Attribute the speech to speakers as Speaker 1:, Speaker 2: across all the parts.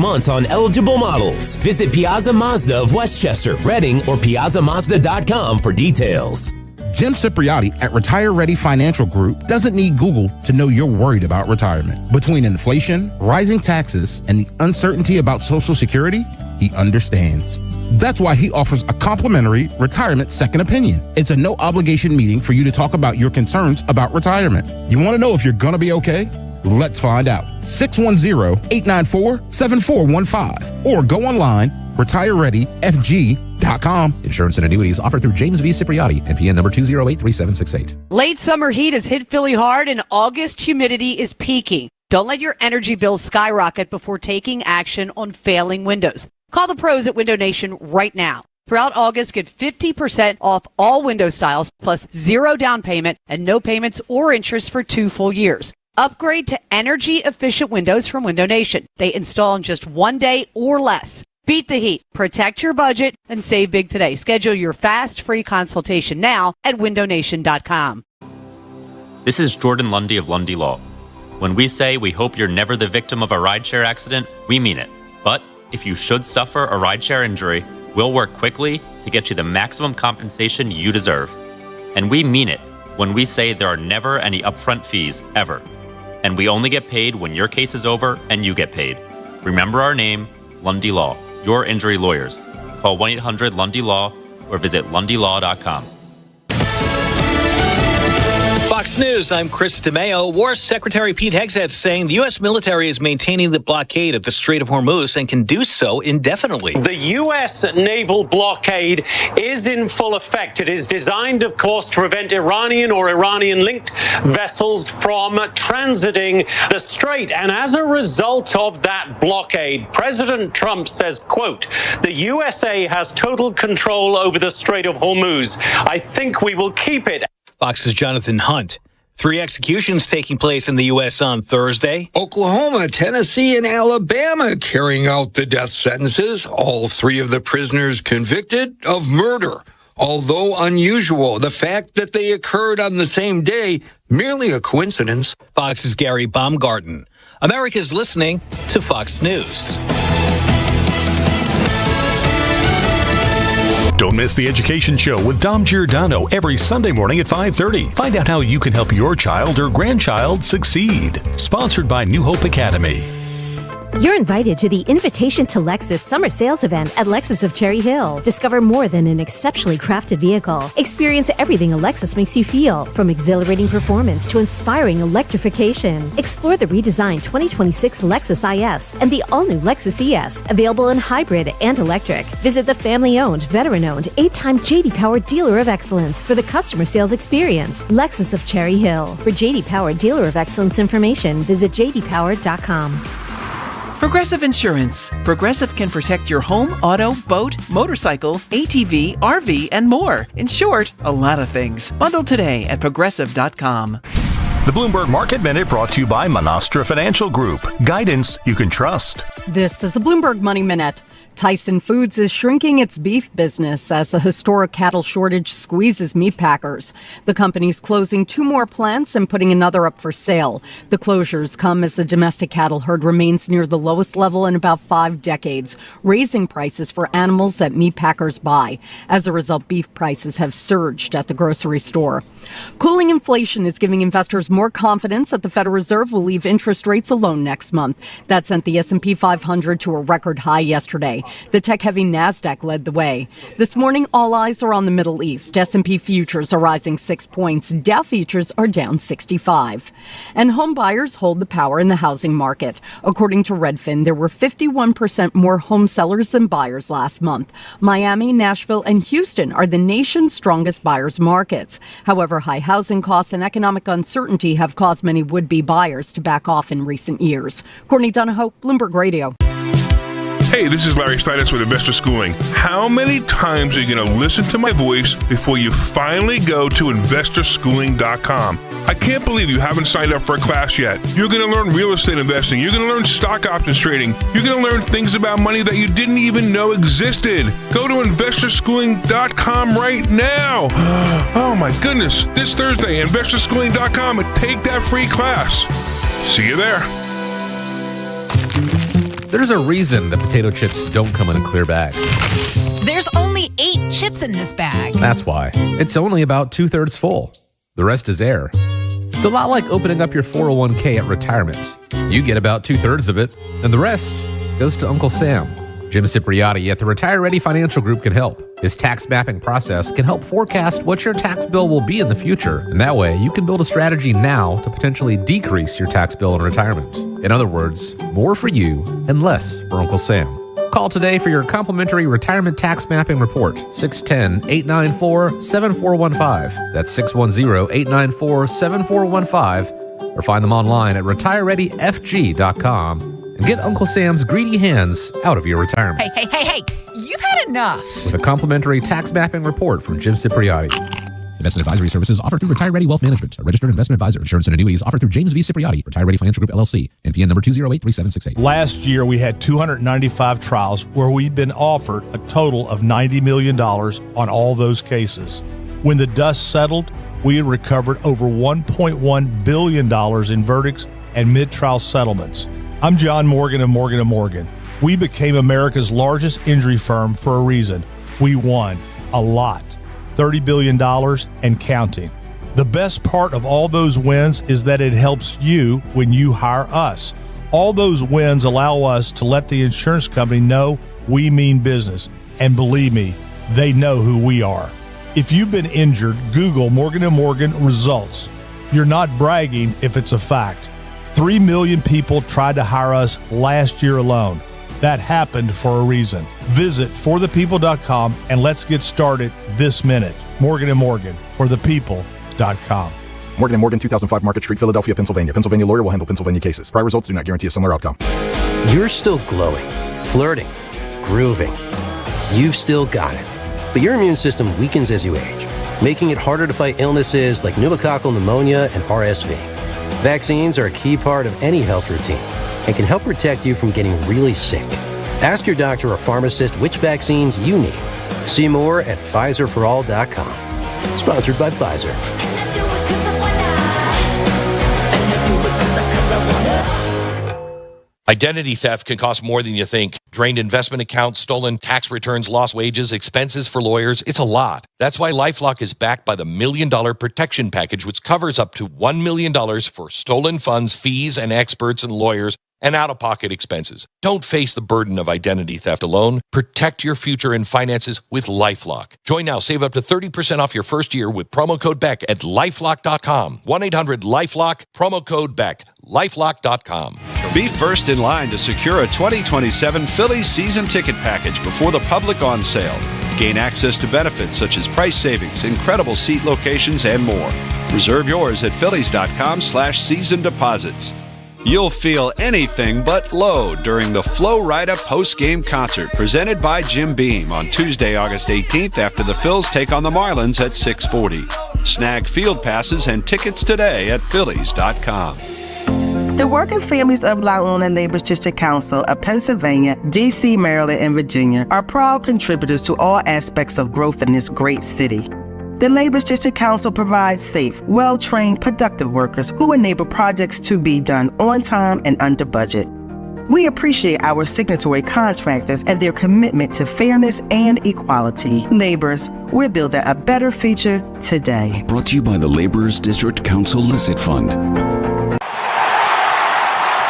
Speaker 1: months on eligible models. Visit Piazza Mazda of Westchester, Reading, or piazzamazda.com for details.
Speaker 2: Jim Cipriotti at Retire Ready Financial Group doesn't need Google to know you're worried about retirement. Between inflation, rising taxes, and the uncertainty about Social Security, he understands. That's why he offers a complimentary retirement second opinion. It's a no-obligation meeting for you to talk about your concerns about retirement. You want to know if you're going to be okay? Let's find out. 610-894-7415 or go online, retirereadyfg.com.
Speaker 3: Insurance and annuities offered through James V. Cipriotti, NPN number 2083768.
Speaker 4: Late summer heat has hit Philly hard and August humidity is peaking. Don't let your energy bills skyrocket before taking action on failing windows. Call the pros at Window Nation right now. Throughout August, get 50% off all window styles plus 0 down payment and no payments or interest for 2 full years. Upgrade to energy-efficient windows from Window Nation. They install in just 1 day or less. Beat the heat, protect your budget, and save big today. Schedule your fast, free consultation now at windownation.com.
Speaker 5: This is Jordan Lundy of Lundy Law. When we say we hope you're never the victim of a rideshare accident, we mean it. But if you should suffer a rideshare injury, we'll work quickly to get you the maximum compensation you deserve. And we mean it when we say there are never any upfront fees, ever. And we only get paid when your case is over and you get paid. Remember our name, Lundy Law, your injury lawyers. Call 1-800-LUNDY-LAW or visit lundylaw.com.
Speaker 6: Fox News, I'm Chris DeMeo. War Secretary Pete Hegseth saying the U.S. military is maintaining the blockade of the Strait of Hormuz and can do so indefinitely.
Speaker 7: The U.S. naval blockade is in full effect. It is designed, of course, to prevent Iranian or Iranian-linked vessels from transiting the strait. And as a result of that blockade, President Trump says, quote, the USA has total control over the Strait of Hormuz. I think we will keep it.
Speaker 6: Fox's Jonathan Hunt. 3 executions taking place in the U.S. on Thursday.
Speaker 8: Oklahoma, Tennessee, and Alabama carrying out the death sentences. All 3 of the prisoners convicted of murder. Although unusual, the fact that they occurred on the same day, merely a coincidence.
Speaker 6: Fox's Gary Baumgarten. America's listening to Fox News.
Speaker 9: Don't miss The Education Show with Dom Giordano every Sunday morning at 5:30. Find out how you can help your child or grandchild succeed. Sponsored by New Hope Academy.
Speaker 10: You're invited to the Invitation to Lexus Summer Sales Event at Lexus of Cherry Hill. Discover more than an exceptionally crafted vehicle. Experience everything a Lexus makes you feel, from exhilarating performance to inspiring electrification. Explore the redesigned 2026 Lexus IS and the all-new Lexus ES, available in hybrid and electric. Visit the family-owned, veteran-owned, 8-time J.D. Power Dealer of Excellence for the customer sales experience. Lexus of Cherry Hill. For J.D. Power Dealer of Excellence information, visit jdpower.com.
Speaker 11: Progressive Insurance. Progressive can protect your home, auto, boat, motorcycle, ATV, RV, and more. In short, a lot of things. Bundle today at progressive.com.
Speaker 9: The Bloomberg Market Minute brought to you by Monastra Financial Group. Guidance you can trust.
Speaker 12: This is a Bloomberg Money Minute. Tyson Foods is shrinking its beef business as the historic cattle shortage squeezes meat packers. The company's closing 2 more plants and putting another up for sale. The closures come as the domestic cattle herd remains near the lowest level in about 5 decades, raising prices for animals that meat packers buy. As a result, beef prices have surged at the grocery store. Cooling inflation is giving investors more confidence that the Federal Reserve will leave interest rates alone next month. That sent the S&P 500 to a record high yesterday. The tech-heavy NASDAQ led the way. This morning, all eyes are on the Middle East. S&P futures are rising 6 points. Dow futures are down 65. And home buyers hold the power in the housing market. According to Redfin, there were 51% more home sellers than buyers last month. Miami, Nashville, and Houston are the nation's strongest buyers markets. However, high housing costs and economic uncertainty have caused many would-be buyers to back off in recent years. Courtney Donahoe, Bloomberg Radio.
Speaker 13: Hey, this is Larry Steinitz with Investor Schooling. How many times are you going to listen to my voice before you finally go to investorschooling.com? I can't believe you haven't signed up for a class yet. You're going to learn real estate investing. You're going to learn stock options trading. You're going to learn things about money that you didn't even know existed. Go to investorschooling.com right now. Oh my goodness. This Thursday, investorschooling.com, and take that free class. See you there.
Speaker 3: There's a reason that potato chips don't come in a clear bag.
Speaker 14: There's only 8 chips in this bag.
Speaker 3: That's why. It's only about 2/3 full. The rest is air. It's a lot like opening up your 401k at retirement. You get about 2/3 of it, and the rest goes to Uncle Sam. Jim Cipriotti at the Retire Ready Financial Group can help. His tax mapping process can help forecast what your tax bill will be in the future, and that way you can build a strategy now to potentially decrease your tax bill in retirement. In other words, more for you and less for Uncle Sam. Call today for your complimentary retirement tax mapping report, 610-894-7415. That's 610-894-7415, or find them online at retirereadyfg.com. And get Uncle Sam's greedy hands out of your retirement.
Speaker 14: Hey, you've had enough.
Speaker 3: With a complimentary tax mapping report from Jim Cipriotti. Investment advisory services offered through Retire Ready Wealth Management, a registered investment advisor. Insurance and annuities offered through James V. Cipriotti, Retire Ready Financial Group, LLC, NPN number 2083768.
Speaker 15: Last year, we had 295 trials where we'd been offered a total of $90 million on all those cases. When the dust settled, we had recovered over $1.1 billion in verdicts and mid-trial settlements. I'm John Morgan of Morgan & Morgan. We became America's largest injury firm for a reason. We won a lot, $30 billion and counting. The best part of all those wins is that it helps you when you hire us. All those wins allow us to let the insurance company know we mean business. And believe me, they know who we are. If you've been injured, Google Morgan & Morgan results. You're not bragging if it's a fact. 3 million people tried to hire us last year alone. That happened for a reason. Visit forthepeople.com and let's get started this minute. Morgan & Morgan, forthepeople.com.
Speaker 16: Morgan & Morgan, 2005 Market Street, Philadelphia, Pennsylvania. Pennsylvania lawyer will handle Pennsylvania cases. Prior results do not guarantee a similar outcome.
Speaker 17: You're still glowing, flirting, grooving. You've still got it. But your immune system weakens as you age, making it harder to fight illnesses like pneumococcal pneumonia and RSV. Vaccines are a key part of any health routine and can help protect you from getting really sick. Ask your doctor or pharmacist which vaccines you need. See more at PfizerForAll.com. Sponsored by Pfizer.
Speaker 18: Identity theft can cost more than you think. Drained investment accounts, stolen tax returns, lost wages, expenses for lawyers. It's a lot. That's why LifeLock is backed by the $1 Million Protection Package, which covers up to $1 million for stolen funds, fees, and experts and lawyers, and out-of-pocket expenses. Don't face the burden of identity theft alone. Protect your future and finances with LifeLock. Join now. Save up to 30% off your first year with promo code BECK at LifeLock.com. 1-800-LifeLock, promo code BECK. LifeLock.com.
Speaker 19: Be first in line to secure a 2027 Phillies season ticket package before the public on sale. Gain access to benefits such as price savings, incredible seat locations, and more. Reserve yours at Phillies.com/season deposits. You'll feel anything but low during the Flo Rida post-game concert presented by Jim Beam on Tuesday, August 18th after the Phils take on the Marlins at 6:40. Snag field passes and tickets today at Phillies.com.
Speaker 20: The working families of La-Una Labor District Council of Pennsylvania, D.C., Maryland, and Virginia are proud contributors to all aspects of growth in this great city. The Labor District Council provides safe, well-trained, productive workers who enable projects to be done on time and under budget. We appreciate our signatory contractors and their commitment to fairness and equality. Laborers, we're building a better future today.
Speaker 21: Brought to you by the Laborers District Council Licit Fund.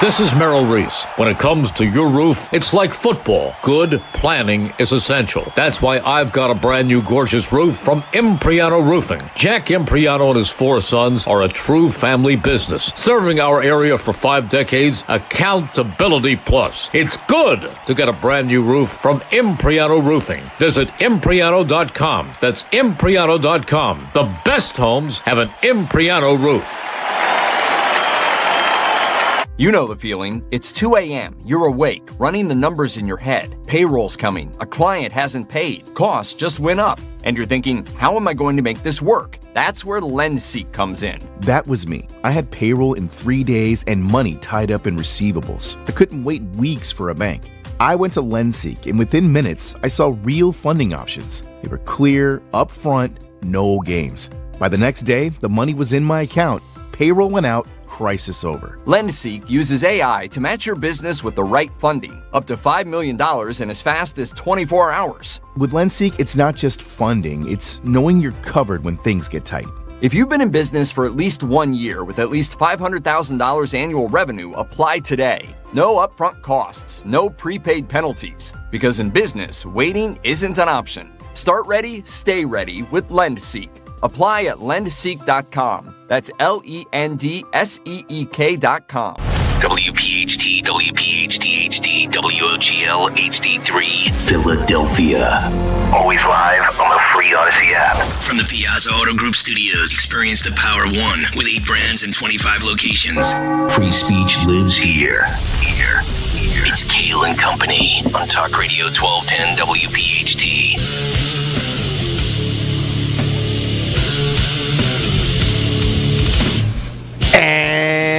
Speaker 22: This is Merrill Reese. When it comes to your roof, it's like football. Good planning is essential. That's why I've got a brand new gorgeous roof from Impriano Roofing. Jack Impriano and his 4 sons are a true family business, serving our area for 5 decades. Accountability plus. It's good to get a brand new roof from Impriano Roofing. Visit Impriano.com. That's Impriano.com. The best homes have an Impriano roof.
Speaker 23: You know the feeling. It's 2 a.m. You're awake, running the numbers in your head. Payroll's coming. A client hasn't paid. Costs just went up. And you're thinking, how am I going to make this work? That's where LendSeek comes in.
Speaker 24: That was me. I had payroll in 3 days and money tied up in receivables. I couldn't wait weeks for a bank. I went to LendSeek, and within minutes, I saw real funding options. They were clear, upfront, no games. By the next day, the money was in my account. Payroll went out, crisis over.
Speaker 23: LendSeek uses AI to match your business with the right funding, up to $5 million in as fast as 24 hours.
Speaker 24: With LendSeek, it's not just funding, it's knowing you're covered when things get tight.
Speaker 23: If you've been in business for at least 1 year with at least $500,000 annual revenue, apply today. No upfront costs, no prepaid penalties. Because in business, waiting isn't an option. Start ready, stay ready with LendSeek. Apply at lendseek.com. That's LENDSEEK.com.
Speaker 1: WPHT, WPHT HD, WOGL HD3, Philadelphia. Always live on the free Odyssey app. From the Piazza Auto Group Studios, experience the power of one with 8 brands and 25 locations. Free speech lives here. Here. It's Kayal and Company on Talk Radio 1210 WPHT.
Speaker 2: And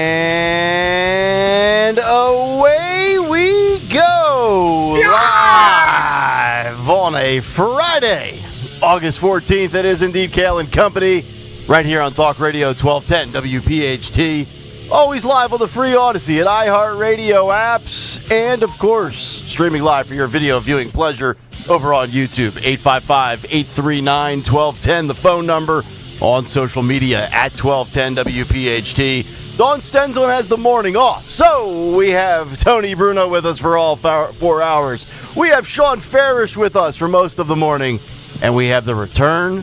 Speaker 2: away we go, live on a Friday, August 14th. It is indeed Kayal and Company, right here on Talk Radio 1210 WPHT. Always live on the free Odyssey at iHeartRadio apps, and of course, streaming live for your video viewing pleasure over on YouTube. 855-839-1210, the phone number. On social media at 1210 WPHT. Dawn Stenzel has the morning off, so we have Tony Bruno with us for all 4 hours. We have Sean Farish with us for most of the morning, and we have the return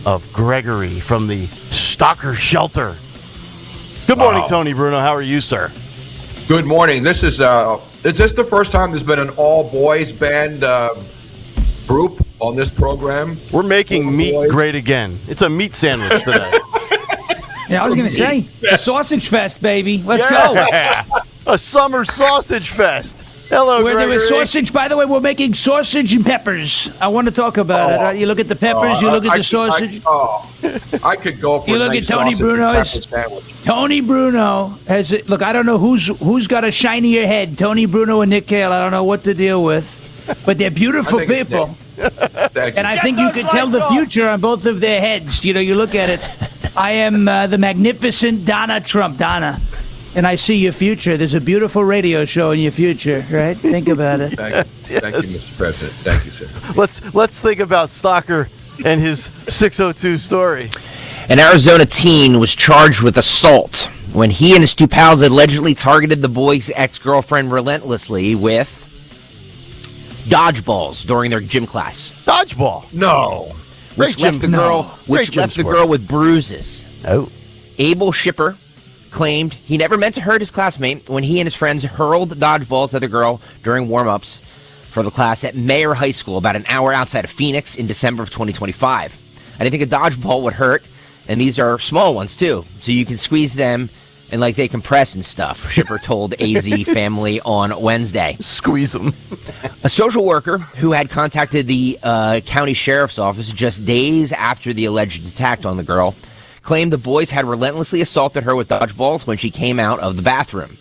Speaker 2: of Gregory from the Stalker Shelter. Good morning, Tony Bruno. How are you, sir?
Speaker 4: Good morning. This is this the first time there's been an all-boys band group on this program?
Speaker 2: We're making meat great again. It's a meat sandwich today.
Speaker 5: Yeah, I was going to say, the Sausage Fest, baby. Let's
Speaker 2: go.
Speaker 5: go.
Speaker 2: A summer sausage fest. Hello,
Speaker 5: Where
Speaker 2: Gregory.
Speaker 5: there was sausage. By the way, we're making sausage and peppers. I want to talk about it. You look at the peppers, you look at the sausage.
Speaker 4: I could go for
Speaker 5: you
Speaker 4: a
Speaker 5: look
Speaker 4: nice
Speaker 5: at Tony
Speaker 4: sausage and
Speaker 5: Bruno.
Speaker 4: pepper sandwich.
Speaker 5: Tony Bruno has it. Look, I don't know who's got a shinier head, Tony Bruno and Nick Kayal. I don't know what to deal with, but they're beautiful people. And I think you could tell the future on both of their heads. You know, you look at it. I am the magnificent Donna Trump, Donna. And I see your future. There's a beautiful radio show in your future, right? Think about it.
Speaker 4: Thank you, Mr. President. Thank you, sir.
Speaker 2: Let's think about Stalker and his 602 story.
Speaker 25: An Arizona teen was charged with assault when he and his 2 pals allegedly targeted the boy's ex-girlfriend relentlessly with dodgeballs during their gym class.
Speaker 2: Dodgeball?
Speaker 4: No.
Speaker 25: Which left the girl with bruises.
Speaker 2: Oh.
Speaker 25: Abel Shipper claimed he never meant to hurt his classmate when he and his friends hurled dodgeballs at the girl during warm-ups for the class at Mayer High School about an hour outside of Phoenix in December of 2025. I didn't think a dodgeball would hurt, and these are small ones too, so you can squeeze them and like they compress and stuff, Shipper told AZ Family on Wednesday.
Speaker 2: Squeeze them.
Speaker 25: A social worker who had contacted the county sheriff's office just days after the alleged attack on the girl claimed the boys had relentlessly assaulted her with dodgeballs when she came out of the bathroom.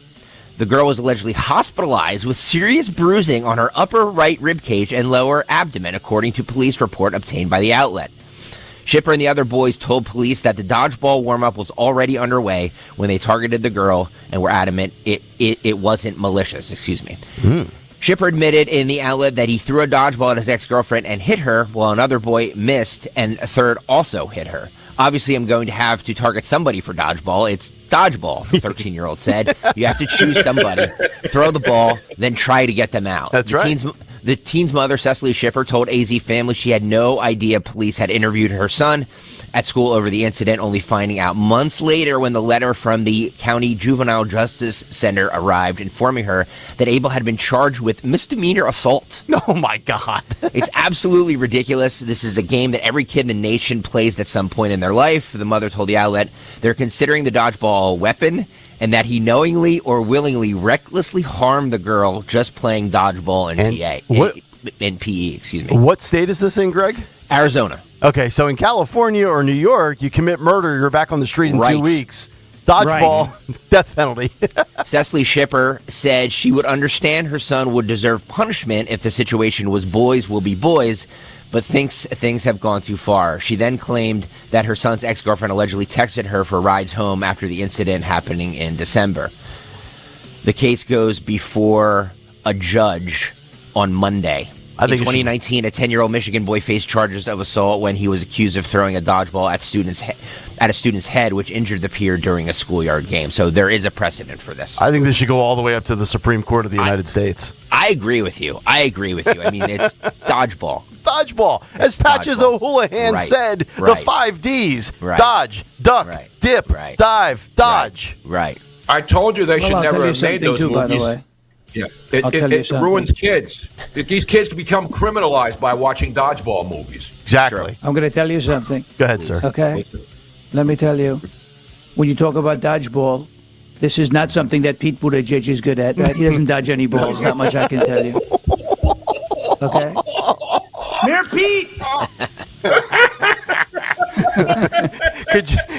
Speaker 25: The girl was allegedly hospitalized with serious bruising on her upper right ribcage and lower abdomen, according to police report obtained by the outlet. Shipper and the other boys told police that the dodgeball warm-up was already underway when they targeted the girl and were adamant it wasn't malicious. Shipper admitted in the outlet that he threw a dodgeball at his ex-girlfriend and hit her, while another boy missed and a third also hit her. Obviously, I'm going to have to target somebody for dodgeball. It's dodgeball, the 13-year-old said. You have to choose somebody, throw the ball, then try to get them out.
Speaker 2: That's right.
Speaker 25: The teen's mother, Cecily Shipper, told AZ Family she had no idea police had interviewed her son at school over the incident, only finding out months later when the letter from the County Juvenile Justice Center arrived, informing her that Abel had been charged with misdemeanor assault.
Speaker 2: Oh, my God.
Speaker 25: It's absolutely ridiculous. This is a game that every kid in the nation plays at some point in their life. The mother told the outlet they're considering the dodgeball a weapon and that he knowingly or willingly recklessly harmed the girl just playing dodgeball in PE.
Speaker 2: What state is this in, Greg?
Speaker 25: Arizona.
Speaker 2: Okay, so in California or New York, you commit murder, you're back on the street in 2 weeks. Dodgeball, death penalty.
Speaker 25: Cecily Shipper said she would understand her son would deserve punishment if the situation was boys will be boys, but thinks things have gone too far. She then claimed that her son's ex-girlfriend allegedly texted her for rides home after the incident happening in December. The case goes before a judge on Monday. In 2019, a 10-year-old Michigan boy faced charges of assault when he was accused of throwing a dodgeball at a student's head, which injured the peer during a schoolyard game. So there is a precedent for this.
Speaker 2: I think this should go all the way up to the Supreme Court of the United States.
Speaker 25: I agree with you. I mean, it's dodgeball.
Speaker 2: It's dodgeball. As Patches O'Houlihan said, the 5 Ds. Dodge, duck, dip, dive, dodge.
Speaker 25: Right.
Speaker 4: I told you they should
Speaker 5: I'll
Speaker 4: never
Speaker 5: tell you
Speaker 4: have made those
Speaker 5: something too, by the
Speaker 4: movies.
Speaker 5: way.
Speaker 4: Yeah,
Speaker 5: I'll tell you
Speaker 4: it
Speaker 5: something.
Speaker 4: ruins kids. These kids can become criminalized by watching dodgeball movies.
Speaker 2: Exactly.
Speaker 5: I'm going to tell you something.
Speaker 2: Go ahead, sir.
Speaker 5: Okay? Let me tell you. When you talk about dodgeball, this is not something that Pete Buttigieg is good at, right? He doesn't dodge any balls. Not much I can tell you. Okay?
Speaker 6: Mayor Pete!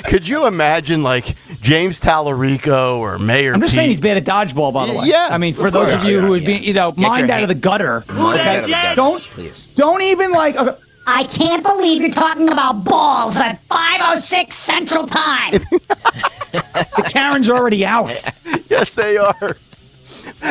Speaker 2: Could you imagine, like, James Tallarico or Mayor
Speaker 5: I'm just
Speaker 2: Pete?
Speaker 5: saying he's bad at dodgeball, by the way.
Speaker 2: Yeah,
Speaker 5: I mean, for
Speaker 2: of
Speaker 5: those
Speaker 2: course.
Speaker 5: of you who would be, mind out of the gutter. Don't even, like...
Speaker 7: I can't believe you're talking about balls at 5:06 Central Time.
Speaker 5: The Karen's already out.
Speaker 2: Yes, they are.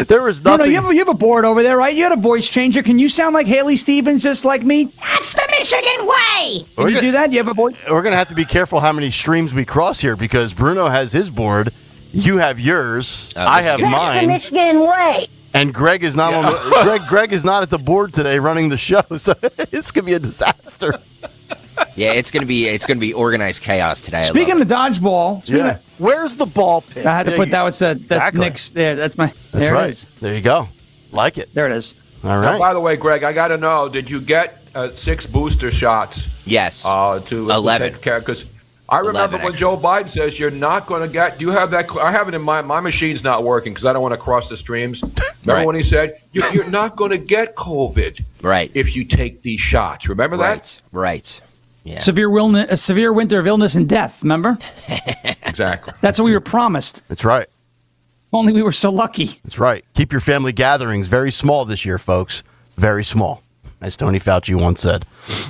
Speaker 2: There was nothing.
Speaker 5: No, you have a board over there, right? You had a voice changer. Can you sound like Haley Stevens just like me?
Speaker 7: That's the Michigan way.
Speaker 5: Can you do that? You have a voice?
Speaker 2: We're going to have to be careful how many streams we cross here because Bruno has his board, you have yours, I have
Speaker 7: That's
Speaker 2: mine.
Speaker 7: the Michigan way.
Speaker 2: And Greg is not on the, Greg is not at the board today running the show, so it's gonna be a disaster.
Speaker 25: Yeah, it's gonna be organized chaos today.
Speaker 5: Speaking of dodgeball,
Speaker 2: where's the ball pit?
Speaker 5: I had to put that. That's
Speaker 2: Exactly.
Speaker 5: Nick's there. That's my.
Speaker 2: That's
Speaker 5: There
Speaker 2: right.
Speaker 5: it is.
Speaker 2: There you go. Like it.
Speaker 5: There it is.
Speaker 2: All
Speaker 4: Now,
Speaker 2: right.
Speaker 4: by the way, Greg, I got to know: did you get 6 booster shots?
Speaker 25: Yes.
Speaker 4: To
Speaker 25: 11.
Speaker 4: take care because. I remember
Speaker 25: 11,
Speaker 4: when Joe Biden says you're not going to get. Do you have that? I have it in my machine's not working because I don't want to cross the streams. Remember when he said you're not going to get COVID,
Speaker 25: right?
Speaker 4: If you take these shots. Remember that?
Speaker 25: Right. Yeah.
Speaker 5: Severe winter of illness and death. Remember?
Speaker 4: Exactly.
Speaker 5: That's what we were promised.
Speaker 2: That's right.
Speaker 5: Only we were so lucky.
Speaker 2: That's right. Keep your family gatherings very small this year, folks. Very small, as Tony Fauci once said.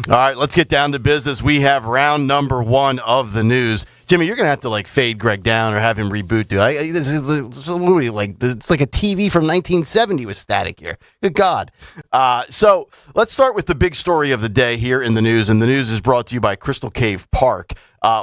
Speaker 2: All right, let's get down to business. We have round number 1 of the news. Jimmy, you're going to have to, like, fade Greg down or have him reboot, dude. It's like a TV from 1970 with static here. Good God. So let's start with the big story of the day here in the news, and the news is brought to you by Crystal Cave Park,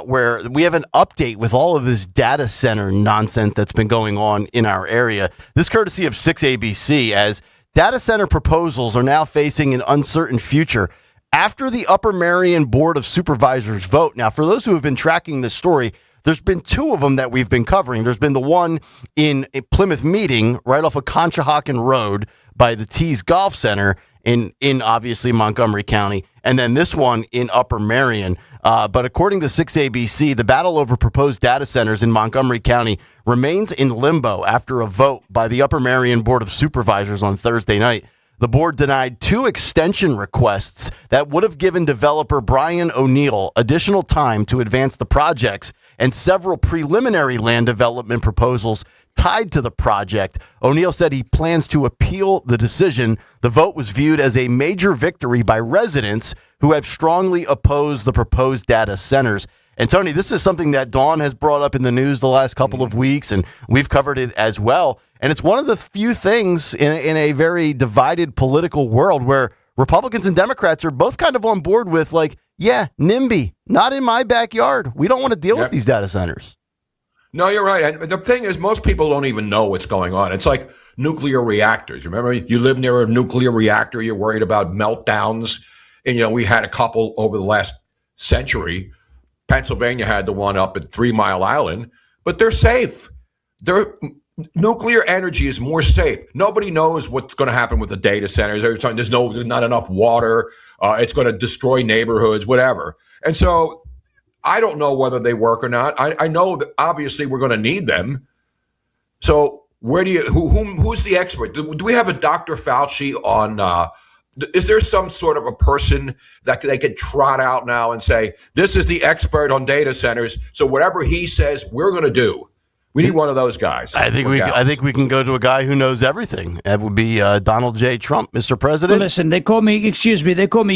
Speaker 2: where we have an update with all of this data center nonsense that's been going on in our area. This courtesy of 6ABC, as data center proposals are now facing an uncertain future after the Upper Merion Board of Supervisors vote. Now, for those who have been tracking this story, there's been 2 of them that we've been covering. There's been the one in Plymouth Meeting, right off of Conshohocken Road by the Tees Golf Center in obviously Montgomery County, and then this one in Upper Merion. But according to 6ABC, the battle over proposed data centers in Montgomery County remains in limbo after a vote by the Upper Merion Board of Supervisors on Thursday night. The board denied 2 extension requests that would have given developer Brian O'Neill additional time to advance the projects and several preliminary land development proposals tied to the project. O'Neill said he plans to appeal the decision. The vote was viewed as a major victory by residents who have strongly opposed the proposed data centers. And Tony, this is something that Dawn has brought up in the news the last couple of weeks, and we've covered it as well. And it's one of the few things in a very divided political world where Republicans and Democrats are both kind of on board with, like, yeah, NIMBY, not in my backyard. We don't want to deal with these data centers.
Speaker 4: No, you're right. And the thing is, most people don't even know what's going on. It's like nuclear reactors. Remember, you live near a nuclear reactor, you're worried about meltdowns. And, we had a couple over the last century. Pennsylvania had the one up at 3 Mile Island, but they're safe. Nuclear energy is more safe. Nobody knows what's going to happen with the data centers. Every time there's not enough water. It's going to destroy neighborhoods, whatever. And so I don't know whether they work or not. I know that obviously we're going to need them. So who's the expert? Do we have a Dr. Fauci on? Is there some sort of a person that they could trot out now and say, this is the expert on data centers, so whatever he says, we're going to do? We need one of those guys.
Speaker 2: I think we can go to a guy who knows everything. That would be Donald J. Trump, Mr. President.
Speaker 5: Well, listen, they call me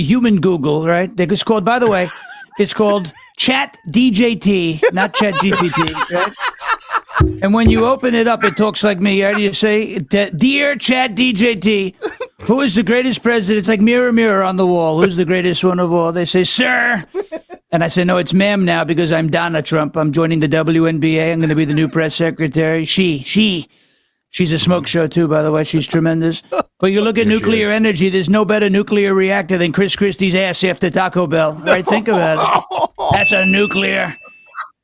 Speaker 5: human Google, right? It's called, by the way, it's called Chat DJT, not Chat GPT, right? And when you open it up, it talks like me. How do you say, Dear Chat DJT, who is the greatest president? It's like mirror, mirror on the wall. Who's the greatest one of all? They say, sir. And I say, no, it's ma'am now because I'm Donna Trump. I'm joining the WNBA. I'm going to be the new press secretary. She's a smoke show, too, by the way. She's tremendous. But you look at nuclear energy, there's no better nuclear reactor than Chris Christie's ass after Taco Bell. All right, think about it. That's a nuclear.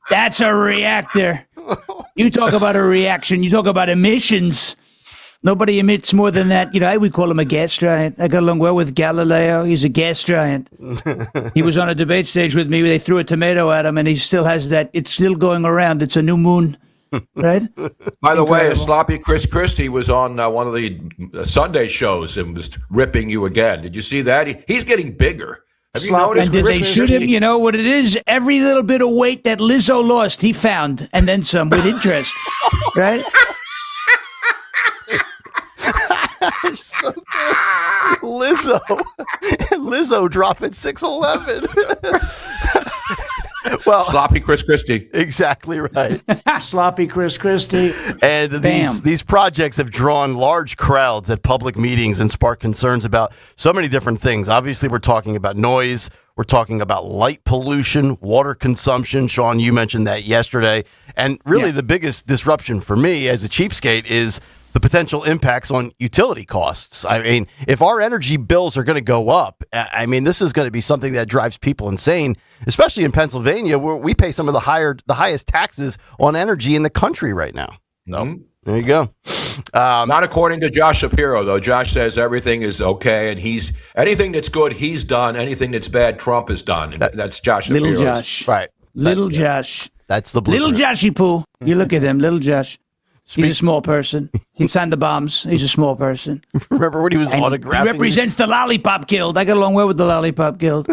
Speaker 5: That's a reactor. You talk about a reaction. You talk about emissions. Nobody emits more than that. You know, we call him a gas giant. I got along well with Galileo. He's a gas giant. He was on a debate stage with me. They threw a tomato at him, and he still has that. It's still going around. It's a new moon, right?
Speaker 4: By the way, sloppy Chris Christie was on one of the Sunday shows and was ripping you again. Did you see that? He's getting bigger. Have you noticed?
Speaker 5: And did they shoot him? You know what it is? Every little bit of weight that Lizzo lost, he found, and then some with interest, right?
Speaker 2: So good. Lizzo dropping 6'11". Well,
Speaker 4: sloppy Chris Christie.
Speaker 2: Exactly right.
Speaker 5: Sloppy Chris Christie.
Speaker 2: And these projects have drawn large crowds at public meetings and sparked concerns about so many different things. Obviously, we're talking about noise. We're talking about light pollution, water consumption. Sean, you mentioned that yesterday. And really the biggest disruption for me as a cheapskate is the potential impacts on utility costs. I mean, if our energy bills are going to go up, I mean, this is going to be something that drives people insane, especially in Pennsylvania, where we pay some of the highest taxes on energy in the country right now. So there you go.
Speaker 4: Not according to Josh Shapiro, though. Josh says everything is okay, and anything that's good, he's done. Anything that's bad, Trump has done. And that's Josh Shapiro.
Speaker 5: Little Josh.
Speaker 2: Right.
Speaker 5: Little Josh.
Speaker 2: That's the
Speaker 5: little Joshy Poo. You look at him, little Josh. He's a small person. He signed the bombs. He's a small person.
Speaker 2: Remember when he was autographing?
Speaker 5: He represents the Lollipop Guild. I got along well with the Lollipop Guild.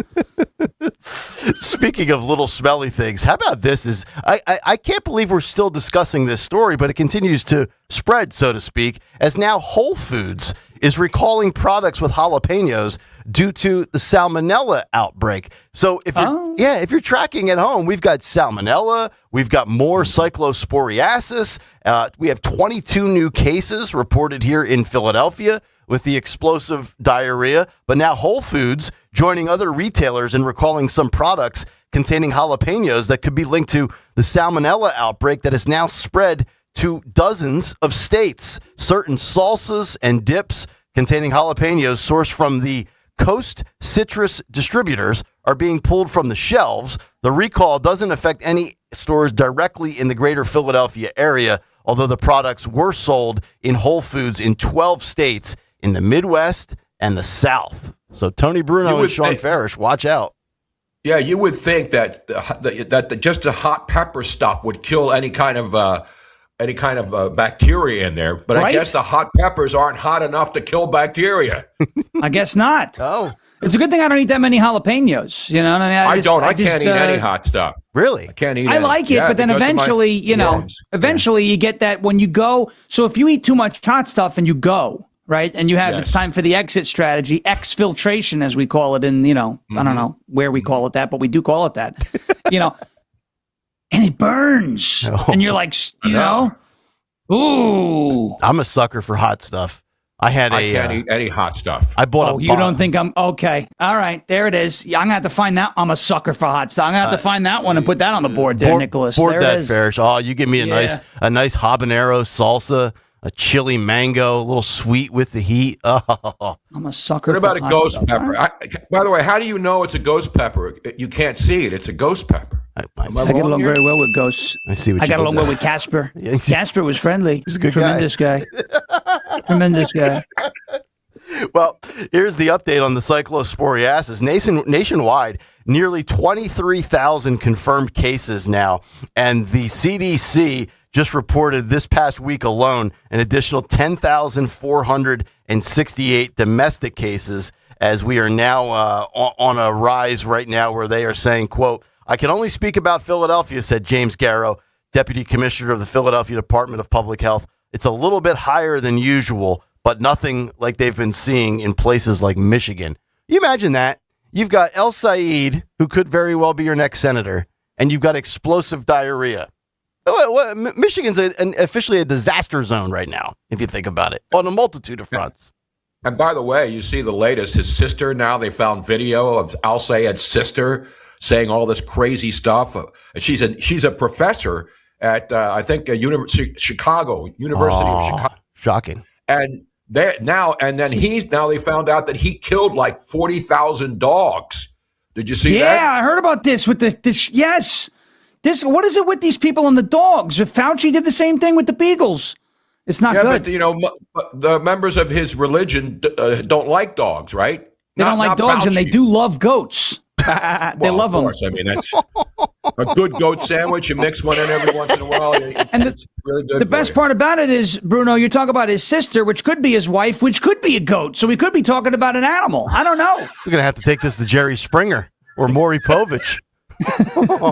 Speaker 2: Speaking of little smelly things, how about this? I can't believe we're still discussing this story, but it continues to spread, so to speak, as now Whole Foods is recalling products with jalapenos due to the salmonella outbreak. So if you're tracking at home, we've got salmonella, we've got more cyclosporiasis. We have 22 new cases reported here in Philadelphia with the explosive diarrhea. But now Whole Foods joining other retailers in recalling some products containing jalapenos that could be linked to the salmonella outbreak that has now spread to dozens of states. Certain salsas and dips containing jalapenos sourced from the Coast Citrus distributors are being pulled from the shelves. The recall doesn't affect any stores directly in the greater Philadelphia area, although the products were sold in Whole Foods in 12 states in the Midwest and the South. So Tony Bruno and Sean Farish, watch out.
Speaker 4: Yeah, you would think that just the hot pepper stuff would kill any kind of bacteria in there, but right? I guess the hot peppers aren't hot enough to kill bacteria.
Speaker 5: I guess not.
Speaker 2: Oh,
Speaker 5: it's a good thing I don't eat that many jalapenos. You know what I mean?
Speaker 4: I can't eat any hot stuff.
Speaker 2: Really?
Speaker 4: I can't eat.
Speaker 5: I like it, but then eventually, you get that when you go. So if you eat too much hot stuff and you go right, and you have it's time for the exit strategy, exfiltration as we call it in I don't know where we call it that, but we do call it that. And it burns. Oh. And you're like, ooh.
Speaker 2: I'm a sucker for hot stuff. I
Speaker 4: can't eat any hot stuff.
Speaker 2: I bought
Speaker 5: you don't think I'm okay. All right, there it is. I'm gonna have to find that. I'm a sucker for hot stuff. I'm gonna have to find that one and put that on the board there, Nicholas.
Speaker 2: Board
Speaker 5: there
Speaker 2: that, Farish. Oh, you give me a nice habanero salsa, a chili mango, a little sweet with the heat. Oh.
Speaker 5: I'm a sucker
Speaker 4: for hot stuff. What about a ghost pepper?
Speaker 5: Right?
Speaker 4: By the way, how do you know it's a ghost pepper? You can't see it. It's a ghost pepper.
Speaker 5: I get along very well with ghosts.
Speaker 2: I see what
Speaker 5: I got along well with Casper. Casper was friendly.
Speaker 2: He's a good
Speaker 5: Tremendous guy. Tremendous guy.
Speaker 2: Well, here's the update on the cyclosporiasis. Nationwide, nearly 23,000 confirmed cases now, and the CDC just reported this past week alone an additional 10,468 domestic cases, as we are now on a rise right now where they are saying, quote, "I can only speak about Philadelphia," said James Garrow, deputy commissioner of the Philadelphia Department of Public Health. It's a little bit higher than usual, but nothing like they've been seeing in places like Michigan. You imagine that? You've got El Said, who could very well be your next senator, and you've got explosive diarrhea. Michigan's officially a disaster zone right now, if you think about it, on a multitude of fronts.
Speaker 4: And by the way, you see the latest, his sister now, they found video of Al Sayed's sister saying all this crazy stuff. She's a professor at, I think, University of Chicago.
Speaker 2: Shocking.
Speaker 4: And they found out that he killed like 40,000 dogs. Did you see that?
Speaker 5: Yeah, I heard about this with yes. What is it with these people and the dogs? Fauci did the same thing with the beagles. It's not good.
Speaker 4: But the members of his religion don't like dogs, right?
Speaker 5: They don't like dogs, and they do love goats. They love them.
Speaker 4: Of course. I mean, that's a good goat sandwich. You mix one in every once in a while. It's really good.
Speaker 5: The best part about it is, Bruno, you talk about his sister, which could be his wife, which could be a goat. So we could be talking about an animal. I don't know.
Speaker 2: We're going to have to take this to Jerry Springer or Maury Povich.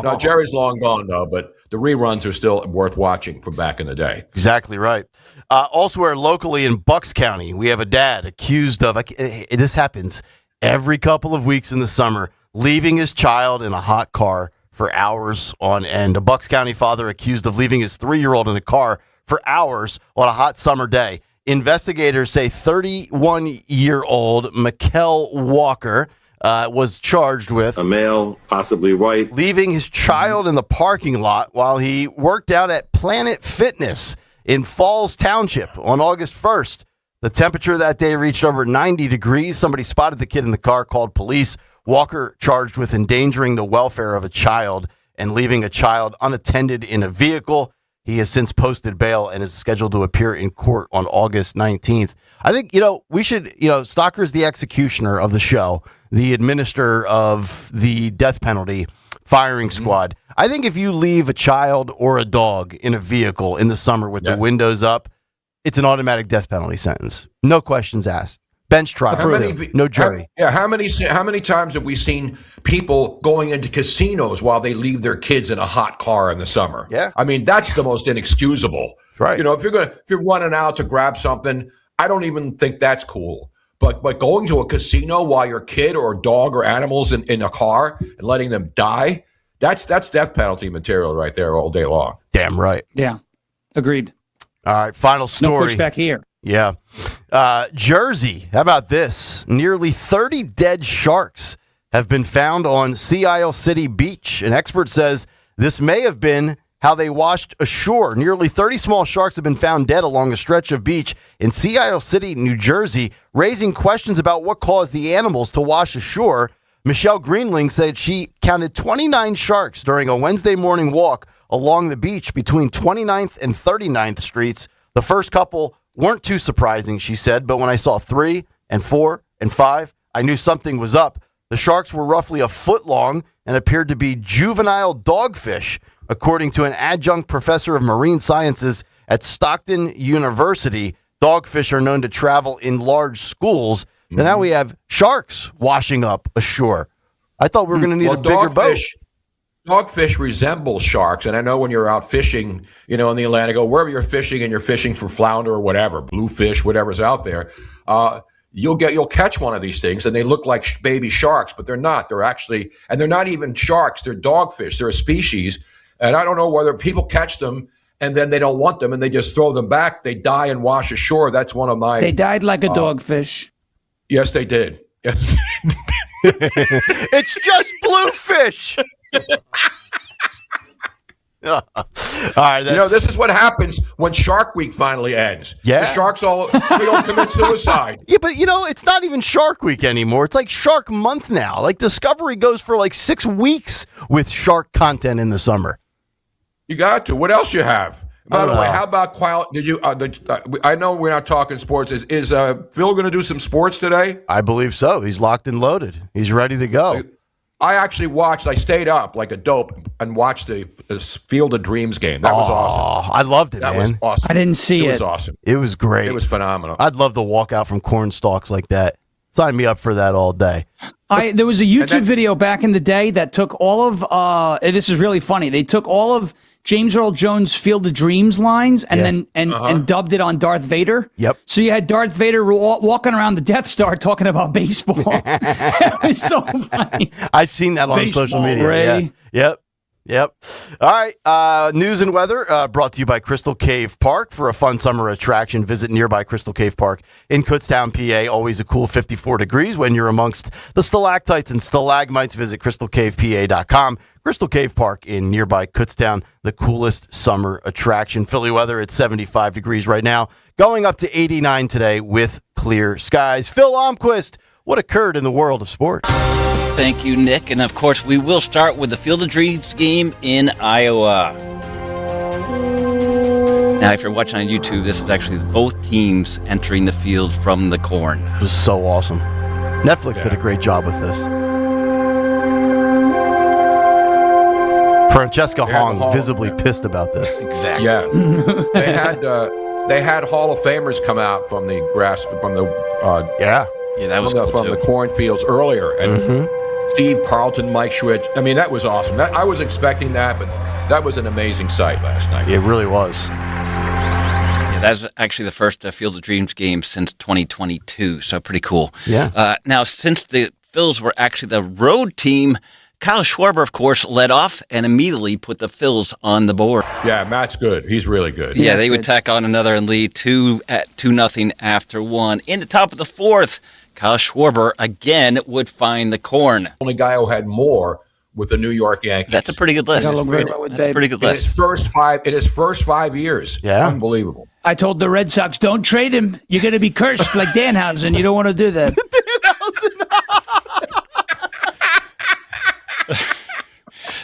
Speaker 4: No, Jerry's long gone, though, but the reruns are still worth watching from back in the day.
Speaker 2: Exactly right. Elsewhere locally in Bucks County, we have a dad accused of, this happens every couple of weeks in the summer, leaving his child in a hot car for hours on end. A Bucks County father accused of leaving his 3-year-old in a car for hours on a hot summer day. Investigators say 31-year-old Mikkel Walker was charged with
Speaker 6: a male, possibly white,
Speaker 2: leaving his child in the parking lot while he worked out at Planet Fitness in Falls Township on August 1st. The temperature that day reached over 90 degrees. Somebody spotted the kid in the car, called police. Walker charged with endangering the welfare of a child and leaving a child unattended in a vehicle. He has since posted bail and is scheduled to appear in court on August 19th. I think, we should, Stocker's the executioner of the show, the administrator of the death penalty firing squad. I think if you leave a child or a dog in a vehicle in the summer with the windows up, it's an automatic death penalty sentence. No questions asked. Bench trial. No jury.
Speaker 4: How many times have we seen people going into casinos while they leave their kids in a hot car in the summer?
Speaker 2: Yeah.
Speaker 4: I mean, that's the most inexcusable.
Speaker 2: Right.
Speaker 4: If you're running out to grab something, I don't even think that's cool. But going to a casino while your kid or dog or animals in a car and letting them die, that's death penalty material right there all day long.
Speaker 2: Damn right.
Speaker 5: Yeah. Agreed.
Speaker 2: All right, final story.
Speaker 5: No pushback here.
Speaker 2: Yeah. Jersey, how about this? Nearly 30 dead sharks have been found on Sea Isle City Beach. An expert says this may have been how they washed ashore. Nearly 30 small sharks have been found dead along a stretch of beach in Sea Isle City, New Jersey, raising questions about what caused the animals to wash ashore. Michelle Greenling said she counted 29 sharks during a Wednesday morning walk along the beach between 29th and 39th Streets. The first couple weren't too surprising, she said, but when I saw 3 and 4 and 5, I knew something was up. The sharks were roughly a foot long and appeared to be juvenile dogfish, according to an adjunct professor of marine sciences at Stockton University. Dogfish are known to travel in large schools. And now we have sharks washing up ashore. I thought we were going to need a bigger boat.
Speaker 4: Dogfish resemble sharks, and I know when you're out fishing, in the Atlantic, or wherever you're fishing, and you're fishing for flounder or whatever, bluefish, whatever's out there, you'll catch one of these things, and they look like baby sharks, but they're not. They're not even sharks. They're dogfish. They're a species, and I don't know whether people catch them and then they don't want them and they just throw them back. They die and wash ashore. That's one of my.
Speaker 5: They died like a dogfish.
Speaker 4: Yes, they did. Yes.
Speaker 2: It's just bluefish. All right,
Speaker 4: this is what happens when Shark Week finally ends.
Speaker 2: Yeah,
Speaker 4: the sharks all commit suicide.
Speaker 2: Yeah, but it's not even Shark Week anymore. It's like Shark Month now. Like Discovery goes for like 6 weeks with shark content in the summer.
Speaker 4: You got to. What else you have? By the way, how about Kayal? Did you? I know we're not talking sports. Is Phil going to do some sports today?
Speaker 2: I believe so. He's locked and loaded. He's ready to go.
Speaker 4: I actually watched. I stayed up like a dope and watched the Field of Dreams game. That was awesome.
Speaker 2: I loved it,
Speaker 4: that
Speaker 2: man.
Speaker 4: Was awesome.
Speaker 5: I didn't see it.
Speaker 4: It was awesome.
Speaker 2: It was great.
Speaker 4: It was phenomenal.
Speaker 2: I'd love to walk out from corn stalks like that. Sign me up for that all day.
Speaker 5: There was a YouTube video back in the day that took all of this is really funny. They took all of James Earl Jones' Field of Dreams lines and and dubbed it on Darth Vader.
Speaker 2: Yep.
Speaker 5: So you had Darth Vader walking around the Death Star talking about baseball. It was so funny.
Speaker 2: I've seen that on
Speaker 5: Baseball,
Speaker 2: social media.
Speaker 5: Ray.
Speaker 2: Yeah. Yep. All right. News and weather brought to you by Crystal Cave Park. For a fun summer attraction, visit nearby Crystal Cave Park in Kutztown, PA. Always a cool 54 degrees when you're amongst the stalactites and stalagmites. Visit crystalcavepa.com. Crystal Cave Park in nearby Kutztown, the coolest summer attraction. Philly weather at 75 degrees right now, going up to 89 today with clear skies. Phil Almquist, what occurred in the world of sports?
Speaker 8: Thank you, Nick. And of course, we will start with the Field of Dreams game in Iowa. Now, if you're watching on YouTube, this is actually both teams entering the field from the corn.
Speaker 2: It was so awesome. Netflix did a great job with this. Francesca Hong visibly pissed about this.
Speaker 8: Exactly.
Speaker 4: Yeah. they had Hall of Famers come out from the grass from the
Speaker 8: Yeah, that was cool
Speaker 4: from
Speaker 8: too.
Speaker 4: the cornfields earlier, and Steve Carlton, Mike Schwitz. I mean, that was awesome. I was expecting that, but that was an amazing sight last night.
Speaker 2: It really was.
Speaker 8: Yeah, that's actually the first Field of Dreams game since 2022, so pretty cool.
Speaker 2: Yeah.
Speaker 8: Now, since the Phils were actually the road team, Kyle Schwarber, of course, led off and immediately put the Phils on the board.
Speaker 4: Yeah, Matt's good. He's really good.
Speaker 8: Yeah, they would tack on another and lead 2-0 after one. In the top of the fourth, Kyle Schwarber again would find the corn.
Speaker 4: Only guy who had more with the New York Yankees.
Speaker 8: That's a pretty good list. That's a pretty good list.
Speaker 4: In his first 5 years.
Speaker 2: Yeah.
Speaker 4: Unbelievable.
Speaker 5: I told the Red Sox, don't trade him. You're going to be cursed like Danhausen. You don't want to do that.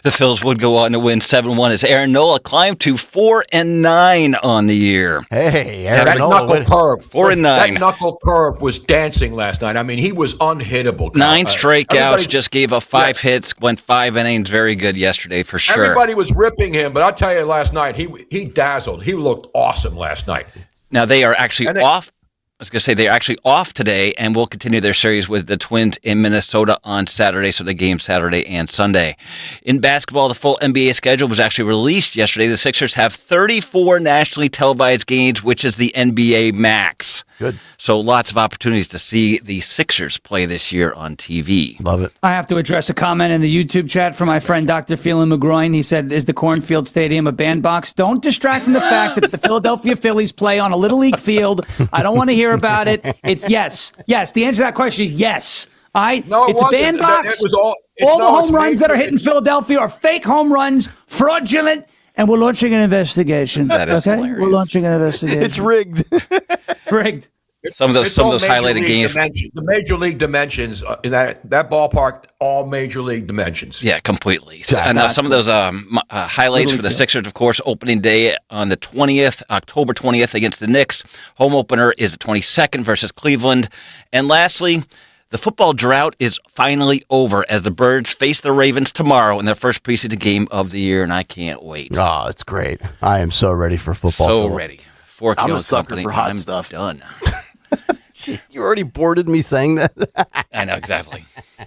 Speaker 8: The Phils would go on to win 7-1 as Aaron Nola climbed to 4-9 on the year.
Speaker 2: Hey,
Speaker 4: that knuckle curve.
Speaker 8: 4-9.
Speaker 4: That knuckle curve was dancing last night. I mean, he was unhittable.
Speaker 8: 9 strikeouts, just gave up 5 hits, went 5 innings. Very good yesterday for sure.
Speaker 4: Everybody was ripping him, but I'll tell you, last night he dazzled. He looked awesome last night.
Speaker 8: Now they are actually off. I was going to say they're actually off today and will continue their series with the Twins in Minnesota on Saturday, so the game Saturday and Sunday. In basketball, the full NBA schedule was actually released yesterday. The Sixers have 34 nationally televised games, which is the NBA max.
Speaker 2: Good.
Speaker 8: So lots of opportunities to see the Sixers play this year on TV.
Speaker 2: Love it.
Speaker 5: I have to address a comment in the YouTube chat from my friend Dr. Phelan McGroin. He said, is the Cornfield Stadium a bandbox? Don't distract from the fact that the Philadelphia Phillies play on a Little League field. I don't want to hear about it. It's yes. Yes. The answer to that question is yes. It's a bandbox. All the home runs that are hitting Philadelphia are fake home runs, fraudulent, and we're launching an investigation.
Speaker 8: That is hilarious.
Speaker 5: We're launching an investigation.
Speaker 2: It's rigged.
Speaker 5: Rigged.
Speaker 8: Some of those highlighted games.
Speaker 4: The major league dimensions in that ballpark, all major league dimensions.
Speaker 8: Yeah, completely. And some of those highlights for the Sixers, of course, opening day on the 20th, October 20th against the Knicks. Home opener is the 22nd versus Cleveland. And lastly, the football drought is finally over as the Birds face the Ravens tomorrow in their first preseason game of the year, and I can't wait.
Speaker 2: Oh, it's great. I am so ready for football.
Speaker 8: So ready. For
Speaker 2: I'm
Speaker 8: Kayal
Speaker 2: a
Speaker 8: and
Speaker 2: sucker
Speaker 8: Company,
Speaker 2: for hot
Speaker 8: I'm
Speaker 2: stuff.
Speaker 8: Done.
Speaker 2: You already boarded me saying that.
Speaker 8: I know, exactly.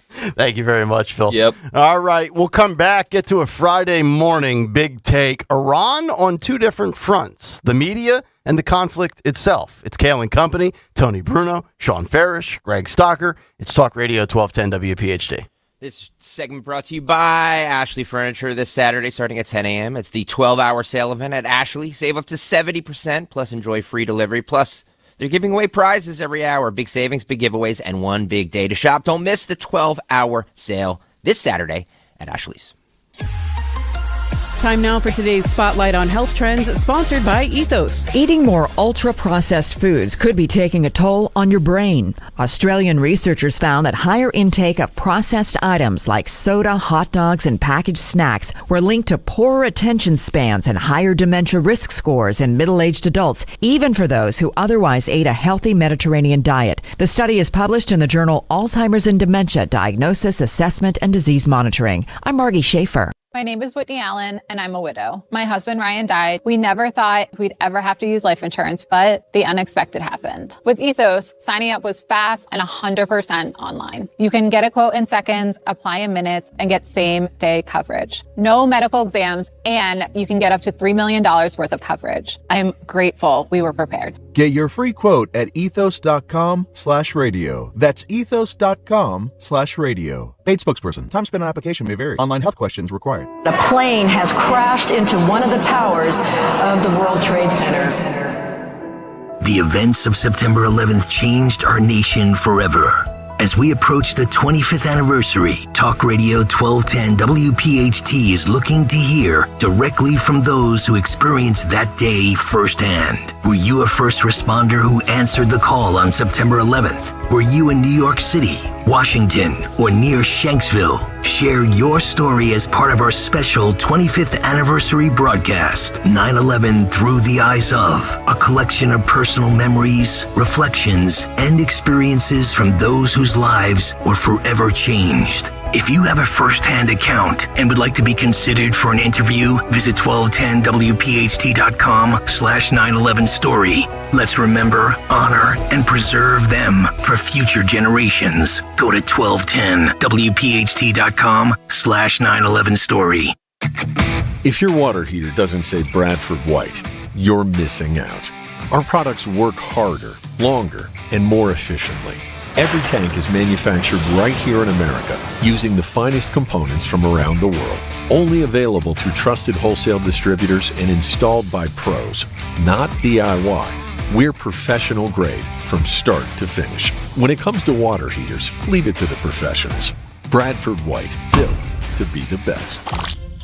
Speaker 2: Thank you very much, Phil.
Speaker 8: Yep.
Speaker 2: All right, we'll come back, get to a Friday morning big take. Iran on 2 different fronts, the media and the conflict itself. It's Kayal and Company, Tony Bruno, Sean Farish, Greg Stocker. It's Talk Radio 1210 WPHT.
Speaker 25: This segment brought to you by Ashley Furniture this Saturday starting at 10 a.m. It's the 12-hour sale event at Ashley. Save up to 70%, plus enjoy free delivery. Plus, they're giving away prizes every hour. Big savings, big giveaways, and one big day to shop. Don't miss the 12-hour sale this Saturday at Ashley's.
Speaker 9: Time now for today's Spotlight on Health Trends, sponsored by Ethos.
Speaker 10: Eating more ultra-processed foods could be taking a toll on your brain. Australian researchers found that higher intake of processed items like soda, hot dogs, and packaged snacks were linked to poorer attention spans and higher dementia risk scores in middle-aged adults, even for those who otherwise ate a healthy Mediterranean diet. The study is published in the journal Alzheimer's and Dementia: Diagnosis, Assessment, and Disease Monitoring. I'm Margie Schaefer.
Speaker 3: My name is Whitney Allen, and I'm a widow. My husband, Ryan, died. We never thought we'd ever have to use life insurance, but the unexpected happened. With Ethos, signing up was fast and 100% online. You can get a quote in seconds, apply in minutes, and get same-day coverage. No medical exams, and you can get up to $3 million worth of coverage. I'm grateful we were prepared.
Speaker 11: Get your free quote at ethos.com/radio. That's ethos.com/radio. Paid spokesperson. Time spent on application may vary. Online health questions required.
Speaker 12: A plane has crashed into one of the towers of the World Trade Center.
Speaker 1: The events of September 11th changed our nation forever. As we approach the 25th anniversary, Talk Radio 1210 WPHT is looking to hear directly from those who experienced that day firsthand. Were you a first responder who answered the call on September 11th? Were you in New York City, Washington, or near Shanksville? Share your story as part of our special 25th anniversary broadcast, 9/11 Through the Eyes of, a collection of personal memories, reflections, and experiences from those whose lives were forever changed. If you have a first-hand account and would like to be considered for an interview, visit 1210WPHT.com/911story. Let's remember, honor, and preserve them for future generations. Go to 1210WPHT.com/911story.
Speaker 13: If your water heater doesn't say Bradford White, you're missing out. Our products work harder, longer, and more efficiently. Every tank is manufactured right here in America using the finest components from around the world. Only available through trusted wholesale distributors and installed by pros, not DIY. We're professional grade from start to finish. When it comes to water heaters, leave it to the professionals. Bradford White, built to be the best.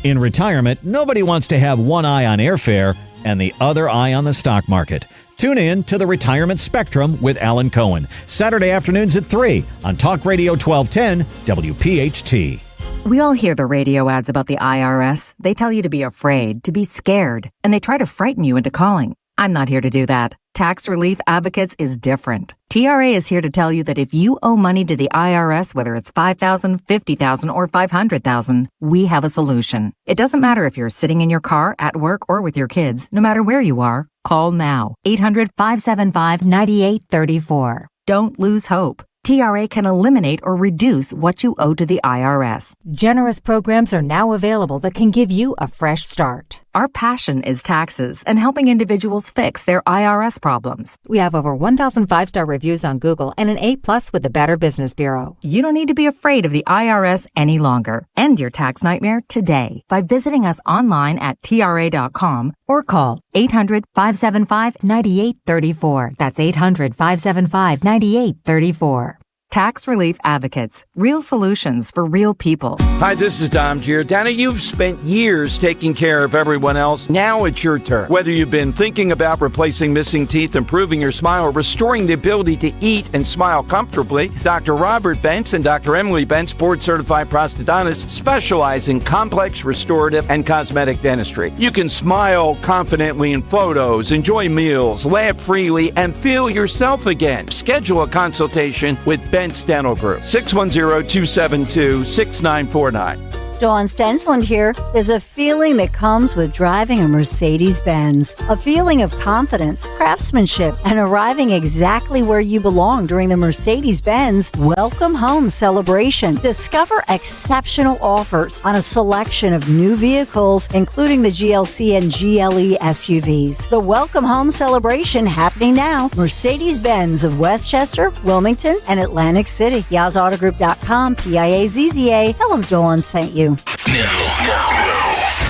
Speaker 14: In retirement, nobody wants to have one eye on airfare and the other eye on the stock market. Tune in to the Retirement Spectrum with Alan Cohen, Saturday afternoons at 3 on Talk Radio 1210 WPHT.
Speaker 26: We all hear the radio ads about the IRS. They tell you to be afraid, to be scared, and they try to frighten you into calling. I'm not here to do that. Tax Relief Advocates is different. TRA is here to tell you that if you owe money to the IRS, whether it's $5,000, $50,000, or $500,000, we have a solution. It doesn't matter if you're sitting in your car, at work, or with your kids. No matter where you are, call now. 800-575-9834. Don't lose hope. TRA can eliminate or reduce what you owe to the IRS.
Speaker 27: Generous programs are now available that can give you a fresh start.
Speaker 26: Our passion is taxes and helping individuals fix their IRS problems.
Speaker 27: We have over 1,000 5-star reviews on Google and an A+ with the Better Business Bureau.
Speaker 26: You don't need to be afraid of the IRS any longer. End your tax nightmare today by visiting us online at TRA.com or call 800-575-9834. That's 800-575-9834. Tax Relief Advocates. Real solutions for real people.
Speaker 28: Hi, this is Dom Giordano. You've spent years taking care of everyone else. Now it's your turn. Whether you've been thinking about replacing missing teeth, improving your smile, or restoring the ability to eat and smile comfortably, Dr. Robert Bentz and Dr. Emily Bentz, board-certified prosthodontists, specialize in complex, restorative, and cosmetic dentistry. You can smile confidently in photos, enjoy meals, laugh freely, and feel yourself again. Schedule a consultation with Bentz Dental Group, 610-272-6949.
Speaker 29: Dawn Stensland here. There's a feeling that comes with driving a Mercedes-Benz. A feeling of confidence, craftsmanship, and arriving exactly where you belong during the Mercedes-Benz Welcome Home celebration. Discover exceptional offers on a selection of new vehicles, including the GLC and GLE SUVs. The Welcome Home celebration happening now. Mercedes-Benz of Westchester, Wilmington, and Atlantic City. YazAutoGroup.com, PIAZZA. Tell them Dawn sent you.
Speaker 1: Now,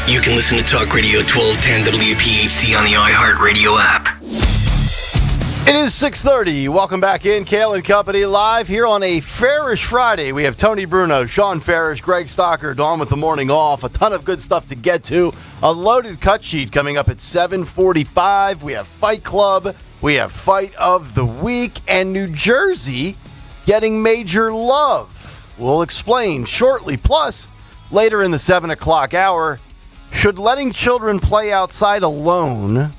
Speaker 1: you can listen to Talk Radio 1210 WPHT on the iHeartRadio app.
Speaker 2: It is 6:30. Welcome back in. Kayal and Company live here on a fairish Friday. We have Tony Bruno, Sean Farish, Greg Stocker, Dawn with the morning off. A ton of good stuff to get to. A loaded cut sheet coming up at 7:45. We have Fight Club. We have Fight of the Week. And New Jersey getting major love. We'll explain shortly. Plus, later in the 7 o'clock hour, should letting children play outside alone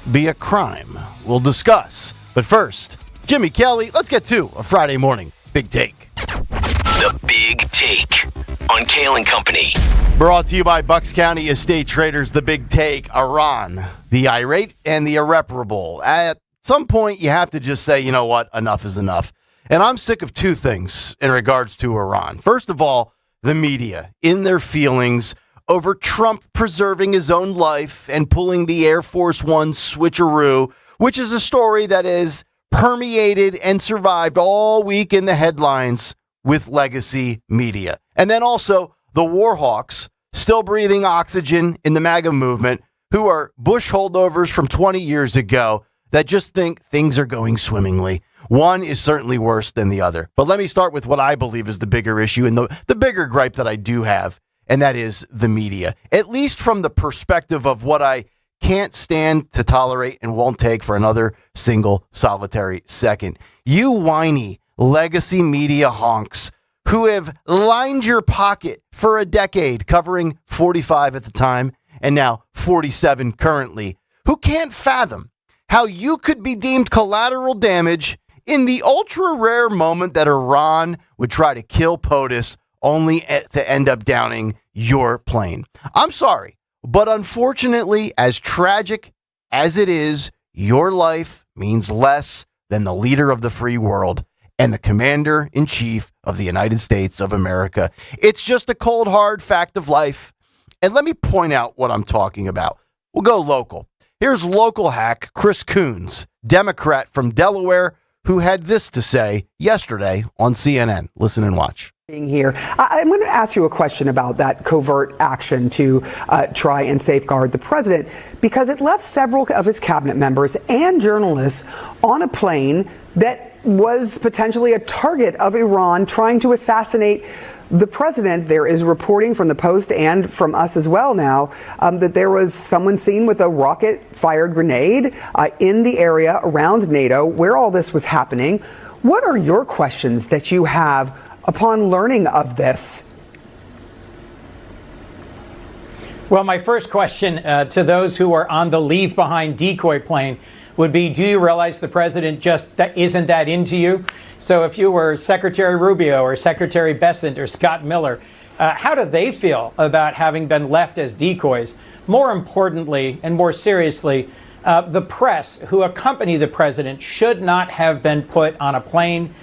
Speaker 2: be a crime? We'll discuss. But first, Jimmy Kelly, let's get to a Friday morning Big Take.
Speaker 1: The Big Take. on Kayal and Company.
Speaker 2: Brought to you by Bucks County Estate Traders, The Big Take, Iran, the irate and the irreparable. At some point, you have to just say, you know what, enough is enough. And I'm sick of two things in regards to Iran. First of all, the media in their feelings over Trump preserving his own life and pulling the Air Force One switcheroo, which is a story that is permeated and survived all week in the headlines with legacy media. And then also the war hawks still breathing oxygen in the MAGA movement, who are Bush holdovers from 20 years ago that just think things are going swimmingly. One is certainly worse than the other. But let me start with what I believe is the bigger issue and the bigger gripe that I do have, and that is the media. At least from the perspective of what I can't stand to tolerate and won't take for another single solitary second. You whiny legacy media honks who have lined your pocket for a decade, covering 45 at the time and now 47 currently, who can't fathom how you could be deemed collateral damage in the ultra rare moment that Iran would try to kill POTUS only to end up downing your plane. I'm sorry, but unfortunately, as tragic as it is, your life means less than the leader of the free world and the commander-in-chief of the United States of America. It's just a cold, hard fact of life. And let me point out what I'm talking about. We'll go local. Here's local hack Chris Coons, Democrat from Delaware, who had this to say yesterday on CNN. Listen and watch.
Speaker 15: Being here, I'm going to ask you a question about that covert action to try and safeguard the president, because it left several of his cabinet members and journalists on a plane that was potentially a target of Iran trying to assassinate the president. There is reporting from the Post and from us as well now that there was someone seen with a rocket-fired grenade in the area around NATO where all this was happening. What are your questions that you have upon learning of this?
Speaker 16: Well, my first question to those who are on the leave behind decoy plane would be, do you realize the president just isn't that into you? So if you were Secretary Rubio or Secretary Bessent or Scott Miller, how do they feel about having been left as decoys? More importantly and more seriously, the press who accompany the president should not have been put on a plane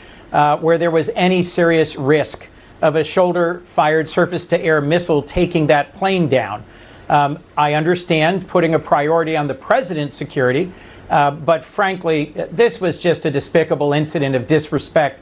Speaker 16: where there was any serious risk of a shoulder-fired surface-to-air missile taking that plane down. I understand putting a priority on the president's security, but frankly, this was just a despicable incident of disrespect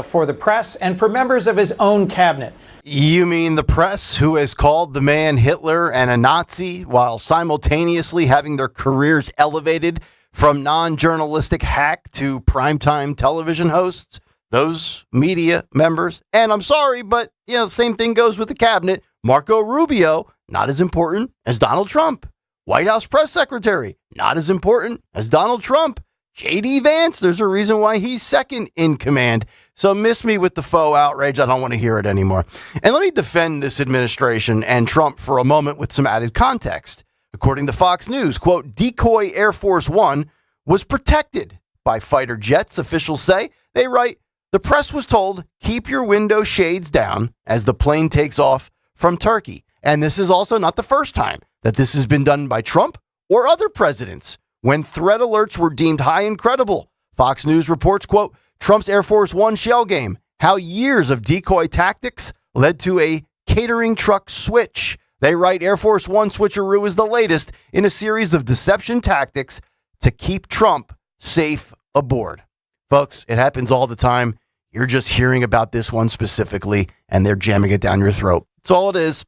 Speaker 16: for the press and for members of his own cabinet.
Speaker 2: You mean the press, who has called the man Hitler and a Nazi while simultaneously having their careers elevated from non-journalistic hack to primetime television hosts? Those media members, and I'm sorry, but same thing goes with the cabinet. Marco Rubio, not as important as Donald Trump. White House press secretary, not as important as Donald Trump. J.D. Vance, there's a reason why he's second in command. So miss me with the faux outrage. I don't want to hear it anymore. And let me defend this administration and Trump for a moment with some added context. According to Fox News, quote, decoy Air Force One was protected by fighter jets, officials say. They write, the press was told, keep your window shades down as the plane takes off from Turkey. And this is also not the first time that this has been done by Trump or other presidents when threat alerts were deemed high and credible. Fox News reports, quote, Trump's Air Force One shell game, how years of decoy tactics led to a catering truck switch. They write Air Force One switcheroo is the latest in a series of deception tactics to keep Trump safe aboard. Folks, it happens all the time. You're just hearing about this one specifically, and they're jamming it down your throat. That's all it is.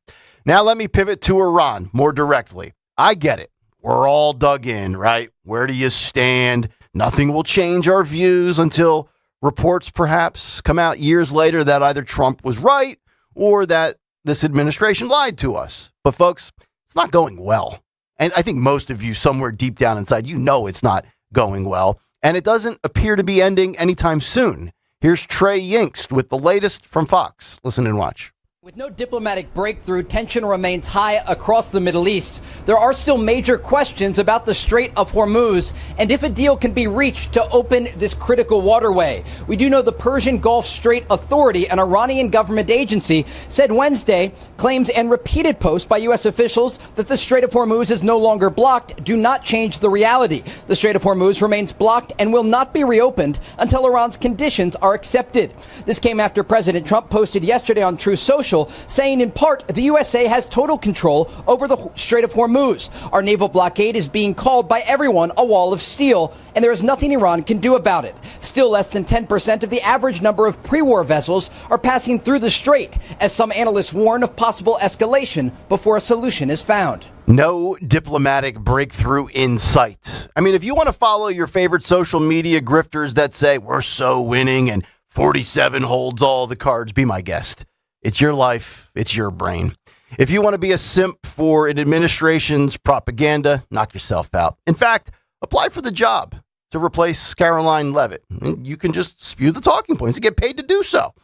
Speaker 2: Now let me pivot to Iran more directly. I get it. We're all dug in, right? Where do you stand? Nothing will change our views until reports perhaps come out years later that either Trump was right or that this administration lied to us. But folks, it's not going well. And I think most of you somewhere deep down inside, it's not going well. And it doesn't appear to be ending anytime soon. Here's Trey Yingst with the latest from Fox. Listen and watch.
Speaker 7: With no diplomatic breakthrough, tension remains high across the Middle East. There are still major questions about the Strait of Hormuz and if a deal can be reached to open this critical waterway. We do know the Persian Gulf Strait Authority, an Iranian government agency, said Wednesday claims and repeated posts by U.S. officials that the Strait of Hormuz is no longer blocked do not change the reality. The Strait of Hormuz remains blocked and will not be reopened until Iran's conditions are accepted. This came after President Trump posted yesterday on Truth Social saying in part the USA has total control over the Strait of Hormuz. Our naval blockade is being called by everyone a wall of steel, and there is nothing Iran can do about it. Still, less than 10% of the average number of pre-war vessels are passing through the strait, as some analysts warn of possible escalation before a solution is found.
Speaker 2: No diplomatic breakthrough in sight. I mean, if you want to follow your favorite social media grifters that say we're so winning and 47 holds all the cards, be my guest. It's your life. It's your brain. If you want to be a simp for an administration's propaganda, knock yourself out. In fact, apply for the job to replace Caroline Leavitt. You can just spew the talking points and get paid to do so.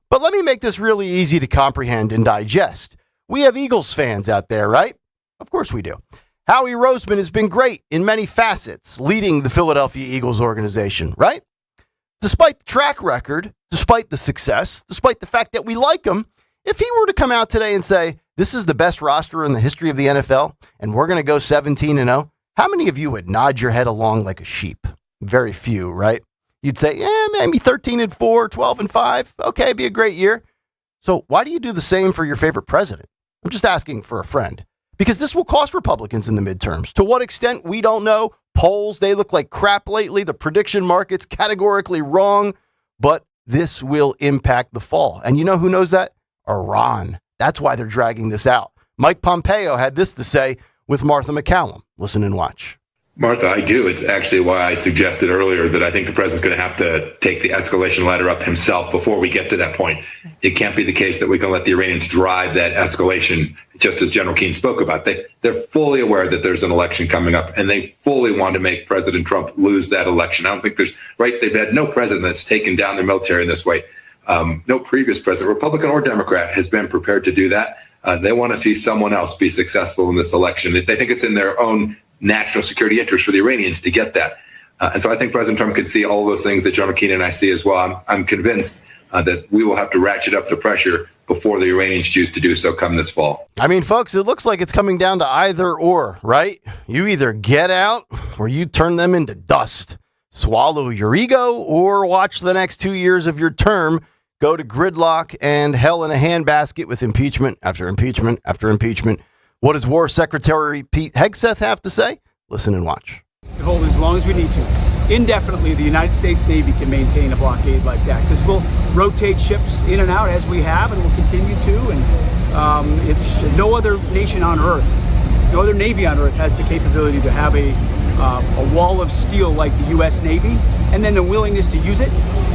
Speaker 2: But let me make this really easy to comprehend and digest. We have Eagles fans out there, right? Of course we do. Howie Roseman has been great in many facets, leading the Philadelphia Eagles organization, right? Despite the track record, despite the success, despite the fact that we like him, if he were to come out today and say, this is the best roster in the history of the NFL, and we're going to go 17-0, how many of you would nod your head along like a sheep? Very few, right? You'd say, yeah, maybe 13-4, 12-5. Okay, be a great year. So why do you do the same for your favorite president? I'm just asking for a friend. Because this will cost Republicans in the midterms. To what extent, we don't know. Polls, they look like crap lately. The prediction market's categorically wrong. But this will impact the fall. And you know who knows that? Iran. That's why they're dragging this out. Mike Pompeo had this to say with Martha McCallum. Listen and watch.
Speaker 6: Martha, I do. It's actually why I suggested earlier that I think the president's going to have to take the escalation ladder up himself before we get to that point. It can't be the case that we can let the Iranians drive that escalation, just as General Keane spoke about. They're fully aware that there's an election coming up, and they fully want to make President Trump lose that election. I don't think they've had no president that's taken down their military in this way. No previous president, Republican or Democrat, has been prepared to do that. They want to see someone else be successful in this election. They think it's in their own national security interest for the Iranians to get that. And so I think President Trump could see all those things that General Keane and I see as well. I'm convinced that we will have to ratchet up the pressure before the Iranians choose to do so come this fall.
Speaker 2: I mean, folks, it looks like it's coming down to either or, right? You either get out or you turn them into dust. Swallow your ego or watch the next 2 years of your term go to gridlock and hell in a handbasket with impeachment after impeachment after impeachment. What does War Secretary Pete Hegseth have to say? Listen and watch.
Speaker 17: Hold as long as we need to. Indefinitely, the United States Navy can maintain a blockade like that because we'll rotate ships in and out as we have and we'll continue to. And it's no other nation on Earth, no other Navy on Earth has the capability to have a wall of steel like the U.S. Navy and then the willingness to use it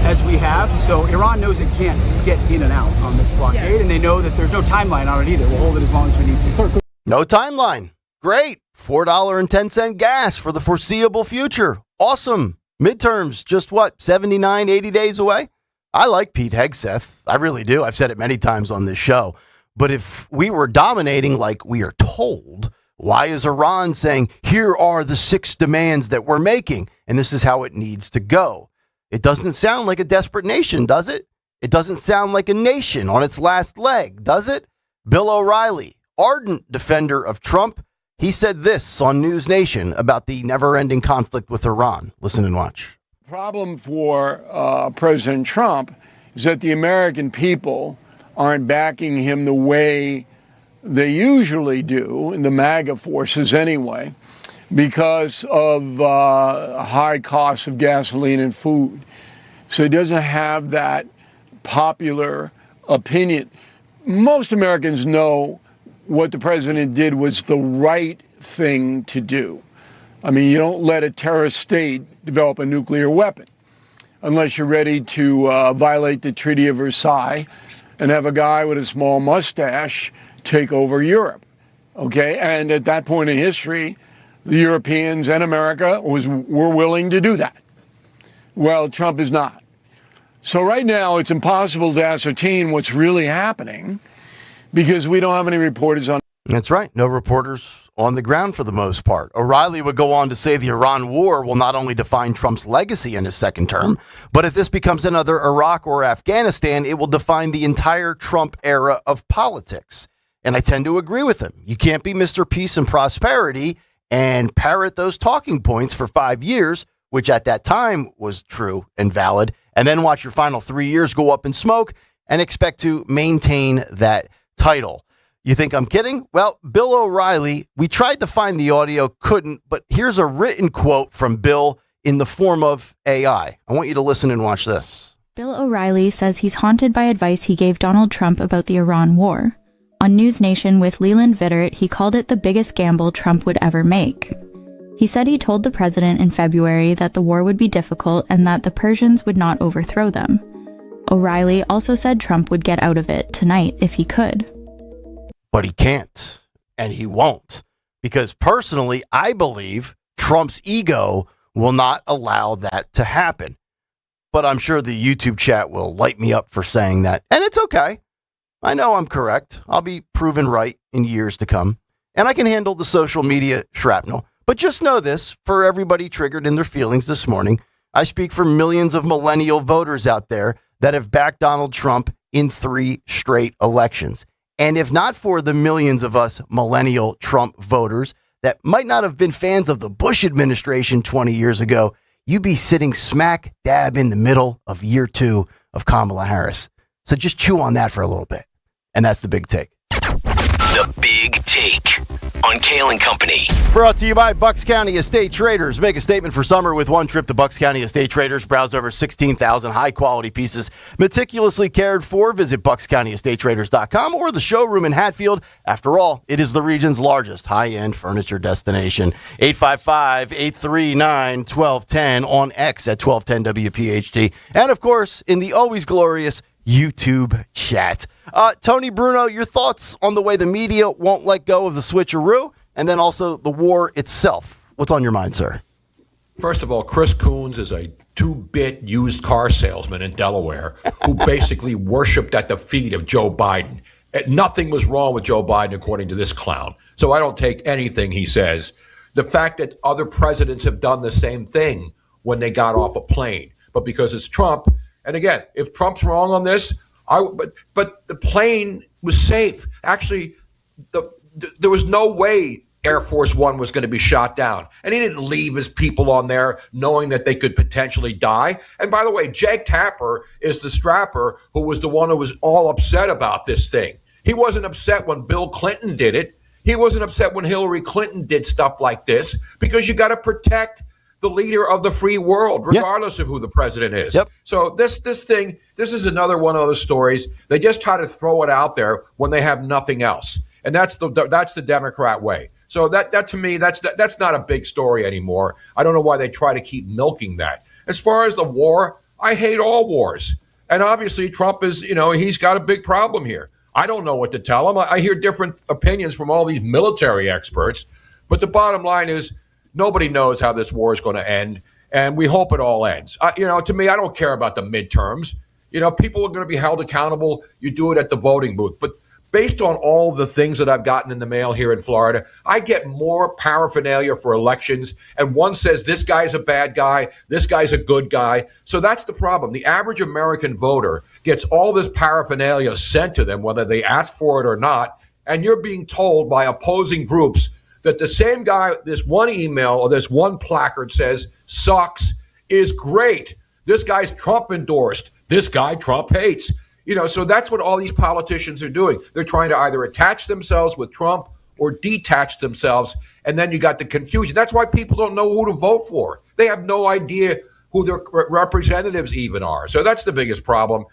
Speaker 17: as we have. So Iran knows it can't get in and out on this blockade, and they know that there's no timeline on it either. We'll hold it as long as we need to.
Speaker 2: No timeline. Great. $4.10 gas for the foreseeable future. Awesome. Midterms, just 79, 80 days away? I like Pete Hegseth. I really do. I've said it many times on this show. But if we were dominating like we are told, why is Iran saying, here are the 6 demands that we're making, and this is how it needs to go? It doesn't sound like a desperate nation, does it? It doesn't sound like a nation on its last leg, does it? Bill O'Reilly, ardent defender of Trump, he said this on News Nation about the never-ending conflict with Iran. Listen and watch.
Speaker 18: The problem for President Trump is that the American people aren't backing him the way they usually do, in the MAGA forces anyway, because of high costs of gasoline and food. So he doesn't have that popular opinion. Most Americans know what the president did was the right thing to do. I mean, you don't let a terrorist state develop a nuclear weapon unless you're ready to violate the Treaty of Versailles and have a guy with a small mustache take over Europe. Okay? And at that point in history, the Europeans and America were willing to do that. Well, Trump is not. So right now, it's impossible to ascertain what's really happening. because we don't have any reporters on.
Speaker 2: That's right. No reporters on the ground for the most part. O'Reilly would go on to say the Iran war will not only define Trump's legacy in his second term, but if this becomes another Iraq or Afghanistan, it will define the entire Trump era of politics. And I tend to agree with him. You can't be Mr. Peace and Prosperity and parrot those talking points for 5 years, which at that time was true and valid, and then watch your final 3 years go up in smoke and expect to maintain that title. You think I'm kidding? Well, Bill O'Reilly, we tried to find the audio, couldn't, but here's a written quote from Bill in the form of AI. I want you to listen and watch this.
Speaker 4: Bill O'Reilly says he's haunted by advice he gave Donald Trump about the Iran war. On News Nation with Leland Vittert, he called it the biggest gamble Trump would ever make. He said he told the president in February that the war would be difficult and that the Persians would not overthrow them. O'Reilly also said Trump would get out of it tonight if he could.
Speaker 2: But he can't, and he won't, because personally, I believe Trump's ego will not allow that to happen. But I'm sure the YouTube chat will light me up for saying that, and it's okay. I know I'm correct. I'll be proven right in years to come, and I can handle the social media shrapnel. But just know this, for everybody triggered in their feelings this morning, I speak for millions of millennial voters out there that have backed Donald Trump in 3 straight elections. And if not for the millions of us millennial Trump voters that might not have been fans of the Bush administration 20 years ago, you'd be sitting smack dab in the middle of year 2 of Kamala Harris. So just chew on that for a little bit. And that's the big take.
Speaker 1: The Big Take on Kayal and Company.
Speaker 2: Brought to you by Bucks County Estate Traders. Make a statement for summer with one trip to Bucks County Estate Traders. Browse over 16,000 high-quality pieces meticulously cared for. Visit buckscountyestatetraders.com or the showroom in Hatfield. After all, it is the region's largest high-end furniture destination. 855-839-1210 on X at 1210 WPHT. And, of course, in the always glorious YouTube chat. Tony Bruno, your thoughts on the way the media won't let go of the switcheroo, and then also the war itself. What's on your mind, sir?
Speaker 5: First of all, Chris Coons is a 2-bit used car salesman in Delaware who basically worshipped at the feet of Joe Biden. Nothing was wrong with Joe Biden, according to this clown. So I don't take anything he says. The fact that other presidents have done the same thing when they got off a plane, but because it's Trump. And again, if Trump's wrong on this, but the plane was safe. Actually, there was no way Air Force One was going to be shot down. And he didn't leave his people on there knowing that they could potentially die. And by the way, Jake Tapper is the strapper who was the one who was all upset about this thing. He wasn't upset when Bill Clinton did it. He wasn't upset when Hillary Clinton did stuff like this, because you got to protect the leader of the free world, regardless of who the president is. So this is another one of those stories. They just try to throw it out there when they have nothing else, and that's the Democrat way. So that to me, that's not a big story anymore. I don't know why they try to keep milking that. As far as the war, I hate all wars, and obviously Trump is, he's got a big problem here. I don't know what to tell him. I hear different opinions from all these military experts, but the bottom line is, nobody knows how this war is going to end, and we hope it all ends. To me, I don't care about the midterms. People are going to be held accountable. You do it at the voting booth. But based on all the things that I've gotten in the mail here in Florida, I get more paraphernalia for elections, and one says this guy's a bad guy, this guy's a good guy. So that's the problem. The average American voter gets all this paraphernalia sent to them, whether they ask for it or not, and you're being told by opposing groups that the same guy, this one email or this one placard says sucks, is great. This guy's Trump endorsed. This guy Trump hates. So that's what all these politicians are doing. They're trying to either attach themselves with Trump or detach themselves, and then you got the confusion. That's why people don't know who to vote for. They have no idea who their representatives even are. So that's the biggest problem.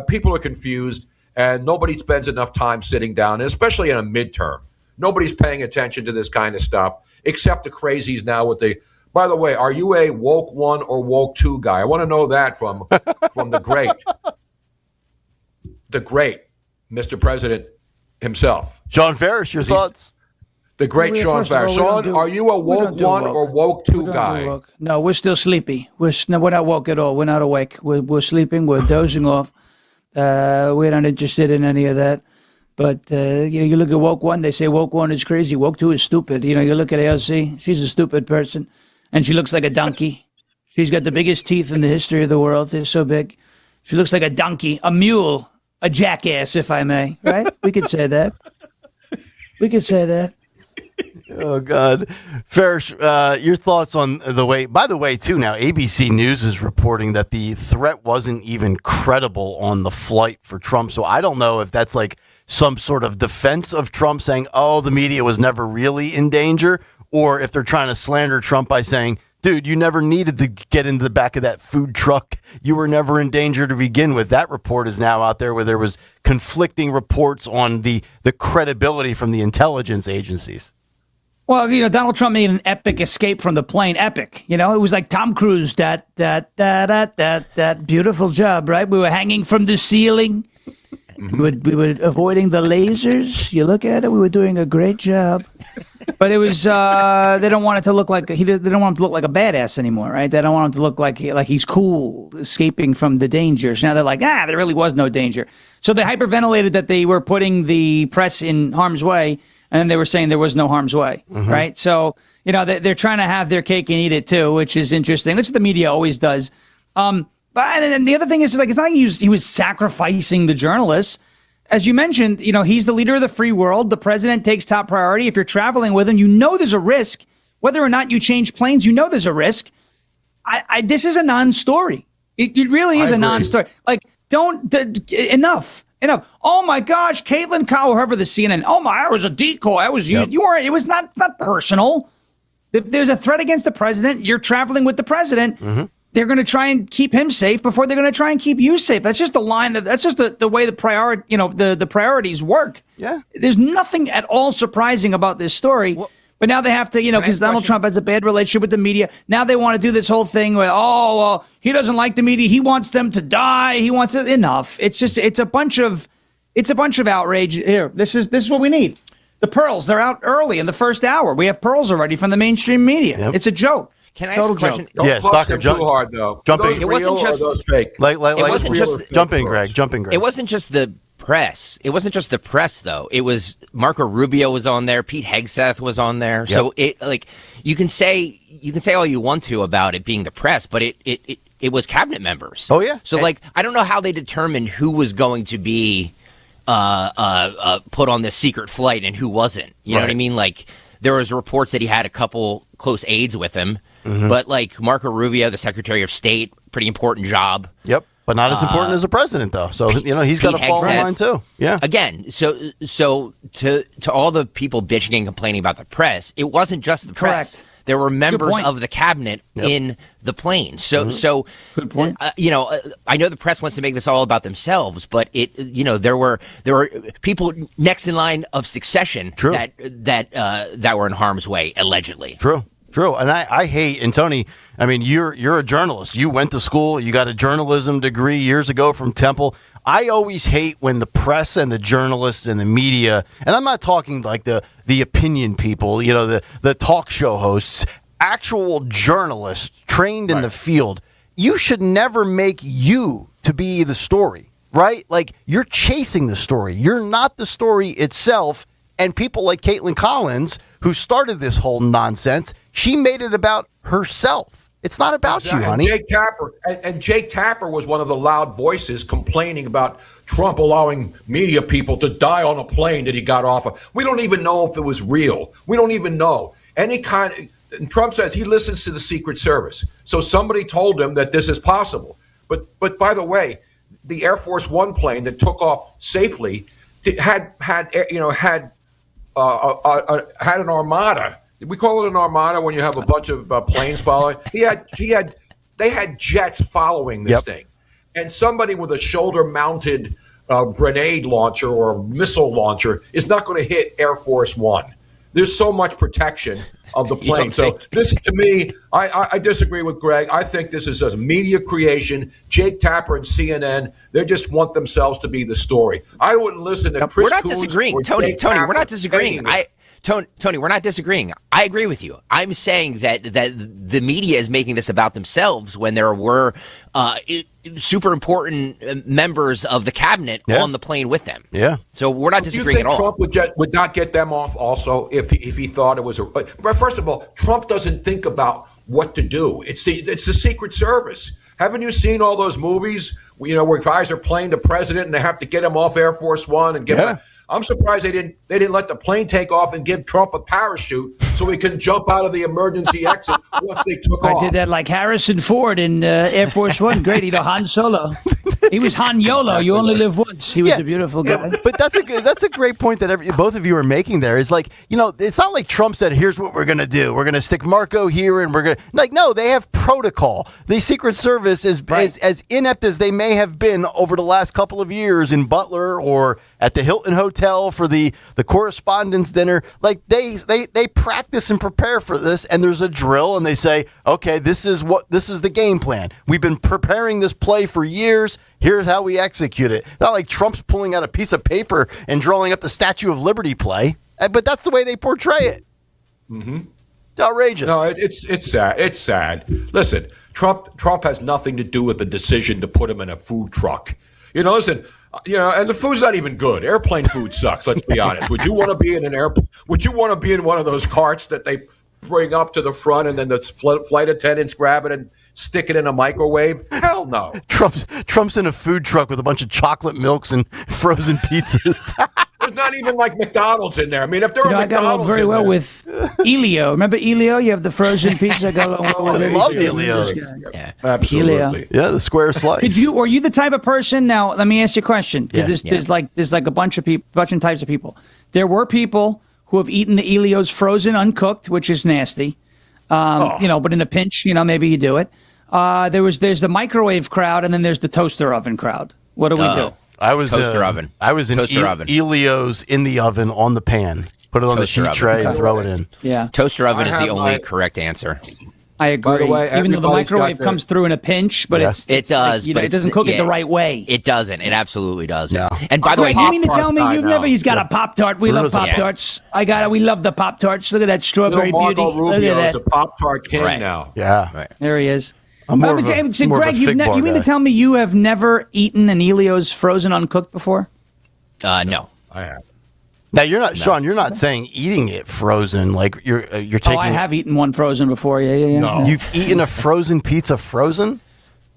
Speaker 5: People are confused, and nobody spends enough time sitting down, especially in a midterm. Nobody's paying attention to this kind of stuff, except the crazies now with the, by the way, are you a woke 1 or woke 2 guy? I want to know that from the great Mr. President himself.
Speaker 2: Sean Ferris, your thoughts?
Speaker 5: The great Sean Ferris. Sean, are you a woke 1 or woke 2 guy?
Speaker 17: No, we're still sleepy. We're not woke at all. We're not awake. We're sleeping. We're dozing off. We're not interested in any of that.
Speaker 8: But, you look at woke one, they say woke one is crazy. Woke two is stupid. You look at AOC, she's a stupid person. And she looks like a donkey. She's got the biggest teeth in the history of the world. They're so big. She looks like a donkey, a mule, a jackass, if I may. Right? We could say that. We could say that.
Speaker 2: Oh, God. Farish, your thoughts on the way, by the way, too, now ABC News is reporting that the threat wasn't even credible on the flight for Trump. So I don't know if that's like some sort of defense of Trump saying, oh, the media was never really in danger, or if they're trying to slander Trump by saying, dude, you never needed to get into the back of that food truck. You were never in danger to begin with. That report is now out there where there was conflicting reports on the credibility from the intelligence agencies.
Speaker 8: Well, Donald Trump made an epic escape from the plane. Epic. It was like Tom Cruise, that beautiful job, right? We were hanging from the ceiling. We were avoiding the lasers. You look at it, we were doing a great job. But it was, they don't want it to look like, they don't want him to look like a badass anymore, right? They don't want him to look like he's cool, escaping from the danger. So now they're like, there really was no danger. So they hyperventilated that they were putting the press in harm's way. And then they were saying there was no harm's way, right? So, they're trying to have their cake and eat it too, which is interesting. That's what the media always does. But and the other thing is, it's not like he was sacrificing the journalists. As you mentioned, he's the leader of the free world. The president takes top priority. If you're traveling with him, there's a risk. Whether or not you change planes, there's a risk. This is a non-story. It really is a non-story. Like, enough. Oh my gosh, Caitlin Cowell, whoever the CNN. Oh my, I was a decoy. I was used. You weren't. It was not personal. If there's a threat against the president, you're traveling with the president. They're going to try and keep him safe before they're going to try and keep you safe. That's just the line. That's just the way the priorities work. Yeah. There's nothing at all surprising about this story. Well, but now they have to, because Donald Trump has a bad relationship with the media. Now they want to do this whole thing where, he doesn't like the media. He wants them to die. He wants it. Enough. It's a bunch of outrage. Here, this is what we need. The pearls, they're out early in the first hour. We have pearls already from the mainstream media. Yep. It's a joke.
Speaker 28: Can I ask a question?
Speaker 5: Don't push them too hard, though.
Speaker 2: Jump in.
Speaker 28: It wasn't just
Speaker 5: those fake.
Speaker 2: Jump in, Greg. Jump in, Greg.
Speaker 9: It wasn't just the press. It wasn't just the press, though. It was Marco Rubio was on there. Pete Hegseth was on there. Yep. So you can say all you want to about it being the press, but it was cabinet members.
Speaker 2: Oh yeah.
Speaker 9: So I don't know how they determined who was going to be put on this secret flight and who wasn't. You know what I mean? Like there was reports that he had a couple close aides with him, but like Marco Rubio, the Secretary of State, pretty important job.
Speaker 2: Yep. But not as important as the president, though. So, he's got to fall in line, too. Yeah.
Speaker 9: Again, so to all the people bitching and complaining about the press, it wasn't just the press.
Speaker 8: Correct.
Speaker 9: There were members of the cabinet in the plane. So
Speaker 8: good point.
Speaker 9: I know the press wants to make this all about themselves, but there were people next in line of succession that were in harm's way, allegedly.
Speaker 2: True. And I hate, and Tony, I mean, you're a journalist. You went to school. You got a journalism degree years ago from Temple. I always hate when the press and the journalists and the media, and I'm not talking like the opinion people, the talk show hosts, actual journalists trained in the field. You should never make you to be the story, right? Like you're chasing the story. You're not the story itself. And people like Caitlin Collins, who started this whole nonsense, she made it about herself. It's not about you, honey.
Speaker 5: Jake Tapper was one of the loud voices complaining about Trump allowing media people to die on a plane that he got off of. We don't even know if it was real. We don't even know. And Trump says he listens to the Secret Service. So somebody told him that this is possible. But by the way, the Air Force One plane that took off safely had an armada. We call it an armada when you have a bunch of planes following. They had jets following this thing, and somebody with a shoulder-mounted grenade launcher or missile launcher is not going to hit Air Force One. There's so much protection of the plane. So this, to me, I disagree with Greg. I think this is a media creation. Jake Tapper and CNN, they just want themselves to be the story. I wouldn't listen to Chris
Speaker 9: We're not
Speaker 5: Coons
Speaker 9: disagreeing,
Speaker 5: or
Speaker 9: Tony.
Speaker 5: Jake
Speaker 9: Tony,
Speaker 5: Tapper
Speaker 9: we're not disagreeing. Tony, we're not disagreeing. I agree with you. I'm saying that the media is making this about themselves when there were super important members of the cabinet on the plane with them.
Speaker 2: Yeah.
Speaker 9: So we're not disagreeing at all.
Speaker 5: Do you think Trump would not get them off also if he thought it was but first of all, Trump doesn't think about what to do. It's the Secret Service. Haven't you seen all those movies, where guys are playing the president and they have to get him off Air Force One and get him? I'm surprised they didn't let the plane take off and give Trump a parachute so he could jump out of the emergency exit once they took off.
Speaker 8: I did that like Harrison Ford in Air Force One. Great, Han Solo. He was Han Yolo. You only live once. He was a beautiful guy.
Speaker 2: But that's a great point that both of you are making there. Is like, it's not like Trump said, here's what we're going to do. We're going to stick Marco here and we're going to, no, they have protocol. The Secret Service is as inept as they may have been over the last couple of years in Butler or at the Hilton Hotel for the correspondence dinner. Like they practice and prepare for this, and there's a drill and they say, okay, this is the game plan. We've been preparing this play for years. Here's how we execute it. Not like Trump's pulling out a piece of paper and drawing up the Statue of Liberty play, but that's the way they portray it.
Speaker 5: Mm-hmm.
Speaker 2: It's outrageous.
Speaker 5: No, it's sad. It's sad. Listen, Trump has nothing to do with the decision to put him in a food truck. Listen, and the food's not even good. Airplane food sucks. Let's be honest. Would you want to be in an airplane? Would you want to be in one of those carts that they bring up to the front and then the flight attendants grab it and stick it in a microwave? Hell no.
Speaker 2: Trump's in a food truck with a bunch of chocolate milks and frozen pizzas.
Speaker 5: There's not even like McDonald's in there. I mean, if there are
Speaker 8: I got along
Speaker 5: McDonald's
Speaker 8: very
Speaker 5: in
Speaker 8: well
Speaker 5: there.
Speaker 8: with Elio. Remember Elio? You have the frozen pizza. I got along well with
Speaker 2: I love Elio's.
Speaker 9: Yeah,
Speaker 5: absolutely.
Speaker 2: Yeah, the square slice.
Speaker 8: Were you the type of person? Now, let me ask you a question. Because there's like a bunch of types of people. There were people who have eaten the Elio's frozen, uncooked, which is nasty. But in a pinch, maybe you do it. There's the microwave crowd, and then there's the toaster oven crowd. What do we do?
Speaker 2: I was
Speaker 9: toaster oven.
Speaker 2: I was in
Speaker 9: Toaster oven.
Speaker 2: Elio's in the oven on the pan. Put it on
Speaker 9: Toaster
Speaker 2: the sheet
Speaker 9: oven.
Speaker 2: tray and throw it in.
Speaker 8: Yeah.
Speaker 9: Toaster oven
Speaker 5: I
Speaker 9: is the
Speaker 5: have
Speaker 9: only correct answer.
Speaker 8: I agree.
Speaker 5: By the way,
Speaker 8: even though the
Speaker 5: everybody's
Speaker 8: microwave
Speaker 5: got
Speaker 8: comes through in a pinch, but
Speaker 9: It does, but
Speaker 8: it doesn't cook it the right way.
Speaker 9: It doesn't. It absolutely doesn't.
Speaker 2: No.
Speaker 9: And by the way,
Speaker 8: You mean to tell me
Speaker 5: Pop-Tart
Speaker 8: you've
Speaker 5: guy
Speaker 8: never?
Speaker 5: now.
Speaker 8: He's got a Pop-Tart. We love
Speaker 2: Yeah.
Speaker 8: Pop-Tarts. We love the Pop-Tarts. Look at that strawberry
Speaker 5: Little
Speaker 8: beauty.
Speaker 5: Marco
Speaker 8: Look
Speaker 5: Rubio
Speaker 8: at
Speaker 5: is a
Speaker 8: that.
Speaker 5: Pop-Tart king
Speaker 9: Right.
Speaker 5: now.
Speaker 2: Yeah.
Speaker 9: Right.
Speaker 8: There he is.
Speaker 2: I'm more
Speaker 8: I was
Speaker 2: of a-
Speaker 8: saying,
Speaker 2: more of a
Speaker 8: Greg,
Speaker 2: fig bar
Speaker 8: you mean to
Speaker 2: guy.
Speaker 8: tell me you have never eaten an Elio's frozen uncooked before?
Speaker 9: No.
Speaker 5: I have.
Speaker 2: Now you're not, Sean. You're not saying eating it frozen. Like you're taking.
Speaker 8: Oh, I have eaten one frozen before. Yeah.
Speaker 5: No.
Speaker 2: You've eaten a frozen pizza frozen?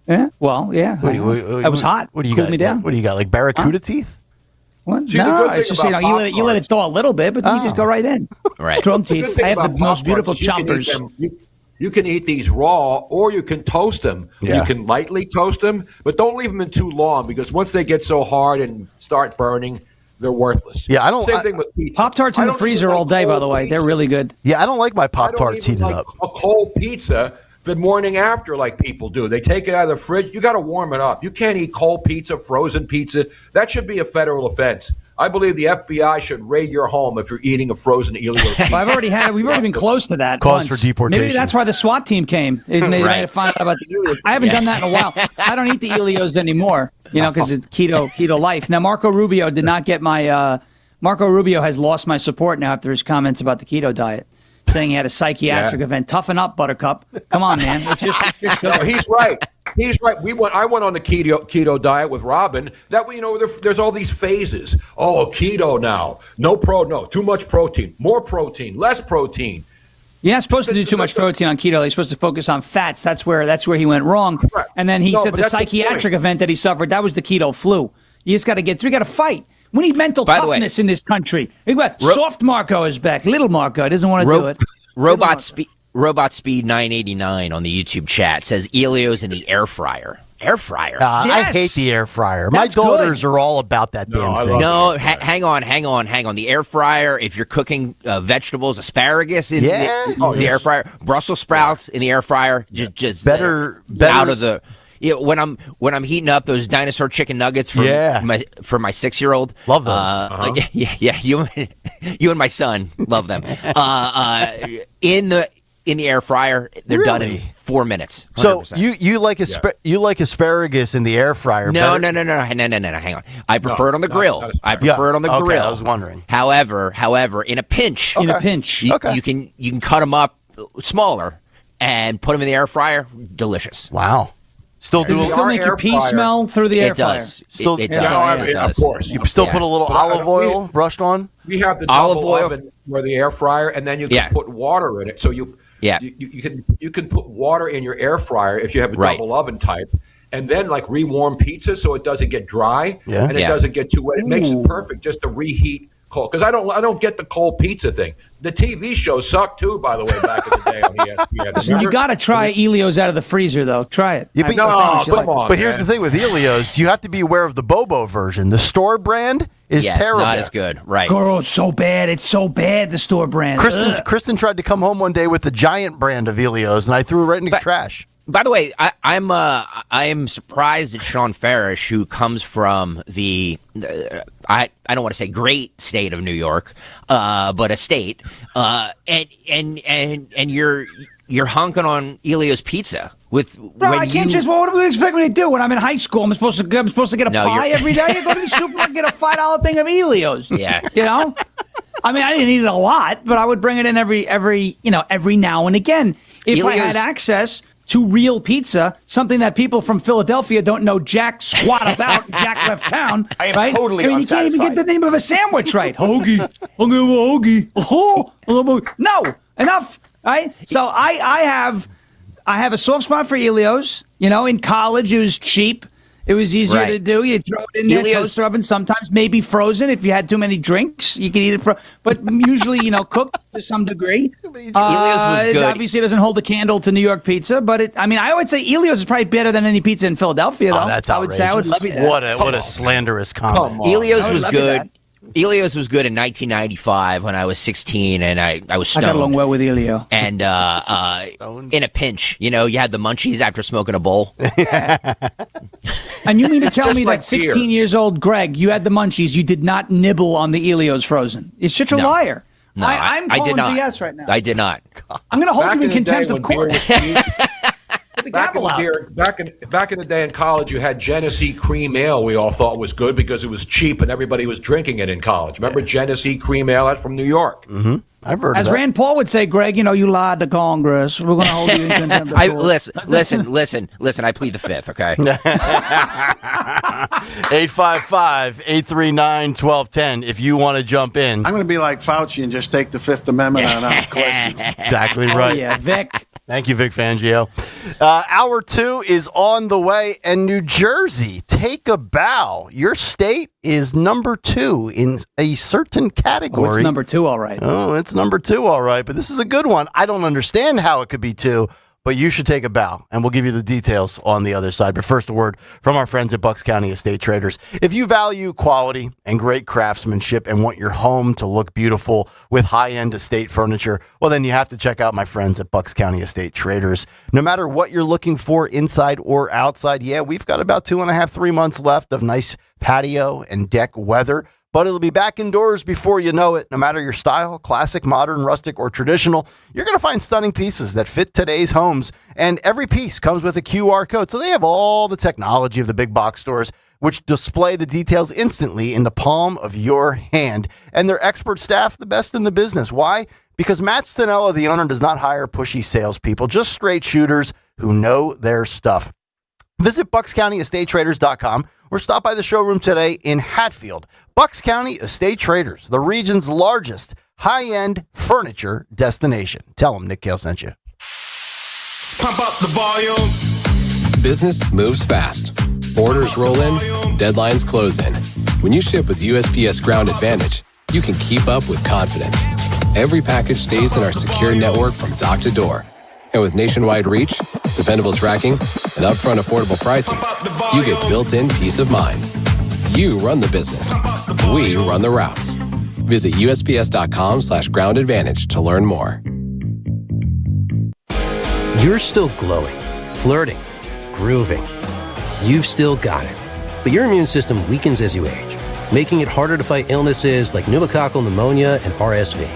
Speaker 8: Yeah. Well, yeah. It was hot.
Speaker 2: What do you
Speaker 8: Cooled
Speaker 2: got?
Speaker 8: me down.
Speaker 2: What do you got? Like Barracuda teeth?
Speaker 8: What?
Speaker 5: See, the
Speaker 8: No,
Speaker 5: good thing
Speaker 8: it's just
Speaker 5: about
Speaker 8: you let it thaw a little bit, but then you just go right in.
Speaker 9: Right.
Speaker 8: Strong
Speaker 5: The good
Speaker 8: teeth.
Speaker 5: thing
Speaker 8: I have the
Speaker 5: about
Speaker 8: most
Speaker 5: Pop-Tarts
Speaker 8: beautiful
Speaker 5: is you can eat
Speaker 8: chompers.
Speaker 5: them- You can eat these raw, or you can toast them.
Speaker 2: Yeah.
Speaker 5: You can lightly toast them, but don't leave them in too long because once they get so hard and start burning, they're worthless.
Speaker 2: Yeah, I don't-
Speaker 5: Same thing with pizza.
Speaker 8: Pop-Tarts in
Speaker 5: I
Speaker 8: the
Speaker 5: don't
Speaker 8: freezer
Speaker 5: even
Speaker 8: all
Speaker 5: like
Speaker 8: day, by
Speaker 5: cold
Speaker 8: the way. They're
Speaker 5: pizza.
Speaker 8: really good.
Speaker 2: Yeah, I don't like my
Speaker 5: I
Speaker 2: Pop
Speaker 5: don't
Speaker 2: Tarts
Speaker 5: even
Speaker 2: heated
Speaker 5: like
Speaker 2: up.
Speaker 5: a cold pizza the morning after, like people do. They take it out of the fridge. You got to warm it up. You can't eat cold pizza, frozen pizza. That should be a federal offense. I believe the FBI should raid your home if you're eating a frozen Elio's pizza.
Speaker 8: Well, we've already been close to that.
Speaker 2: Cause
Speaker 8: once.
Speaker 2: for deportation.
Speaker 8: Maybe that's why the SWAT team came. They might have found out about I haven't done that in a while. I don't eat the Elios anymore, because it's keto life. Now, Marco Rubio did not get my. Marco Rubio has lost my support now after his comments about the keto diet, saying he had a psychiatric event. Toughen up, Buttercup. Come on, man. It's just
Speaker 5: No, he's right. He's right. I went on the keto diet with Robin. That way, there's all these phases. Oh, keto now. No, too much protein. More protein. Less protein.
Speaker 8: You're not supposed to do too much protein on keto. You're supposed to focus on fats. That's where he went wrong.
Speaker 5: Correct.
Speaker 8: And then he
Speaker 5: No,
Speaker 8: said
Speaker 5: but
Speaker 8: the
Speaker 5: that's the
Speaker 8: psychiatric
Speaker 5: point.
Speaker 8: event that he suffered, that was the keto flu. You just got to get through. You got to fight. We need mental
Speaker 9: By the way-
Speaker 8: toughness in this country. Soft Marco is back. Little Marco doesn't want to do it.
Speaker 9: Robot Speed 989 on the YouTube chat says Elio's in the air fryer. Air fryer.
Speaker 2: I hate the air fryer. My daughters are all about that damn thing.
Speaker 9: No, hang on. The air fryer, if you're cooking vegetables, asparagus in the air fryer, Brussels sprouts in the air fryer, just
Speaker 2: better
Speaker 9: out of the. Yeah, when I'm heating up those dinosaur chicken nuggets for my 6-year-old.
Speaker 2: Love those.
Speaker 9: Yeah, you and my son love them. In in the air fryer, they're done in 4 minutes. 100%.
Speaker 2: So you like asparagus in the air fryer?
Speaker 9: No. Hang on. I prefer it on the grill. I prefer it on the grill.
Speaker 2: Okay, I was wondering.
Speaker 9: However, in a pinch,
Speaker 8: in a pinch,
Speaker 9: you can cut them up smaller and put them in the air fryer. Delicious.
Speaker 2: Wow.
Speaker 8: Does it still make your pee smell through the air fryer?
Speaker 9: It does.
Speaker 5: It does. Of course.
Speaker 2: You still put a little olive oil brushed on?
Speaker 5: We have the
Speaker 9: olive
Speaker 5: double
Speaker 9: oil
Speaker 5: oven or the air fryer, and then you can put water in it. So you can put water in your air fryer if you have a double oven type, and then like rewarm pizza so it doesn't get dry and it doesn't get too wet. It makes it perfect just to reheat cold. Because I don't get the cold pizza thing. The TV show sucked too, by the way, back in the day on ESPN.
Speaker 8: You got to try Elios out of the freezer, though. Try it.
Speaker 2: Yeah, but here's the thing with Elios, you have to be aware of the Bobo version. The store brand is terrible.
Speaker 9: Not as good. Right.
Speaker 8: Girl, it's so bad. It's so bad, the store brand.
Speaker 2: Kristen tried to come home one day with the giant brand of Elios, and I threw it right into the trash.
Speaker 9: By the way, I am surprised at Sean Farish, who comes from the I don't want to say great state of New York, but a state, and you're honking on Elio's Pizza with.
Speaker 8: Bro, I can't just. What do we expect me to do when I'm in high school? I'm supposed to get a pie every day. I go to the supermarket, get a $5 thing of Elio's.
Speaker 9: Yeah,
Speaker 8: you know. I mean, I didn't eat it a lot, but I would bring it in every now and again if I had access to real pizza, something that people from Philadelphia don't know jack squat about. Jack left town.
Speaker 3: I am
Speaker 8: right?
Speaker 3: totally
Speaker 8: I mean, you can't even get the name of a sandwich right. Hoagie. I'll give a hoagie. No, enough. Right? So I have a soft spot for Elios. You know, in college it was cheap. It was easier to do. You throw it in the toaster oven. Sometimes maybe frozen. If you had too many drinks, you could eat it but usually, cooked to some degree.
Speaker 9: Elios was good.
Speaker 8: Obviously, it doesn't hold a candle to New York pizza, but I would say Elios is probably better than any pizza in Philadelphia, though.
Speaker 2: Oh, that's
Speaker 8: outrageous. I would love you that.
Speaker 2: What a slanderous comment.
Speaker 9: Elios was good. Elios was good in 1995 when I was 16 and I was stoned.
Speaker 8: I got along well with Elio.
Speaker 9: And in a pinch, you had the munchies after smoking a bowl.
Speaker 8: And you mean to tell me
Speaker 9: like
Speaker 8: that 16 years old Greg, you had the munchies, you did not nibble on the Elios frozen? It's such a liar.
Speaker 9: No,
Speaker 8: I'm calling
Speaker 9: I did not.
Speaker 8: BS right now.
Speaker 9: I did not.
Speaker 8: I'm going to hold you in contempt of court.
Speaker 5: Back in the day in college, you had Genesee Cream Ale. We all thought was good because it was cheap and everybody was drinking it in college. Remember Genesee Cream Ale? That's from New York.
Speaker 2: Mm-hmm. I've heard
Speaker 8: As
Speaker 2: of that.
Speaker 8: Rand Paul would say, Greg, you lied to Congress. We're going to hold you in contempt of court.
Speaker 9: Listen. I plead the fifth, okay?
Speaker 2: 855-839-1210 if you want to jump in.
Speaker 3: I'm going to be like Fauci and just take the Fifth Amendment on our questions.
Speaker 2: Exactly right.
Speaker 8: Yeah, Vic.
Speaker 2: Thank you, Vic Fangio. Hour 2 is on the way, and New Jersey, take a bow. Your state is number 2 in a certain category.
Speaker 8: Oh, it's number 2, all right.
Speaker 2: Oh, it's number 2, all right. But this is a good one. I don't understand how it could be 2, but you should take a bow, and we'll give you the details on the other side. But first, a word from our friends at Bucks County Estate Traders. If you value quality and great craftsmanship and want your home to look beautiful with high-end estate furniture, well, then you have to check out my friends at Bucks County Estate Traders. No matter what you're looking for, inside or outside, we've got about 2.5-3 months left of nice patio and deck weather. But it'll be back indoors before you know it. No matter your style, classic, modern, rustic, or traditional, you're going to find stunning pieces that fit today's homes. And every piece comes with a QR code. So they have all the technology of the big box stores, which display the details instantly in the palm of your hand. And their expert staff, the best in the business. Why? Because Matt Stanella, the owner, does not hire pushy salespeople, just straight shooters who know their stuff. Visit BucksCountyEstateTraders.com or stop by the showroom today in Hatfield. Bucks County Estate Traders, the region's largest high-end furniture destination. Tell them Nick Kale sent you.
Speaker 10: Pump up the volume. Business moves fast. Orders roll in, deadlines close in. When you ship with USPS Ground Advantage, you can keep up with confidence. Every package stays in our secure network from dock to door. And with nationwide reach, dependable tracking, and upfront affordable pricing, you get built-in peace of mind. You run the business. We run the routes. Visit USPS.com/Ground Advantage to learn more.
Speaker 19: You're still glowing, flirting, grooving. You've still got it. But your immune system weakens as you age, making it harder to fight illnesses like pneumococcal pneumonia and RSV.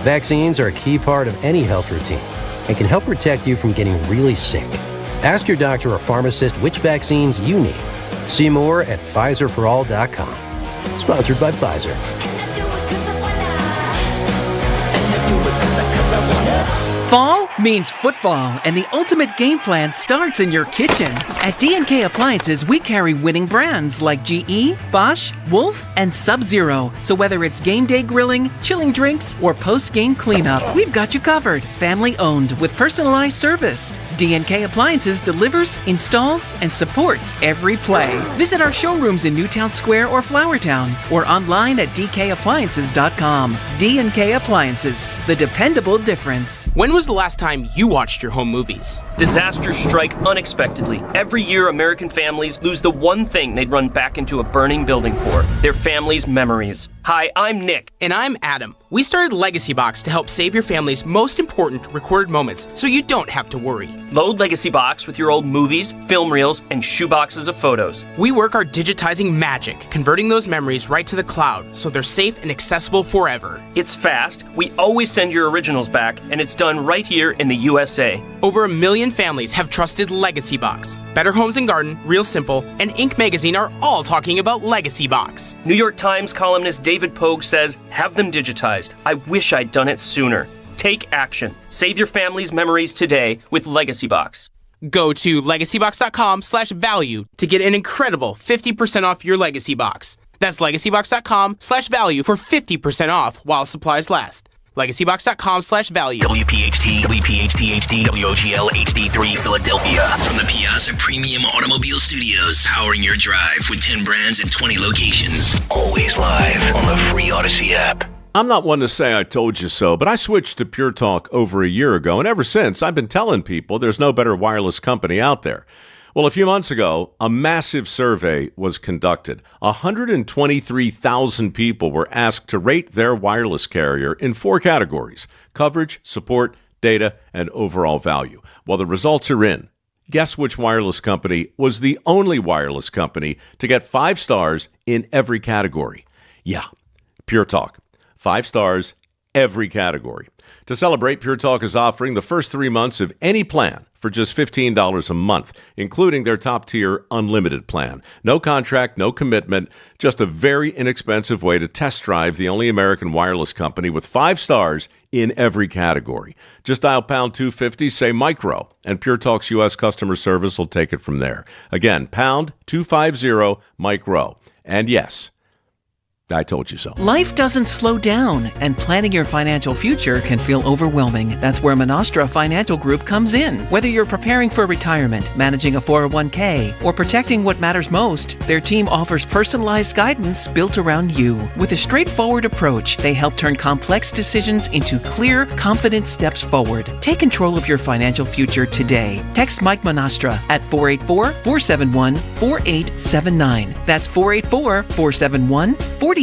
Speaker 19: Vaccines are a key part of any health routine. and can help protect you from getting really sick. Ask your doctor or pharmacist which vaccines you need. See more at PfizerForAll.com. Sponsored by Pfizer.
Speaker 11: Fall means football, and the ultimate game plan starts in your kitchen. At D&K Appliances, we carry winning brands like GE, Bosch, Wolf, and Sub-Zero. So whether it's game day grilling, chilling drinks, or post-game cleanup, we've got you covered. Family owned with personalized service. D&K Appliances delivers, installs, and supports every play. Visit our showrooms in Newtown Square or Flowertown, or online at dkappliances.com. D&K Appliances, the dependable difference.
Speaker 12: When was the last time you watched your home movies?
Speaker 13: Disasters strike unexpectedly. Every year, American families lose the one thing they'd run back into a burning building for: their family's memories. Hi, I'm Nick.
Speaker 12: And I'm Adam. We started Legacy Box to help save your family's most important recorded moments so you don't have to worry.
Speaker 13: Load Legacy Box with your old movies, film reels, and shoeboxes of photos.
Speaker 12: We work our digitizing magic, converting those memories right to the cloud so they're safe and accessible forever.
Speaker 13: It's fast, we always send your originals back, and it's done right here in the USA.
Speaker 12: Over 1 million families have trusted Legacy Box. Better Homes and Garden, Real Simple, and Inc. magazine are all talking about Legacy Box.
Speaker 13: New York Times columnist David Pogue says, "Have them digitized. I wish I'd done it sooner." Take action. Save your family's memories today with Legacy Box.
Speaker 12: Go to legacybox.com/value to get an incredible 50% off your Legacy Box. That's legacybox.com/value for 50% off while supplies last. legacybox.com/value.
Speaker 1: WPHT, WPHT HD, WOGL HD3 Philadelphia. From the Piazza Premium Automobile Studios, powering your drive with 10 brands and 20 locations. Always live on the free Odyssey app.
Speaker 20: I'm not one to say I told you so, but I switched to Pure Talk over a year ago, and ever since, I've been telling people there's no better wireless company out there. Well, a few months ago, a massive survey was conducted. 123,000 people were asked to rate their wireless carrier in 4 categories: coverage, support, data, and overall value. Well, the results are in. Guess which wireless company was the only wireless company to get 5 stars in every category? Yeah, Pure Talk. 5 stars, every category. To celebrate, Pure Talk is offering the first 3 months of any plan for just $15 a month, including their top-tier unlimited plan. No contract, no commitment, just a very inexpensive way to test drive the only American wireless company with 5 stars in every category. Just dial pound 250, say micro, and Pure Talk's U.S. customer service will take it from there. Again, pound 250 micro. And yes, I told you so.
Speaker 11: Life doesn't slow down, and planning your financial future can feel overwhelming. That's where Monastra Financial Group comes in. Whether you're preparing for retirement, managing a 401k, or protecting what matters most, their team offers personalized guidance built around you. With a straightforward approach, they help turn complex decisions into clear, confident steps forward. Take control of your financial future today. Text Mike Monastra at 484-471-4879. That's 484-471-4879.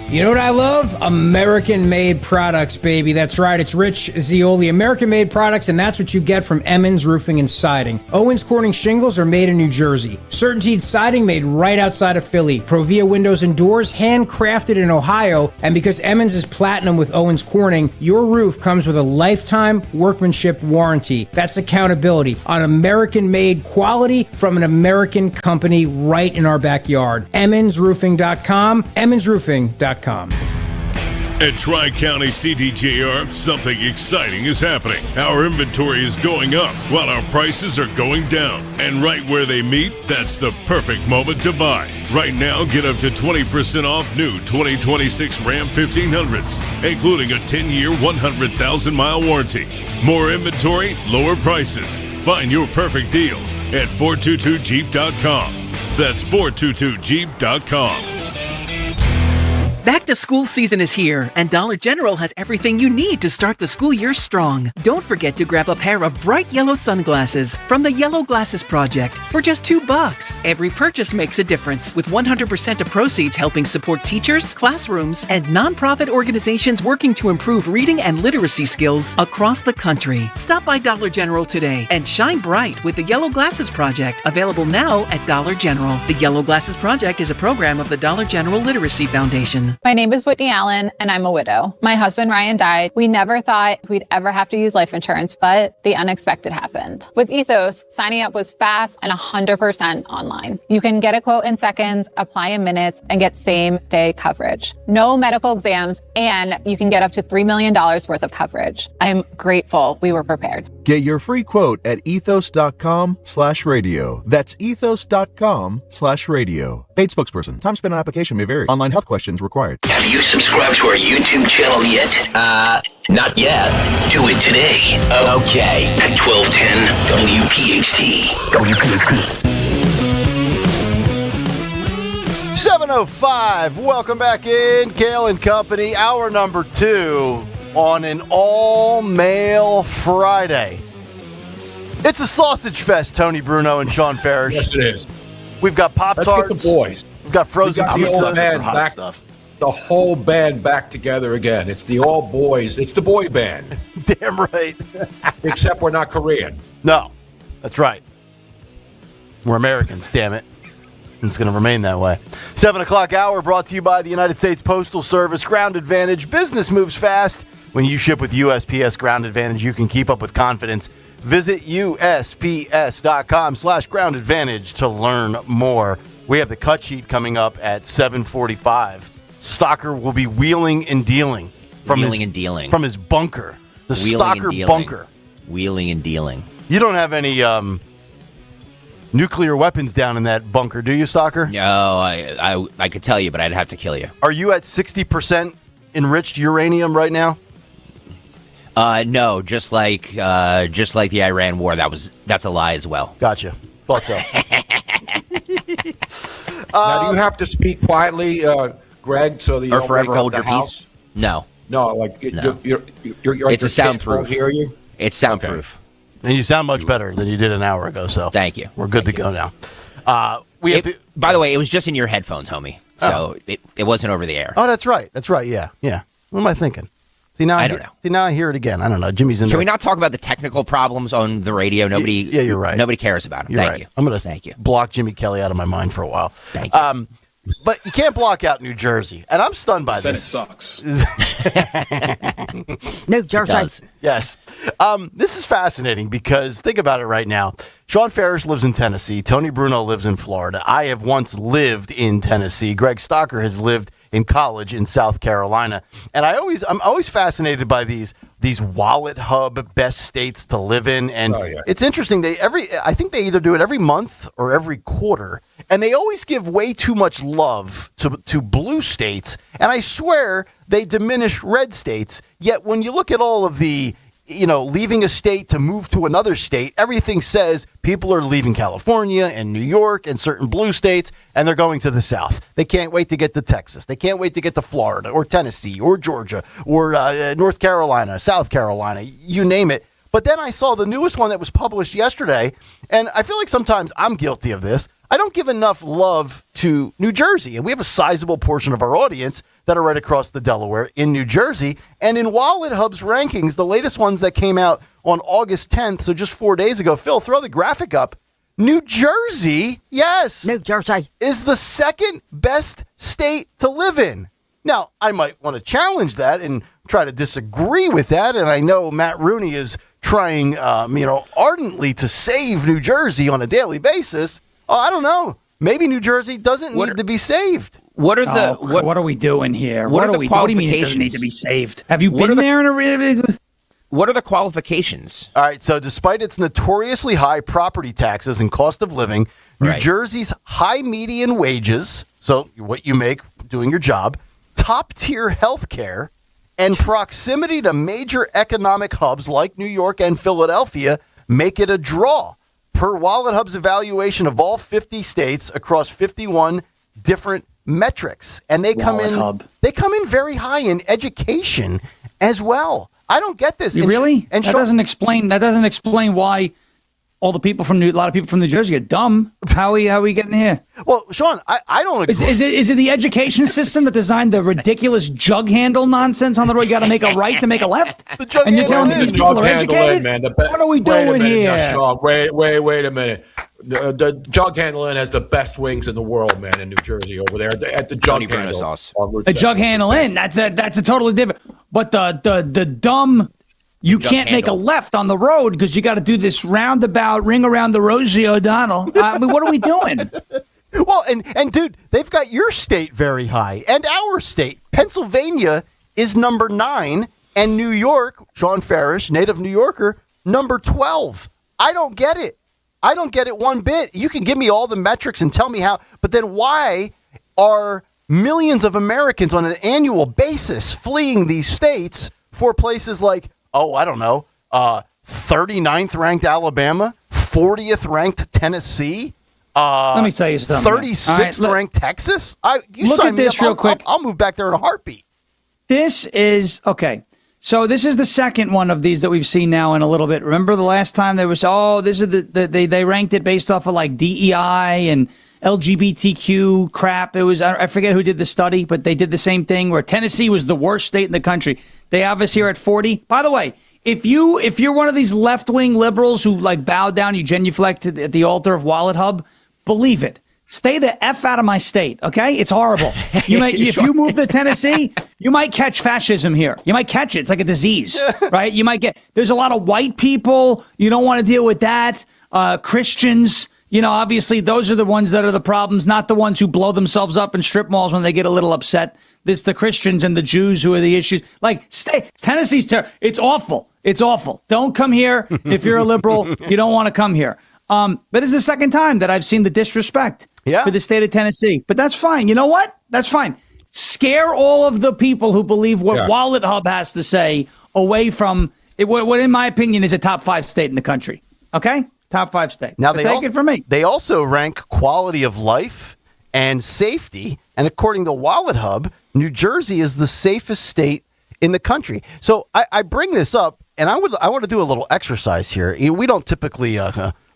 Speaker 21: You know what I love? American-made products, baby. That's right. It's Rich Zioli. American-made products, and that's what you get from Emmons Roofing and Siding. Owens Corning shingles are made in New Jersey. Certainteed siding made right outside of Philly. Provia windows and doors handcrafted in Ohio. And because Emmons is platinum with Owens Corning, your roof comes with a lifetime workmanship warranty. That's accountability on American-made quality from an American company right in our backyard. EmmonsRoofing.com. EmmonsRoofing.com.
Speaker 22: At Tri-County CDJR, something exciting is happening. Our inventory is going up while our prices are going down. And right where they meet, that's the perfect moment to buy. Right now, get up to 20% off new 2026 Ram 1500s, including a 10-year, 100,000-mile warranty. More inventory, lower prices. Find your perfect deal at 422jeep.com. That's 422jeep.com.
Speaker 11: Back to school season is here, and Dollar General has everything you need to start the school year strong. Don't forget to grab a pair of bright yellow sunglasses from the Yellow Glasses Project for just $2. Every purchase makes a difference, with 100% of proceeds helping support teachers, classrooms, and nonprofit organizations working to improve reading and literacy skills across the country. Stop by Dollar General today and shine bright with the Yellow Glasses Project, available now at Dollar General. The Yellow Glasses Project is a program of the Dollar General Literacy Foundation.
Speaker 14: My name is Whitney Allen, and I'm a widow. My husband, Ryan, died. We never thought we'd ever have to use life insurance, but the unexpected happened. With Ethos, signing up was fast and 100% online. You can get a quote in seconds, apply in minutes, and get same-day coverage. No medical exams, and you can get up to $3 million worth of coverage. I'm grateful we were prepared.
Speaker 15: Get your free quote at ethos.com/radio. That's ethos.com/radio. Paid spokesperson. Time spent on application may vary. Online health questions required.
Speaker 1: Have you subscribed to our YouTube channel yet? Not yet. Do it today. Okay. At 1210 WPHT.
Speaker 2: 7:05. Welcome back in. Kayal and Company, hour number 2 on an all-male Friday. It's a sausage fest, Tony Bruno and Sean Farish.
Speaker 5: Yes, it is.
Speaker 2: We've got Pop-Tarts.
Speaker 5: Let's get the boys.
Speaker 2: We've got frozen pizza.
Speaker 5: The whole band back together again. It's the all boys. It's the boy band.
Speaker 2: Damn right.
Speaker 5: Except we're not Korean.
Speaker 2: No, that's right. We're Americans, damn it. It's going to remain that way. 7 o'clock hour brought to you by the United States Postal Service. Ground Advantage. Business moves fast. When you ship with USPS Ground Advantage, you can keep up with confidence. Visit USPS.com/Ground Advantage to learn more. We have the cut sheet coming up at 7:45. Stocker will be wheeling and dealing from his bunker. The Stocker bunker.
Speaker 9: Wheeling and dealing.
Speaker 2: You don't have any nuclear weapons down in that bunker, do you, Stocker?
Speaker 9: No, I could tell you, but I'd have to kill you.
Speaker 2: Are you at 60% enriched uranium right now?
Speaker 9: No, just like the Iran war. That's a lie as well.
Speaker 2: Gotcha. Thought so.
Speaker 5: Now, do you have to speak quietly, Greg, so that you don't
Speaker 9: forever
Speaker 5: wake up
Speaker 9: hold
Speaker 5: the
Speaker 9: your
Speaker 5: house?
Speaker 9: peace? No.
Speaker 5: No, like
Speaker 9: No.
Speaker 5: You're
Speaker 9: It's a soundproof.
Speaker 5: Won't hear you.
Speaker 9: It's soundproof.
Speaker 2: And you sound much better than you did an hour ago. So
Speaker 9: thank you.
Speaker 2: We're good to go now.
Speaker 9: By the way, it was just in your headphones, homie. So it wasn't over the air.
Speaker 2: Oh, that's right. That's right. Yeah. What am I thinking? See now
Speaker 9: I don't know.
Speaker 2: See now I hear it again. I don't know. Jimmy's in
Speaker 9: Can
Speaker 2: there.
Speaker 9: we not talk about the technical problems on the radio? Nobody.
Speaker 2: Yeah, you're right.
Speaker 9: Nobody cares about them.
Speaker 2: You're
Speaker 9: Thank
Speaker 2: right.
Speaker 9: you.
Speaker 2: I'm going to
Speaker 9: Thank you.
Speaker 2: block Jimmy Kelly out of my mind for a while.
Speaker 9: Thank you.
Speaker 2: But you can't block out New Jersey, and I'm stunned by
Speaker 16: Senate
Speaker 2: this.
Speaker 16: sucks.
Speaker 9: New Jersey.
Speaker 2: Yes. This is fascinating because think about it right now. Sean Farish lives in Tennessee. Tony Bruno lives in Florida. I have once lived in Tennessee. Greg Stocker has lived in college in South Carolina. And I'm always fascinated by these wallet hub best states to live in. And it's interesting. I think they either do it every month or every quarter. And they always give way too much love to blue states. And I swear they diminish red states. Yet when you look at all of the leaving a state to move to another state, everything says people are leaving California and New York and certain blue states, and they're going to the South. They can't wait to get to Texas. They can't wait to get to Florida or Tennessee or Georgia or North Carolina, South Carolina, you name it. But then I saw the newest one that was published yesterday, and I feel like sometimes I'm guilty of this. I don't give enough love to New Jersey, and we have a sizable portion of our audience that are right across the Delaware in New Jersey. And in Wallet Hub's rankings, the latest ones that came out on August 10th, so just 4 days ago, Phil, throw the graphic up. New Jersey, yes,
Speaker 9: New Jersey
Speaker 2: is the second best state to live in. Now, I might want to challenge that and try to disagree with that, and I know Matt Rooney is trying, ardently to save New Jersey on a daily basis. Oh, I don't know. Maybe New Jersey doesn't need to be saved.
Speaker 8: What are we doing here? What do you mean it doesn't need to be saved? Have you been there?
Speaker 9: What are the qualifications?
Speaker 2: All right, so despite its notoriously high property taxes and cost of living, New Jersey's high median wages, so what you make doing your job, top-tier health care, and proximity to major economic hubs like New York and Philadelphia make it a draw. Per Wallet Hub's evaluation of all 50 states across 51 different metrics, and they come in very high in education as well. I don't get this.
Speaker 8: Really? That doesn't explain why all the people from a lot of people from New Jersey are dumb. How are we getting here?
Speaker 2: Well, Sean, I don't agree.
Speaker 8: Is it the education system that designed the ridiculous jug handle nonsense on the road? You got to make a right to make a left, and you're telling me these people are educated?
Speaker 5: Man,
Speaker 8: what are we doing here?
Speaker 5: Sean, wait a minute. The jug handle inn has the best wings in the world, man, in New Jersey over there at the jug handle.
Speaker 8: The jug handle inn. That's a totally different. But the dumb. You can't make a left on the road because you got to do this roundabout ring around the Rosie O'Donnell. I mean, what are we doing?
Speaker 2: Well, and dude, they've got your state very high and our state. Pennsylvania is number 9 and New York, Sean Farish, native New Yorker, number 12. I don't get it. I don't get it one bit. You can give me all the metrics and tell me how, but then why are millions of Americans on an annual basis fleeing these states for places like, I don't know, 39th ranked Alabama, 40th ranked Tennessee,
Speaker 8: let me tell you something.
Speaker 2: 36th ranked Texas?
Speaker 8: Look at this real quick.
Speaker 2: I'll move back there in a heartbeat.
Speaker 8: This is, okay, so this is the second one of these that we've seen now in a little bit. Remember the last time there was, this is they ranked it based off of like DEI and LGBTQ crap. It was, I forget who did the study, but they did the same thing where Tennessee was the worst state in the country. They have us here at 40. By the way, if you're one of these left-wing liberals who like bow down, you genuflect at the altar of Wallet Hub, believe it. Stay the F out of my state, okay? It's horrible. If you move to Tennessee, you might catch fascism here. You might catch it. It's like a disease, right? You might there's a lot of white people. You don't want to deal with that. Christians, obviously those are the ones that are the problems, not the ones who blow themselves up in strip malls when they get a little upset. It's the Christians and the Jews who are the issues. Like, Tennessee's it's awful. It's awful. Don't come here. If you're a liberal, you don't want to come here. But it's the second time that I've seen the disrespect for the state of Tennessee. But that's fine. You know what? That's fine. Scare all of the people who believe what Wallet Hub has to say away from what, in my opinion, is a top 5 state in the country. Okay? Top 5 state.
Speaker 2: Now,
Speaker 8: take it from me.
Speaker 2: They also rank quality of life and safety. And according to Wallet Hub, New Jersey is the safest state in the country. So I bring this up, and I want to do a little exercise here. We don't typically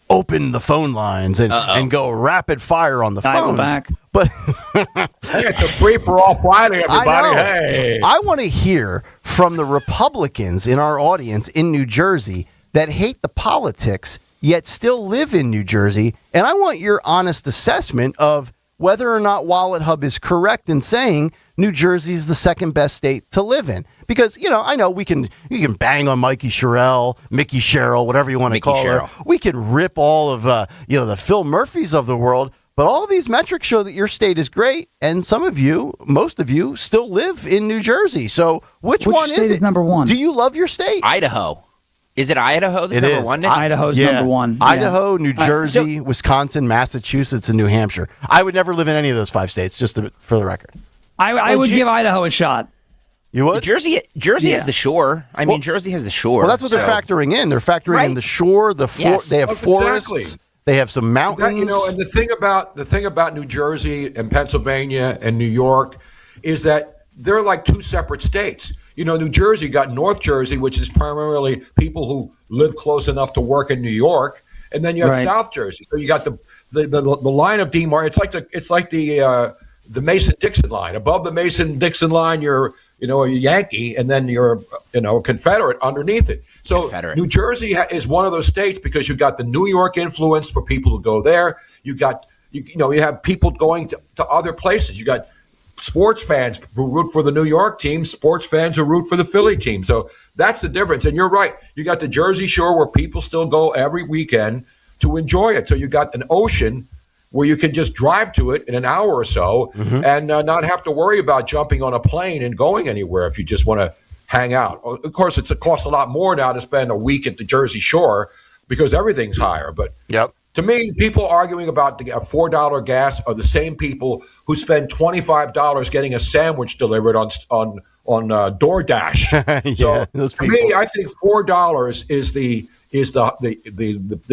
Speaker 2: open the phone lines and go rapid fire on the phones.
Speaker 8: Back.
Speaker 2: But
Speaker 5: it's a free-for-all Friday, everybody. Hey.
Speaker 2: I want to hear from the Republicans in our audience in New Jersey that hate the politics yet still live in New Jersey. And I want your honest assessment of whether or not Wallet Hub is correct in saying New Jersey is the second best state to live in. Because, I know you can bang on Mickey Sherrill, whatever you want to call her. We can rip all of, the Phil Murphys of the world. But all of these metrics show that your state is great. And most of you still live in New Jersey. So which one
Speaker 8: state is number one?
Speaker 2: Do you love your state?
Speaker 9: Idaho. Is it Idaho that's number one?
Speaker 8: Idaho's number one.
Speaker 2: Idaho, New Jersey, Wisconsin, Massachusetts, and New Hampshire. I would never live in any of those 5 states, just for the record.
Speaker 8: I would give Idaho a shot.
Speaker 2: You would?
Speaker 9: Jersey has the shore. Jersey has the shore.
Speaker 2: Well, that's what they're factoring in. They're factoring in the shore, they have forests,
Speaker 5: exactly.
Speaker 2: They have some mountains.
Speaker 5: And the thing about New Jersey and Pennsylvania and New York is that they're like 2 separate states. New Jersey got North Jersey, which is primarily people who live close enough to work in New York, and then you have South Jersey. So you got the line of demarcation. It's like the Mason-Dixon line. Above the Mason-Dixon line, you're a Yankee, and then you're a Confederate underneath it. So New Jersey is one of those states because you got the New York influence for people who go there. You have people going to other places. You got sports fans who root for the New York team, sports fans who root for the Philly team. So that's the difference. And you're right. You got the Jersey Shore where people still go every weekend to enjoy it. So you got an ocean where you can just drive to it in an hour or so and not have to worry about jumping on a plane and going anywhere if you just want to hang out. Of course, it costs a lot more now to spend a week at the Jersey Shore because everything's higher. But to me, people arguing about the $4 gas are the same people who spend $25 getting a sandwich delivered on DoorDash. To me, I think $4 is the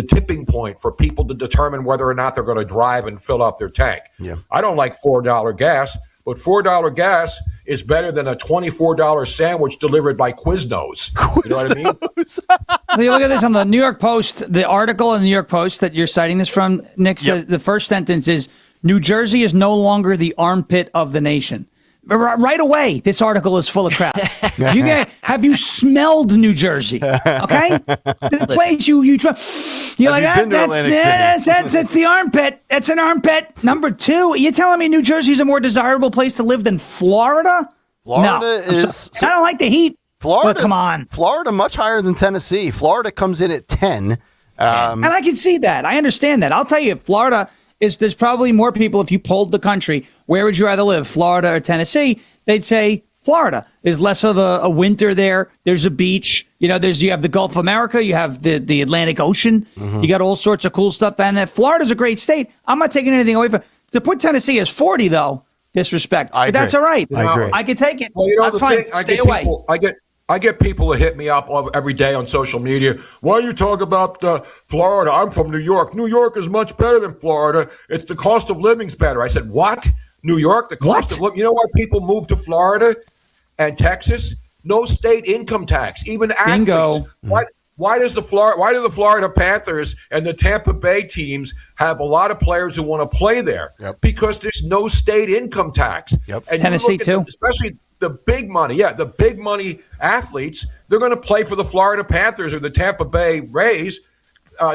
Speaker 5: tipping point for people to determine whether or not they're going to drive and fill up their tank. I don't like $4 gas, but $4 gas is better than a $24 sandwich delivered by Quiznos. You know what I mean?
Speaker 8: So you look at this on the New York Post, the article in the New York Post that you're citing this from, Nick, says the first sentence is, New Jersey is no longer the armpit of the nation. Right away, this article is full of crap. Have you smelled New Jersey? Okay, the place you're like that's the armpit. That's an armpit. Number two, you're telling me New Jersey's a more desirable place to live than Florida?
Speaker 2: Florida is.
Speaker 8: I don't like the heat.
Speaker 2: Florida,
Speaker 8: but come on,
Speaker 2: Florida much higher than Tennessee. Florida comes in at 10,
Speaker 8: and I can see that. I understand that. I'll tell you, Florida. There's probably more people, if you polled the country, where would you rather live, Florida or Tennessee? They'd say Florida. There's less of a winter there. There's a beach. You have the Gulf of America. You have the Atlantic Ocean. Mm-hmm. You got all sorts of cool stuff down there. Florida's a great state. I'm not taking anything away from it. To put Tennessee as 40, though, disrespect. But that's all right.
Speaker 2: I agree.
Speaker 8: I can take it.
Speaker 5: Well,
Speaker 8: that's fine. Stay away.
Speaker 5: I get people to hit me up every day on social media. Why you talk about Florida? I'm from New York. New York is much better than Florida. It's the cost of living's better. I said, what? New York? The cost of living? You know why people move to Florida and Texas? No state income tax. Even athletes.
Speaker 8: Bingo.
Speaker 5: Why do the Florida Panthers and the Tampa Bay teams have a lot of players who want to play there?
Speaker 2: Yep.
Speaker 5: Because there's no state income tax.
Speaker 2: Yep.
Speaker 5: And
Speaker 8: Tennessee too.
Speaker 5: Especially the big money athletes, they're going to play for the Florida Panthers or the Tampa Bay Rays,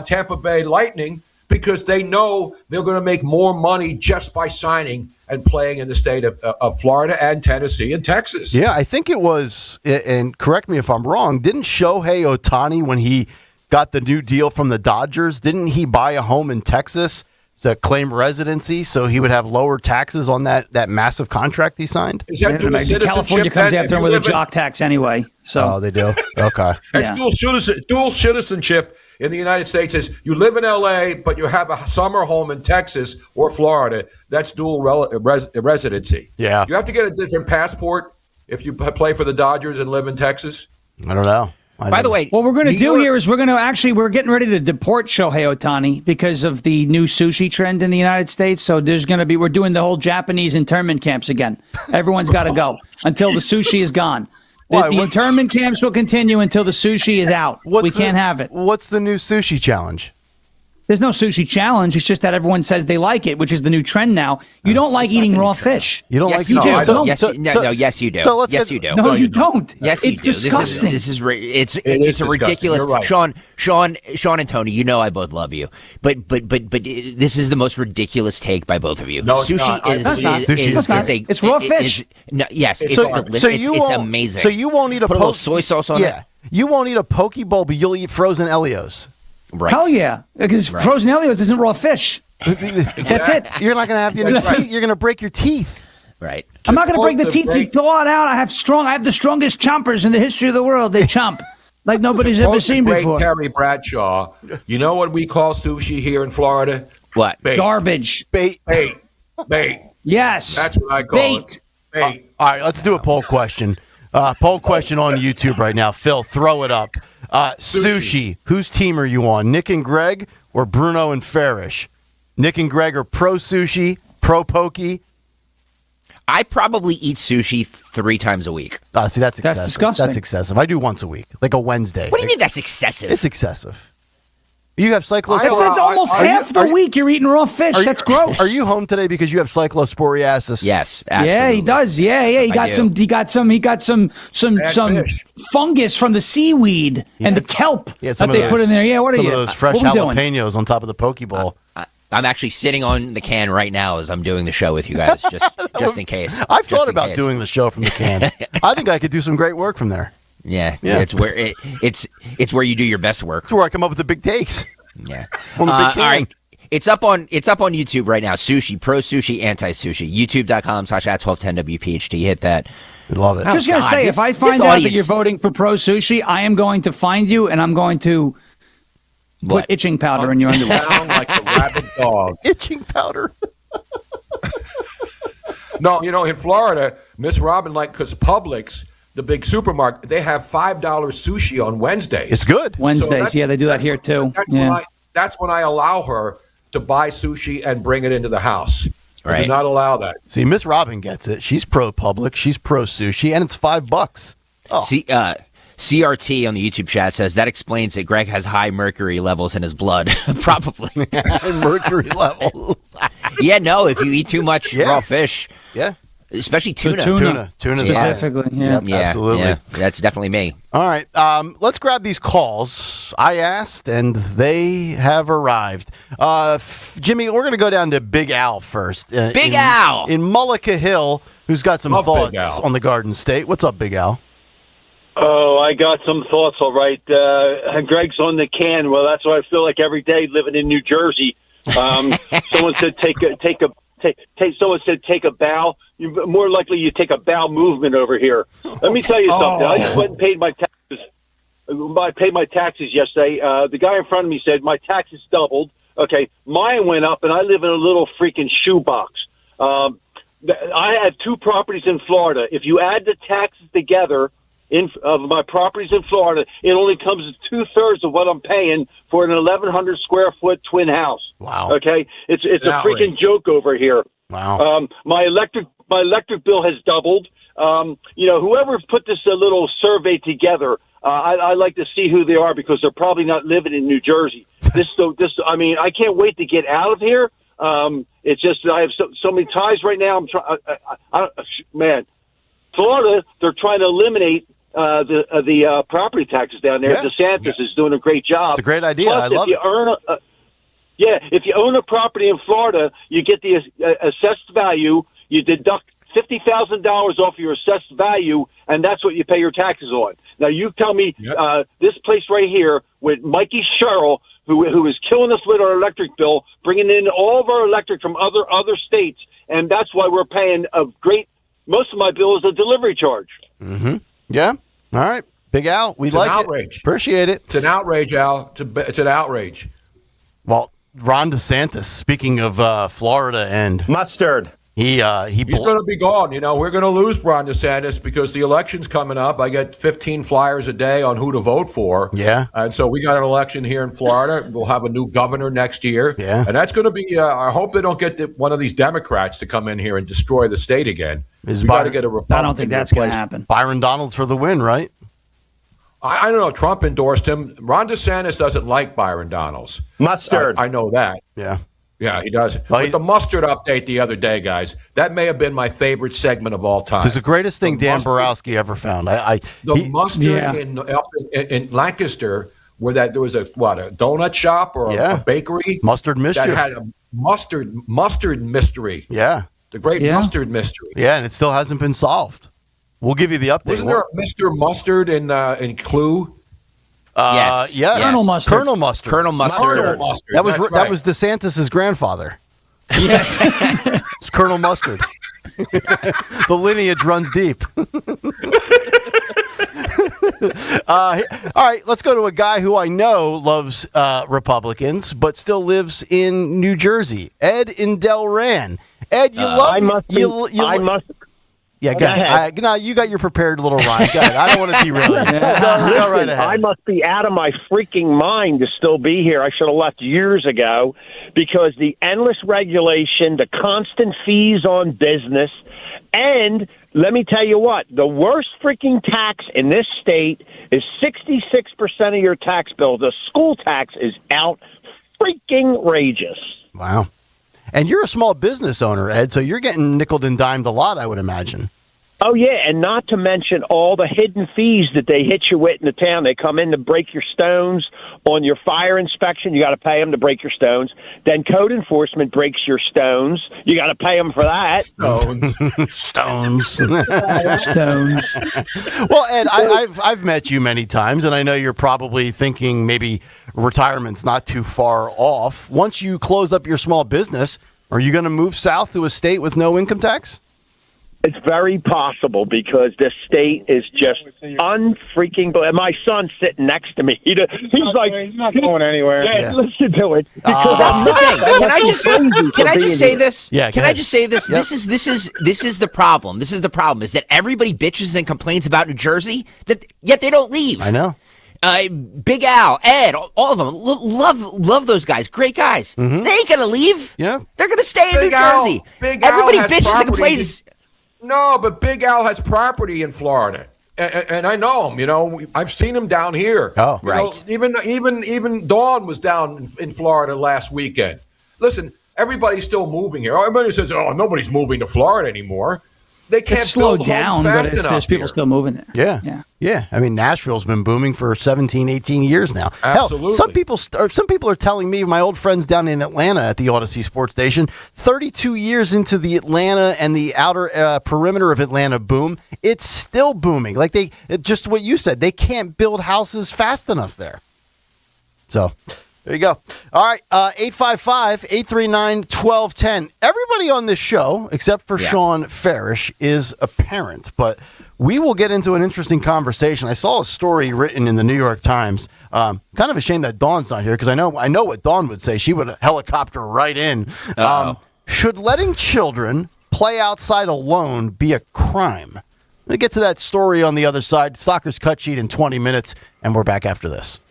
Speaker 5: Tampa Bay Lightning, because they know they're going to make more money just by signing and playing in the state of Florida and Tennessee and Texas.
Speaker 2: Yeah, I think it was, and correct me if I'm wrong, didn't Shohei Ohtani, when he got the new deal from the Dodgers, didn't he buy a home in Texas to claim residency so he would have lower taxes on that massive contract he signed?
Speaker 5: Is that
Speaker 8: California comes after him with a jock tax anyway. So
Speaker 2: they do? Okay.
Speaker 5: It's dual citizenship in the United States is you live in L.A., but you have a summer home in Texas or Florida. That's dual residency.
Speaker 2: Yeah.
Speaker 5: You have to get a different passport if you play for the Dodgers and live in Texas.
Speaker 2: I don't know.
Speaker 9: By the way,
Speaker 8: what we're going to do here is we're getting ready to deport Shohei Ohtani because of the new sushi trend in the United States. So we're doing the whole Japanese internment camps again. Everyone's got to go until the sushi is gone. The internment camps will continue until the sushi is out. We can't have it.
Speaker 2: What's the new sushi challenge?
Speaker 8: There's no sushi challenge. It's just that everyone says they like it, which is the new trend now. You don't like eating raw fish.
Speaker 2: You don't like
Speaker 9: you
Speaker 2: sushi?
Speaker 9: do. Yes, you do. Yes, you do.
Speaker 8: No, you don't.
Speaker 9: Yes,
Speaker 8: it's disgusting.
Speaker 9: This is it's a ridiculous.
Speaker 5: Right.
Speaker 9: Sean and Tony, you know I both love you, but this is the most ridiculous take by both of you.
Speaker 5: No,
Speaker 9: sushi is
Speaker 8: it's raw fish.
Speaker 9: It's amazing.
Speaker 2: So you won't eat a
Speaker 9: little soy sauce on it.
Speaker 2: You won't eat a poke bowl, but you'll eat frozen Elios.
Speaker 9: Right.
Speaker 8: Hell yeah, because frozen Elios isn't raw fish. That's it.
Speaker 2: You're not going to have any teeth. You're going to break your teeth.
Speaker 9: Right.
Speaker 8: I'm not going to break the teeth. You thaw it out. I have the strongest chompers in the history of the world. They chomp like nobody's ever seen before.
Speaker 5: Terry Bradshaw. You know what we call sushi here in Florida?
Speaker 9: What?
Speaker 5: Bait.
Speaker 8: Garbage.
Speaker 2: Bait.
Speaker 8: Yes.
Speaker 5: That's what I call it. Bait.
Speaker 2: All right, let's do a poll question. Poll question on YouTube right now. Phil, throw it up. Sushi. Whose team are you on? Nick and Greg or Bruno and Farish? Nick and Greg are pro sushi, pro pokey.
Speaker 9: I probably eat sushi 3 times a week.
Speaker 2: Oh, see, that's excessive.
Speaker 8: That's disgusting.
Speaker 2: That's excessive. I do once a week, like a Wednesday.
Speaker 9: What do you mean that's excessive?
Speaker 2: It's excessive. You have cyclosporiasis.
Speaker 8: That's almost half the week you're eating raw fish. That's gross.
Speaker 2: Are you home today because you have cyclosporiasis?
Speaker 9: Yes, absolutely.
Speaker 8: Yeah, he does. Yeah. He got some fungus from the seaweed and the kelp that they put in there. Yeah, what are you?
Speaker 2: Some of those fresh jalapenos on top of the poke bowl.
Speaker 9: I'm actually sitting on the can right now as I'm doing the show with you guys, just in case.
Speaker 2: I've thought about doing the show from the can. I think I could do some great work from there.
Speaker 9: Yeah. It's where it's where you do your best work.
Speaker 2: It's where I come up with the big takes.
Speaker 9: Yeah.
Speaker 2: On the big can.
Speaker 9: All right. It's up on YouTube right now. Sushi, pro sushi, anti sushi. YouTube.com/@1210WPHT. Hit that.
Speaker 2: Love it.
Speaker 8: I'm just gonna say, if I find out that you're voting for pro sushi, I am going to find you and I'm going to put itching powder in your underwear.
Speaker 5: Down like a rabid dog.
Speaker 2: Itching powder.
Speaker 5: No, in Florida, Miss Robin, because Publix, the big supermarket, they have $5 sushi on Wednesdays.
Speaker 2: It's good.
Speaker 8: Wednesdays, they do that here too.
Speaker 5: That's when I allow her to buy sushi and bring it into the house. I do not allow that.
Speaker 2: See, Miss Robin gets it. She's pro Publix. She's pro sushi, and it's $5. Oh.
Speaker 9: See, CRT on the YouTube chat says that explains that Greg has high mercury levels in his blood. Probably.
Speaker 2: Mercury levels.
Speaker 9: Yeah, no, if you eat too much raw fish.
Speaker 2: Yeah.
Speaker 9: Especially tuna.
Speaker 2: Tuna
Speaker 8: specifically. Yeah.
Speaker 2: Absolutely.
Speaker 9: Yeah, that's definitely me.
Speaker 2: All right. Let's grab these calls. I asked, and they have arrived. Jimmy, we're going to go down to Big Al first.
Speaker 9: Big Al!
Speaker 2: In Mullica Hill, who's got some
Speaker 5: Love Big
Speaker 2: thoughts
Speaker 5: Al.
Speaker 2: on the Garden State. What's up, Big Al?
Speaker 6: Oh, I got some thoughts, all right. Greg's on the can. Well, that's what I feel like every day living in New Jersey. Someone said someone said take a bow. More likely you take a bow movement over here. Let me tell you something. I just went and paid my taxes. I paid my taxes yesterday. The guy in front of me said my taxes doubled. Okay, mine went up, and I live in a little freaking shoebox. I had 2 properties in Florida. If you add the taxes together of my properties in Florida, it only comes to 2/3 of what I'm paying for an 1,100 square foot twin house.
Speaker 2: Wow.
Speaker 6: Okay, it's a freaking joke over here.
Speaker 2: Wow.
Speaker 6: My electric bill has doubled. Whoever put this little survey together, I like to see who they are because they're probably not living in New Jersey. I can't wait to get out of here. It's just I have so many ties right now. Man, Florida, they're trying to eliminate the property taxes down there.
Speaker 2: Yeah.
Speaker 6: DeSantis is doing a great job.
Speaker 2: It's a great idea.
Speaker 6: Plus,
Speaker 2: I love it.
Speaker 6: If you own a property in Florida, you get the assessed value. You deduct $50,000 off your assessed value, and that's what you pay your taxes on. Now, you tell me this place right here with Mikey Sherrill, who is killing us with our electric bill, bringing in all of our electric from other states, and that's why we're paying most of my bill is a delivery charge.
Speaker 2: Mm-hmm. Yeah. All right. Big Al,
Speaker 5: It's an outrage.
Speaker 2: Appreciate it.
Speaker 5: It's an outrage, Al. It's an outrage.
Speaker 2: Well, Ron DeSantis, speaking of Florida and
Speaker 7: mustard,
Speaker 5: he's going to be gone. We're going to lose Ron DeSantis because the election's coming up. I get 15 flyers a day on who to vote for.
Speaker 2: Yeah.
Speaker 5: And so we got an election here in Florida. We'll have a new governor next year.
Speaker 2: Yeah.
Speaker 5: And that's going to be, I hope they don't get one of these Democrats to come in here and destroy the state again. We got to get a Republican.
Speaker 8: I don't think that's going to happen.
Speaker 2: Byron Donalds for the win, right?
Speaker 5: I don't know. Trump endorsed him. Ron DeSantis doesn't like Byron Donalds.
Speaker 7: Mustard.
Speaker 5: I know that.
Speaker 2: Yeah.
Speaker 5: Yeah, he does. But the mustard update the other day, guys, that may have been my favorite segment of all time.
Speaker 2: It's the greatest thing Dan Borowski ever found.
Speaker 5: Mustard in Lancaster, where there was a donut shop or a bakery,
Speaker 2: Mustard Mystery
Speaker 5: that had a mustard mystery.
Speaker 2: Yeah,
Speaker 5: the great mustard mystery.
Speaker 2: Yeah, and it still hasn't been solved. We'll give you the update.
Speaker 5: Wasn't there a Mr. Mustard in Clue?
Speaker 2: Yes.
Speaker 8: Colonel Mustard.
Speaker 2: Colonel Mustard.
Speaker 9: Colonel Mustard.
Speaker 2: That was
Speaker 5: That's
Speaker 2: that was DeSantis' grandfather.
Speaker 8: Yes.
Speaker 2: It's Colonel Mustard. The lineage runs deep. All right, let's go to a guy who I know loves Republicans, but still lives in New Jersey. Ed in Delran. Ed, you love. Yeah, go ahead. No, you got your prepared little rhyme. Go ahead. I don't want to derail you. Go right ahead.
Speaker 7: I must be out of my freaking mind to still be here. I should have left years ago because the endless regulation, the constant fees on business, and let me tell you what, the worst freaking tax in this state is 66% of your tax bill. The school tax is out freaking outrageous.
Speaker 2: Wow. And you're a small business owner, Ed, so you're getting nickeled and dimed a lot, I would imagine.
Speaker 7: Oh, yeah, and not to mention all the hidden fees that they hit you with in the town. They come in to break your stones on your fire inspection. You got to pay them to break your stones. Then code enforcement breaks your stones. You got to pay them for that.
Speaker 2: Stones.
Speaker 8: Stones.
Speaker 2: Well, Ed, I've met you many times, and I know you're probably thinking maybe retirement's not too far off. Once you close up your small business, are you going to move south to a state with no income tax?
Speaker 7: It's very possible because this state is just unfreaking. My son's sitting next to me. He's like, he's not going anywhere. Yeah, listen to it.
Speaker 9: That's the thing. Can I just say this?
Speaker 2: Yeah.
Speaker 9: Can I just say this? Yep. This is the problem. This is the problem is that everybody bitches and complains about New Jersy, yet they don't leave.
Speaker 2: I know.
Speaker 9: Big Al, Ed, all of them. Love those guys. Great guys.
Speaker 2: Mm-hmm.
Speaker 9: They ain't going to leave.
Speaker 2: Yeah.
Speaker 9: They're going to stay in New Jersey.
Speaker 5: Big Al
Speaker 9: Everybody
Speaker 5: has
Speaker 9: bitches and
Speaker 5: property.
Speaker 9: complains.
Speaker 5: No, but Big Al has property in Florida. And I know him, I've seen him down here.
Speaker 2: Oh,
Speaker 9: right.
Speaker 5: Even Dawn was down in Florida last weekend. Listen, everybody's still moving here. Everybody says, nobody's moving to Florida anymore. They can't
Speaker 8: It's slowed
Speaker 5: build
Speaker 8: down,
Speaker 5: homes
Speaker 8: but
Speaker 5: fast enough
Speaker 8: there's people
Speaker 5: here.
Speaker 8: still moving there.
Speaker 2: Yeah. I mean, Nashville's been booming for 17, 18 years now.
Speaker 5: Absolutely.
Speaker 2: Hell, some people are telling me, my old friends down in Atlanta at the Odyssey Sports Station, 32 years into the Atlanta and the outer perimeter of Atlanta boom, it's still booming. Like just what you said, they can't build houses fast enough there. So there you go. All right, 855-839-1210. Everybody on this show, except for Sean Farish, is a parent, but we will get into an interesting conversation. I saw a story written in the New York Times. Kind of a shame that Dawn's not here because I know what Dawn would say. She would helicopter right in. Should letting children play outside alone be a crime? We'll get to that story on the other side. Soccer's cut sheet in 20 minutes, and we're back after this.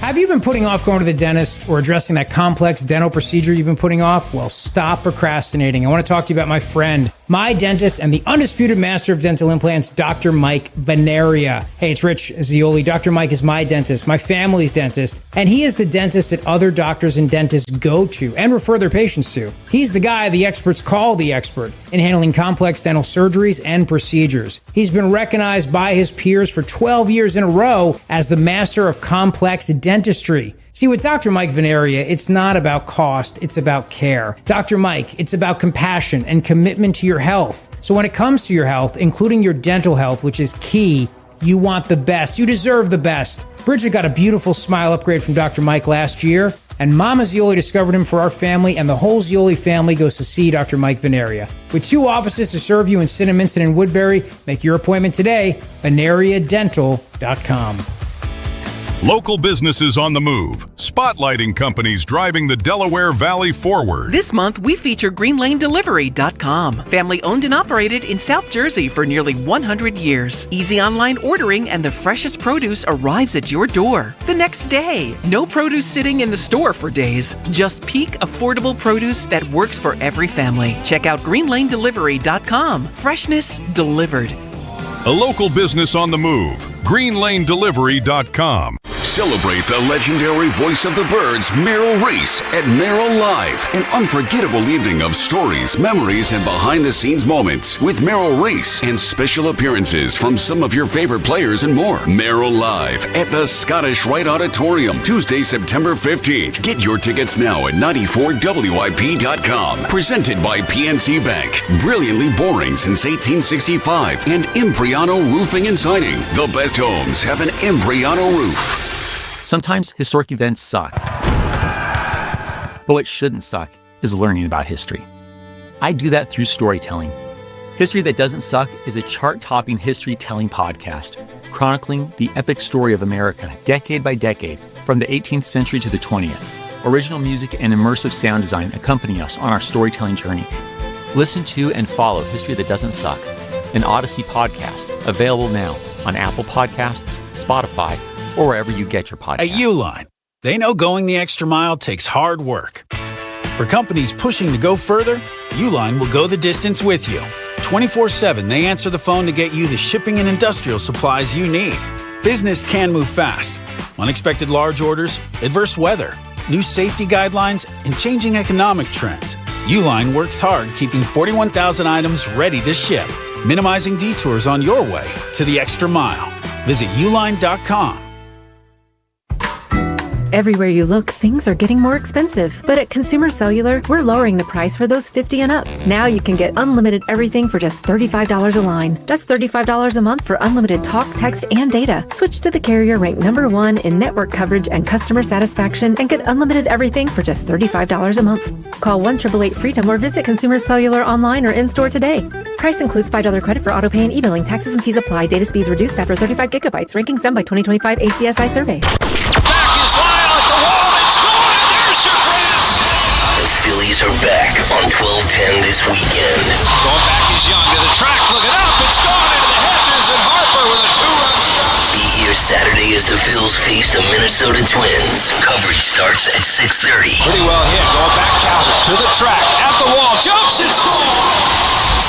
Speaker 21: Have you been putting off going to the dentist or addressing that complex dental procedure you've been putting off? Well, stop procrastinating. I want to talk to you about my friend, my dentist, and the undisputed master of dental implants, Dr. Mike Veneria. Hey, it's Rich Zioli. Dr. Mike is my dentist, my family's dentist, and he is the dentist that other doctors and dentists go to and refer their patients to. He's the guy the experts call the expert in handling complex dental surgeries and procedures. He's been recognized by his peers for 12 years in a row as the master of complex dentistry. See, with Dr. Mike Veneria, it's not about cost, it's about care. Dr. Mike, it's about compassion and commitment to your health. So when it comes to your health, including your dental health, which is key, you want the best. You deserve the best. Bridget got a beautiful smile upgrade from Dr. Mike last year, and Mama Zioli discovered him for our family, and the whole Zioli family goes to see Dr. Mike Veneria. With 2 offices to serve you in Cinnaminson and Woodbury, make your appointment today, veneriadental.com.
Speaker 4: Local businesses on the move, spotlighting companies driving the Delaware Valley forward.
Speaker 11: This month, we feature GreenLaneDelivery.com. Family owned and operated in South Jersey for nearly 100 years. Easy online ordering and the freshest produce arrives at your door the next day. No produce sitting in the store for days. Just peak, affordable produce that works for every family. Check out GreenLaneDelivery.com. Freshness delivered.
Speaker 4: A local business on the move, GreenLaneDelivery.com.
Speaker 16: Celebrate the legendary voice of the birds, Merrill Reese, at Merrill Live. An unforgettable evening of stories, memories, and behind-the-scenes moments with Merrill Reese and special appearances from some of your favorite players and more. Merrill Live at the Scottish Rite Auditorium, Tuesday, September 15th. Get your tickets now at 94WIP.com. Presented by PNC Bank. Brilliantly boring since 1865. And Impriano Roofing and Siding. The best homes have an Impriano roof.
Speaker 18: Sometimes historic events suck. But what shouldn't suck is learning about history. I do that through storytelling. History That Doesn't Suck is a chart-topping history-telling podcast, chronicling the epic story of America, decade by decade, from the 18th century to the 20th. Original music and immersive sound design accompany us on our storytelling journey. Listen to and follow History That Doesn't Suck, an Odyssey podcast, available now on Apple Podcasts, Spotify, or wherever you get your podcasts.
Speaker 23: At Uline, they know going the extra mile takes hard work. For companies pushing to go further, Uline will go the distance with you. 24/7, they answer the phone to get you the shipping and industrial supplies you need. Business can move fast. Unexpected large orders, adverse weather, new safety guidelines, and changing economic trends. Uline works hard keeping 41,000 items ready to ship, minimizing detours on your way to the extra mile. Visit uline.com.
Speaker 24: Everywhere you look, things are getting more expensive. But at Consumer Cellular, we're lowering the price for those 50 and up. Now you can get unlimited everything for just $35 a line. That's $35 a month for unlimited talk, text, and data. Switch to the carrier ranked #1 in network coverage and customer satisfaction and get unlimited everything for just $35 a month. Call 1-888-FREEDOM or visit Consumer Cellular online or in-store today. Price includes $5 credit for autopay and e-billing. Taxes and fees apply. Data speeds reduced after 35 gigabytes. Rankings done by 2025 ACSI survey.
Speaker 1: The Phillies are back on 1210 this weekend.
Speaker 25: Going back is Young to the track. Look it up. It's gone into the hedges, and Harper with a 2-run shot.
Speaker 1: Be here as the Phils face the Minnesota Twins. Coverage starts at 6:30.
Speaker 3: Pretty well hit. Going back counter to the track. At the wall. Jumps and scores!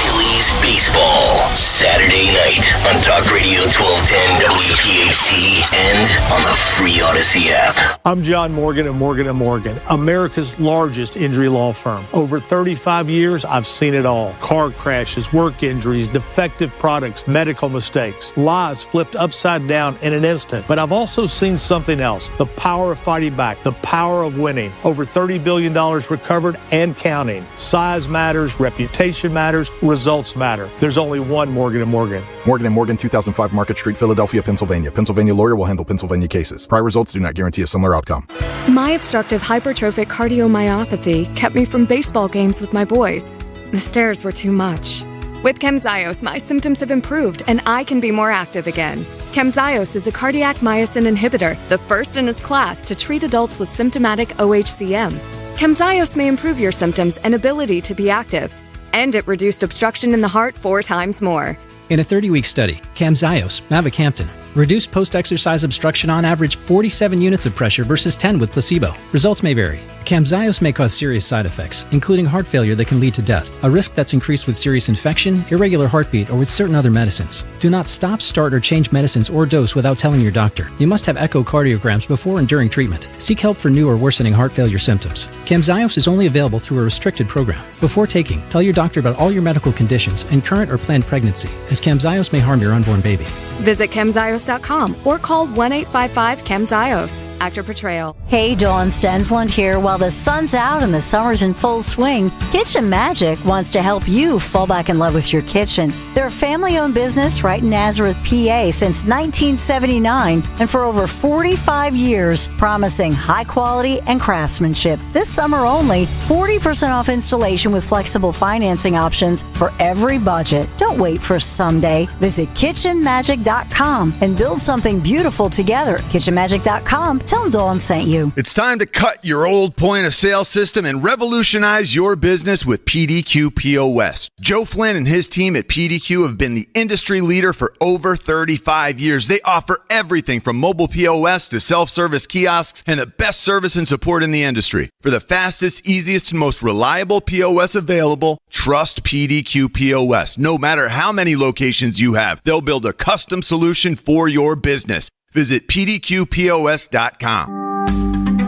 Speaker 1: Phillies baseball. Saturday night on Talk Radio 1210 WPHT and on the free Odyssey app.
Speaker 10: I'm John Morgan of Morgan & Morgan, America's largest injury law firm. Over 35 years, I've seen it all. Car crashes, work injuries, defective products, medical mistakes, lives flipped upside down in an instant. But I've also seen something else, the power of fighting back, the power of winning. Over $30 billion recovered and counting. Size matters, reputation matters, results matter. There's only one Morgan & Morgan.
Speaker 15: Morgan & Morgan, 2005 Market Street, Philadelphia, Pennsylvania. Pennsylvania lawyer will handle Pennsylvania cases. Prior results do not guarantee a similar outcome.
Speaker 17: My obstructive hypertrophic cardiomyopathy kept me from baseball games with my boys. The stairs were too much. With Camzyos, my symptoms have improved and I can be more active again. Camzyos is a cardiac myosin inhibitor, the first in its class to treat adults with symptomatic OHCM. Camzyos may improve your symptoms and ability to be active, and it reduced obstruction in the heart 4 times more.
Speaker 19: In a 30-week study, Camzyos, mavacamten, reduced post-exercise obstruction on average 47 units of pressure versus 10 with placebo. Results may vary. Camzyos may cause serious side effects, including heart failure that can lead to death, a risk that's increased with serious infection, irregular heartbeat, or with certain other medicines. Do not stop, start, or change medicines or dose without telling your doctor. You must have echocardiograms before and during treatment. Seek help for new or worsening heart failure symptoms. Camzyos is only available through a restricted program. Before taking, tell your doctor about all your medical conditions and current or planned pregnancy, as Camzyos may harm your unborn baby.
Speaker 17: Visit Camzyos.com or call 1-855-CAMZYOS. Actor Portrayal.
Speaker 25: Hey, Dawn Stensland here. While the sun's out and the summer's in full swing, Kitchen Magic wants to help you fall back in love with your kitchen. They're a family-owned business right in Nazareth, PA since 1979 and for over 45 years, promising high quality and craftsmanship. This summer only, 40% off installation with flexible financing options for every budget. Don't wait for someday. Visit kitchenmagic.com and build something beautiful together. kitchenmagic.com. Tell them Dawn sent you.
Speaker 26: It's time to cut your old point of sale system and revolutionize your business with PDQ POS. Joe Flynn and his team at PDQ have been the industry leader for over 35 years. They offer everything from mobile POS to self-service kiosks and the best service and support in the industry. For the fastest, easiest, and most reliable POS available, trust PDQ POS. No matter how many locations you have, they'll build a custom solution for your business. Visit pdqpos.com.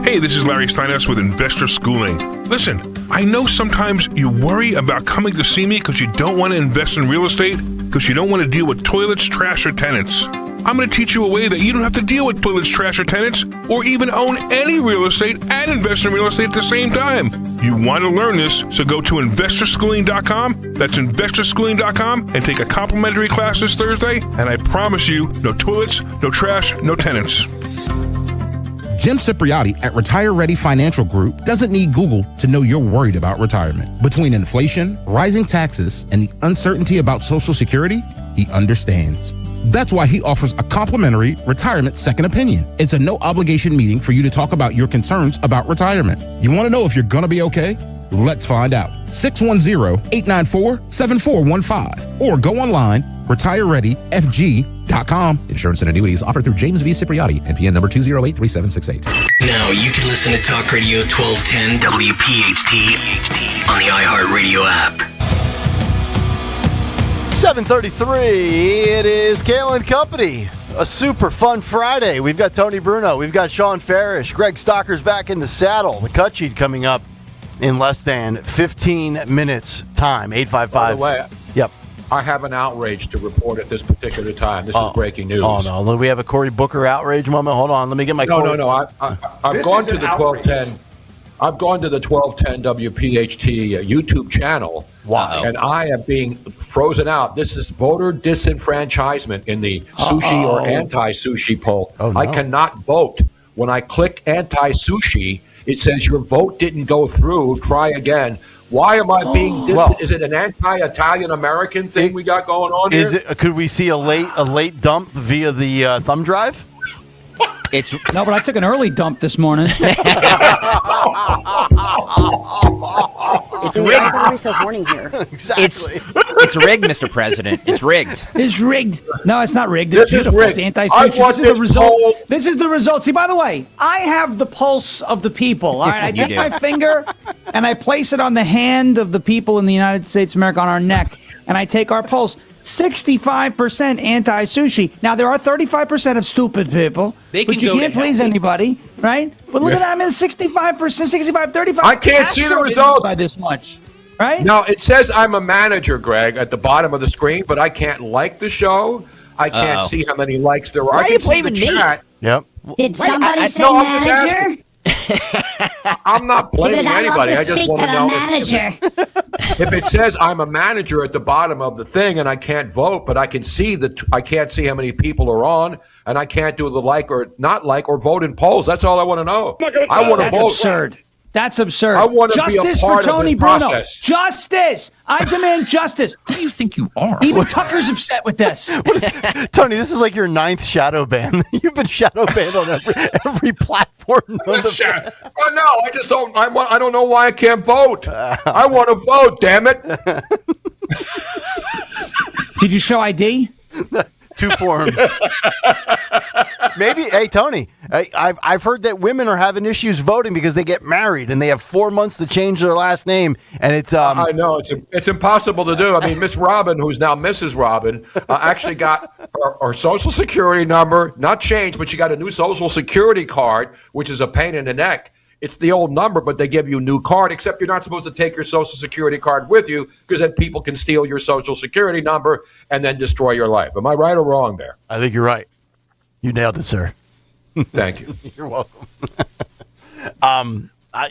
Speaker 27: Hey, this is Larry Steinhaus with Investor Schooling. Listen, I know sometimes you worry about coming to see me because you don't want to invest in real estate, because you don't want to deal with toilets, trash, or tenants. I'm going to teach you a way that you don't have to deal with toilets, trash, or tenants, or even own any real estate and invest in real estate at the same time. You want to learn this, so go to investorschooling.com. That's investorschooling.com and take a complimentary class this Thursday, and I promise you, no toilets, no trash, no tenants.
Speaker 28: Jim Cipriotti at Retire Ready Financial Group doesn't need Google to know you're worried about retirement. Between inflation, rising taxes, and the uncertainty about Social Security, he understands. That's why he offers a complimentary retirement second opinion. It's a no-obligation meeting for you to talk about your concerns about retirement. You want to know if you're going to be okay? Let's find out. 610-894-7415 or go online, retirereadyfg.com.
Speaker 29: Insurance and annuities offered through James V. Cipriotti, NPN number 2083768.
Speaker 1: Now you can listen to Talk Radio 1210 WPHT on the iHeartRadio app.
Speaker 2: 7:33. It is Kayal and Company. A super fun Friday. We've got Tony Bruno. We've got Sean Farish. Greg Stocker's back in the saddle. The cut sheet coming up in less than 15 minutes time. 855.
Speaker 5: By the way,
Speaker 2: yep.
Speaker 5: I have an outrage to report at this particular time. This is breaking news.
Speaker 2: Oh, no. Do we have a Cory Booker outrage moment? Hold on. Let me get my Cory.
Speaker 5: No. I've gone to the 1210. I've gone to the 1210 WPHT YouTube channel.
Speaker 2: Wow.
Speaker 5: And I am being frozen out. This is voter disenfranchisement in the sushi or anti-sushi poll.
Speaker 2: Oh, no.
Speaker 5: I cannot vote. When I click anti-sushi, it says your vote didn't go through. Try again. Why am I being is it an anti-Italian American thing we got going on here?
Speaker 2: Is it? Could we see a late dump via the thumb drive?
Speaker 8: No, but I took an early dump this morning.
Speaker 30: It's weird. Why are we so horny here?
Speaker 2: Exactly.
Speaker 6: It's rigged, Mr. President. It's rigged.
Speaker 8: It's rigged. No, it's not rigged. It's
Speaker 5: This is
Speaker 8: beautiful.
Speaker 5: rigged.
Speaker 8: It's anti-social.
Speaker 5: I want
Speaker 8: This is the
Speaker 5: this
Speaker 8: result.
Speaker 5: poll.
Speaker 8: This is the result. See, by the way, I have the pulse of the people. All right, I
Speaker 6: You
Speaker 8: take
Speaker 6: do.
Speaker 8: my finger and I place it on the hand of the people in the United States of America, on our neck, and I take our pulse. 65% anti-sushi. Now, there are 35% of stupid people,
Speaker 6: They
Speaker 8: but
Speaker 6: can
Speaker 8: you
Speaker 6: go
Speaker 8: can't
Speaker 6: to
Speaker 8: please
Speaker 6: hell.
Speaker 8: anybody, right? But look at that. I mean, 65%, 65, 35.
Speaker 5: I can't see the
Speaker 8: Castro didn't
Speaker 5: results.
Speaker 8: by this much, right?
Speaker 5: Now, it says I'm a manager, Greg, at the bottom of the screen, but I can't like the show. I can't
Speaker 6: Uh-oh.
Speaker 5: see how many likes there are.
Speaker 6: Why
Speaker 5: I
Speaker 6: are
Speaker 5: can
Speaker 6: you
Speaker 5: see
Speaker 6: blaming
Speaker 5: the
Speaker 6: me?
Speaker 5: chat.
Speaker 2: Yep.
Speaker 7: Did somebody say
Speaker 5: no, I'm just
Speaker 7: manager?
Speaker 5: I'm not blaming
Speaker 7: Because I
Speaker 5: anybody.
Speaker 7: love
Speaker 5: I
Speaker 7: to
Speaker 5: just
Speaker 7: speak to
Speaker 5: want
Speaker 7: the
Speaker 5: to know
Speaker 7: manager.
Speaker 5: if it says I'm a manager at the bottom of the thing and I can't vote, but I can see I can't see how many people are on, and I can't do the like or not like or vote in polls. That's all I want to know. I want to
Speaker 8: That's
Speaker 5: vote.
Speaker 8: absurd. That's absurd.
Speaker 5: I want to be a
Speaker 8: Justice
Speaker 5: part
Speaker 8: for
Speaker 5: of
Speaker 8: Tony
Speaker 5: this
Speaker 8: Bruno.
Speaker 5: process.
Speaker 8: Justice. I demand justice.
Speaker 29: Who do you think you are?
Speaker 8: Even Tucker's upset with this.
Speaker 2: Tony, this is like your 9th shadow ban. You've been shadow banned on every platform.
Speaker 5: Oh, no, I just don't. I don't know why I can't vote. I want to vote. Damn it!
Speaker 8: Did you show ID?
Speaker 2: 2 forms. Maybe, hey Tony, I've heard that women are having issues voting because they get married and they have 4 months to change their last name, and it's
Speaker 5: I know it's impossible to do. I mean, Miss Robin, who's now Mrs. Robin, actually got her Social Security number not changed, but she got a new Social Security card, which is a pain in the neck. It's the old number, but they give you a new card, except you're not supposed to take your Social Security card with you because then people can steal your Social Security number and then destroy your life. Am I right or wrong there?
Speaker 2: I think you're right. You nailed it, sir.
Speaker 5: Thank you.
Speaker 2: You're welcome.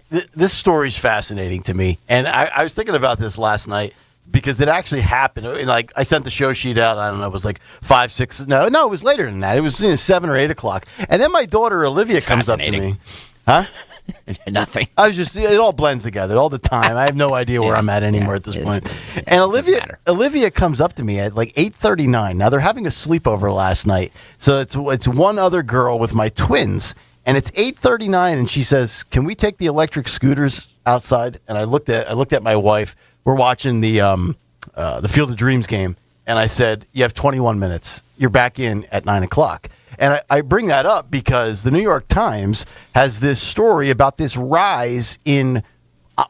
Speaker 2: This story's fascinating to me, and I was thinking about this last night because it actually happened. And I sent the show sheet out. I don't know. It was like 5, 6. No, it was later than that. It was 7 or 8 o'clock. And then my daughter Olivia comes up to me. Huh?
Speaker 6: Nothing.
Speaker 2: It all blends together all the time. I have no idea where I'm at anymore at this point. And Olivia comes up to me at like 8:39. Now they're having a sleepover last night. So it's one other girl with my twins, and it's 8:39 and she says, "Can we take the electric scooters outside?" And I looked at my wife. We're watching the Field of Dreams game, and I said, "You have 21 minutes. You're back in at 9 o'clock." And I bring that up because the New York Times has this story about this rise in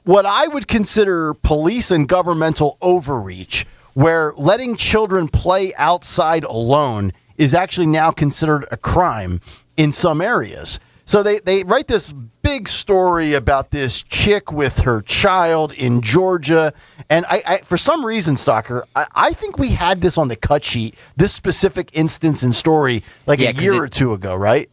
Speaker 2: what I would consider police and governmental overreach, where letting children play outside alone is actually now considered a crime in some areas. So they write this big story about this chick with her child in Georgia. And I for some reason, Stalker, I think we had this on the cut sheet, this specific instance and story, like a year or two ago, right?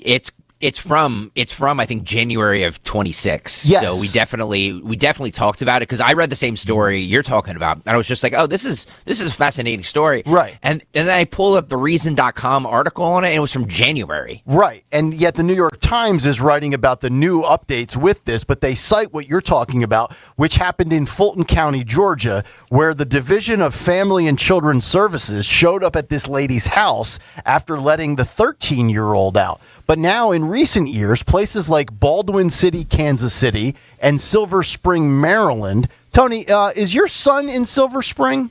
Speaker 6: It's from I think January of 26.
Speaker 2: Yes.
Speaker 6: So we definitely talked about it because I read the same story you're talking about, and I was just like, oh, this is a fascinating story,
Speaker 2: right?
Speaker 6: And then I pulled up the Reason.com article on it, and it was from January,
Speaker 2: right? And yet the New York Times is writing about the new updates with this, but they cite what you're talking about, which happened in Fulton County, Georgia, where the Division of Family and Children's Services showed up at this lady's house after letting the 13-year-old out. But now, in recent years, places like Baldwin City, Kansas City, and Silver Spring, Maryland. Tony, is your son in Silver Spring?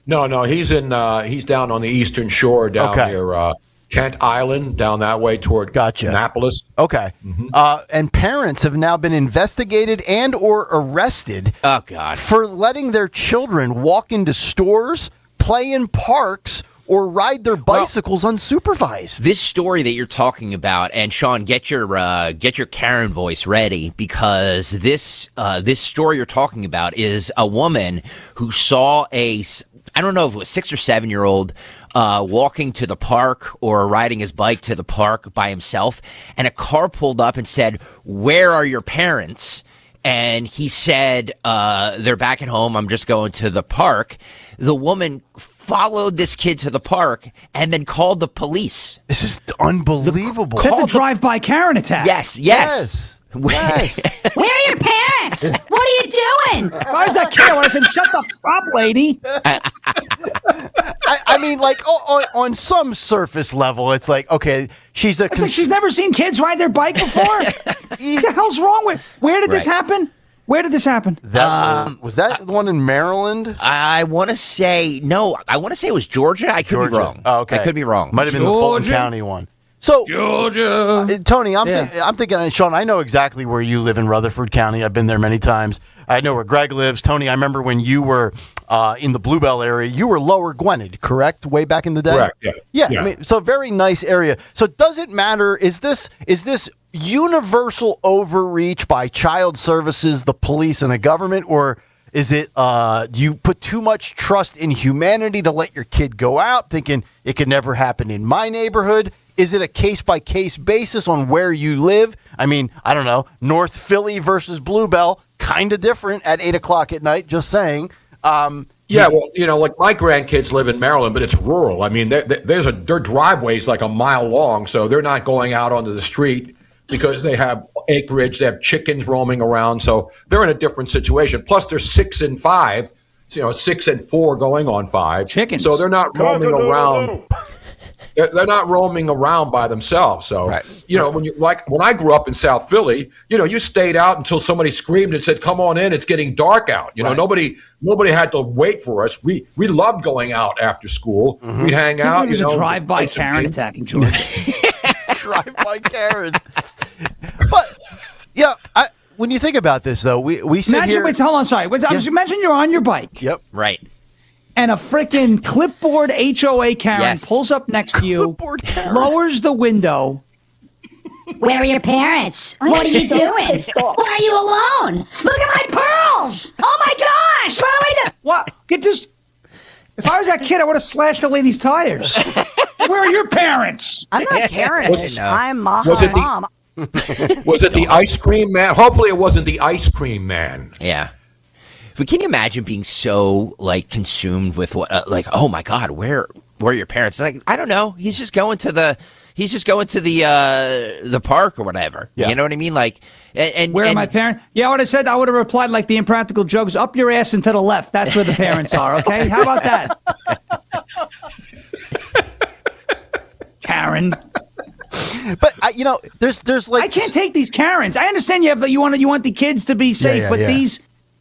Speaker 5: No, he's down on the eastern shore down near Kent Island, down that way toward Annapolis.
Speaker 2: Okay. And parents have now been investigated and or arrested for letting their children walk into stores, play in parks, or ride their bicycles unsupervised.
Speaker 6: This story that you're talking about, and Sean, get your Karen voice ready, because this story you're talking about is a woman who saw I don't know if it was 6 or 7-year-old walking to the park or riding his bike to the park by himself, and a car pulled up and said, "Where are your parents?" And he said, "They're back at home. I'm just going to the park." The woman followed this kid to the park and then called the police.
Speaker 2: This is unbelievable.
Speaker 8: That's a drive-by Karen attack.
Speaker 6: Yes.
Speaker 7: Where are your parents? What are you doing?
Speaker 8: If I was that kid, I would have said, "Shut the f up, lady."
Speaker 2: I mean, like, on some surface level, it's like, okay, she's
Speaker 8: like she's never seen kids ride their bike before. What the hell's wrong with? Where did this happen? Where did this happen?
Speaker 2: That was that the one in Maryland?
Speaker 6: I want to say no. I want to say it was Georgia. I could be wrong.
Speaker 2: Oh, okay.
Speaker 6: I could be wrong.
Speaker 2: Might have been the Fulton County one. So,
Speaker 8: Georgia.
Speaker 2: Tony, I'm thinking, Sean, I know exactly where you live in Rutherford County. I've been there many times. I know where Greg lives. Tony, I remember when you were in the Bluebell area, you were Lower Gwynedd, correct? Way back in the day?
Speaker 5: Correct, yeah.
Speaker 2: I mean, so very nice area. So does it matter? Is this universal overreach by child services, the police, and the government, or is it, do you put too much trust in humanity to let your kid go out thinking it could never happen in my neighborhood? Is it a case-by-case basis on where you live? I mean, I don't know, North Philly versus Bluebell, kind of different at 8 o'clock at night, just saying.
Speaker 5: Yeah, well, like my grandkids live in Maryland, but it's rural. I mean, their driveway's like a mile long, so they're not going out onto the street because they have acreage, they have chickens roaming around, so they're in a different situation. Plus, they're 6 and 5, 6 and 4 going on 5.
Speaker 8: Chickens.
Speaker 5: So they're not roaming around. They're not roaming around by themselves. So, when I grew up in South Philly, you stayed out until somebody screamed and said, "Come on in, it's getting dark out." Nobody had to wait for us. We loved going out after school.
Speaker 2: Mm-hmm.
Speaker 5: We'd hang out.
Speaker 8: There's a drive-by Karen attacking Georgia.
Speaker 2: Drive-by Karen. But, when you think about this, though, we sit here.
Speaker 8: Wait, hold on, sorry. Imagine you're on your bike.
Speaker 2: Yep.
Speaker 6: Right.
Speaker 8: And a freaking clipboard HOA Karen pulls up next to you, lowers the window.
Speaker 7: Where are your parents? What are you doing? Why are you alone? Look at my pearls! Oh my gosh! What am I doing?
Speaker 8: What? If I was that kid, I would have slashed the lady's tires. Where are your parents?
Speaker 25: I'm not Karen. I'm mom.
Speaker 5: Was it the ice cream man? Hopefully, it wasn't the ice cream man.
Speaker 6: Yeah. But can you imagine being so consumed with what oh my God, where are your parents? Like, I don't know. He's just going to the park or whatever. Yeah. You know what I mean? Like, and
Speaker 8: where are my parents? Yeah, what I said, I would have replied like the Impractical Jokes, up your ass and to the left. That's where the parents are. Okay, how about that, Karen?
Speaker 2: But there's like,
Speaker 8: I can't take these Karens. I understand you want the kids to be safe, but these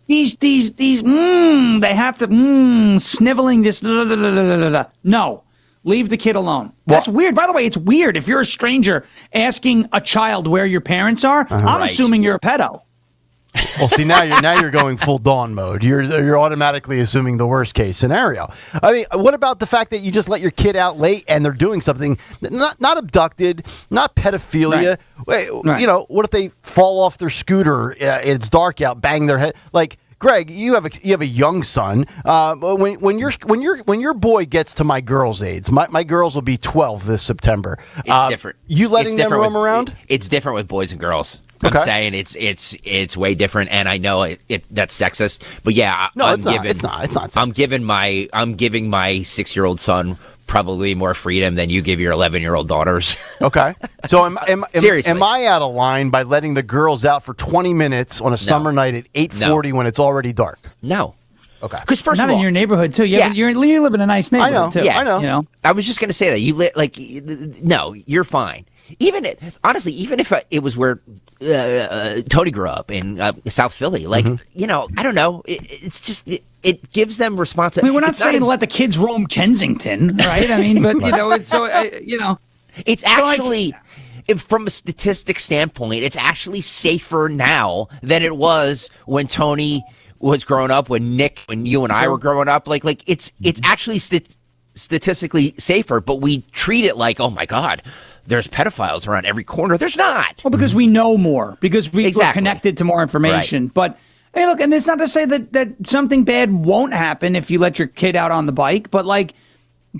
Speaker 8: they have to sniveling this. No, leave the kid alone. That's weird. By the way, it's weird if you're a stranger asking a child where your parents are. I'm assuming you're a pedo.
Speaker 2: Well, see, now you're going full Dawn mode. You're automatically assuming the worst case scenario. I mean, what about the fact that you just let your kid out late and they're doing something not abducted, not pedophilia? Right. Wait, what if they fall off their scooter? It's dark out, bang their head. Like, Greg, you have a young son. When your boy gets to my girls' age, my girls will be 12 this September.
Speaker 6: It's different.
Speaker 2: You letting them roam around?
Speaker 6: It's different with boys and girls.
Speaker 2: Okay.
Speaker 6: I'm saying it's way different, and I know that's sexist, but yeah,
Speaker 2: no, it's not. It's not sexist.
Speaker 6: I'm giving my 6-year-old son probably more freedom than you give your 11-year-old daughters.
Speaker 2: Okay, so
Speaker 6: seriously,
Speaker 2: am I out of line by letting the girls out for 20 minutes on a summer night at 8:40 when it's already dark?
Speaker 6: No.
Speaker 2: Okay.
Speaker 6: Because first
Speaker 8: not
Speaker 6: of all,
Speaker 8: in your neighborhood too. You live in a nice neighborhood.
Speaker 2: I know.
Speaker 8: Too.
Speaker 6: Yeah,
Speaker 2: I know.
Speaker 6: I was just going to say that no, you're fine. Even if it was where Tony grew up in South Philly, I don't know. It's just it gives them responsibility.
Speaker 8: I mean, we're not saying to let the kids roam Kensington, right? I mean, but it's so
Speaker 6: it's actually. From a statistic standpoint, it's actually safer now than it was when Tony was growing up, when you and I were growing up. Like it's actually statistically safer, but we treat it like, oh my God, there's pedophiles around every corner. There's not.
Speaker 8: Well, because we know more, because we're connected to more information. Right. But hey, look, and it's not to say that something bad won't happen if you let your kid out on the bike, but like,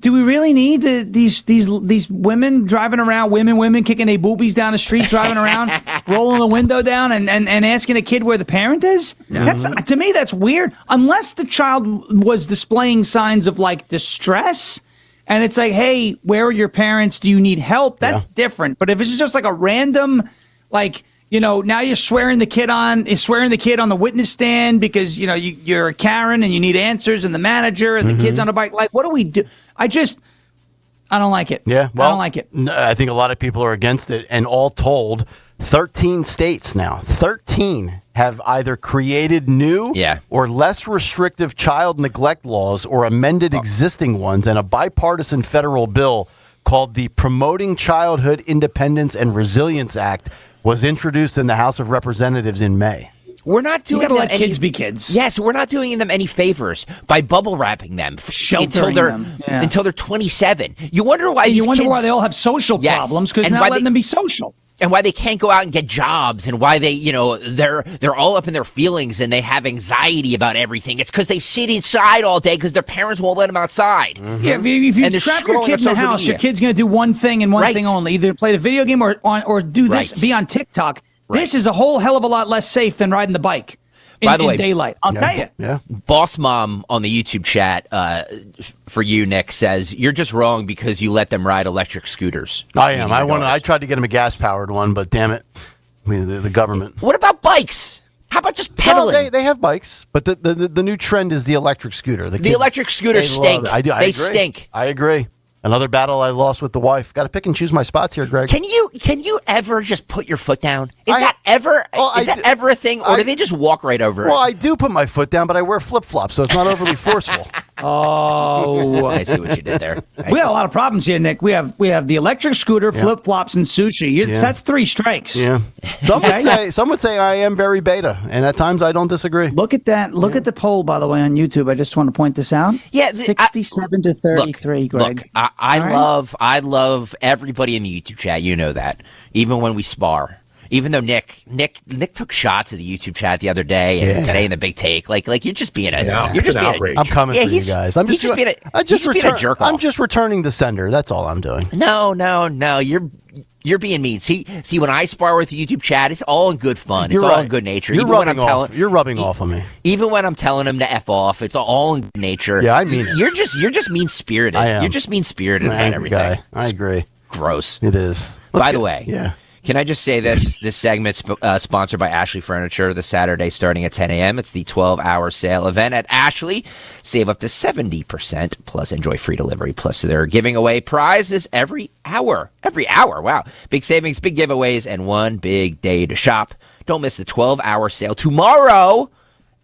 Speaker 8: do we really need these women driving around, women kicking their boobies down the street, driving around, rolling the window down and asking a kid where the parent is? Mm-hmm. To me, that's weird. Unless the child was displaying signs of like distress and it's like, hey, where are your parents? Do you need help? That's different. But if it's just like a random, like, now you're swearing the kid on the witness stand because, you're a Karen and you need answers and the manager and the kid's on a bike. Like, what do we do? I don't like it.
Speaker 2: Yeah, well,
Speaker 8: I don't like it.
Speaker 2: I think a lot of people are against it. And all told, 13 states now, 13 have either created new or less restrictive child neglect laws or amended existing ones, and a bipartisan federal bill called the Promoting Childhood Independence and Resilience Act was introduced in the House of Representatives in May.
Speaker 6: We're not doing
Speaker 8: you gotta let
Speaker 6: them
Speaker 8: kids be kids.
Speaker 6: Yes, we're not doing them any favors by bubble wrapping them until they're 27. You wonder why these kids,
Speaker 8: why they all have social problems, because not letting them be social.
Speaker 6: And why they can't go out and get jobs, and why they, they're all up in their feelings and they have anxiety about everything. It's because they sit inside all day because their parents won't let them outside.
Speaker 8: Mm-hmm. Yeah, if you trap your kid in the house, your kid's going to do one thing and one thing only: either play the video game or do this, be on TikTok. Right. This is a whole hell of a lot less safe than riding the bike in daylight. I'll tell you.
Speaker 2: Yeah.
Speaker 6: Boss Mom on the YouTube chat for you, Nick, says you're just wrong because you let them ride electric scooters.
Speaker 2: I am. I tried to get him a gas-powered one, but damn it, the government.
Speaker 6: What about bikes? How about just pedaling?
Speaker 2: Well, they have bikes, but the new trend is the electric scooter.
Speaker 6: The electric scooters stink. They
Speaker 2: agree.
Speaker 6: stink.
Speaker 2: I agree. Another battle I lost with the wife. Got to pick and choose my spots here, Greg.
Speaker 6: Can you ever just put your foot down? Is that ever a thing, or do they just walk right over it?
Speaker 2: Well, I do put my foot down, but I wear flip-flops, so it's not overly forceful.
Speaker 8: Oh,
Speaker 6: I see what you did there.
Speaker 8: We have a lot of problems here, Nick. We have the electric scooter, flip-flops, and sushi. That's 3 strikes.
Speaker 2: Yeah. Some would say I am very beta, and at times I don't disagree.
Speaker 8: Look at that. Look at the poll, by the way, on YouTube. I just want to point this out.
Speaker 6: Yeah,
Speaker 8: 67 to 33, Greg.
Speaker 6: Look, I love everybody in the YouTube chat. You know that. Even when we spar. Even though Nick took shots of the YouTube chat the other day and today in the big take, like you're just being
Speaker 2: outrage. I'm coming for you guys. I'm just being a jerk off. I'm just returning the sender. That's all I'm doing.
Speaker 6: No. You're being mean. See, when I spar with the YouTube chat, it's all in good fun. It's all in good nature.
Speaker 2: You're rubbing off on me.
Speaker 6: Even when I'm telling him to F off, it's all in good nature.
Speaker 2: Yeah, I mean it.
Speaker 6: You're just mean spirited.
Speaker 2: I am.
Speaker 6: You're just mean spirited about everything.
Speaker 2: Guy. I agree.
Speaker 6: Gross.
Speaker 2: It is.
Speaker 6: By the way, can I just say this? This segment's sponsored by Ashley Furniture this Saturday starting at 10 a.m. It's the 12-hour sale event at Ashley. Save up to 70%, plus enjoy free delivery. Plus, they're giving away prizes every hour. Every hour. Wow. Big savings, big giveaways, and one big day to shop. Don't miss the 12-hour sale tomorrow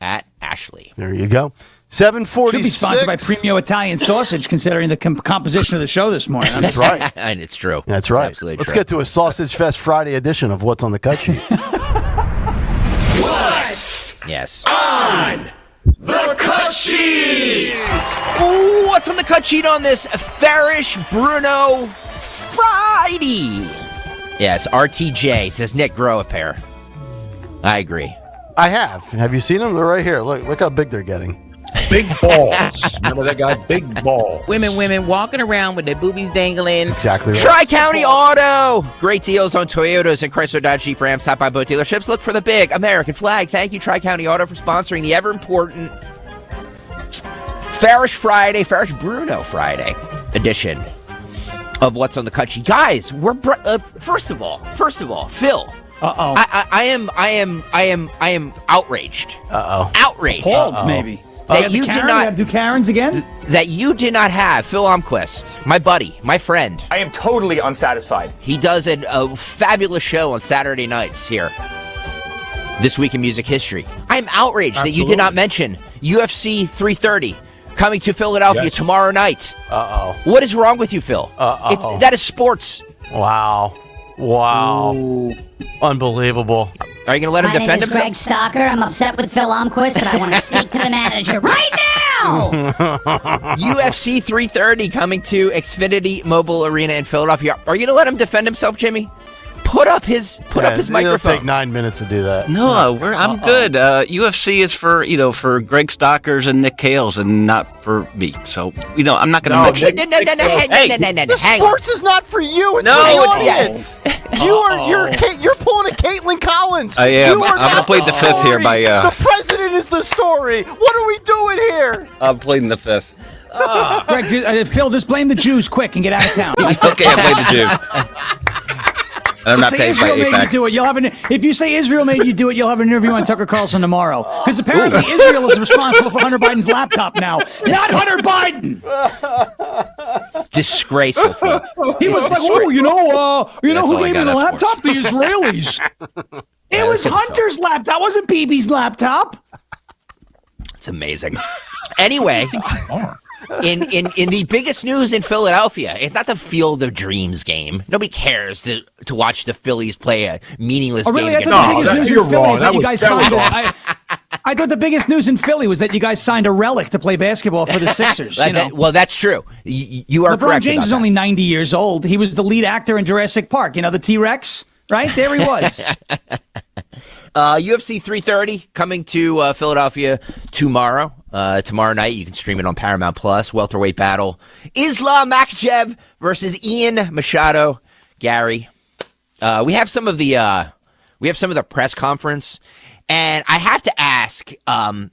Speaker 6: at Ashley.
Speaker 2: There you go. 7:46.
Speaker 8: Should be sponsored by Premio Italian Sausage, considering the composition of the show this morning.
Speaker 2: That's right.
Speaker 6: And it's true.
Speaker 2: That's right.
Speaker 6: Absolutely
Speaker 2: Let's
Speaker 6: true.
Speaker 2: get to a Sausage Fest Friday edition of What's on the Cut Sheet.
Speaker 6: Yes.
Speaker 1: On the Cut Sheet!
Speaker 6: Ooh, what's on the cut sheet on this Farish Bruno Friday? Yes, RTJ says, Nick, grow a pair. I agree.
Speaker 2: I have. Have you seen them? They're right here. Look how big they're getting.
Speaker 5: Big balls. Remember that guy? Big ball.
Speaker 4: Women walking around with their boobies dangling.
Speaker 2: Exactly right.
Speaker 6: Tri-County Auto. Great deals on Toyotas and Chrysler Dodge Jeep Ram. Stop by both dealerships. Look for the big American flag. Thank you, Tri-County Auto, for sponsoring the ever-important Farish Bruno Friday edition of What's on the Cut Sheet. Guys, we're first of all, Phil.
Speaker 8: Uh-oh.
Speaker 6: I am outraged.
Speaker 2: Uh-oh.
Speaker 6: Outraged.
Speaker 8: Appalled, maybe.
Speaker 6: That you did not
Speaker 8: do Karens again?
Speaker 6: That you did not have Phil Omquist, my buddy, my friend.
Speaker 9: I am totally unsatisfied.
Speaker 6: He does a fabulous show on Saturday nights here. This Week in Music History. I'm outraged that you did not mention UFC 330 coming to Philadelphia tomorrow night.
Speaker 2: Uh-oh.
Speaker 6: What is wrong with you, Phil?
Speaker 2: Uh-oh.
Speaker 6: That is sports.
Speaker 2: Wow. Ooh. Unbelievable.
Speaker 6: Are you going to let him defend himself?
Speaker 7: My name is Greg Stocker. I'm upset with Phil Omquist, and I want to speak to the manager right now!
Speaker 6: UFC 330 coming to Xfinity Mobile Arena in Philadelphia. Are you going to let him defend himself, Jimmy? Put up his microphone.
Speaker 2: It'll take 9 minutes to do that.
Speaker 11: No, I'm good. UFC is for Greg Stockers and Nick Kales, and not for me. So I'm not going to mention.
Speaker 2: The sports is not for you. It's for the audience. You're pulling a Caitlin Collins.
Speaker 11: I am. I'm going to plead the fifth here by.
Speaker 2: The president is the story. What are we doing here?
Speaker 11: I'm pleading the fifth.
Speaker 8: Greg, Phil, just blame the Jews quick and get out of town.
Speaker 11: Okay, I blame the Jews. I'm not paid by APAC.
Speaker 8: Do it. If you say Israel made you do it, you'll have an interview on Tucker Carlson tomorrow. Because apparently Israel is responsible for Hunter Biden's laptop now, not Hunter Biden.
Speaker 6: Disgraceful. Phil.
Speaker 8: He was like, "Oh, you know who gave me the laptop? The Israelis." It was Hunter's laptop. It wasn't BB's laptop.
Speaker 6: It's amazing. Anyway, in the biggest news in Philadelphia, it's not the Field of Dreams game. Nobody cares to watch the Phillies play a meaningless game.
Speaker 8: I thought the biggest news in Philly is that you guys signed I thought the biggest news in Philly was that you guys signed a relic to play basketball for the Sixers.
Speaker 6: Well, that's true. You are correct.
Speaker 8: LeBron James is only 90 years old. He was the lead actor in Jurassic Park. You know, the T-Rex? Right? There he was.
Speaker 6: UFC 330 coming to Philadelphia tomorrow. Tomorrow night, you can stream it on Paramount Plus. Welterweight battle: Islam Makhachev versus Ian Machado. Gary, we have some of the press conference, and I have to ask: can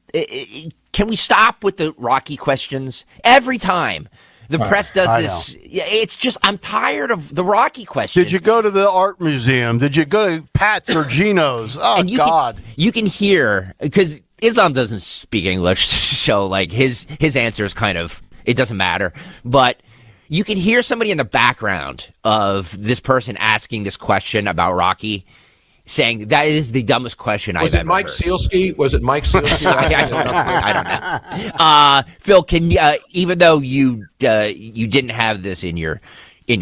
Speaker 6: we stop with the Rocky questions every time? The press does this. Yeah, it's just I'm tired of the Rocky questions.
Speaker 2: Did you go to the art museum? Did you go to Pat's or Gino's? Oh, God.
Speaker 6: You can hear, because Islam doesn't speak English, so like his answer is kind of, it doesn't matter. But you can hear somebody in the background of this person asking this question about Rocky, saying that is the dumbest question I've ever heard. Was it Mike Sealski? I don't know. Phil, can even though you didn't have this in your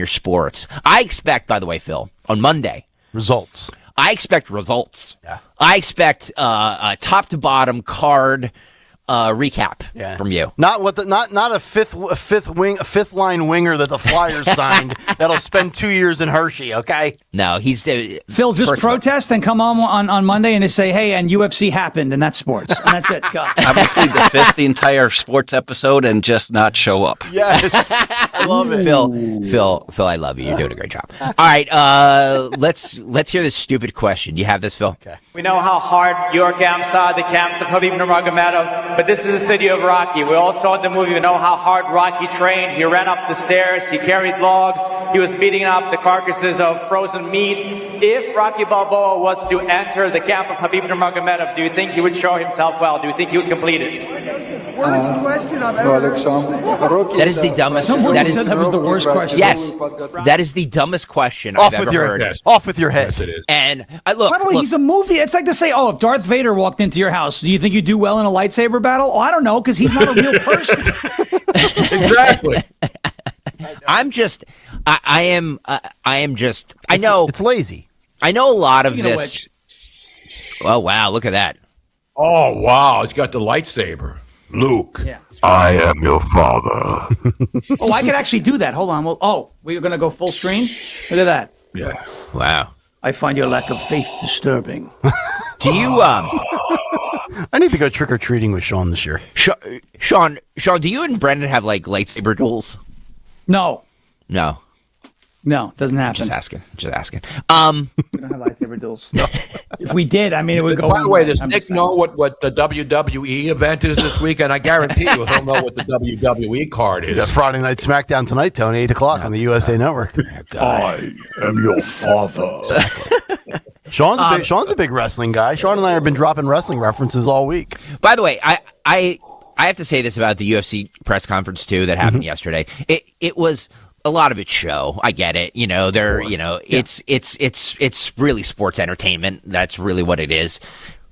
Speaker 6: sports, I expect, by the way, Phil, on Monday
Speaker 2: results.
Speaker 6: I expect results.
Speaker 2: Yeah.
Speaker 6: I expect top to bottom card recap from you.
Speaker 2: Not a fifth line winger that the Flyers signed that'll spend 2 years in Hershey. Okay.
Speaker 6: No, he's
Speaker 8: Phil. Just protest and come on Monday and just say, "Hey, and UFC happened, and that's sports, and that's it." God.
Speaker 11: I'm going to plead the fifth, the entire sports episode, and just not show up.
Speaker 2: Yes, I love it,
Speaker 6: Phil. I love you. You're doing a great job. All right, let's hear this stupid question. You have this, Phil?
Speaker 2: Okay.
Speaker 12: We know how hard your camps are, the camps of Khabib Nurmagomedov, but this is the city of Rocky. We all saw the movie. We know how hard Rocky trained. He ran up the stairs. He carried logs. He was beating up the carcasses of frozen meat. If Rocky Balboa was to enter the camp of Khabib Nurmagomedov, do you think he would show himself well? Do you think he would complete it?
Speaker 13: Worst question I've ever heard.
Speaker 6: That is the dumbest.
Speaker 8: Somebody said that was the worst question.
Speaker 6: Yes, that is the dumbest question I've ever heard.
Speaker 2: Off with your head.
Speaker 5: Yes, it is.
Speaker 6: And look,
Speaker 8: by the way, he's a movie. It's like to say, "Oh, if Darth Vader walked into your house, do you think you'd do well in a lightsaber battle?" Oh, I don't know, because he's not a real person.
Speaker 5: Exactly.
Speaker 6: I'm just. I am just. I know
Speaker 2: it's lazy.
Speaker 6: I know a lot of this. Oh wow! Look at that.
Speaker 5: Oh wow! He's got the lightsaber. Luke,
Speaker 8: yeah.
Speaker 5: I am your father.
Speaker 8: Oh, I could actually do that. Hold on. Well, we're going to go full screen. Look at that.
Speaker 5: Yeah.
Speaker 6: Wow.
Speaker 8: I find your lack of faith disturbing.
Speaker 6: Do you?
Speaker 2: I need to go trick or treating with Sean this year.
Speaker 6: Sean, do you and Brendan have like lightsaber duels?
Speaker 8: No, doesn't happen.
Speaker 6: Just asking.
Speaker 8: We don't have lightsaber duels. No. If we did, I mean, it would go.
Speaker 5: By the way, does Nick know what the WWE event is this weekend? I guarantee you he'll know what the WWE card is.
Speaker 2: Yeah, Friday Night SmackDown tonight, Tony, 8:00 on the USA Network.
Speaker 5: I am your father.
Speaker 2: Sean's a big wrestling guy. Sean and I have been dropping wrestling references all week.
Speaker 6: By the way, I have to say this about the UFC press conference too that happened yesterday. It was a lot of it's show. I get it. It's really sports entertainment. That's really what it is.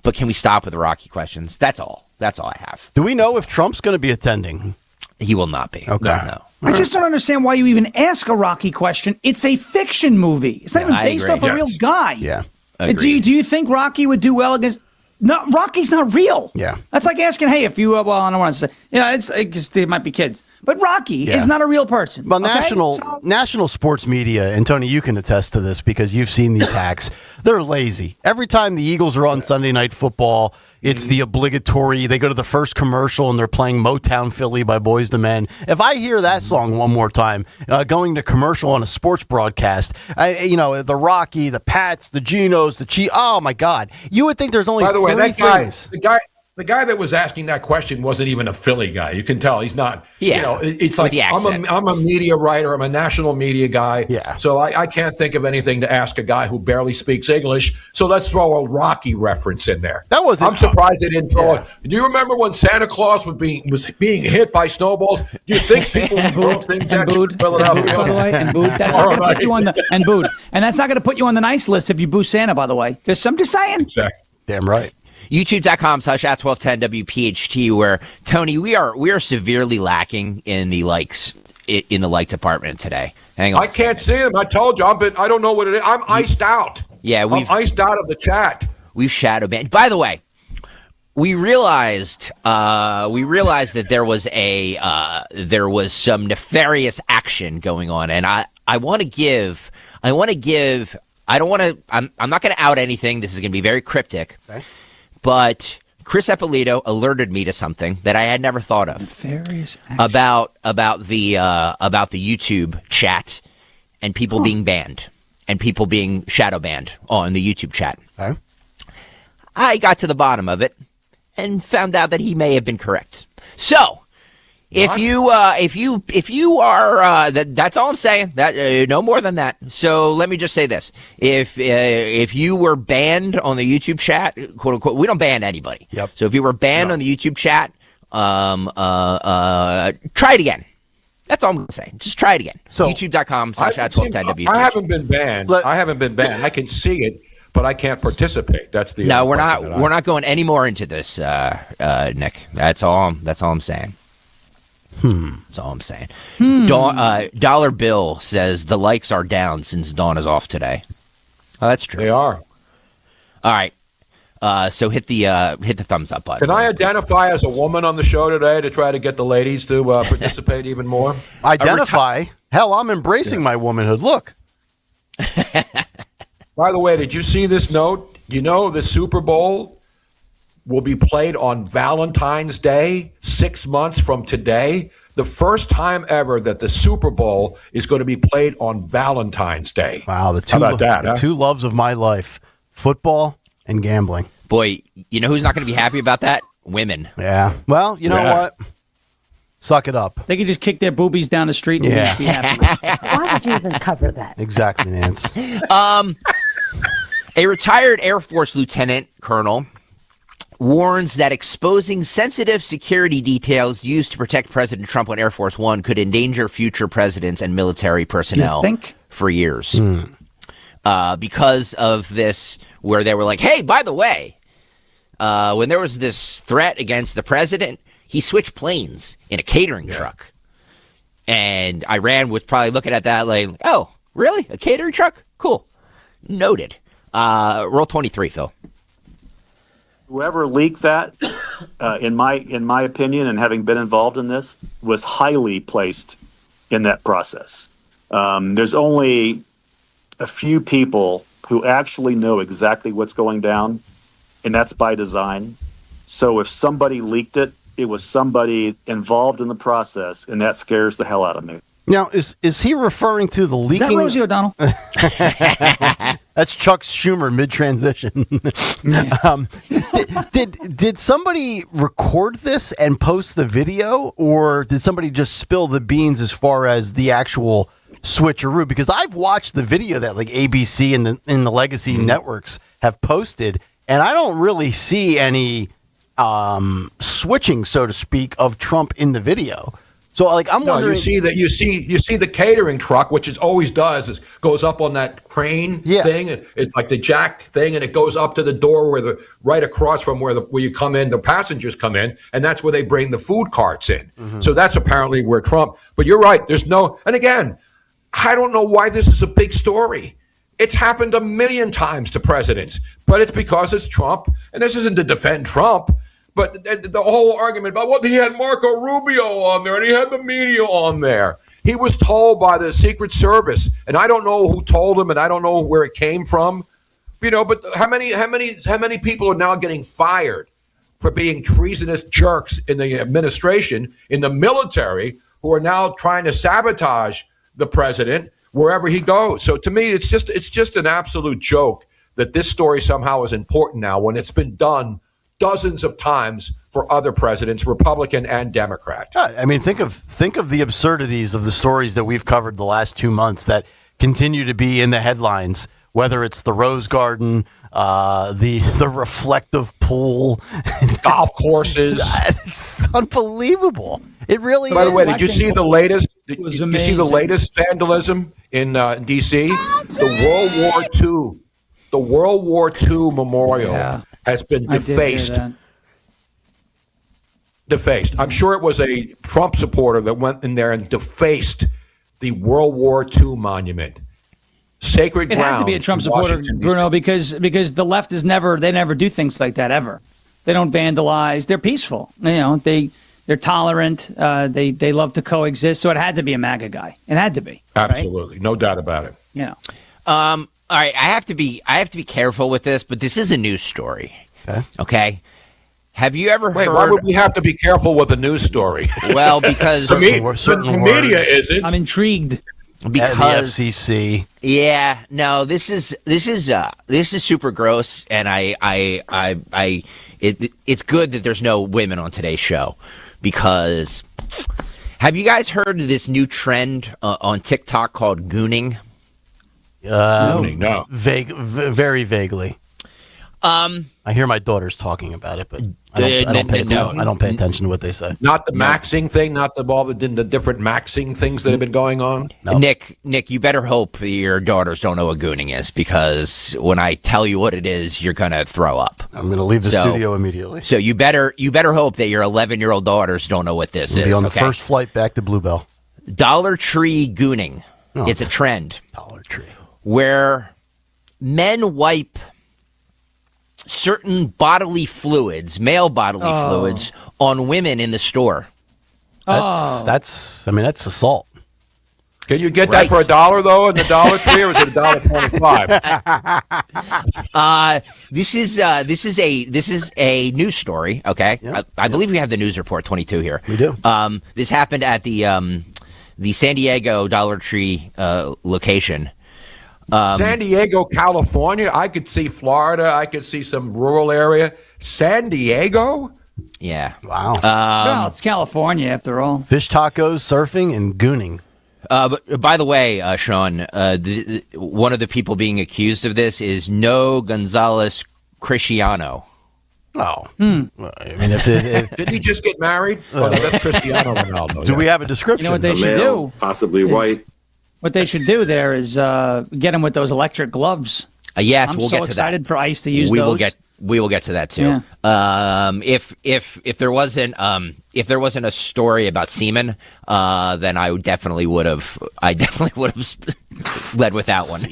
Speaker 6: But can we stop with the Rocky questions? That's all I have.
Speaker 2: Do we know if Trump's going to be attending?
Speaker 6: He will not be.
Speaker 2: Okay.
Speaker 6: No.
Speaker 8: I just don't understand why you even ask a Rocky question. It's a fiction movie. It's not even based off a real guy.
Speaker 2: Yeah.
Speaker 8: Do you think Rocky would do well against? No, Rocky's not real.
Speaker 2: Yeah.
Speaker 8: That's like asking, hey, if you, I don't want to say, it might be kids. But Rocky is not a real person.
Speaker 2: Well, national sports media, and Tony, you can attest to this because you've seen these hacks. They're lazy. Every time the Eagles are on Sunday Night Football, it's the obligatory. They go to the first commercial and they're playing Motown Philly by Boyz II Men. If I hear that song one more time, going to commercial on a sports broadcast, the Rocky, the Pats, the Genos, the Chi. Oh my God! You would think there's only
Speaker 5: by the way,
Speaker 2: three things.
Speaker 5: The guy that was asking that question wasn't even a Philly guy. You can tell he's not.
Speaker 6: Yeah,
Speaker 5: you know, it's
Speaker 6: with
Speaker 5: like
Speaker 6: the accent.
Speaker 5: I'm a media writer. I'm a national media guy.
Speaker 2: Yeah.
Speaker 5: So I can't think of anything to ask a guy who barely speaks English. So let's throw a Rocky reference in there.
Speaker 2: That wasn't.
Speaker 5: I'm surprised they didn't throw it. Do you remember when Santa Claus was being hit by snowballs? Do you think people would throw things at you in Philadelphia?
Speaker 8: By the way, and booed. That's not going to put you on the and booed, and that's not going to put you on the nice list if you boo Santa. By the way, I'm just saying.
Speaker 5: Exactly.
Speaker 2: Damn right.
Speaker 6: YouTube.com/@1210 WPHT, where Tony, we are severely lacking in the likes in the like department today. Hang on,
Speaker 5: I can't see him. I told you, I don't know what it is. I'm iced out.
Speaker 6: Yeah,
Speaker 5: I'm iced out of the chat.
Speaker 6: We've shadow banned. By the way, we realized that there was some nefarious action going on, and I'm not going to out anything. This is going to be very cryptic. Okay. But Chris Eppolito alerted me to something that I had never thought of.
Speaker 8: Nefarious action.
Speaker 6: About the YouTube chat and people being banned and people being shadow banned on the YouTube chat.
Speaker 2: Okay.
Speaker 6: I got to the bottom of it and found out that he may have been correct. So, if you are that's all I'm saying. That no more than that. So let me just say this: if you were banned on the YouTube chat, quote unquote, we don't ban anybody.
Speaker 2: Yep.
Speaker 6: So if you were banned on the YouTube chat, try it again. That's all I'm going to say. Just try it again.
Speaker 2: So
Speaker 6: YouTube.com/@1210
Speaker 5: I haven't been banned. I haven't been banned. I can see it, but I can't participate. That's the
Speaker 6: no. We're not going any more into this, Nick. That's all I'm saying. That's all I'm saying. Dollar Bill says the likes are down since Dawn is off today. Oh, that's true.
Speaker 5: They are.
Speaker 6: All right. So hit the thumbs up button.
Speaker 5: Can I identify as a woman on the show today to try to get the ladies to participate even more?
Speaker 2: Identify? Hell, I'm embracing my womanhood. Look.
Speaker 5: By the way, did you see this note? You know the Super Bowl will be played on Valentine's Day, 6 months from today. The first time ever that the Super Bowl is going to be played on Valentine's Day.
Speaker 2: Wow, the two loves of my life, football and gambling.
Speaker 6: Boy, you know who's not going to be happy about that? Women.
Speaker 2: Yeah. Well, you know what? Suck it up.
Speaker 8: They could just kick their boobies down the street and be happy.
Speaker 7: Why would you even cover that?
Speaker 2: Exactly, Nance.
Speaker 6: A retired Air Force lieutenant colonel warns that exposing sensitive security details used to protect President Trump on Air Force One could endanger future presidents and military personnel for years. Because of this, where they were like, hey, by the way, when there was this threat against the president, he switched planes in a catering truck. And Iran was probably looking at that like, oh, really? A catering truck? Cool. Noted. Roll 23, Phil.
Speaker 3: Whoever leaked that, in my opinion, and having been involved in this, was highly placed in that process. There's only a few people who actually know exactly what's going down, and that's by design. So if somebody leaked it, it was somebody involved in the process, and that scares the hell out of me.
Speaker 2: Now, is he referring to the leaking?
Speaker 8: Is that Rosie O'Donnell?
Speaker 2: That's Chuck Schumer mid-transition. Did somebody record this and post the video, or did somebody just spill the beans as far as the actual switcheroo? Because I've watched the video that like ABC and the legacy networks have posted, and I don't really see any switching, so to speak, of Trump in the video. So, like, I'm wondering.
Speaker 5: You see the catering truck, which it always does, is goes up on that crane thing. And it's like the jack thing, and it goes up to the door right across from where you come in. The passengers come in, and that's where they bring the food carts in. Mm-hmm. So that's apparently where Trump. But you're right. There's no. And again, I don't know why this is a big story. It's happened a million times to presidents, but it's because it's Trump, and this isn't to defend Trump. But the whole argument about, well, he had Marco Rubio on there and he had the media on there. He was told by the Secret Service, and I don't know who told him, and I don't know where it came from. But how many people are now getting fired for being treasonous jerks in the administration, in the military, who are now trying to sabotage the president wherever he goes? So to me, it's just an absolute joke that this story somehow is important now when it's been done dozens of times for other presidents, Republican and Democrat.
Speaker 2: I mean, think of the absurdities of the stories that we've covered the last 2 months that continue to be in the headlines, whether it's the Rose Garden, the reflective pool,
Speaker 5: golf courses.
Speaker 2: It's unbelievable. It really
Speaker 5: By
Speaker 2: is.
Speaker 5: the way, did you see the latest? Did you see the latest vandalism in D.C.? The World War II memorial has been defaced. Defaced. I'm sure it was a Trump supporter that went in there and defaced the World War II monument. Sacred ground.
Speaker 8: It had to be a Trump supporter, Bruno, because the left is never do things like that ever. They don't vandalize. They're peaceful. They're tolerant. They love to coexist. So it had to be a MAGA guy. It had to be.
Speaker 5: Absolutely, no doubt about it.
Speaker 6: All right, I have to be careful with this, but this is a news story. Okay. Have you ever heard?
Speaker 5: Why would we have to be careful with a news story?
Speaker 6: Well, because
Speaker 5: the media isn't.
Speaker 8: I'm intrigued.
Speaker 6: Because
Speaker 2: the FCC.
Speaker 6: Yeah, no, this is super gross, and it's good that there's no women on today's show, because have you guys heard of this new trend on TikTok called gooning?
Speaker 5: No.
Speaker 2: Very vaguely. I hear my daughters talking about it, but I don't pay attention to what they say.
Speaker 5: Not the maxing thing, not all the different maxing things that have been going on.
Speaker 2: No.
Speaker 6: Nick, you better hope your daughters don't know what gooning is, because when I tell you what it is, you're gonna throw up.
Speaker 2: I'm gonna leave the studio immediately.
Speaker 6: So you better hope that your 11-year-old daughters don't know what this is.
Speaker 2: Be on the first flight back to Bluebell.
Speaker 6: Dollar Tree gooning.
Speaker 2: Oh,
Speaker 6: it's a trend.
Speaker 2: Dollar Tree.
Speaker 6: Where men wipe certain male bodily fluids on women in the store.
Speaker 2: That's assault.
Speaker 5: Can you get that for $1 though in the Dollar Tree, or is it $1.25?
Speaker 6: This is a news story. Okay, I believe we have the news report 22 here.
Speaker 2: We do.
Speaker 6: This happened at the San Diego Dollar Tree location.
Speaker 5: San Diego, California. I could see Florida. I could see some rural area. San Diego?
Speaker 6: Yeah.
Speaker 2: Wow.
Speaker 8: Well, it's California after all.
Speaker 2: Fish tacos, surfing, and gooning.
Speaker 6: But by the way, Sean, one of the people being accused of this is No Gonzalez Cristiano.
Speaker 2: Oh. I mean, if
Speaker 5: did he just get married? Oh, no, that's Cristiano Ronaldo.
Speaker 2: Do we have a description?
Speaker 8: You know what they should do?
Speaker 10: Possibly white.
Speaker 8: What they should do there is get him with those electric gloves.
Speaker 6: Yes,
Speaker 8: we'll
Speaker 6: get to that.
Speaker 8: I'm so excited for ICE to use
Speaker 6: we
Speaker 8: those.
Speaker 6: We will get to that too. Yeah. If there wasn't a story about semen, then I definitely would have led with that one.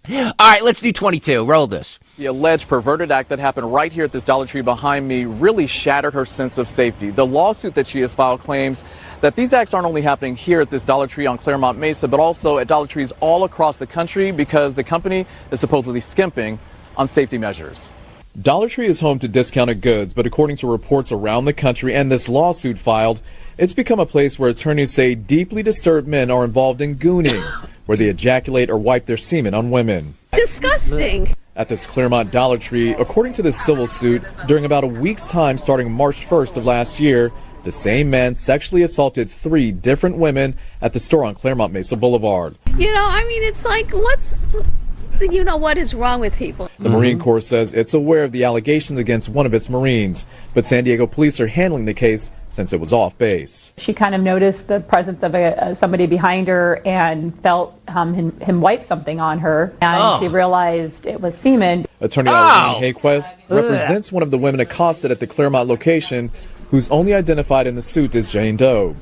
Speaker 6: All right, let's do 22. Roll this.
Speaker 14: The alleged perverted act that happened right here at this Dollar Tree behind me really shattered her sense of safety. The lawsuit that she has filed claims that these acts aren't only happening here at this Dollar Tree on Claremont Mesa, but also at Dollar Trees all across the country, because the company is supposedly skimping on safety measures. Dollar Tree is home to discounted goods, but according to reports around the country and this lawsuit filed, it's become a place where attorneys say deeply disturbed men are involved in gooning, where they ejaculate or wipe their semen on women.
Speaker 16: Disgusting.
Speaker 14: At this Claremont Dollar Tree, according to this civil suit, during about a week's time starting March 1st of last year, the same man sexually assaulted 3 different women at the store on Claremont Mesa Boulevard.
Speaker 16: It's like, what is wrong with people?
Speaker 14: The Marine Corps says it's aware of the allegations against one of its Marines, but San Diego police are handling the case since it was off base.
Speaker 18: She kind of noticed the presence of somebody behind her and felt him wipe something on her, and she realized it was semen.
Speaker 14: Attorney Eileen Hayquest represents one of the women accosted at the Claremont location, who's only identified in the suit as Jane Doe.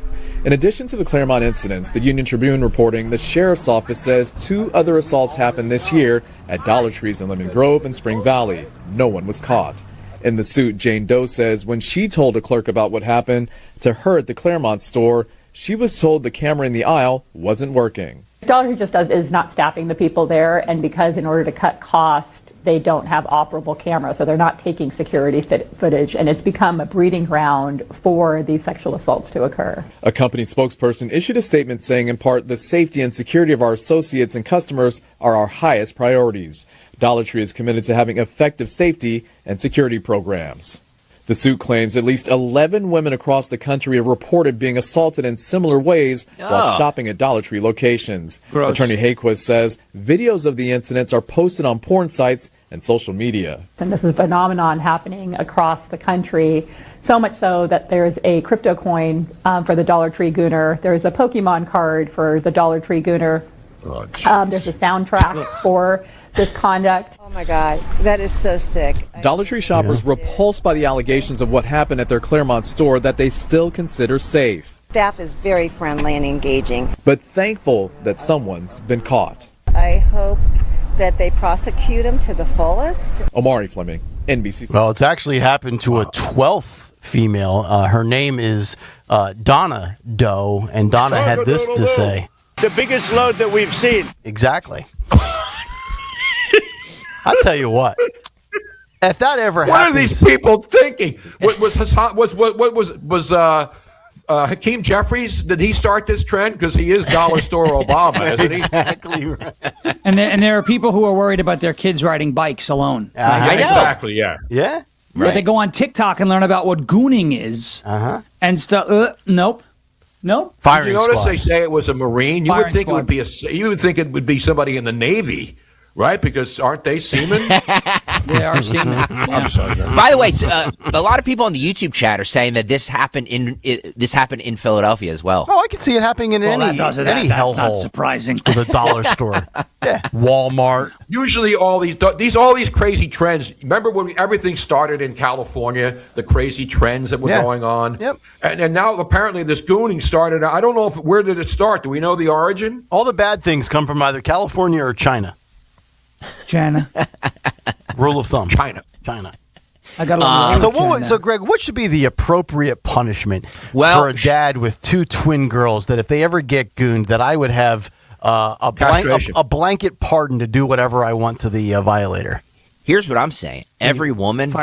Speaker 14: In addition to the Claremont incidents, the Union Tribune reporting the sheriff's office says 2 other assaults happened this year at Dollar Trees in Lemon Grove and Spring Valley. No one was caught. In the suit, Jane Doe says when she told a clerk about what happened to her at the Claremont store, she was told the camera in the aisle wasn't working.
Speaker 18: Dollar Tree is not staffing the people there, and because in order to cut costs, they don't have operable cameras, so they're not taking security footage, and it's become a breeding ground for these sexual assaults to occur.
Speaker 14: A company spokesperson issued a statement saying, in part, the safety and security of our associates and customers are our highest priorities. Dollar Tree is committed to having effective safety and security programs. The suit claims at least 11 women across the country have reported being assaulted in similar ways while shopping at Dollar Tree locations.
Speaker 8: Gross.
Speaker 14: Attorney Hayquist says videos of the incidents are posted on porn sites and social media.
Speaker 18: And this is a phenomenon happening across the country, so much so that there's a crypto coin for the Dollar Tree Gooner. There's a Pokemon card for the Dollar Tree Gooner. There's a soundtrack for this conduct.
Speaker 10: Oh my God, that is so sick.
Speaker 14: Dollar Tree shoppers repulsed by the allegations of what happened at their Claremont store that they still consider safe,
Speaker 10: Staff is very friendly and engaging.
Speaker 14: but thankful that someone's been caught.
Speaker 10: I hope that they prosecute him to the fullest.
Speaker 14: Omari Fleming, NBC.
Speaker 2: Well, it's actually happened to a 12th female. Her name is Donna Doe, and Donna had this to say.
Speaker 15: The biggest load that we've seen.
Speaker 2: Exactly. I'll tell you what. If that ever
Speaker 5: What
Speaker 2: happens,
Speaker 5: are these people thinking? Was Hakeem Jeffries? Did he start this trend? Because he is Dollar Store Obama, isn't he?
Speaker 2: Exactly right.
Speaker 8: And there are people who are worried about their kids riding bikes alone.
Speaker 2: I know.
Speaker 5: Exactly. Yeah.
Speaker 2: Yeah.
Speaker 8: But they go on TikTok and learn about what gooning is and stuff. Nope.
Speaker 5: Did you notice they say it was a Marine? You would think
Speaker 8: Firing
Speaker 5: it would be you would think it would be somebody in the Navy, right? Because aren't they seamen?
Speaker 8: They are seamen.
Speaker 5: I'm sorry.
Speaker 6: By the way, a lot of people on the YouTube chat are saying that this happened in Philadelphia as well.
Speaker 2: Oh, I could see it happening in any
Speaker 8: that's not
Speaker 2: hellhole.
Speaker 8: surprising.
Speaker 2: With a dollar store. Yeah. Walmart.
Speaker 5: Usually, all these crazy trends. Remember when everything started in California? The crazy trends that were going on.
Speaker 2: Yep.
Speaker 5: And now apparently this gooning started. I don't know where did it start. Do we know the origin?
Speaker 2: All the bad things come from either California or China. Rule of thumb.
Speaker 5: China.
Speaker 8: I got a lot
Speaker 2: So, Greg, what should be the appropriate punishment
Speaker 6: Well,
Speaker 2: for a dad with two twin girls that if they ever get gooned, that I would have a blanket pardon to do whatever I want to the violator?
Speaker 6: Here's what I'm saying: every woman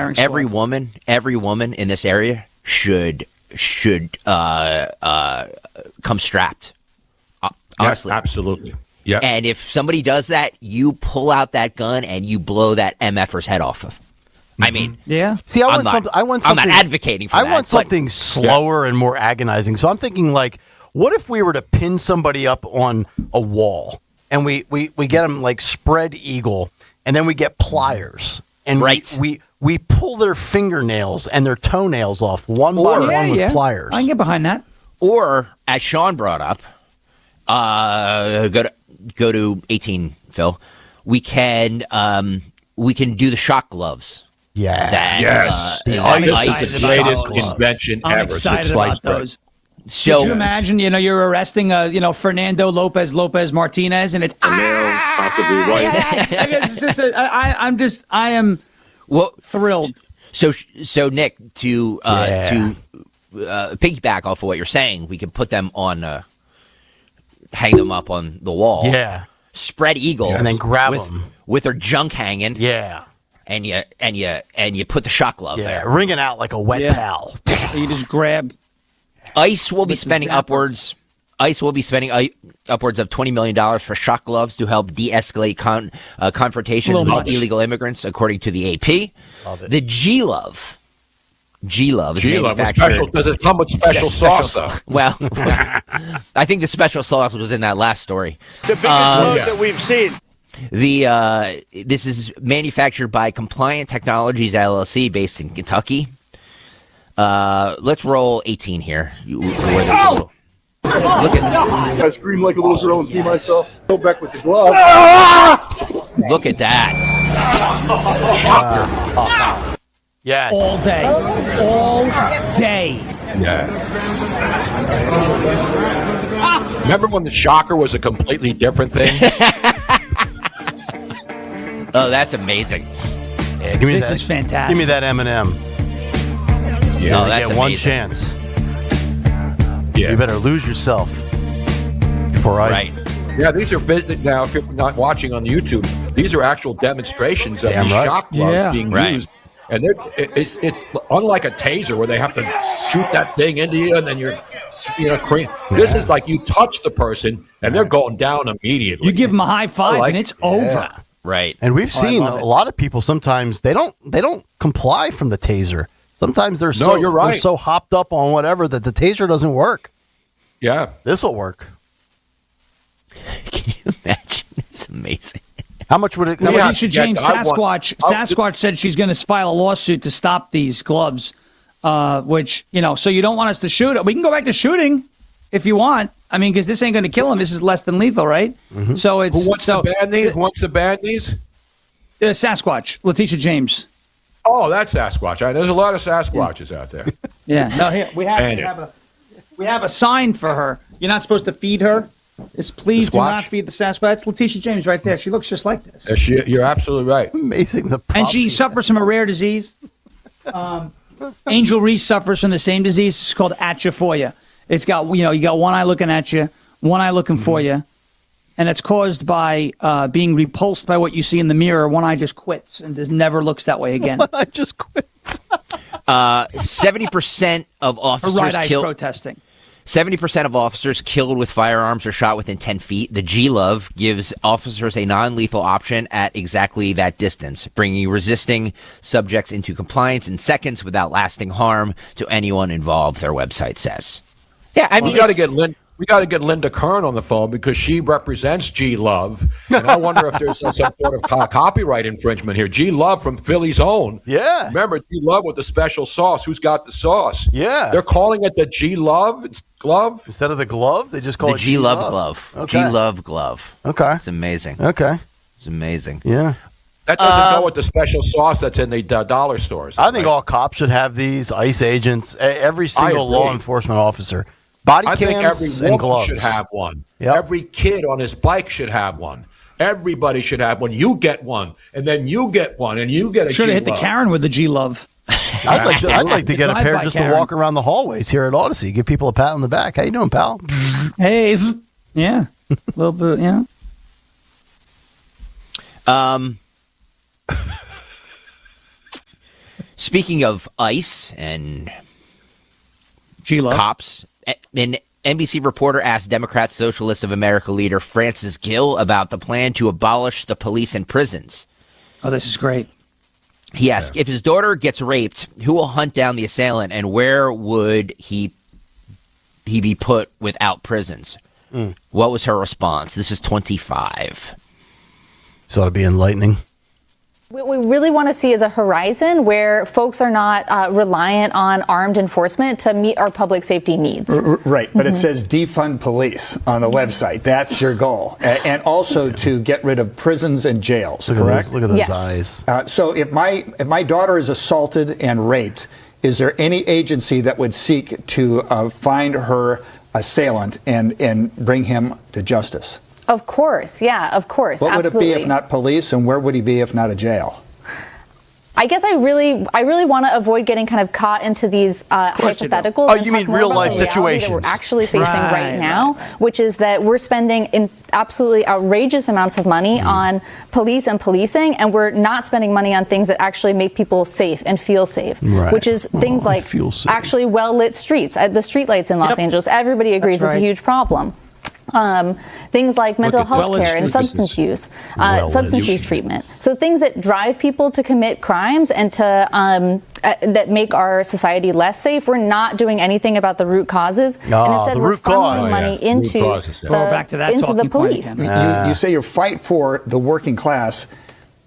Speaker 6: in this area should come strapped. Honestly,
Speaker 5: Yeah, absolutely. Yeah.
Speaker 6: And if somebody does that, you pull out that gun and you blow that MFer's head off of. I mean,
Speaker 8: yeah.
Speaker 2: See,
Speaker 6: I'm not advocating for that.
Speaker 2: I want something slower and more agonizing. So I'm thinking, like, what if we were to pin somebody up on a wall and we get them like spread eagle, and then we get pliers and we pull their fingernails and their toenails off one by one with pliers.
Speaker 8: I can get behind that.
Speaker 6: Or, as Sean brought up, go to 18, Phil. We can do the shock gloves.
Speaker 2: Yeah.
Speaker 5: The ice is the greatest invention
Speaker 8: I'm
Speaker 5: ever
Speaker 8: excited
Speaker 5: since sliced
Speaker 8: about
Speaker 5: bread.
Speaker 8: those.
Speaker 6: So
Speaker 8: Could you imagine, you're arresting Fernando Lopez Martinez, and it's
Speaker 3: possibly right.
Speaker 8: I am thrilled.
Speaker 6: So Nick, to piggyback off of what you're saying, we can put them on, hang them up on the wall.
Speaker 2: Yeah.
Speaker 6: Spread eagle,
Speaker 2: and then grab them
Speaker 6: with their junk hanging.
Speaker 2: Yeah.
Speaker 6: And you put the shock glove there,
Speaker 2: wringing out like a wet towel.
Speaker 8: You just grab.
Speaker 6: ICE will be spending upwards of $20 million for shock gloves to help de-escalate confrontations with illegal immigrants, according to the AP.
Speaker 2: Love it.
Speaker 6: The G-Love is manufactured.
Speaker 5: Does it come with special sauce, though?
Speaker 6: Well, I think the special sauce was in that last story.
Speaker 15: The biggest load that we've seen.
Speaker 6: This is manufactured by Compliant Technologies LLC, based in Kentucky. Let's roll 18 here. Look at
Speaker 13: I scream like a little girl and pee myself. Go back with the glove.
Speaker 6: Look at that.
Speaker 2: Yes.
Speaker 8: All day.
Speaker 5: Yeah. Remember when the shocker was a completely different thing?
Speaker 6: Oh, that's amazing.
Speaker 2: Yeah, give me
Speaker 8: This
Speaker 2: that.
Speaker 8: is fantastic.
Speaker 2: Give me that M&M.
Speaker 6: Yeah, that's
Speaker 2: get one
Speaker 6: amazing.
Speaker 2: chance.
Speaker 5: Yeah.
Speaker 2: You better lose yourself before ice.
Speaker 6: Right.
Speaker 5: Yeah, these are now. If you're not watching on the YouTube, these are actual demonstrations of
Speaker 2: Damn
Speaker 5: these
Speaker 2: right.
Speaker 5: shock gloves being
Speaker 6: Right.
Speaker 5: used, and it's unlike a taser where they have to shoot that thing into you and then you're cream. This is like you touch the person and they're going down immediately.
Speaker 8: You give them a high five and it's over.
Speaker 6: Right.
Speaker 2: And we've seen
Speaker 8: love
Speaker 2: a
Speaker 8: it.
Speaker 2: lot of people sometimes they don't comply from the taser. Sometimes they're
Speaker 5: you're right.
Speaker 2: they're so hopped up on whatever that the taser doesn't work.
Speaker 5: Yeah.
Speaker 2: This will work.
Speaker 6: Can you imagine? It's amazing.
Speaker 2: How much would it?
Speaker 8: Letitia James, Sasquatch said she's going to file a lawsuit to stop these gloves, which, so you don't want us to shoot it. We can go back to shooting if you want. I mean, because this ain't going to kill him. This is less than lethal, right?
Speaker 2: Mm-hmm.
Speaker 8: So it's.
Speaker 5: Who wants to ban these? Who wants to ban these?
Speaker 8: Sasquatch, Letitia James.
Speaker 5: Oh, that's Sasquatch. There's a lot of Sasquatches out there.
Speaker 8: Yeah. No, here, we have a sign for her. You're not supposed to feed her. It's please do not feed the Sasquatch. That's Letitia James right there. She looks just like this.
Speaker 5: You're absolutely right.
Speaker 2: Amazing.
Speaker 8: And she suffers from a rare disease. Angel Reese suffers from the same disease. It's called atchaphoria. It's got, you got one eye looking at you, one eye looking for you. And it's caused by being repulsed by what you see in the mirror. One eye just quits and just never looks that way again.
Speaker 2: One eye just quits.
Speaker 6: 70% of officers
Speaker 8: Her right eye's
Speaker 6: killed.
Speaker 8: protesting.
Speaker 6: 70% of officers killed with firearms are shot within 10 feet. The G-Love gives officers a non-lethal option at exactly that distance, bringing resisting subjects into compliance in seconds without lasting harm to anyone involved, their website says. Yeah, I mean,
Speaker 5: we got to get Linda Kern on the phone because she represents G-Love, and I wonder if there's some sort of copyright infringement here. G-Love from Philly's own.
Speaker 2: Yeah.
Speaker 5: Remember, G-Love with the special sauce. Who's got the sauce?
Speaker 2: Yeah.
Speaker 5: They're calling it the G-Love glove.
Speaker 2: Instead of the glove, they just call
Speaker 6: the
Speaker 2: it
Speaker 6: G-Love glove.
Speaker 2: Okay.
Speaker 6: G-Love glove.
Speaker 2: Okay.
Speaker 6: It's amazing.
Speaker 2: Okay.
Speaker 6: It's amazing.
Speaker 2: Yeah.
Speaker 5: That doesn't go with the special sauce that's in the dollar stores.
Speaker 2: I think all cops should have these, ICE agents, every single
Speaker 5: agree.
Speaker 2: law enforcement officer. Body
Speaker 5: I think
Speaker 2: cams
Speaker 5: every
Speaker 2: and
Speaker 5: woman
Speaker 2: gloves.
Speaker 5: should have one.
Speaker 2: Yep.
Speaker 5: Every kid on his bike should have one. Everybody should have one. You get one, and then you get one, and you get a
Speaker 8: Should have hit the
Speaker 5: G-Love.
Speaker 8: Karen with the G-Love.
Speaker 2: I'd like to get a pair just
Speaker 8: Karen.
Speaker 2: to walk around the hallways here at Odyssey. Give people a pat on the back. How you doing, pal?
Speaker 8: Hey, yeah. A little bit, yeah.
Speaker 6: Speaking of ICE and
Speaker 8: G-Love.
Speaker 6: cops, an NBC reporter asked Democrat Socialist of America leader Francis Gill about the plan to abolish the police and prisons.
Speaker 8: Oh, this is great.
Speaker 6: He asked, if his daughter gets raped, who will hunt down the assailant, and where would he be put without prisons? What was her response? This is 25.
Speaker 2: So it'll be enlightening.
Speaker 17: What we really want to see is a horizon where folks are not reliant on armed enforcement to meet our public safety needs.
Speaker 19: Right, but it says defund police on the website. That's your goal. And also to get rid of prisons and jails, correct?
Speaker 2: Look at those eyes.
Speaker 19: So if my daughter is assaulted and raped, is there any agency that would seek to find her assailant and bring him to justice?
Speaker 17: Of course, yeah, of course.
Speaker 19: What would
Speaker 17: absolutely.
Speaker 19: it be if not police, and where would he be if not a jail?
Speaker 17: I guess I really want to avoid getting kind of caught into these hypotheticals.
Speaker 2: Oh,
Speaker 17: and
Speaker 2: you
Speaker 17: talk
Speaker 2: mean
Speaker 17: more
Speaker 2: real
Speaker 17: about
Speaker 2: life
Speaker 17: the reality
Speaker 2: situations
Speaker 17: that we're actually facing
Speaker 8: Right,
Speaker 17: right now, which is that we're spending absolutely outrageous amounts of money on police and policing, and we're not spending money on things that actually make people safe and feel safe,
Speaker 2: Right.
Speaker 17: which is things like actually well-lit streets. The streetlights in Los Angeles, everybody agrees it's a huge problem. Things like mental health care and substance use treatment. So things that drive people to commit crimes and to that make our society less safe. We're not doing anything about the root causes, and instead
Speaker 2: the
Speaker 17: we're
Speaker 2: root cause.
Speaker 17: funneling money into the police.
Speaker 19: You say you fight for the working class.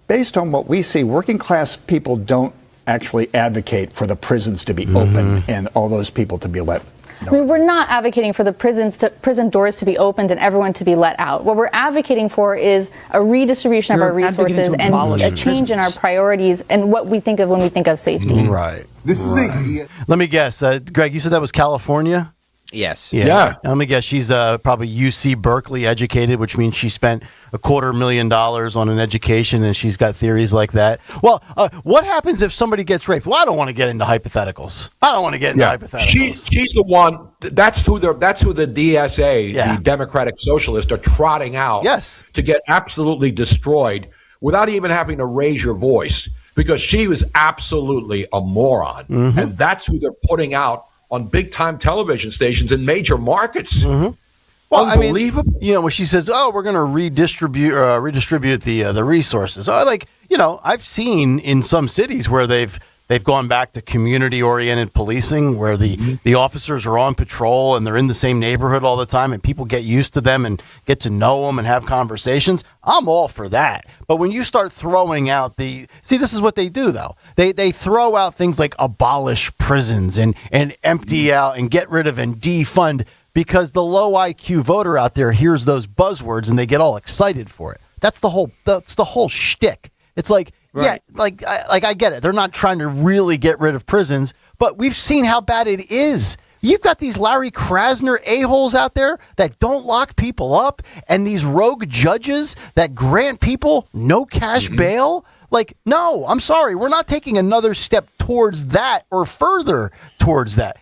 Speaker 19: Based on what we see, working class people don't actually advocate for the prisons to be open and all those people to be let.
Speaker 17: I mean, we're not advocating for the prison doors to be opened and everyone to be let out. What we're advocating for is a redistribution of our resources and a change in our priorities and what we think of when we think of safety.
Speaker 2: Right. Let me guess. Greg, you said that was California?
Speaker 6: Yes.
Speaker 2: Yeah. Let me guess. She's probably UC Berkeley educated, which means she spent $250,000 on an education, and she's got theories like that. Well, what happens if somebody gets raped? Well, I don't want to get into hypotheticals.
Speaker 5: She's the one. That's who the DSA, the Democratic Socialists, are trotting out.
Speaker 2: Yes.
Speaker 5: To get absolutely destroyed without even having to raise your voice, because she was absolutely a moron, and that's who they're putting out on big-time television stations in major markets.
Speaker 2: Well,
Speaker 5: unbelievable.
Speaker 2: I mean, when she says, "Oh, we're going to redistribute the resources," I've seen in some cities where they've they've gone back to community-oriented policing where the officers are on patrol and they're in the same neighborhood all the time and people get used to them and get to know them and have conversations, I'm all for that. But when you start throwing out this is what they do, though. They throw out things like abolish prisons and empty out and get rid of and defund because the low IQ voter out there hears those buzzwords and they get all excited for it. That's the whole shtick. It's like, right. Yeah, I get it. They're not trying to really get rid of prisons, but we've seen how bad it is. You've got these Larry Krasner a-holes out there that don't lock people up and these rogue judges that grant people no cash bail. Like, no, I'm sorry. We're not taking another step towards that or further towards that.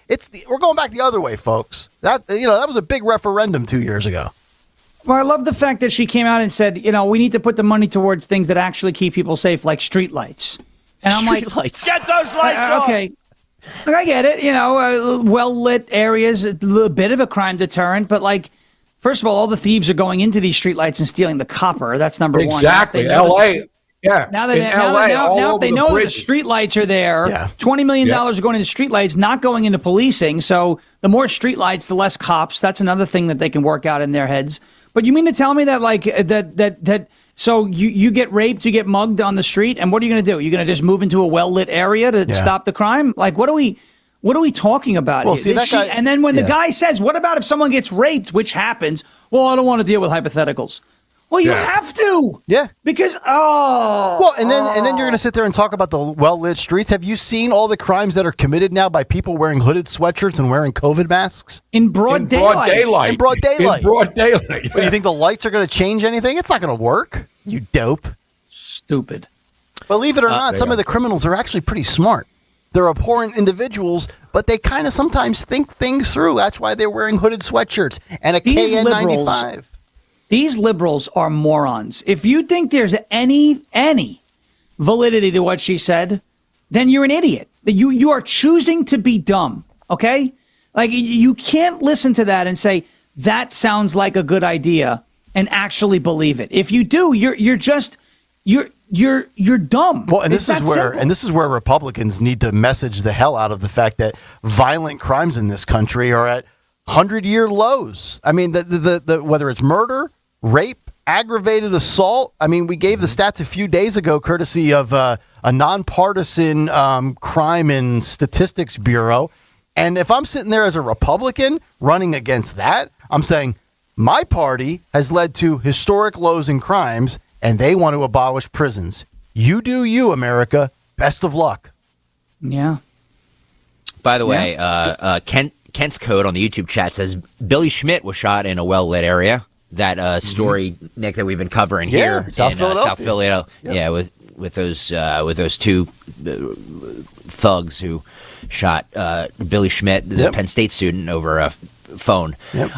Speaker 2: We're going back the other way, folks. That was a big referendum 2 years ago.
Speaker 8: Well, I love the fact that she came out and said, we need to put the money towards things that actually keep people safe, like street lights. And I'm like,
Speaker 15: get those lights on.
Speaker 8: Okay. I get it. Well-lit areas, a little bit of a crime deterrent. But, first of all the thieves are going into these streetlights and stealing the copper. That's number one.
Speaker 5: Exactly. L.A. Yeah.
Speaker 8: Now if they know that the streetlights are there, $20 million are going into streetlights, not going into policing. So the more streetlights, the less cops. That's another thing that they can work out in their heads. But you mean to tell me that so you get raped, you get mugged on the street, and what are you going to do? You're going to just move into a well-lit area to stop the crime? What are we talking about?
Speaker 2: Well, see, that guy,
Speaker 8: and then when the guy says, what about if someone gets raped, which happens? Well, I don't want to deal with hypotheticals. Well, you have to.
Speaker 2: Yeah.
Speaker 8: Because,
Speaker 2: Well, and then you're going to sit there and talk about the well-lit streets. Have you seen all the crimes that are committed now by people wearing hooded sweatshirts and wearing COVID masks?
Speaker 8: In broad daylight.
Speaker 2: In broad daylight.
Speaker 5: In broad daylight.
Speaker 2: But you think the lights are going to change anything? It's not going to work. You dope.
Speaker 8: Stupid.
Speaker 2: Believe it or not, some of the criminals are actually pretty smart. They're abhorrent individuals, but they kind of sometimes think things through. That's why they're wearing hooded sweatshirts and a KN95.
Speaker 8: These liberals are morons. If you think there's any validity to what she said, then you're an idiot. You are choosing to be dumb, okay? You can't listen to that and say, that sounds like a good idea and actually believe it. If you do, you're dumb.
Speaker 2: Well, and this is where Republicans need to message the hell out of the fact that violent crimes in this country are at 100-year lows. I mean, the whether it's murder, rape, aggravated assault. I mean, we gave the stats a few days ago, courtesy of a nonpartisan crime and statistics bureau. And if I'm sitting there as a Republican running against that, I'm saying my party has led to historic lows in crimes, and they want to abolish prisons. You do you, America. Best of luck.
Speaker 8: Yeah.
Speaker 6: By the way, Kent's Code on the YouTube chat says Billy Schmidt was shot in a well-lit area. That story, Nick, that we've been covering here in South Philadelphia. Yeah, with those two thugs who shot Billy Schmidt, the Penn State student, over a phone.
Speaker 2: Yep.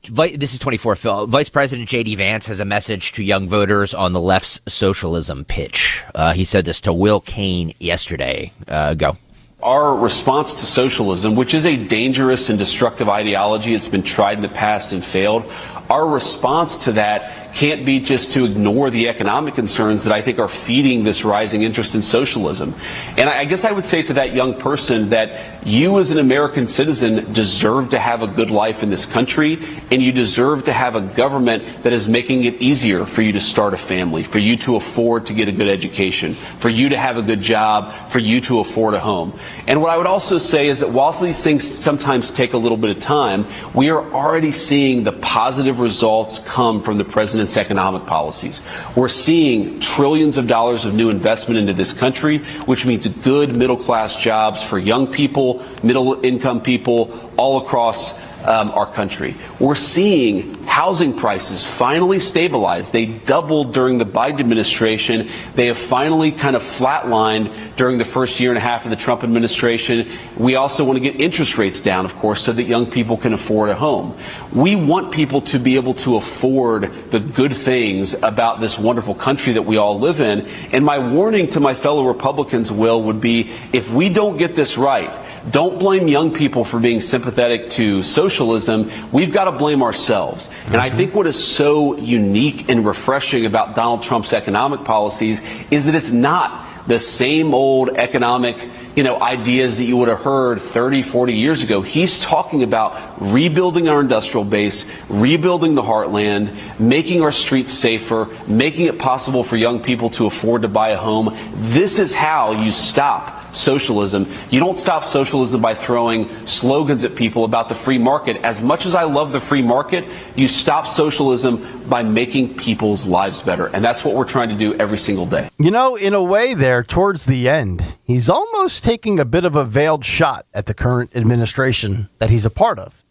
Speaker 6: This is 24 Phil. Vice President J.D. Vance has a message to young voters on the left's socialism pitch. He said this to Will Cain yesterday. Go.
Speaker 20: Our response to socialism, which is a dangerous and destructive ideology, it's been tried in the past and failed. Our response to that can't be just to ignore the economic concerns that I think are feeding this rising interest in socialism. And I guess I would say to that young person that you as an American citizen deserve to have a good life in this country, and you deserve to have a government that is making it easier for you to start a family, for you to afford to get a good education, for you to have a good job, for you to afford a home. And what I would also say is that whilst these things sometimes take a little bit of time, we are already seeing the positive results come from the president's economic policies. We're seeing trillions of dollars of new investment into this country, which means good middle-class jobs for young people, middle-income people all across our country. We're seeing housing prices finally stabilize. They doubled during the Biden administration. They have finally kind of flatlined during the first year and a half of the Trump administration. We also want to get interest rates down, of course, so that young people can afford a home. We want people to be able to afford the good things about this wonderful country that we all live in. And my warning to my fellow Republicans, Will, would be if we don't get this right, don't blame young people for being sympathetic to socialism. We've got to blame ourselves. And I think what is so unique and refreshing about Donald Trump's economic policies is that it's not the same old economic, ideas that you would have heard 30, 40 years ago. He's talking about rebuilding our industrial base, rebuilding the heartland, making our streets safer, making it possible for young people to afford to buy a home. This is how you stop socialism. You don't stop socialism by throwing slogans at people about the free market. As much as I love the free market, you stop socialism by making people's lives better. And that's what we're trying to do every single day.
Speaker 2: In a way there, towards the end, he's almost taking a bit of a veiled shot at the current administration that he's a part of.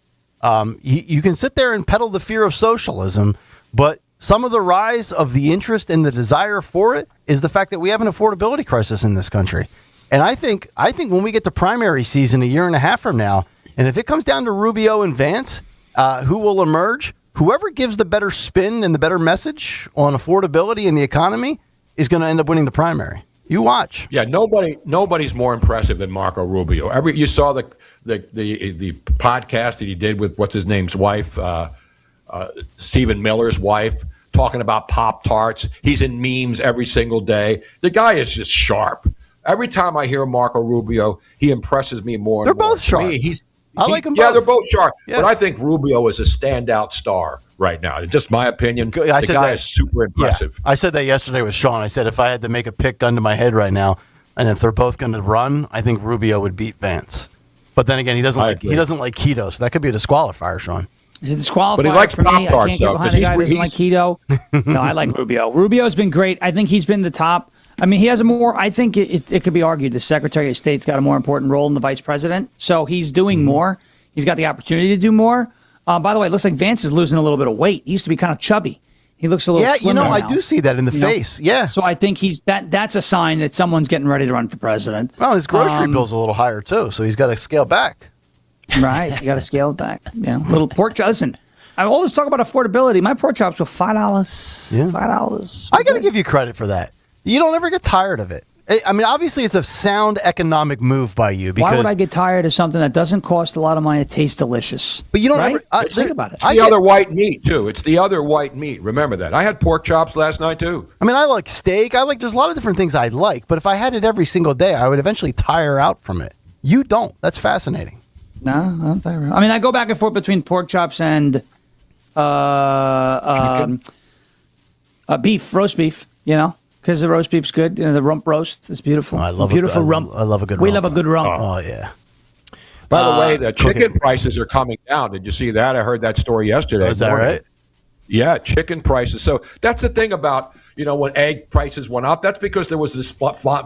Speaker 2: You can sit there and peddle the fear of socialism, but some of the rise of the interest and the desire for it is the fact that we have an affordability crisis in this country. And I think when we get to primary season a year and a half from now, and if it comes down to Rubio and Vance, who will emerge, whoever gives the better spin and the better message on affordability and the economy is going to end up winning the primary. You watch.
Speaker 5: Yeah, nobody's more impressive than Marco Rubio. You saw the podcast that he did with what's his name's wife, Stephen Miller's wife, talking about Pop-Tarts. He's in memes every single day. The guy is just sharp. Every time I hear Marco Rubio, he impresses me more.
Speaker 2: They're both sharp. I like them both.
Speaker 5: Yeah, they're both sharp.
Speaker 2: Yeah.
Speaker 5: But I think Rubio is a standout star right now. It's just my opinion. The guy is super impressive.
Speaker 2: Yeah. I said that yesterday with Sean. I said if I had to make a pick gun to my head right now, and if they're both going to run, I think Rubio would beat Vance. But then again, he doesn't like keto, so that could be a disqualifier, Sean.
Speaker 8: Is it disqualifier
Speaker 5: but he likes
Speaker 8: for me? I
Speaker 5: Pop-Tarts,
Speaker 8: can't get behind a guy who doesn't like keto. No, I like Rubio. Rubio's been great. I think he's been the top. I mean, he has I think it could be argued the Secretary of State's got a more important role than the Vice President. So he's doing more. He's got the opportunity to do more. By the way, it looks like Vance is losing a little bit of weight. He used to be kind of chubby. He looks a little slimmer now.
Speaker 2: I do see that in the face. Yeah.
Speaker 8: So I think that's a sign that someone's getting ready to run for president.
Speaker 2: Well, his grocery bill's a little higher, too, so he's got to scale back.
Speaker 8: Right. You got to scale it back. Little pork chop. Listen, I always talk about affordability. My pork chops were $5.
Speaker 2: Yeah.
Speaker 8: $5.
Speaker 2: I got to give you credit for that. You don't ever get tired of it. I mean, obviously, it's a sound economic move by you. Because
Speaker 8: why would I get tired of something that doesn't cost a lot of money? It tastes delicious.
Speaker 2: But you don't
Speaker 8: right?
Speaker 2: ever
Speaker 8: think about it.
Speaker 5: It's the other white meat, too. It's the other white meat. Remember that. I had pork chops last night, too.
Speaker 2: I mean, I like steak. There's a lot of different things I like. But if I had it every single day, I would eventually tire out from it. You don't. That's fascinating.
Speaker 8: No, I don't tire out. I mean, I go back and forth between pork chops and beef, roast beef, because the roast beef's good. The rump roast is beautiful.
Speaker 2: I love
Speaker 8: beautiful rump.
Speaker 2: I love a good rump.
Speaker 8: We love a good rump.
Speaker 2: Oh, yeah.
Speaker 5: By the way, the chicken prices are coming down. Did you see that? I heard that story yesterday.
Speaker 2: Is that right?
Speaker 5: Yeah, chicken prices. So that's the thing about, when egg prices went up, that's because there was this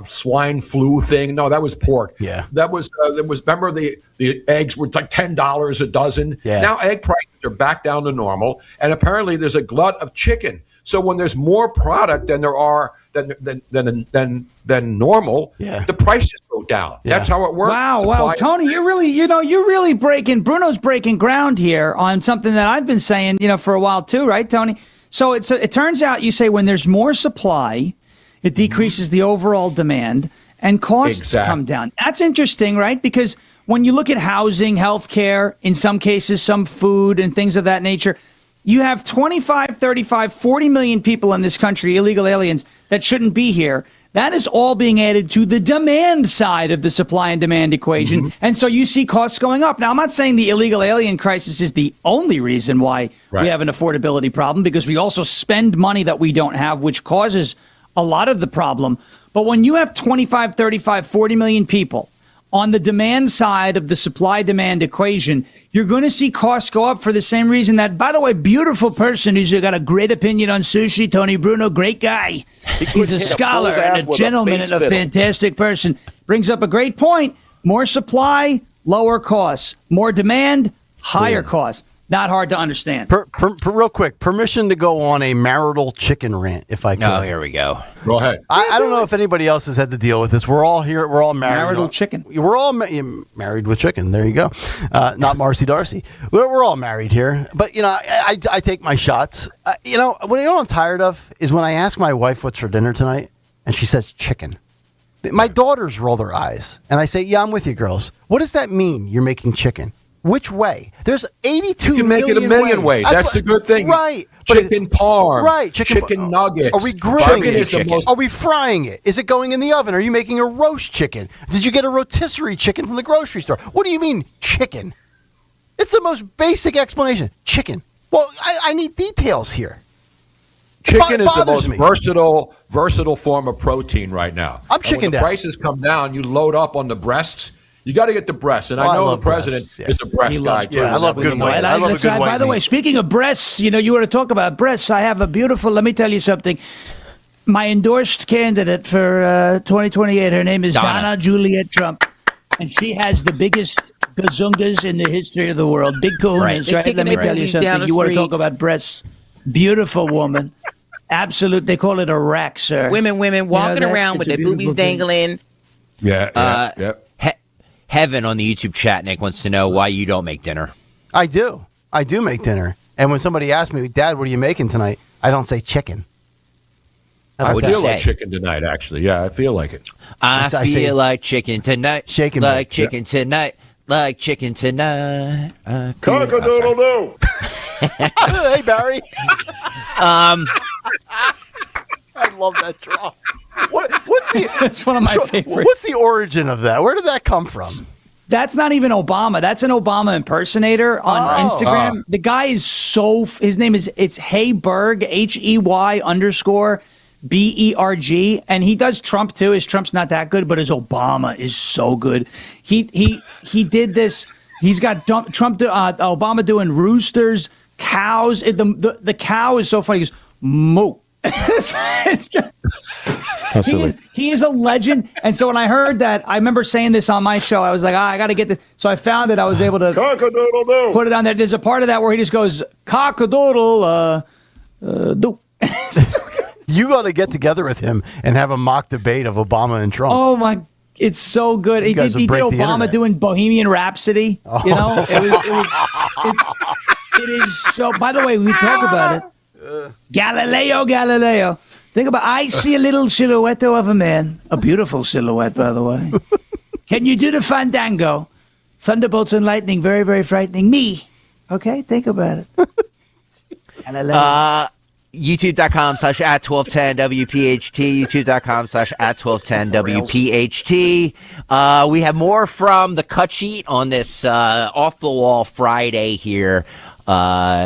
Speaker 5: swine flu thing. No, that was pork.
Speaker 2: Yeah.
Speaker 5: That was, remember the eggs were like $10 a dozen.
Speaker 2: Yeah.
Speaker 5: Now egg prices are back down to normal. And apparently there's a glut of chicken. So when there's more product than there are than normal, the prices go down.
Speaker 2: Yeah.
Speaker 5: That's how it works.
Speaker 8: Wow, Tony, you're really Bruno's breaking ground here on something that I've been saying, for a while too, right, Tony? So it turns out you say when there's more supply, it decreases the overall demand and costs come down. That's interesting, right? Because when you look at housing, healthcare, in some cases, some food and things of that nature, you have 25, 35, 40 million people in this country, illegal aliens, that shouldn't be here. That is all being added to the demand side of the supply and demand equation. Mm-hmm. And so you see costs going up. Now, I'm not saying the illegal alien crisis is the only reason why we have an affordability problem, because we also spend money that we don't have, which causes a lot of the problem. But when you have 25, 35, 40 million people on the demand side of the supply-demand equation, you're going to see costs go up for the same reason that, by the way, beautiful person who's got a great opinion on sushi, Tony Bruno, great guy. He's a scholar and a gentleman and a fantastic person. Brings up a great point. More supply, lower costs. More demand, higher costs. Not hard to understand.
Speaker 2: Real quick, permission to go on a marital chicken rant, if I could.
Speaker 6: Oh, here we go.
Speaker 5: Go ahead.
Speaker 2: I don't know if anybody else has had to deal with this. We're all here. We're all married.
Speaker 8: Marital chicken.
Speaker 2: We're all married with chicken. There you go. Not Marcy Darcy. We're all married here. But, I take my shots. What I'm tired of is when I ask my wife what's for dinner tonight, and she says chicken. My daughters roll their eyes, and I say, yeah, I'm with you, girls. What does that mean, you're making chicken? Which way? There's 82
Speaker 5: You can make it a million ways. That's the good thing.
Speaker 2: Right.
Speaker 5: Chicken parm.
Speaker 2: Right.
Speaker 5: Chicken nuggets.
Speaker 2: Are we grilling
Speaker 5: it?
Speaker 2: Are we frying it? Is it going in the oven? Are you making a roast chicken? Did you get a rotisserie chicken from the grocery store? What do you mean chicken? It's the most basic explanation. Chicken. Well, I need details here.
Speaker 5: Chicken is the most versatile form of protein right now.
Speaker 2: I'm chicken
Speaker 5: down. When the prices come down, you load up on the breasts. You got to get the breasts, and I know the president is a breast guy too.
Speaker 2: I love good white. I love a good white.
Speaker 8: By the way, speaking of breasts, you want to talk about breasts. I have a beautiful. Let me tell you something. My endorsed candidate for 2028. Her name is Donna Juliet Trump, and she has the biggest gazungas in the history of the world. Big cojones, right? Let me tell you something. You want to talk about breasts? Beautiful woman. Absolute. They call it a rack, sir.
Speaker 4: Women walking around with their boobies dangling.
Speaker 5: Yeah.
Speaker 6: Heaven on the YouTube chat, Nick, wants to know why you don't make dinner.
Speaker 2: I do make dinner. And when somebody asks me, Dad, what are you making tonight? I don't say chicken.
Speaker 5: I feel like chicken tonight, actually. Yeah, I feel like it.
Speaker 6: I feel like chicken tonight.
Speaker 2: Shaking
Speaker 6: like chicken tonight. Like chicken tonight.
Speaker 13: Cock-a-doodle-doo.
Speaker 2: Hey, Barry. I love that drop. What's the?
Speaker 8: That's one of my favorites.
Speaker 2: What's the origin of that? Where did that come from?
Speaker 8: That's not even Obama. That's an Obama impersonator on Instagram. The guy is his name is Heyberg, HEY_BERG, and he does Trump too. His Trump's not that good, but his Obama is so good. He did this. He's got Obama doing roosters, cows. The cow is so funny. He goes moo. It's just, he is a legend. And so when I heard that, I remember saying this on my show. I was like, I got to get this. So I found it. I was able to put it on there. There's a part of that where he just goes cock-a-doodle do.
Speaker 2: You got to get together with him and have a mock debate of Obama and Trump.
Speaker 8: Oh my! It's so good. He did Obama doing Bohemian Rhapsody.
Speaker 2: Oh.
Speaker 8: You know, it is so. By the way, we talk about it. Galileo. Think about. I see a little silhouette of a man. A beautiful silhouette, by the way. Can you do the fandango? Thunderbolts and lightning, very, very frightening. Me. Okay, think about it.
Speaker 6: YouTube.com/@1210WPHT. YouTube.com/@1210WPHT. We have more from the cut sheet on this off the wall Friday here.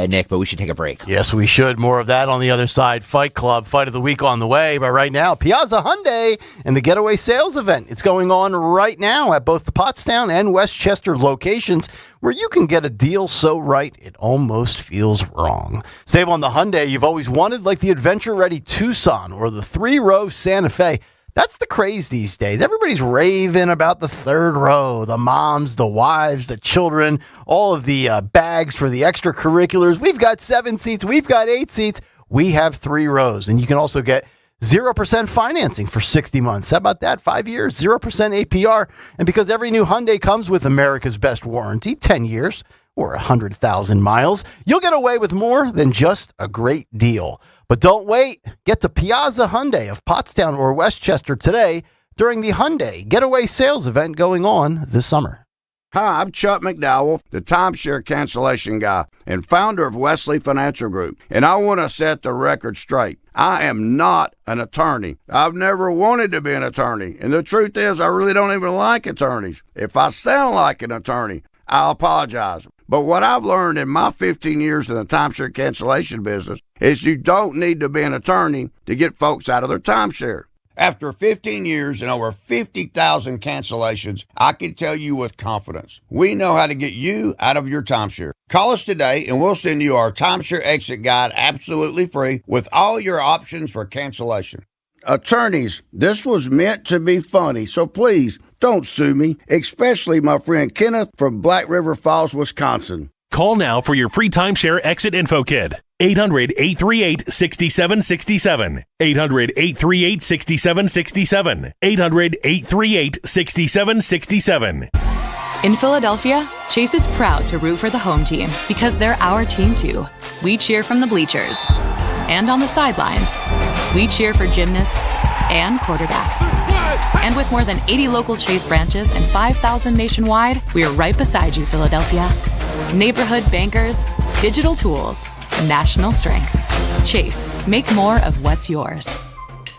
Speaker 6: Nick, but we should take a break.
Speaker 2: Yes, we should. More of that on the other side. Fight Club, Fight of the Week on the way. But right now, Piazza Hyundai and the Getaway Sales Event. It's going on right now at both the Pottstown and Westchester locations, where you can get a deal so right it almost feels wrong. Save on the Hyundai you've always wanted, like the adventure-ready Tucson or the 3-row Santa Fe. That's the craze these days. Everybody's raving about the third row, the moms, the wives, the children, all of the bags for the extracurriculars. We've got 7 seats. We've got 8 seats. We have 3 rows. And you can also get 0% financing for 60 months. How about that? 5 years, 0% APR. And because every new Hyundai comes with America's best warranty, 10 years or 100,000 miles, you'll get away with more than just a great deal. But don't wait. Get to Piazza Hyundai of Pottstown or Westchester today during the Hyundai Getaway Sales Event going on this summer.
Speaker 21: Hi, I'm Chuck McDowell, the timeshare cancellation guy and founder of Wesley Financial Group, and I want to set the record straight. I am not an attorney. I've never wanted to be an attorney, and the truth is I really don't even like attorneys. If I sound like an attorney, I'll apologize. But what I've learned in my 15 years in the timeshare cancellation business is you don't need to be an attorney to get folks out of their timeshare. After 15 years and over 50,000 cancellations, I can tell you with confidence, we know how to get you out of your timeshare. Call us today and we'll send you our timeshare exit guide absolutely free with all your options for cancellation. Attorneys, this was meant to be funny, so please don't sue me, especially my friend Kenneth from Black River Falls, Wisconsin.
Speaker 22: Call now for your free timeshare exit info kit. 800-838-6767. 800-838-6767. 800-838-6767.
Speaker 23: In Philadelphia, Chase is proud to root for the home team because they're our team too. We cheer from the bleachers and on the sidelines. We cheer for gymnasts, and quarterbacks. And with more than 80 local Chase branches and 5,000 nationwide, we are right beside you, Philadelphia. Neighborhood bankers, digital tools, national strength. Chase, make more of what's yours.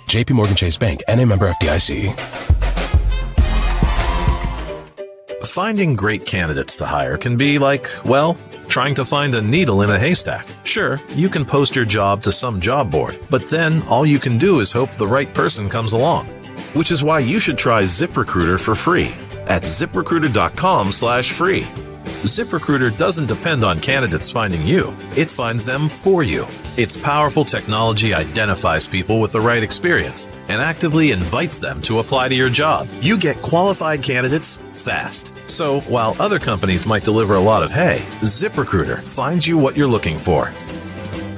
Speaker 1: JP Morgan Chase Bank, N.A. member FDIC.
Speaker 9: Finding great candidates to hire can be like, well, trying to find a needle in a haystack. Sure, you can post your job to some job board, but then all you can do is hope the right person comes along. Which is why you should try ZipRecruiter for free at ZipRecruiter.com/free. ZipRecruiter doesn't depend on candidates finding you. It finds them for you. Its powerful technology identifies people with the right experience and actively invites them to apply to your job. You get qualified candidates fast. So while other companies might deliver a lot of hay, ZipRecruiter finds you what you're looking for.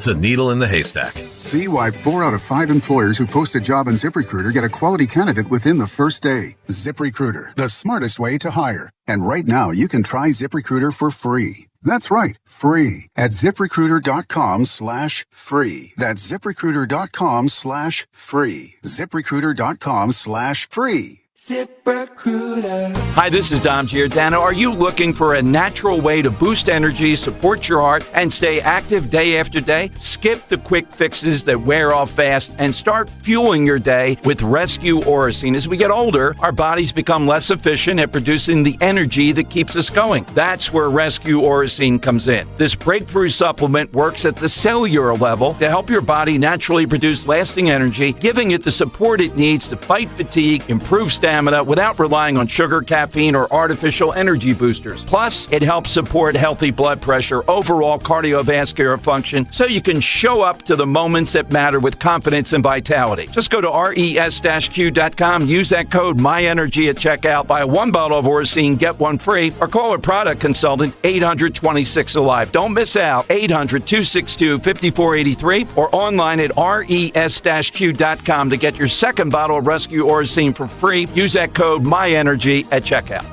Speaker 9: The needle in the haystack.
Speaker 11: See why 4 out of 5 employers who post a job on ZipRecruiter get a quality candidate within the first day. ZipRecruiter, the smartest way to hire. And right now, you can try ZipRecruiter for free. That's right, free at ZipRecruiter.com/free. That's ZipRecruiter.com/free. ZipRecruiter.com/free.
Speaker 24: ZipRecruiter. Hi, this is Dom Giordano. Are you looking for a natural way to boost energy, support your heart, and stay active day after day? Skip the quick fixes that wear off fast and start fueling your day with Rescue Orosine. As we get older, our bodies become less efficient at producing the energy that keeps us going. That's where Rescue Orosine comes in. This breakthrough supplement works at the cellular level to help your body naturally produce lasting energy, giving it the support it needs to fight fatigue, improve stamina, without relying on sugar, caffeine, or artificial energy boosters. Plus, it helps support healthy blood pressure, overall cardiovascular function, so you can show up to the moments that matter with confidence and vitality. Just go to res-q.com, use that code MyEnergy at checkout, buy 1 bottle of Orosine, get 1 free, or call a product consultant 800-26-ALIVE. Don't miss out, 800-262-5483, or online at res-q.com to get your second bottle of Rescue Orosine for free. Use that code MyEnergy at checkout.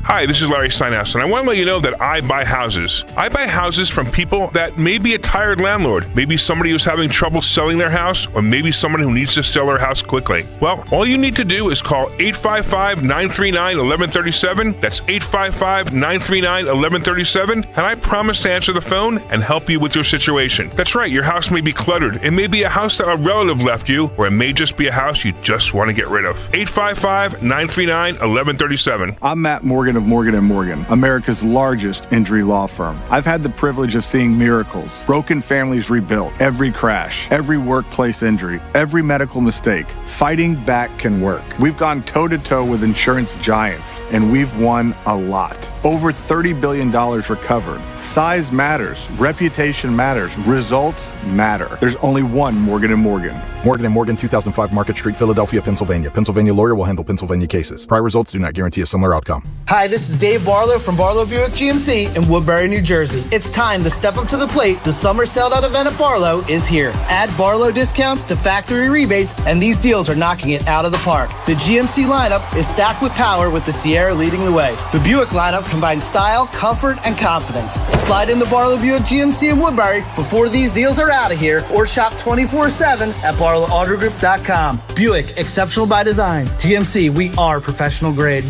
Speaker 25: Hi, this is Larry Steinhaus, and I want to let you know that I buy houses. I buy houses from people that may be a tired landlord, maybe somebody who's having trouble selling their house, or maybe someone who needs to sell their house quickly. Well, all you need to do is call 855-939-1137. That's 855-939-1137, and I promise to answer the phone and help you with your situation. That's right, your house may be cluttered. It may be a house that a relative left you, or it may just be a house you just want to get rid of. 855-939-1137.
Speaker 26: I'm Matt Morgan of Morgan & Morgan, America's largest injury law firm. I've had the privilege of seeing miracles, broken families rebuilt, every crash, every workplace injury, every medical mistake. Fighting back can work. We've gone toe-to-toe with insurance giants, and we've won a lot. Over $30 billion recovered. Size matters. Reputation matters. Results matter. There's only one Morgan & Morgan.
Speaker 27: Morgan & Morgan, 2005 Market Street, Philadelphia, Pennsylvania. Pennsylvania lawyer will handle Pennsylvania cases. Prior results do not guarantee a similar outcome.
Speaker 28: Hi, this is Dave Barlow from Barlow Buick GMC in Woodbury, New Jersey. It's time to step up to the plate. The summer sell-out event at Barlow is here. Add Barlow discounts to factory rebates, and these deals are knocking it out of the park. The GMC lineup is stacked with power, with the Sierra leading the way. The Buick lineup combines style, comfort, and confidence. Slide in the Barlow Buick GMC in Woodbury before these deals are out of here, or shop 24/7 at barlowautogroup.com. Buick, exceptional by design. GMC, we are professional grade.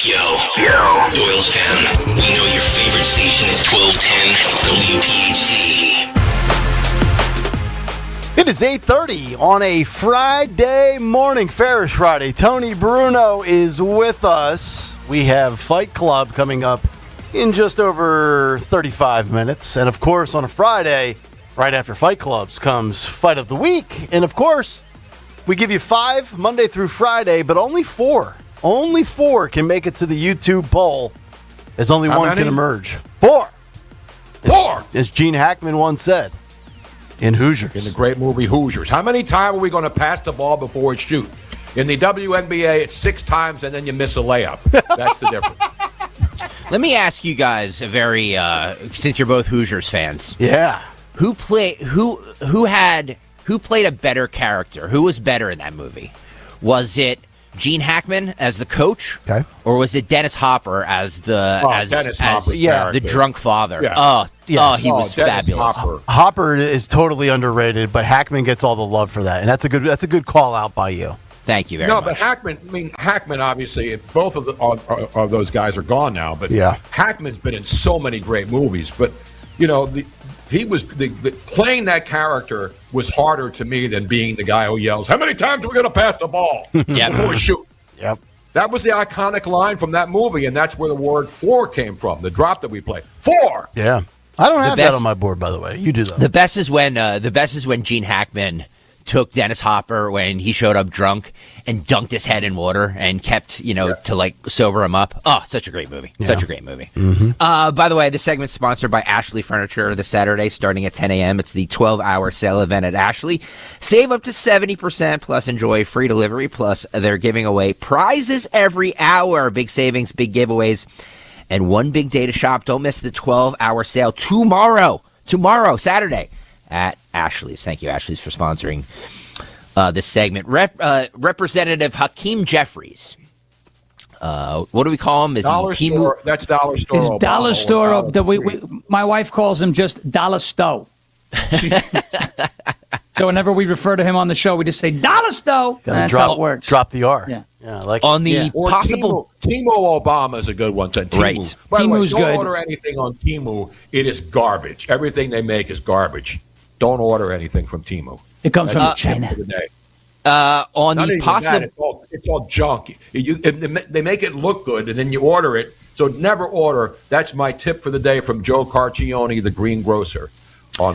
Speaker 1: Yo, Doylestown. We know your favorite station is 1210 WPHT.
Speaker 2: It is 8:30 on a Friday morning, Ferris Friday. Tony Bruno is with us. We have Fight Club coming up in just over 35 minutes. And, of course, on a Friday, right after Fight Clubs, comes Fight of the Week. And, of course, we give you 5 Monday through Friday, but only 4. Only 4 can make it to the YouTube poll, as only one can emerge. 4!
Speaker 5: 4!
Speaker 2: As Gene Hackman once said in Hoosiers.
Speaker 5: In the great movie Hoosiers. How many times are we going to pass the ball before it's shoot? In the WNBA, it's 6 times and then you miss a layup. That's the difference.
Speaker 6: Let me ask you guys a very, since you're both Hoosiers fans.
Speaker 2: Yeah.
Speaker 6: Who played a better character? Who was better in that movie? Was it Gene Hackman as the coach,
Speaker 2: okay,
Speaker 6: or was it Dennis Hopper as the the drunk father?
Speaker 2: Yeah.
Speaker 6: He was fabulous.
Speaker 2: Hopper is totally underrated, but Hackman gets all the love for that, and that's a good call out by you.
Speaker 6: Thank you very much.
Speaker 5: No, but Hackman, obviously, both of those guys are gone now. But Hackman's been in so many great movies. But he was playing that character was harder to me than being the guy who yells, "How many times are we going to pass the ball before we shoot?"
Speaker 2: Yep.
Speaker 5: That was the iconic line from that movie, and that's where the word "four" came from. The drop that we play, 4.
Speaker 2: Yeah, I don't have that on my board, by the way. You do though.
Speaker 6: The best is when Gene Hackman took Dennis Hopper when he showed up drunk and dunked his head in water and kept, to sober him up. Oh, such a great movie. Yeah. Such a great movie.
Speaker 2: Mm-hmm.
Speaker 6: By the way, this segment's sponsored by Ashley Furniture this Saturday starting at 10 a.m. It's the 12-hour sale event at Ashley. Save up to 70% plus enjoy free delivery. Plus, they're giving away prizes every hour. Big savings, big giveaways, and one big day to shop. Don't miss the 12-hour sale tomorrow, Saturday, at Ashley's. Thank you, Ashley's, for sponsoring this segment. Representative Hakeem Jeffries. What do we call him? Is
Speaker 5: Dollar
Speaker 6: he
Speaker 5: Store? That's Dollar Store.
Speaker 8: It's Dollar Store. My wife calls him just Dollar Stowe. So whenever we refer to him on the show, we just say Dollar Stowe. That's how it works.
Speaker 2: Drop the R.
Speaker 8: Yeah.
Speaker 2: Like
Speaker 6: on the possible.
Speaker 5: Timo Obama is a good one. Timo.
Speaker 6: Right.
Speaker 5: By the way,
Speaker 8: Timu's
Speaker 5: don't
Speaker 8: good.
Speaker 5: order anything on Timo. It is garbage. Everything they make is garbage. Don't order anything from Timo.
Speaker 8: It comes from China.
Speaker 6: On the possible,
Speaker 5: it's all junk. They make it look good, and then you order it. So never order. That's my tip for the day from Joe Carcione, the greengrocer, on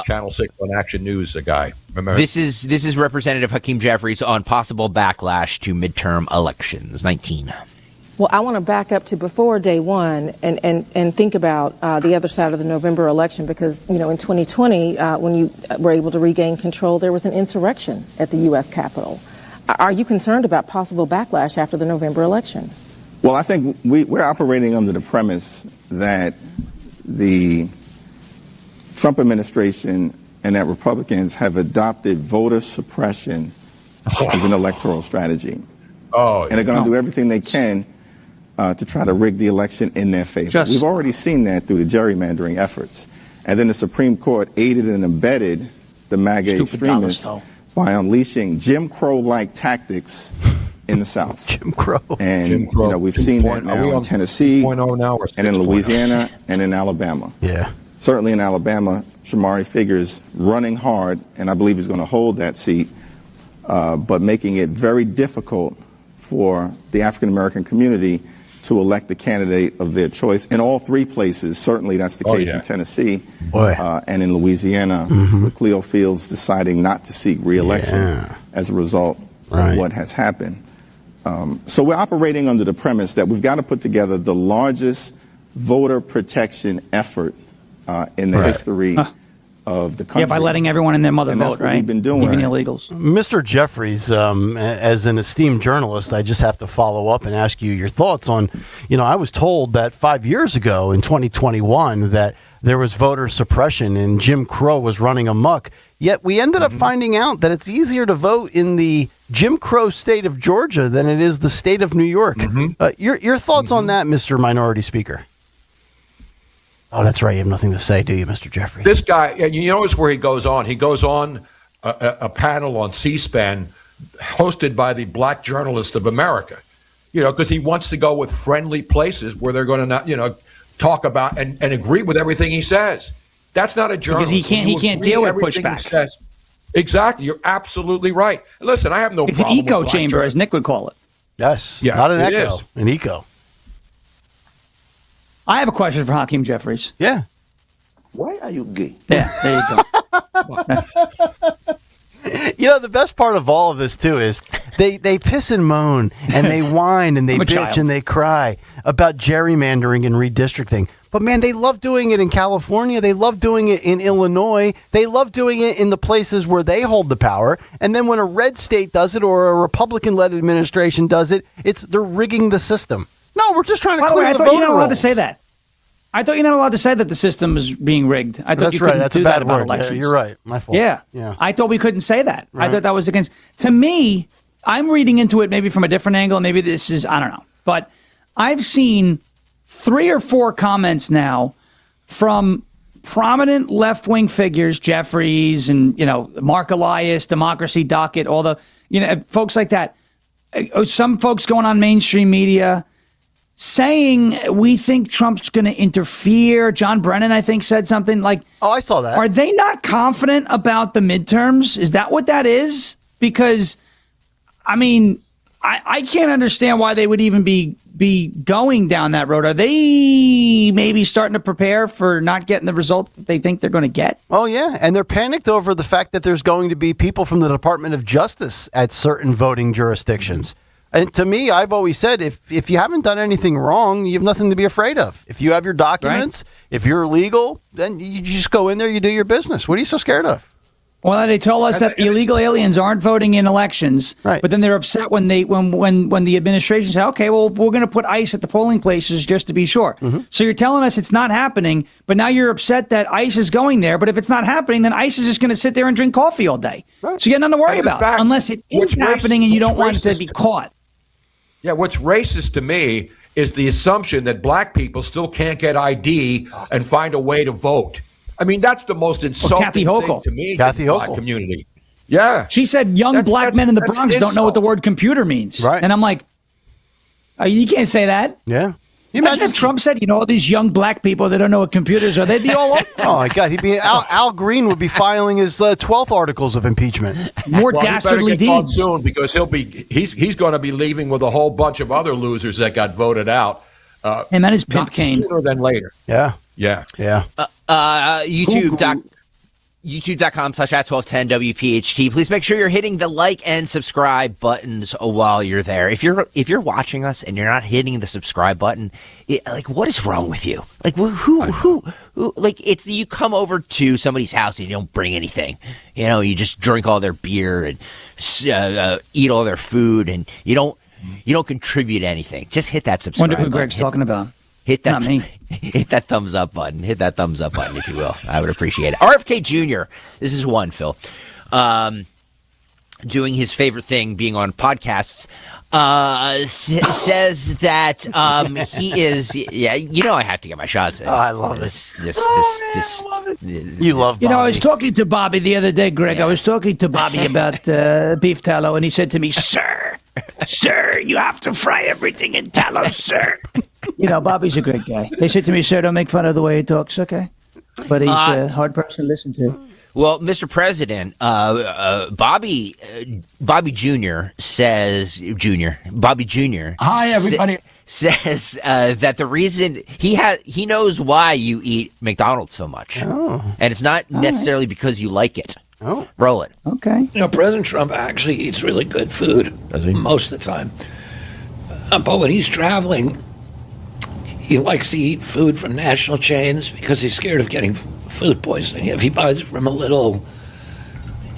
Speaker 5: Channel 6 on Action News. The guy. Remember?
Speaker 6: This is Representative Hakeem Jeffries on possible backlash to midterm elections. 19.
Speaker 3: Well, I want to back up to before day one and think about the other side of the November election, because, in 2020, when you were able to regain control, there was an insurrection at the U.S. Capitol. Are you concerned about possible backlash after the November election?
Speaker 7: Well, I think we're operating under the premise that the Trump administration and that Republicans have adopted voter suppression as an electoral strategy. And they're going to do everything they can to try to rig the election in their favor. We've already seen that through the gerrymandering efforts. And then the Supreme Court aided and abetted the MAGA extremists by unleashing Jim Crow-like tactics in the South.
Speaker 2: Jim Crow.
Speaker 7: And we've seen that now in Tennessee, and in Louisiana, and in Alabama.
Speaker 2: Yeah.
Speaker 7: Certainly in Alabama, Shamari figures running hard, and I believe he's going to hold that seat, but making it very difficult for the African-American community to elect a candidate of their choice in all three places. Certainly that's the case in Tennessee and in Louisiana, with Cleo Fields deciding not to seek re-election as a result of what has happened. So we're operating under the premise that we've got to put together the largest voter protection effort in the history of the country.
Speaker 8: Yeah, by letting everyone and their mother vote, right?
Speaker 7: We've been doing.
Speaker 8: Even illegals.
Speaker 2: Mr. Jeffries, as an esteemed journalist, I just have to follow up and ask you your thoughts on, I was told that 5 years ago in 2021 that there was voter suppression and Jim Crow was running amok. Yet we ended up finding out that it's easier to vote in the Jim Crow state of Georgia than it is the state of New York. Your thoughts on that, Mr. Minority Speaker? Oh, that's right. You have nothing to say, do you, Mr. Jeffrey?
Speaker 5: This guy, and you notice where he goes on. He goes on a panel on C-SPAN hosted by the Black Journalist of America, because he wants to go with friendly places where they're going to, talk about and agree with everything he says. That's not a journalist.
Speaker 8: Because he can't deal with pushback.
Speaker 5: Exactly. You're absolutely right. Listen, I have no problem.
Speaker 8: It's an echo chamber, as Nick would call it.
Speaker 2: Yes.
Speaker 5: Yeah,
Speaker 2: not an echo.
Speaker 5: is.
Speaker 2: An eco.
Speaker 8: I have a question for Hakeem Jeffries.
Speaker 2: Yeah.
Speaker 7: Why are you gay?
Speaker 8: Yeah, there you
Speaker 2: The
Speaker 8: go.
Speaker 2: best part of all of this, too, is they piss and moan, and they whine, and they bitch, and they cry about gerrymandering and redistricting. But, man, they love doing it in California. They love doing it in Illinois. They love doing it in the places where they hold the power. And then when a red state does it or a Republican-led administration does it, they're rigging the system. No, we're just trying to clear the voter rolls.
Speaker 8: I thought you're not allowed to say that. I thought you're not allowed to say that the system is being rigged. I thought
Speaker 2: That's
Speaker 8: you couldn't
Speaker 2: right. That's
Speaker 8: do
Speaker 2: a bad
Speaker 8: that about
Speaker 2: word.
Speaker 8: elections.
Speaker 2: You're right. My fault.
Speaker 8: Yeah. I thought we couldn't say that.
Speaker 2: Right.
Speaker 8: I thought that was against. To me, I'm reading into it maybe from a different angle. Maybe this is, I don't know. But I've seen 3 or 4 comments now from prominent left-wing figures, Jeffries and, Mark Elias, Democracy Docket, all the, folks like that. Some folks going on mainstream media saying we think Trump's going to interfere. John Brennan, I think, said something like,
Speaker 2: "Oh, I saw that."
Speaker 8: Are they not confident about the midterms? Is that what that is? Because, I mean, I can't understand why they would even be going down that road. Are they maybe starting to prepare for not getting the results that they think they're going to get?
Speaker 2: Oh, yeah. And they're panicked over the fact that there's going to be people from the Department of Justice at certain voting jurisdictions. And to me, I've always said, if you haven't done anything wrong, you have nothing to be afraid of. If you have your documents, if you're legal, then you just go in there, you do your business. What are you so scared of?
Speaker 8: Well, they told us that illegal aliens aren't voting in elections, but then they're upset when the administration said, okay, well, we're going to put ICE at the polling places just to be sure. So you're telling us it's not happening, but now you're upset that ICE is going there. But if it's not happening, then ICE is just going to sit there and drink coffee all day. So you got nothing to worry about unless it is happening and you don't want it to be caught.
Speaker 5: Yeah, what's racist to me is the assumption that black people still can't get ID and find a way to vote. I mean, that's the most insulting thing to me.
Speaker 2: Kathy
Speaker 5: in the black
Speaker 2: Hochul.
Speaker 5: community. Yeah.
Speaker 8: She said young black men in the Bronx don't know what the word computer means.
Speaker 2: Right.
Speaker 8: And I'm like, oh, you can't say that.
Speaker 2: Yeah.
Speaker 8: You imagine if Trump said, all these young black people that don't know what computers are, they'd be all over.
Speaker 2: Oh, my God. He'd be Al Green would be filing his 12th articles of impeachment.
Speaker 8: More dastardly
Speaker 5: he better get
Speaker 8: deeds.
Speaker 5: soon because he's going to be leaving with a whole bunch of other losers that got voted out.
Speaker 8: And that is Pimp Kane.
Speaker 5: Sooner than later.
Speaker 2: Yeah.
Speaker 5: Yeah.
Speaker 2: Yeah.
Speaker 6: YouTube.com/@1210 WPHT. Please make sure you're hitting the like and subscribe buttons while you're there. If you're watching us and you're not hitting the subscribe button, what is wrong with you? Like who like it's you come over to somebody's house and you don't bring anything. You just drink all their beer and eat all their food and you don't contribute anything. Just hit that subscribe
Speaker 8: Wonder who
Speaker 6: button.
Speaker 8: Greg's talking about.
Speaker 6: Hit that,
Speaker 8: Not me.
Speaker 6: Hit that thumbs up button. Hit that thumbs up button, if you will. I would appreciate it. RFK Jr., this is one, Phil, doing his favorite thing, being on podcasts, says that he is, I have to get my shots in.
Speaker 2: Oh, I love
Speaker 6: this.
Speaker 2: You love Bobby.
Speaker 8: I was talking to Bobby the other day, Greg. I was talking to Bobby about beef tallow, and he said to me, Sir, you have to fry everything in tallow, sir. Bobby's a great guy. They said to me, sir, don't make fun of the way he talks, okay? But he's a hard person to listen to.
Speaker 6: Well, Mr. President, Bobby Jr.
Speaker 10: Hi, everybody.
Speaker 6: Says that the reason he knows why you eat McDonald's so much.
Speaker 2: Oh.
Speaker 6: And it's not necessarily because you like it.
Speaker 2: Oh.
Speaker 6: Roll it.
Speaker 8: Okay.
Speaker 10: President Trump actually eats really good food most of the time. But when he's traveling, he likes to eat food from national chains because he's scared of getting food poisoning. If he buys it from a little,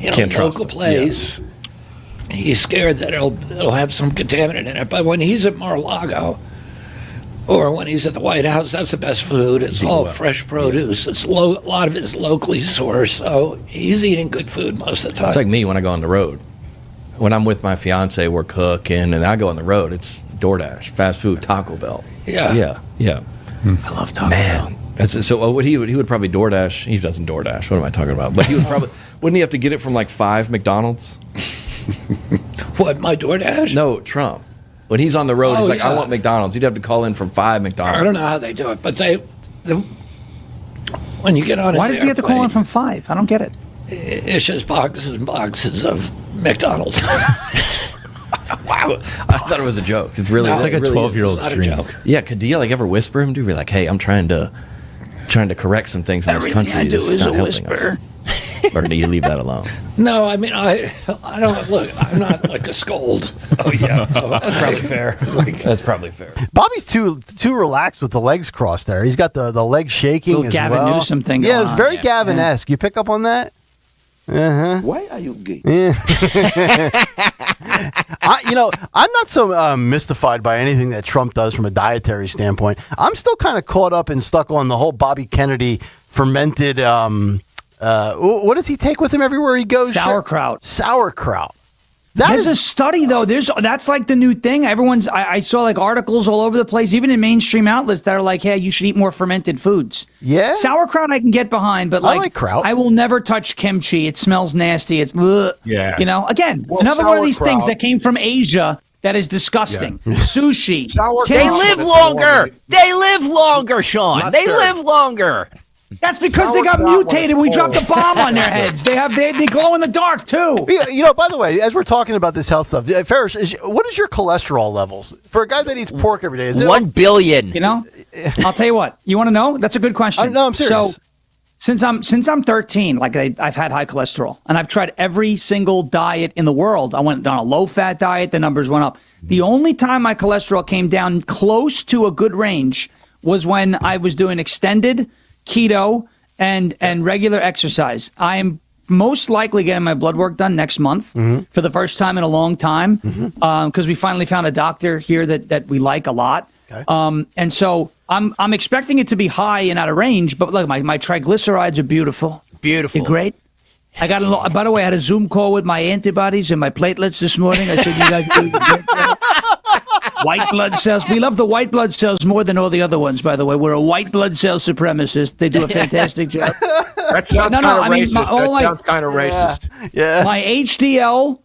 Speaker 10: local place, he's scared that it'll have some contaminant in it. But when he's at Mar-a-Lago or when he's at the White House, that's the best food. It's all fresh produce. It's a lot of it is locally sourced. So he's eating good food most of the time.
Speaker 12: It's like me when I go on the road. When I'm with my fiance, we're cooking, and I go on the road. It's DoorDash, fast food, Taco Bell.
Speaker 10: Yeah.
Speaker 12: I love Taco Bell. So he would probably DoorDash. He doesn't DoorDash. What am I talking about? But he would probably wouldn't he have to get it from like 5 McDonald's?
Speaker 10: What, my DoorDash?
Speaker 12: No, Trump. When he's on the road, he's like, I want McDonald's. He'd have to call in from 5 McDonald's.
Speaker 10: I don't know how they do it, but when you get on,
Speaker 8: why does he have to call in from 5? I don't get it.
Speaker 10: It's just boxes and boxes of McDonald's.
Speaker 12: Wow, I thought it was a joke. It's like a 12-year-old's dream. Yeah, could you ever whisper him? Do be like, hey, I'm trying to correct some things in this country.
Speaker 8: Everything I do is a whisper.
Speaker 12: Or do you leave that alone?
Speaker 10: No, I mean, I don't look. I'm not like a scold.
Speaker 12: Oh yeah, that's probably fair. That's probably fair.
Speaker 2: Bobby's too relaxed with the legs crossed there. He's got the leg shaking
Speaker 8: little
Speaker 2: as
Speaker 8: Gavin
Speaker 2: well.
Speaker 8: Newsom thing.
Speaker 2: Yeah, it's very
Speaker 8: on.
Speaker 2: Gavin-esque. You pick up on that? Uh-huh.
Speaker 14: Why are you gay?
Speaker 2: Yeah. I'm not so mystified by anything that Trump does from a dietary standpoint. I'm still kind of caught up and stuck on the whole Bobby Kennedy fermented. What does he take with him everywhere he goes?
Speaker 8: Sauerkraut.
Speaker 2: Sauerkraut.
Speaker 8: There's a study though. That's like the new thing. I saw like articles all over the place, even in mainstream outlets that are like, "Hey, you should eat more fermented foods."
Speaker 2: Yeah,
Speaker 8: sauerkraut I can get behind, but
Speaker 2: I like kraut.
Speaker 8: I will never touch kimchi. It smells nasty. It's
Speaker 5: yeah.
Speaker 8: You know, again, another one of these things that came from Asia that is disgusting. Yeah. Sushi.
Speaker 6: They live longer. They live longer, Sean. They live longer.
Speaker 8: That's because they got mutated. We dropped a bomb on their heads. They glow in the dark too.
Speaker 2: You know, by the way, as we're talking about this health stuff, Ferris, what is your cholesterol levels for a guy that eats pork every day? Is it
Speaker 6: 1 billion?
Speaker 8: You know, I'll tell you what. You want to know? That's a good question.
Speaker 2: No, I'm serious.
Speaker 8: So, since I'm 13, like I've had high cholesterol, and I've tried every single diet in the world. I went on a low-fat diet. The numbers went up. The only time my cholesterol came down close to a good range was when I was doing extended keto and regular exercise. I am most likely getting my blood work done next month for the first time in a long time because we finally found a doctor here that we like a lot. Okay. And so I'm expecting it to be high and out of range, but look, my triglycerides are beautiful.
Speaker 6: Beautiful.
Speaker 8: They're great. I got by the way, I had a Zoom call with my antibodies and my platelets this morning. I said, you guys white blood cells. We love the white blood cells more than all the other ones, by the way. We're a white blood cell supremacist. They do a fantastic job.
Speaker 5: That sounds kind of racist.
Speaker 2: Yeah.
Speaker 8: My HDL,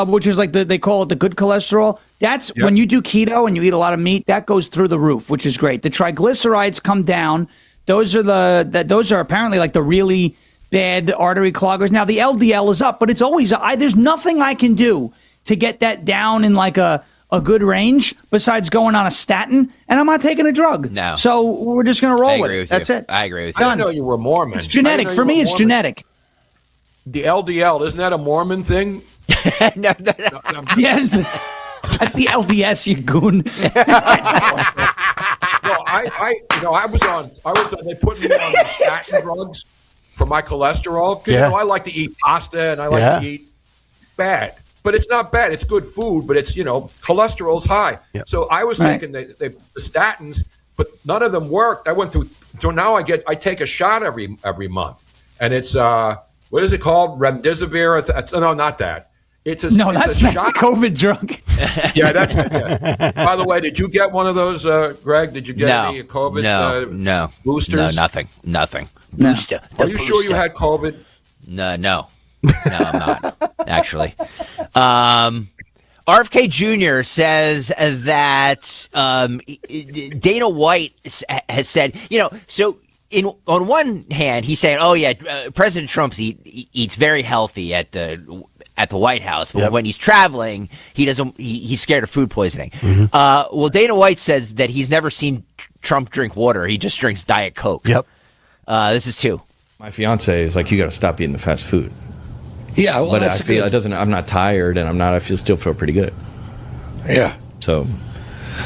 Speaker 8: which is like they call it the good cholesterol, that's when you do keto and you eat a lot of meat, that goes through the roof, which is great. The triglycerides come down. Those are apparently like the really bad artery cloggers. Now the LDL is up, but it's always there's nothing I can do to get that down in like a good range besides going on a statin, and I'm not taking a drug.
Speaker 6: No.
Speaker 8: So we're just going to roll with it. That's it.
Speaker 6: I agree with you.
Speaker 5: I didn't know you were Mormon.
Speaker 8: It's genetic. For me, it's genetic.
Speaker 5: The LDL, isn't that a Mormon thing?
Speaker 6: No.
Speaker 8: Yes. That's the LDS, you goon.
Speaker 5: They put me on the statin drugs for my cholesterol. Because, I like to eat pasta and I like to eat bad. But it's not bad. It's good food, but it's, cholesterol's high. Yep. So I was taking the statins, but none of them worked. I went through, so now I take a shot every month. And it's, what is it called? Remdesivir? No, not that. That's
Speaker 8: the COVID drug.
Speaker 5: Yeah, that's it. Yeah. By the way, did you get one of those, Greg? Did you get any COVID
Speaker 6: no
Speaker 5: boosters?
Speaker 6: No, nothing.
Speaker 8: No.
Speaker 6: Booster.
Speaker 5: Are you sure you had COVID?
Speaker 6: No, I'm not, actually. RFK Jr. says that Dana White has said, so on one hand, he's saying, President Trump eats very healthy at the White House, but when he's traveling, he's scared of food poisoning. Well, Dana White says that he's never seen Trump drink water. He just drinks Diet Coke.
Speaker 2: Yep.
Speaker 6: This is two.
Speaker 12: My fiance is like, you got to stop eating the fast food.
Speaker 10: Yeah, well,
Speaker 12: but I feel it doesn't. I'm not tired, and I still feel pretty good.
Speaker 10: Yeah.
Speaker 12: So,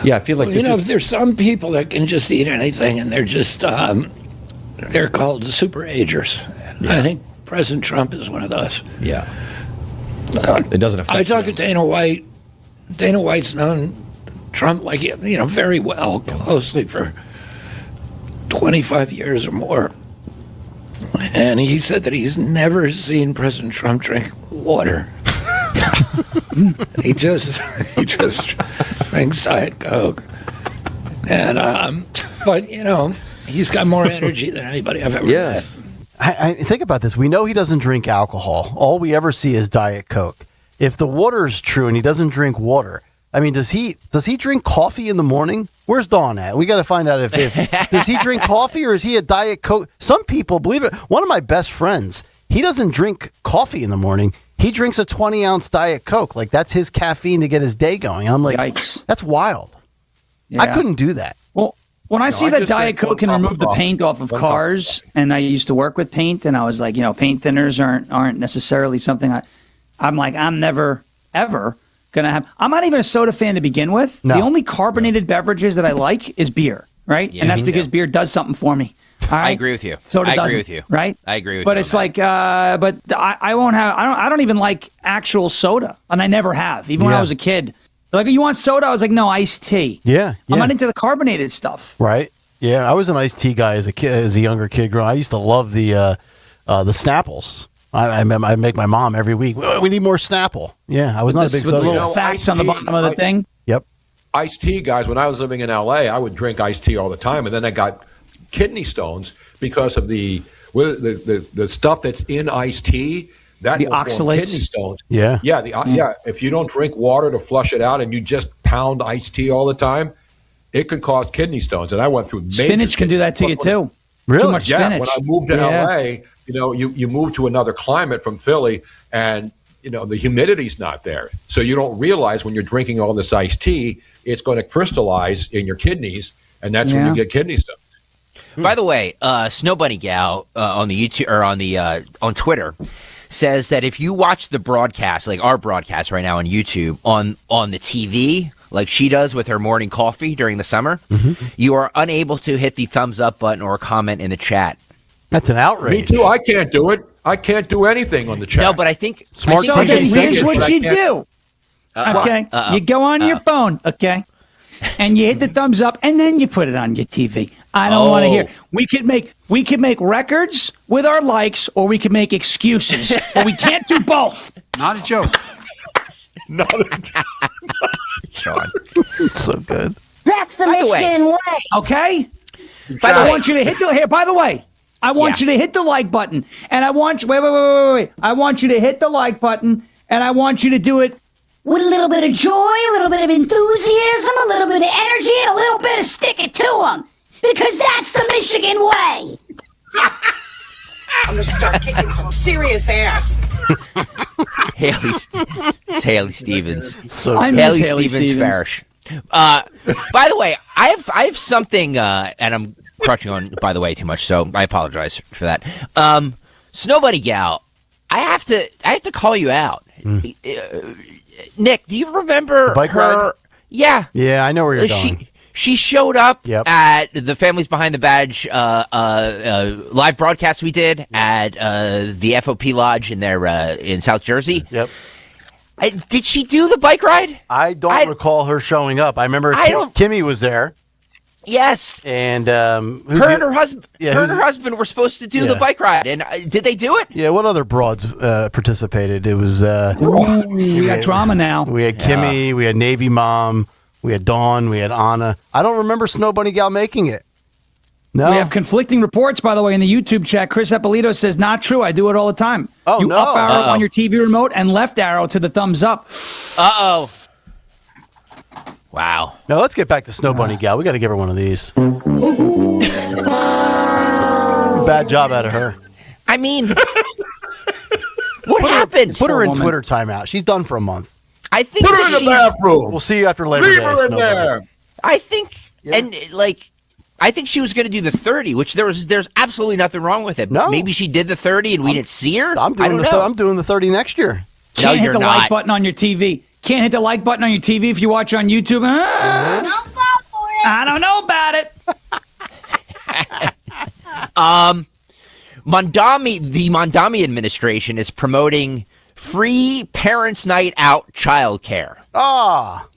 Speaker 12: I feel like
Speaker 10: there's some people that can just eat anything, and they're just they're called super agers. Yeah. I think President Trump is one of those.
Speaker 12: Yeah. It doesn't affect.
Speaker 10: I talked to Dana White. Dana White's known Trump very well, closely for 25 years or more. And he said that he's never seen President Trump drink water. he just drinks Diet Coke. And but he's got more energy than anybody I've ever met.
Speaker 2: I think about this. We know he doesn't drink alcohol. All we ever see is Diet Coke. If the water is true and he doesn't drink water, I mean, does he drink coffee in the morning? Where's Dawn at? We got to find out if does he drink coffee or is he a Diet Coke? Some people believe it. One of my best friends, he doesn't drink coffee in the morning. He drinks a 20-ounce Diet Coke. Like that's his caffeine to get his day going. I'm like, yikes. That's wild. Yeah. I couldn't do that.
Speaker 8: Well, when I see that Diet Coke can remove the paint off of cars, and I used to work with paint, and I was like, paint thinners aren't necessarily something I'm like, I'm never ever gonna have. I'm not even a soda fan to begin with. No. The only carbonated beverages that I like is beer, right?
Speaker 6: Yeah,
Speaker 8: and that's because beer does something for me. All right?
Speaker 6: I agree with you.
Speaker 8: Soda doesn't,
Speaker 6: agree with you.
Speaker 8: Right?
Speaker 6: I agree with you.
Speaker 8: But it's like, but I won't have. I don't even like actual soda, and I never have. Even when I was a kid, they're like, you want soda? I was like, no, iced tea.
Speaker 2: Yeah.
Speaker 8: I'm not into the carbonated stuff.
Speaker 2: Right. Yeah, I was an iced tea guy as a younger kid growing. I used to love the Snapples. I make my mom every week. We need more Snapple. Yeah, I was not a big
Speaker 8: with
Speaker 2: soda
Speaker 8: little
Speaker 2: guy.
Speaker 8: facts on the bottom of the thing.
Speaker 2: Yep.
Speaker 5: Iced tea, guys. When I was living in L.A., I would drink iced tea all the time, and then I got kidney stones because of the stuff that's in iced tea. That
Speaker 8: The
Speaker 5: will form
Speaker 8: oxalates?
Speaker 5: kidney stones.
Speaker 2: Yeah.
Speaker 5: Yeah. Yeah. If you don't drink water to flush it out, and you just pound iced tea all the time, it could cause kidney stones. And I went through major
Speaker 8: Spinach can do that to you too.
Speaker 2: Really?
Speaker 8: Too much
Speaker 5: Yeah,
Speaker 8: spinach.
Speaker 5: when I moved to LA, you move to another climate from Philly, and the humidity's not there, so you don't realize when you're drinking all this iced tea, it's going to crystallize in your kidneys, and that's when you get kidney stones.
Speaker 6: By the way, Snow Bunny Gal on the YouTube or on Twitter says that if you watch the broadcast, like our broadcast right now on YouTube, on the TV, like she does with her morning coffee during the summer, you are unable to hit the thumbs up button or comment in the chat.
Speaker 2: That's an outrage.
Speaker 5: Me too. I can't do it. I can't do anything on the chat.
Speaker 6: No, but I think
Speaker 2: Smart
Speaker 8: So
Speaker 2: TV
Speaker 8: then here's
Speaker 2: seconds,
Speaker 8: what
Speaker 2: but I
Speaker 8: you
Speaker 2: can't-
Speaker 8: do. Okay, you go on your phone, okay, and you hit the thumbs up, and then you put it on your TV. I don't want to hear. We could make records with our likes, or we could make excuses, but we can't do both.
Speaker 4: Not a joke.
Speaker 6: Sean.
Speaker 2: So good.
Speaker 14: That's the
Speaker 6: By the way-
Speaker 14: Michigan way.
Speaker 8: Okay.
Speaker 6: By the
Speaker 8: I
Speaker 6: way-
Speaker 8: want you to hit the here. By the way, I want you to hit the like button, and I want you. Wait. I want you to hit the like button, and I want you to do it.
Speaker 14: With a little bit of joy, a little bit of enthusiasm, a little bit of energy, and a little bit of stick it to them. Because that's the Michigan way.
Speaker 15: I'm gonna start kicking some serious ass.
Speaker 6: It's Haley Stevens.
Speaker 2: So
Speaker 8: I miss
Speaker 6: Haley
Speaker 8: Haley
Speaker 6: Stevens
Speaker 8: Stevens.
Speaker 6: Farish. By the way, I have something, and I'm crouching on, by the way, too much, so I apologize for that. Snow Bunny Gal, I have to call you out. Nick, do you remember
Speaker 2: The bike
Speaker 6: her?
Speaker 2: ride?
Speaker 6: Yeah.
Speaker 2: Yeah, I know where you're going.
Speaker 6: She showed up
Speaker 2: Yep.
Speaker 6: at the Families Behind the Badge live broadcast we did at the FOP Lodge in South Jersey.
Speaker 2: Yep.
Speaker 6: Did she do the bike ride?
Speaker 2: I don't recall her showing up. I remember Kimmy was there.
Speaker 6: Yes.
Speaker 2: And
Speaker 6: her and her husband. Her and her husband were supposed to do the bike ride, and did they do it?
Speaker 2: Yeah. What other broads participated? It was.
Speaker 8: We got drama now.
Speaker 2: We had Kimmy. We had Navy Mom. We had Dawn. We had Anna. I don't remember Snow Bunny Gal making it. No.
Speaker 8: We have conflicting reports, by the way, in the YouTube chat. Chris Eppolito says, not true. I do it all the time.
Speaker 2: Oh,
Speaker 8: you
Speaker 2: no.
Speaker 8: up arrow on your TV remote and left arrow to the thumbs up.
Speaker 6: Uh-oh. Wow.
Speaker 2: Now let's get back to Snow Bunny Gal. We got to give her one of these. Bad job out of her.
Speaker 6: I mean, what happened?
Speaker 2: Put her in
Speaker 8: woman.
Speaker 2: Twitter timeout. She's done for a month.
Speaker 6: I think
Speaker 5: Put her in the
Speaker 6: she's-
Speaker 5: bathroom.
Speaker 2: We'll see you after Labor
Speaker 5: Leave
Speaker 2: Day.
Speaker 5: her in
Speaker 2: Snow
Speaker 5: there.
Speaker 2: Bunny.
Speaker 6: I think, I think she was going to do the 30, which there's absolutely nothing wrong with it.
Speaker 2: No.
Speaker 6: Maybe she did the 30 and we didn't see her.
Speaker 2: I'm doing I'm doing the 30 next year.
Speaker 8: Can't hit
Speaker 6: you're
Speaker 8: the
Speaker 6: not.
Speaker 8: like button on your TV. Can't hit the like button on your TV if you watch on YouTube.
Speaker 14: Don't fall for it.
Speaker 8: I don't know about it.
Speaker 6: The Mondami administration is promoting free Parents' Night Out childcare.
Speaker 2: Ah.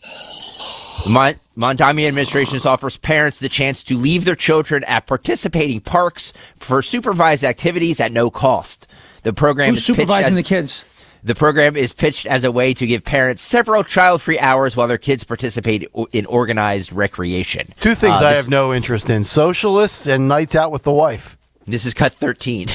Speaker 6: The Mondami administration offers parents the chance to leave their children at participating parks for supervised activities at no cost. The program
Speaker 8: Who's
Speaker 6: is pitched
Speaker 8: supervising
Speaker 6: as,
Speaker 8: the kids?
Speaker 6: The program is pitched as a way to give parents several child-free hours while their kids participate in organized recreation.
Speaker 2: Two things I have no interest in: socialists and nights out with the wife.
Speaker 6: This is cut 13.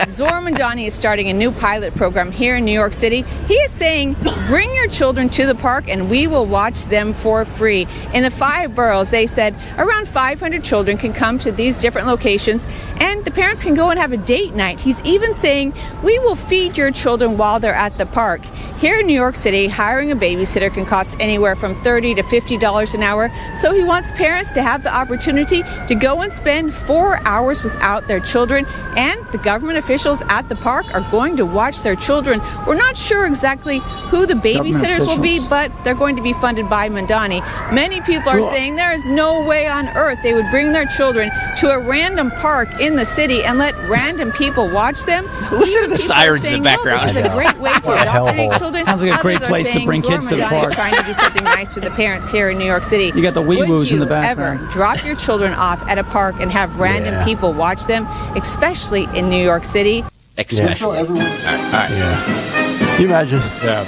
Speaker 16: Zora Mondani is starting a new pilot program here in New York City. He is saying, bring your children to the park and we will watch them for free. In the 5 boroughs, they said around 500 children can come to these different locations and the parents can go and have a date night. He's even saying, we will feed your children while they're at the park. Here in New York City, hiring a babysitter can cost anywhere from $30 to $50 an hour. So he wants parents to have the opportunity to go and spend 4 hours without their children, and the government officials at the park are going to watch their children. We're not sure exactly who the babysitters will be, but they're going to be funded by Mondani. Many people are saying there is no way on earth they would bring their children to a random park in the city and let random people watch them.
Speaker 6: Listen to the sirens in the background.
Speaker 16: This is a great way to indoctrinate children.
Speaker 8: Sounds like a great
Speaker 16: Others are
Speaker 8: place to
Speaker 16: saying
Speaker 8: bring
Speaker 16: Zora
Speaker 8: kids to the
Speaker 16: Mondani
Speaker 8: park.
Speaker 16: is trying to do something nice for the parents here in New York City.
Speaker 8: You got the wee-woos in the
Speaker 16: Would
Speaker 8: background.
Speaker 16: you ever drop your children off at a park and have random people watch them, especially in New York City?
Speaker 6: Especially.
Speaker 2: All
Speaker 6: right.
Speaker 2: Yeah. You imagine?
Speaker 5: Yeah.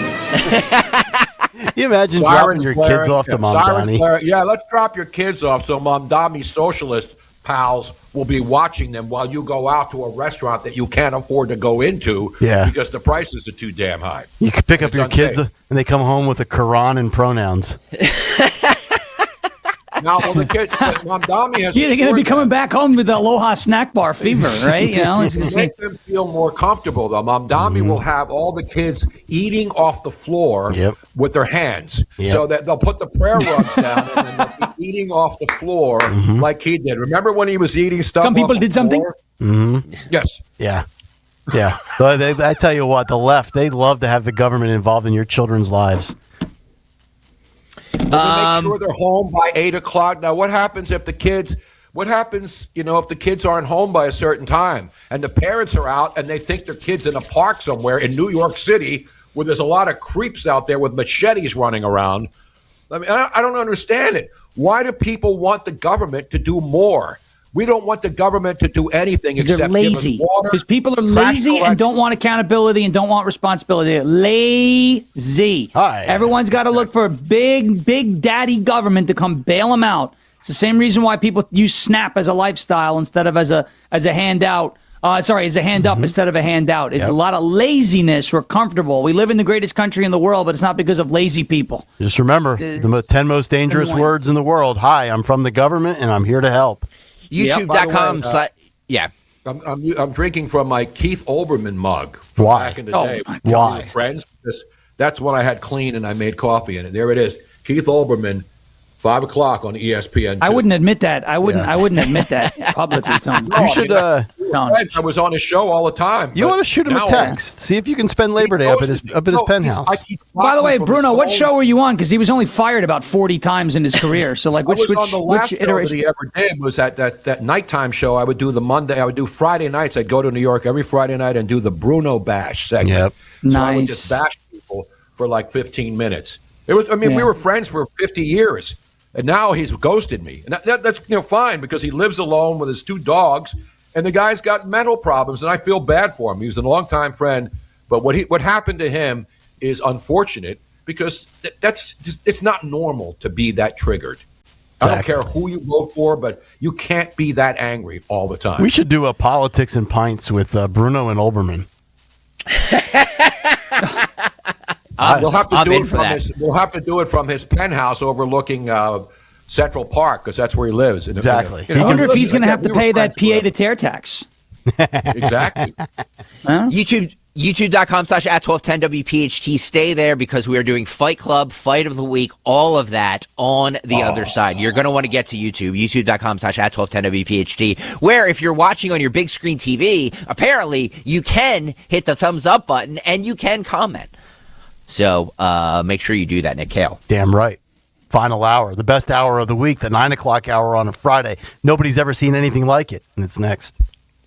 Speaker 2: You imagine
Speaker 5: Sirens
Speaker 2: dropping your
Speaker 5: blaring,
Speaker 2: kids off to Mom
Speaker 5: sirens
Speaker 2: Donnie?
Speaker 5: blaring. Yeah, let's drop your kids off so Mom Donnie's socialist pals will be watching them while you go out to a restaurant that you can't afford to go into because the prices are too damn high.
Speaker 2: You could pick up
Speaker 5: It's
Speaker 2: your
Speaker 5: unsafe.
Speaker 2: kids and they come home with a Quran and pronouns.
Speaker 5: Now, well, the kids, Mom Donnie has.
Speaker 8: Yeah, they're going to be coming back home with the Aloha snack bar fever, right? You know, it's
Speaker 5: to
Speaker 8: just
Speaker 5: make them feel more comfortable, though. Mom Donnie will have all the kids eating off the floor with their hands, so that they'll put the prayer rugs down and then they'll be eating off the floor like he did. Remember when he was eating stuff?
Speaker 8: Some people
Speaker 5: off
Speaker 8: did
Speaker 5: the
Speaker 8: something.
Speaker 5: floor? Yes.
Speaker 2: Yeah. Yeah. But I tell you what, the left, they love to have the government involved in your children's lives.
Speaker 5: Make sure they're home by 8 o'clock. Now, what happens if the kids? What happens, if the kids aren't home by a certain time and the parents are out and they think their kid's in a park somewhere in New York City where there's a lot of creeps out there with machetes running around? I mean, I don't understand it. Why do people want the government to do more? We don't want the government to do anything except
Speaker 8: they're lazy.
Speaker 5: give us water.
Speaker 8: Because people are
Speaker 5: crash
Speaker 8: lazy and
Speaker 5: collection.
Speaker 8: don't want accountability and don't want responsibility. They're lazy. Everyone's got to look for a big daddy government to come bail them out. It's the same reason why people use SNAP as a lifestyle instead of as a handout. As a hand up instead of a handout. It's a lot of laziness. We're comfortable. We live in the greatest country in the world, but it's not because of lazy people.
Speaker 2: Just remember, the 10 most dangerous words in the world. Hi, I'm from the government and I'm here to help.
Speaker 6: YouTube.com.
Speaker 5: I'm drinking from my Keith Olbermann mug from back in the day.
Speaker 2: Why?
Speaker 5: Friends? That's when I had clean and I made coffee in it. There it is. Keith Olbermann, 5 o'clock on ESPN.
Speaker 8: I wouldn't admit that. I wouldn't admit that publicly, Tony.
Speaker 2: You should.
Speaker 5: I was on his show all the time.
Speaker 2: You want to shoot him a text. See if you can spend Labor Day up at his penthouse.
Speaker 8: By the way, Bruno, what show were you on? Because he was only fired about 40 times in his career. So, like, which
Speaker 5: on the last show that
Speaker 8: iteration?
Speaker 5: he ever did was that nighttime show. I would do the Monday. I would do Friday nights. I'd go to New York every Friday night and do the Bruno Bash segment.
Speaker 2: Yep.
Speaker 5: So I would just bash people for like 15 minutes. It was. I mean, we were friends for 50 years, and now he's ghosted me. And that's fine because he lives alone with his 2 dogs. And the guy's got mental problems, and I feel bad for him. He was a longtime friend, but what happened to him is unfortunate because it's not normal to be that triggered. I don't care who you vote for, but you can't be that angry all the time.
Speaker 2: We should do a politics and pints with Bruno and Olbermann.
Speaker 5: We'll have to do it from we'll have to do it from his penthouse overlooking Central Park because that's where he lives.
Speaker 2: Exactly.
Speaker 8: I wonder if he's going to have to pay that PA to tear tax.
Speaker 5: Exactly.
Speaker 6: YouTube.com/@1210WPHT. Stay there because we are doing Fight Club, Fight of the Week, all of that on the other side. You're going to want to get to YouTube, YouTube.com/@1210WPHT, where if you're watching on your big screen TV, apparently you can hit the thumbs up button and you can comment. So make sure you do that, Nick Kale.
Speaker 2: Damn right. Final hour, the best hour of the week, the 9 o'clock hour on a Friday. Nobody's ever seen anything like it, and it's next.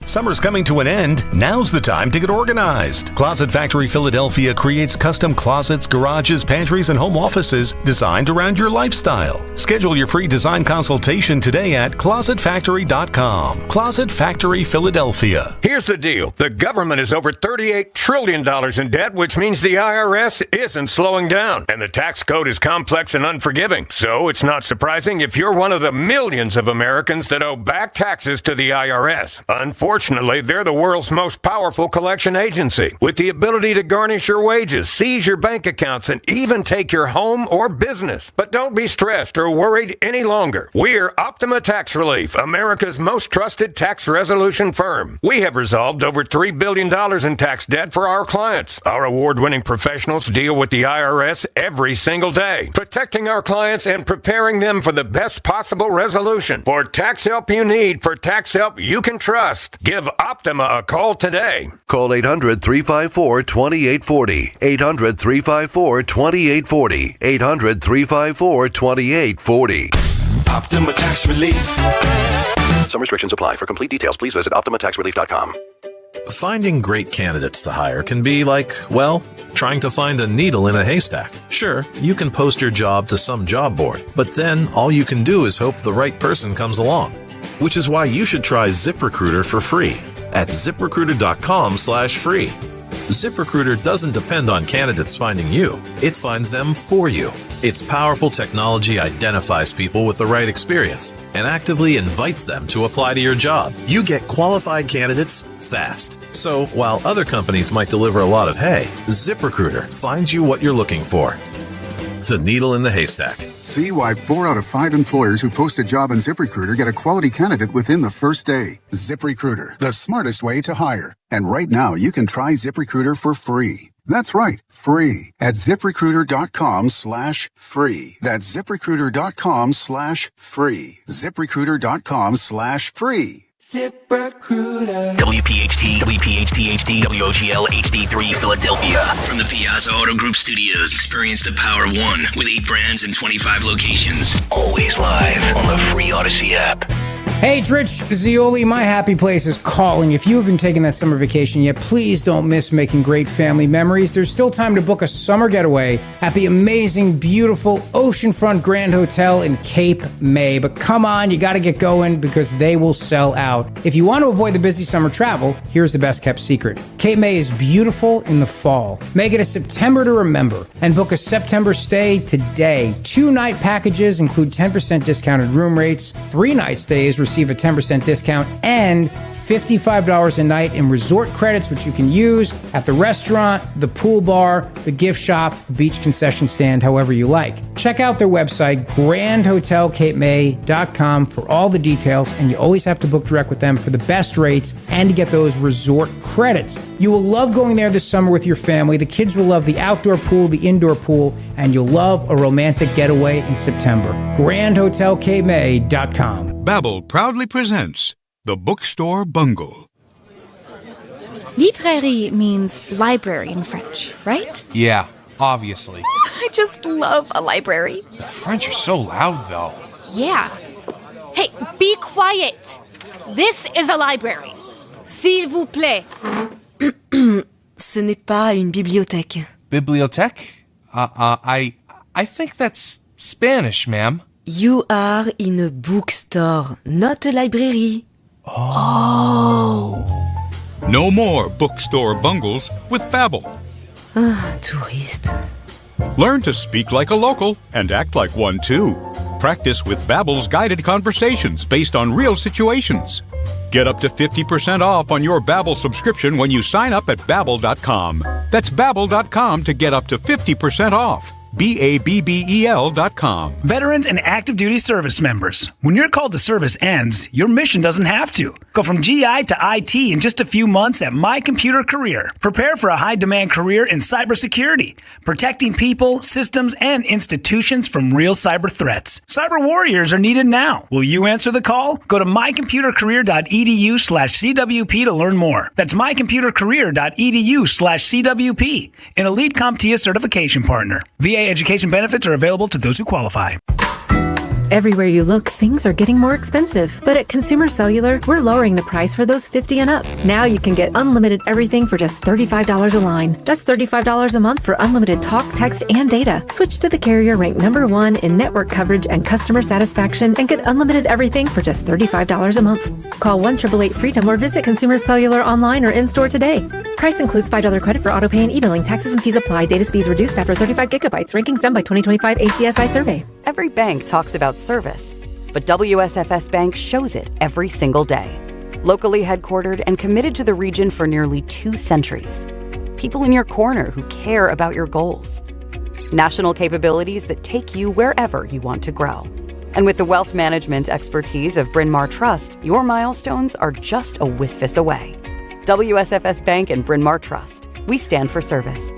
Speaker 4: Summer's coming to an end. Now's the time to get organized. Closet Factory Philadelphia creates custom closets, garages, pantries, and home offices designed around your lifestyle. Schedule your free design consultation today at closetfactory.com. Closet Factory Philadelphia.
Speaker 13: Here's the deal. The government is over $38 trillion in debt, which means the IRS isn't slowing down. And the tax code is complex and unforgiving. So it's not surprising if you're one of the millions of Americans that owe back taxes to the IRS. Unfortunately, they're the world's most powerful collection agency, with the ability to garnish your wages, seize your bank accounts, and even take your home or business. But don't be stressed or worried any longer. We're Optima Tax Relief, America's most trusted tax resolution firm. We have resolved over $3 billion in tax debt for our clients. Our award-winning professionals deal with the IRS every single day, protecting our clients and preparing them for the best possible resolution. For tax help you need, for tax help you can trust, give Optima a call today.
Speaker 17: Call 800-354-2840. 800-354-2840. 800-354-2840.
Speaker 1: Optima Tax Relief.
Speaker 17: Some restrictions apply. For complete details, please visit OptimaTaxRelief.com.
Speaker 9: Finding great candidates to hire can be like, well, trying to find a needle in a haystack. Sure, you can post your job to some job board, but then all you can do is hope the right person comes along. Which is why you should try ZipRecruiter for free. at ziprecruiter.com/free. ZipRecruiter doesn't depend on candidates finding you. It finds them for you. Its powerful technology identifies people with the right experience and actively invites them to apply to your job. You get qualified candidates fast. So while other companies might deliver a lot of hay, ZipRecruiter finds you what you're looking for. The needle in the haystack.
Speaker 11: See why 4 out of 5 employers who post a job on ZipRecruiter get a quality candidate within the first day. ZipRecruiter, the smartest way to hire. And right now, you can try ZipRecruiter for free. That's right, free at ZipRecruiter.com/free. That's ZipRecruiter.com/free. ZipRecruiter.com/free.
Speaker 1: ZipRecruiter. WPHT, WPHT HD, WOGL HD3 Philadelphia. From the Piazza Auto Group Studios, experience the power of one with 8 brands and 25 locations. Always live on the free Odyssey app.
Speaker 18: Hey, it's Rich Zioli. My happy place is calling. If you haven't taken that summer vacation yet, please don't miss making great family memories. There's still time to book a summer getaway at the amazing, beautiful Oceanfront Grand Hotel in Cape May. But come on, you got to get going because they will sell out. If you want to avoid the busy summer travel, here's the best kept secret. Cape May is beautiful in the fall. Make it a September to remember and book a September stay today. 2-night packages include 10% discounted room rates. 3-night stays receive a 10% discount and $55 a night in resort credits, which you can use at the restaurant, the pool bar, the gift shop, the beach concession stand, however you like. Check out their website, grandhotelcapemay.com, for all the details, and you always have to book direct with them for the best rates and to get those resort credits. You will love going there this summer with your family. The kids will love the outdoor pool, the indoor pool, and you'll love a romantic getaway in September. grandhotelcapemay.com.
Speaker 19: Babbel proudly presents The Bookstore Bungle.
Speaker 20: Librairie means library in French, right?
Speaker 21: Yeah, obviously.
Speaker 20: I just love a library.
Speaker 21: The French are so loud, though.
Speaker 20: Yeah. Hey, be quiet. This is a library. S'il vous plaît.
Speaker 22: Ce n'est pas une bibliothèque.
Speaker 21: Bibliothèque? I think that's Spanish, ma'am.
Speaker 22: You are in a bookstore, not a library.
Speaker 21: Oh.
Speaker 19: No more bookstore bungles with Babbel.
Speaker 22: Ah, touriste.
Speaker 19: Learn to speak like a local and act like one too. Practice with Babbel's guided conversations based on real situations. Get up to 50% off on your Babbel subscription when you sign up at Babbel.com. That's Babbel.com to get up to 50% off. BABBEL.com.
Speaker 23: Veterans and active duty service members. When your call to service ends, your mission doesn't have to. Go from GI to IT in just a few months at My Computer Career. Prepare for a high-demand career in cybersecurity, protecting people, systems, and institutions from real cyber threats. Cyber warriors are needed now. Will you answer the call? Go to mycomputercareer.edu/CWP to learn more. That's mycomputercareer.edu/CWP, an elite CompTIA certification partner. VA education benefits are available to those who qualify.
Speaker 24: Everywhere you look, things are getting more expensive. But at Consumer Cellular, we're lowering the price for those 50 and up. Now you can get unlimited everything for just $35 a line. That's $35 a month for unlimited talk, text, and data. Switch to the carrier ranked #1 in network coverage and customer satisfaction and get unlimited everything for just $35 a month. Call 1-888-FREEDOM or visit Consumer Cellular online or in-store today. Price includes $5 credit for auto pay and e-billing. Taxes and fees apply. Data speeds reduced after 35 gigabytes. Rankings done by 2025 ACSI survey.
Speaker 29: Every bank talks about service, but WSFS Bank shows it every single day. Locally headquartered and committed to the region for nearly 2 centuries. People in your corner who care about your goals. National capabilities that take you wherever you want to grow. And with the wealth management expertise of Bryn Mawr Trust, your milestones are just a whiskfus away. WSFS Bank and Bryn Mawr Trust. We stand for service.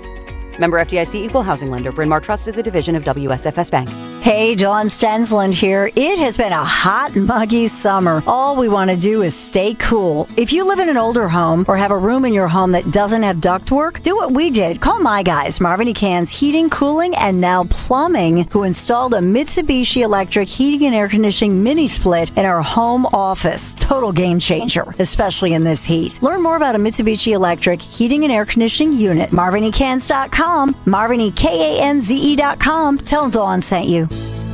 Speaker 29: Member FDIC Equal Housing Lender. Bryn Mawr Trust is a division of WSFS Bank.
Speaker 30: Hey, Dawn Stensland here. It has been a hot, muggy summer. All we want to do is stay cool. If you live in an older home or have a room in your home that doesn't have ductwork, do what we did. Call my guys, Marvin E. Cann's Heating, Cooling, and now Plumbing, who installed a Mitsubishi Electric heating and air conditioning mini split in our home office. Total game changer, especially in this heat. Learn more about a Mitsubishi Electric heating and air conditioning unit. MarvinECans.com, MarvinEKanze.com. Tell them Dawn sent you.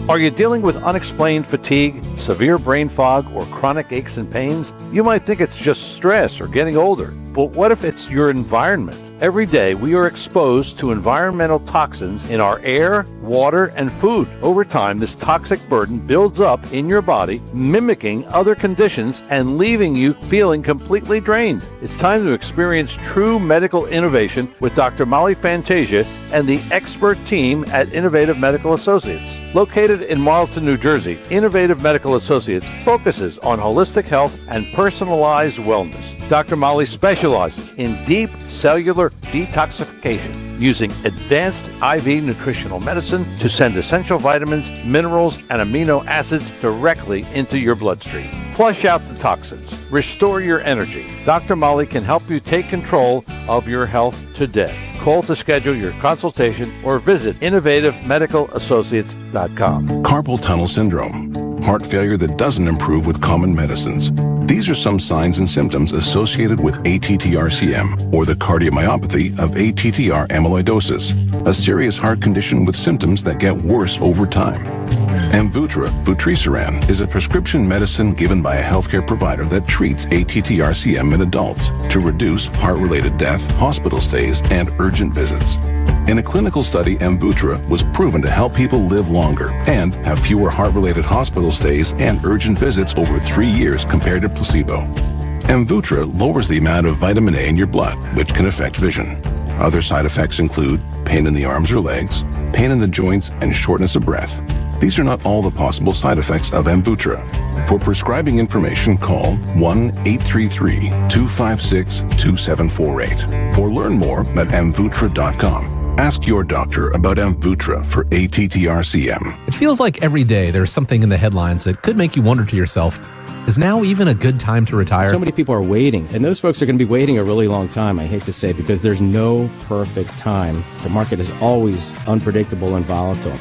Speaker 3: Are you dealing with unexplained fatigue, severe brain fog, or chronic aches and pains? You might think it's just stress or getting older, but what if it's your environment? Every day, we are exposed to environmental toxins in our air, water, and food. Over time, this toxic burden builds up in your body, mimicking other conditions and leaving you feeling completely drained. It's time to experience true medical innovation with Dr. Molly Fantasia and the expert team at Innovative Medical Associates. Located in Marlton, New Jersey, Innovative Medical Associates focuses on holistic health and personalized wellness. Dr. Molly specializes in deep cellular detoxification using advanced IV nutritional medicine to send essential vitamins, minerals, and amino acids directly into your bloodstream. Flush out the toxins. Restore your energy. Dr. Molly can help you take control of your health today. Call to schedule your consultation or visit innovativemedicalassociates.com.
Speaker 7: Carpal tunnel syndrome, heart failure that doesn't improve with common medicines. These are some signs and symptoms associated with ATTR-CM, or the cardiomyopathy of ATTR amyloidosis, a serious heart condition with symptoms that get worse over time. Amvuttra, vutrisiran, is a prescription medicine given by a healthcare provider that treats ATTR-CM in adults to reduce heart-related death, hospital stays, and urgent visits. In a clinical study, Amvuttra was proven to help people live longer and have fewer heart-related hospital stays and urgent visits over 3 years compared to placebo. Amvuttra lowers the amount of vitamin A in your blood, which can affect vision. Other side effects include pain in the arms or legs, pain in the joints, and shortness of breath. These are not all the possible side effects of Amvuttra. For prescribing information, call 1-833-256-2748 or learn more at amvuttra.com. Ask your doctor about Amvuttra for ATTR-CM.
Speaker 10: It feels like every day there's something in the headlines that could make you wonder to yourself, is now even a good time to retire?
Speaker 12: So many people are waiting, and those folks are going to be waiting a really long time, I hate to say, because there's no perfect time. The market is always unpredictable and volatile.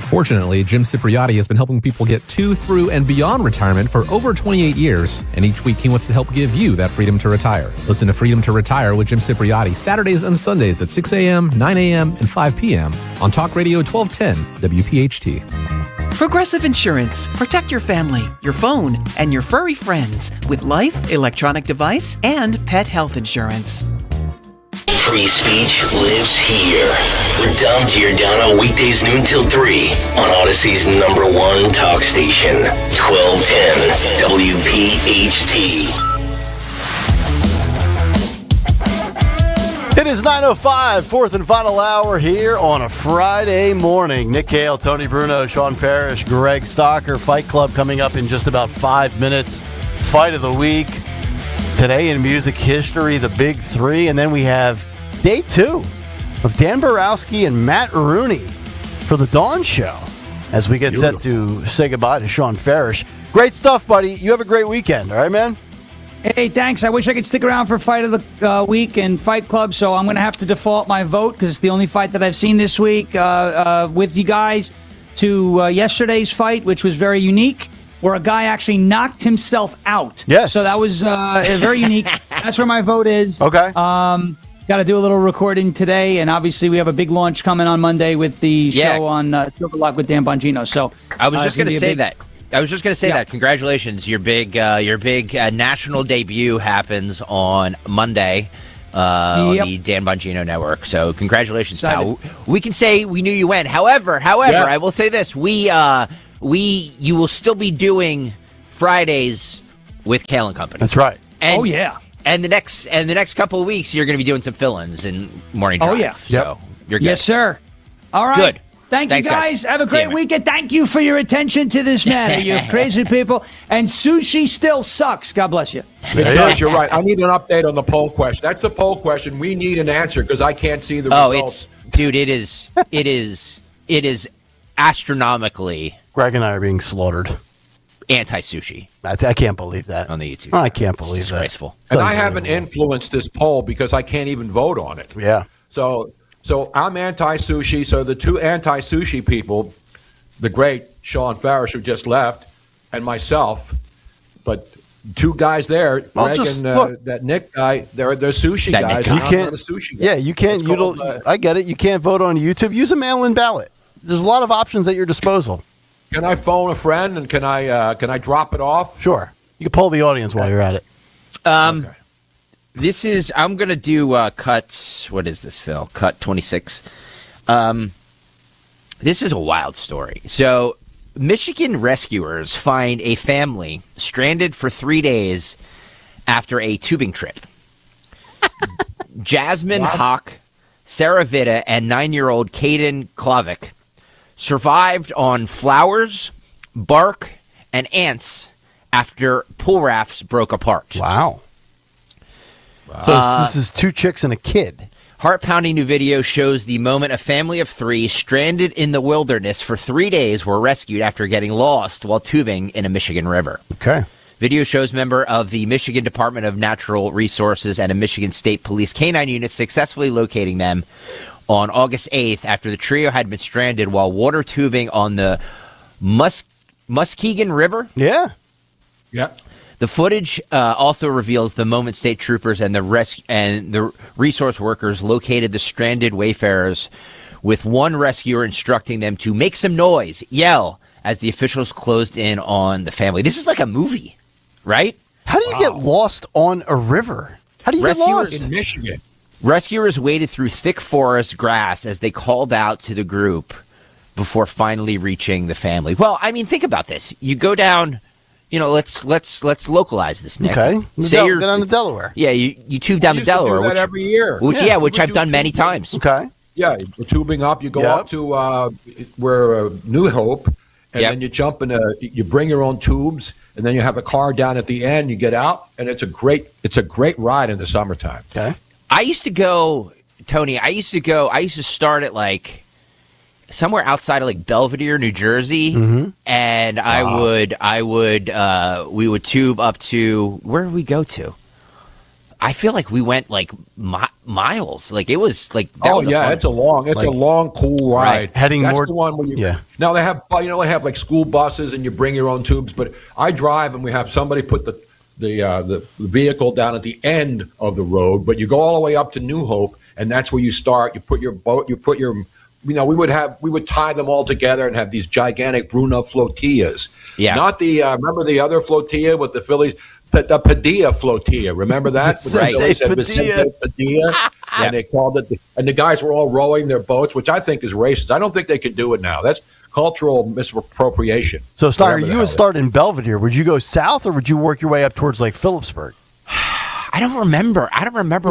Speaker 10: Fortunately, Jim Cipriotti has been helping people get to, through, and beyond retirement for over 28 years, and each week he wants to help give you that freedom to retire. Listen to Freedom to Retire with Jim Cipriotti Saturdays and Sundays at 6 a.m., 9 a.m., and 5 p.m. on Talk Radio 1210 WPHT.
Speaker 14: Progressive Insurance. Protect your family, your phone, and your furry friends with life, electronic device, and pet health insurance.
Speaker 1: Free speech lives here. With Dom Giordano, weekdays noon till 3 on Odyssey's #1 talk station, 1210 WPHT.
Speaker 2: It is 9:05, fourth and final hour here on a Friday morning. Nick Kayal, Tony Bruno, Sean Parrish, Greg Stocker. Fight Club coming up in just about 5 minutes. Fight of the week. Today in music history, the big three. And then we have day 2 of Dan Borowski and Matt Rooney for the Dawn Show as we get set to say goodbye to Sean Parrish. Great stuff, buddy. You have a great weekend. All right, man?
Speaker 8: Hey, thanks. I wish I could stick around for Fight of the Week and Fight Club, so I'm going to have to default my vote because it's the only fight that I've seen this week with you guys to yesterday's fight, which was very unique, where a guy actually knocked himself out.
Speaker 2: Yes.
Speaker 8: So that was very unique. That's where my vote is.
Speaker 2: Okay.
Speaker 8: Got to do a little recording today, and obviously we have a big launch coming on Monday with the show on Silverlock with Dan Bongino. So
Speaker 6: I was just going to say that. That. Congratulations. Your big national debut happens on Monday on the Dan Bongino Network. So congratulations, pal. We can say we knew you went. However, I will say this. You will still be doing Fridays with Kayal and Company.
Speaker 2: That's right.
Speaker 8: Oh, yeah.
Speaker 6: And the next couple of weeks, you're going to be doing some fill-ins in Morning Drive.
Speaker 8: Oh, yeah.
Speaker 6: So you're good.
Speaker 8: Yes, sir. All right.
Speaker 6: Good.
Speaker 8: Thanks, you guys. Have a
Speaker 6: See you,
Speaker 8: great
Speaker 6: man.
Speaker 8: weekend. Thank you for your attention to this matter, you crazy people. And sushi still sucks. God bless you.
Speaker 5: It does. You're right. I need an update on the poll question. That's the poll question. We need an answer because I can't see the results.
Speaker 6: It is astronomically.
Speaker 2: Greg and I are being slaughtered.
Speaker 6: Anti-sushi.
Speaker 2: I can't believe that
Speaker 6: on the YouTube.
Speaker 2: I can't believe
Speaker 6: it's disgraceful.
Speaker 5: And I haven't influenced this poll because I can't even vote on it.
Speaker 2: Yeah.
Speaker 5: So I'm anti-sushi. So the two anti-sushi people, the great Sean Parrish, who just left, and myself, but two guys there, Greg and that Nick guy, they're sushi guys.
Speaker 2: You
Speaker 5: I'm
Speaker 2: can't.
Speaker 5: not a sushi guy.
Speaker 2: Yeah, you can't. I get it. You can't vote on YouTube. Use a mail-in ballot. There's a lot of options at your disposal.
Speaker 5: Can I phone a friend and can I drop it off?
Speaker 2: Sure. You can poll the audience while you're at it.
Speaker 5: Okay.
Speaker 6: This is, I'm going to do cut, what is this, Phil? Cut 26. This is a wild story. So, Michigan rescuers find a family stranded for 3 days after a tubing trip. Jasmine Hawk, Sarah Vida, and 9-year-old Caden Klavick survived on flowers, bark, and ants after pool rafts broke apart.
Speaker 2: Wow. So this is 2 chicks and a kid.
Speaker 6: Heart-pounding new video shows the moment a family of 3 stranded in the wilderness for 3 days were rescued after getting lost while tubing in a Michigan river.
Speaker 2: Okay.
Speaker 6: Video shows member of the Michigan Department of Natural Resources and a Michigan State Police canine unit successfully locating them on August 8th after the trio had been stranded while water tubing on the Muskegon River.
Speaker 2: Yeah.
Speaker 5: Yeah.
Speaker 6: The footage also reveals the moment state troopers and the resource workers located the stranded wayfarers, with one rescuer instructing them to make some noise, yell, as the officials closed in on the family. This is like a movie, right?
Speaker 2: How do you get lost on a river? How do you get lost?
Speaker 5: In Michigan.
Speaker 6: Rescuers waded through thick forest grass as they called out to the group before finally reaching the family. Well, I mean, think about this. You go down... let's localize this, Nick.
Speaker 2: Okay.
Speaker 6: Say
Speaker 2: Go down to Delaware.
Speaker 6: Yeah, you tube down to Delaware,
Speaker 5: which every year.
Speaker 6: Which I've done many times.
Speaker 2: Okay.
Speaker 5: Yeah, you're tubing up. You go up to where New Hope, and then you jump in you bring your own tubes, and then you have a car down at the end. You get out, and it's a great ride in the summertime.
Speaker 2: Okay.
Speaker 6: I used to go, Tony. I used to start at like somewhere outside of like Belvedere, New Jersey, and we would tube up to, where did we go to? I feel like we went like miles. Like it was like
Speaker 5: it's a long, cool ride.
Speaker 2: Right. Heading
Speaker 5: That's
Speaker 2: more.
Speaker 5: the one where you.
Speaker 2: Yeah.
Speaker 5: Now they have like school buses and you bring your own tubes, but I drive and we have somebody put the vehicle down at the end of the road, but you go all the way up to New Hope, and that's where you start. You put your boat. We would tie them all together and have these gigantic Bruno flotillas.
Speaker 6: Yeah.
Speaker 5: Not the remember the other flotilla with the Phillies, the Padilla flotilla. Remember that?
Speaker 2: Vicente
Speaker 5: Padilla. And they called it. And the guys were all rowing their boats, which I think is racist. I don't think they can do it now. That's cultural misappropriation.
Speaker 2: So, Steiner, you would start in Belvedere. Would you go south, or would you work your way up towards like Phillipsburg?
Speaker 6: I don't remember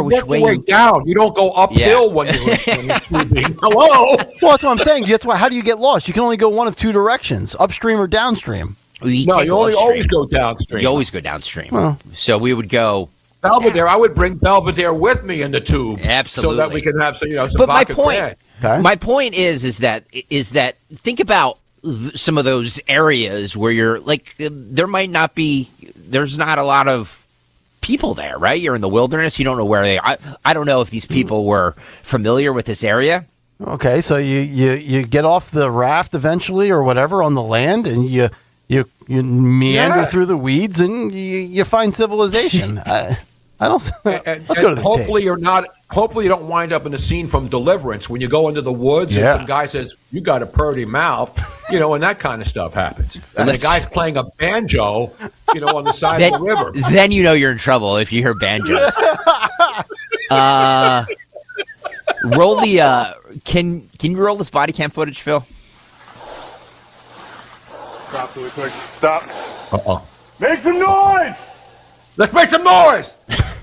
Speaker 6: which way
Speaker 5: you down. You don't go uphill when you're tubing. Hello.
Speaker 2: Well, that's what I'm saying. That's why. How do you get lost? You can only go one of 2 directions: upstream or downstream.
Speaker 5: You always go downstream.
Speaker 6: You always go downstream.
Speaker 2: Well.
Speaker 6: So we would go
Speaker 5: Belvedere. I would bring Belvedere with me in the tube,
Speaker 6: absolutely,
Speaker 5: so that we can have some
Speaker 6: But
Speaker 5: vodka cran.
Speaker 6: My point is that think about some of those areas where you're like there's not a lot of people there, right? You're in the wilderness. You don't know where they are. I don't know if these people were familiar with this area.
Speaker 2: Okay, so you get off the raft eventually or whatever on the land, and you meander through the weeds, and you find civilization. I don't. Let's go to the
Speaker 5: hopefully hopefully you don't wind up in the scene from Deliverance when you go into the woods and some guy says, "You got a purty mouth," and that kind of stuff happens. And the guy's playing a banjo, on the side of the river.
Speaker 6: Then you're in trouble if you hear banjos. Roll the. Can you roll this body cam footage, Phil?
Speaker 4: Stop really quick. Stop.
Speaker 5: Make some noise. Let's make some noise.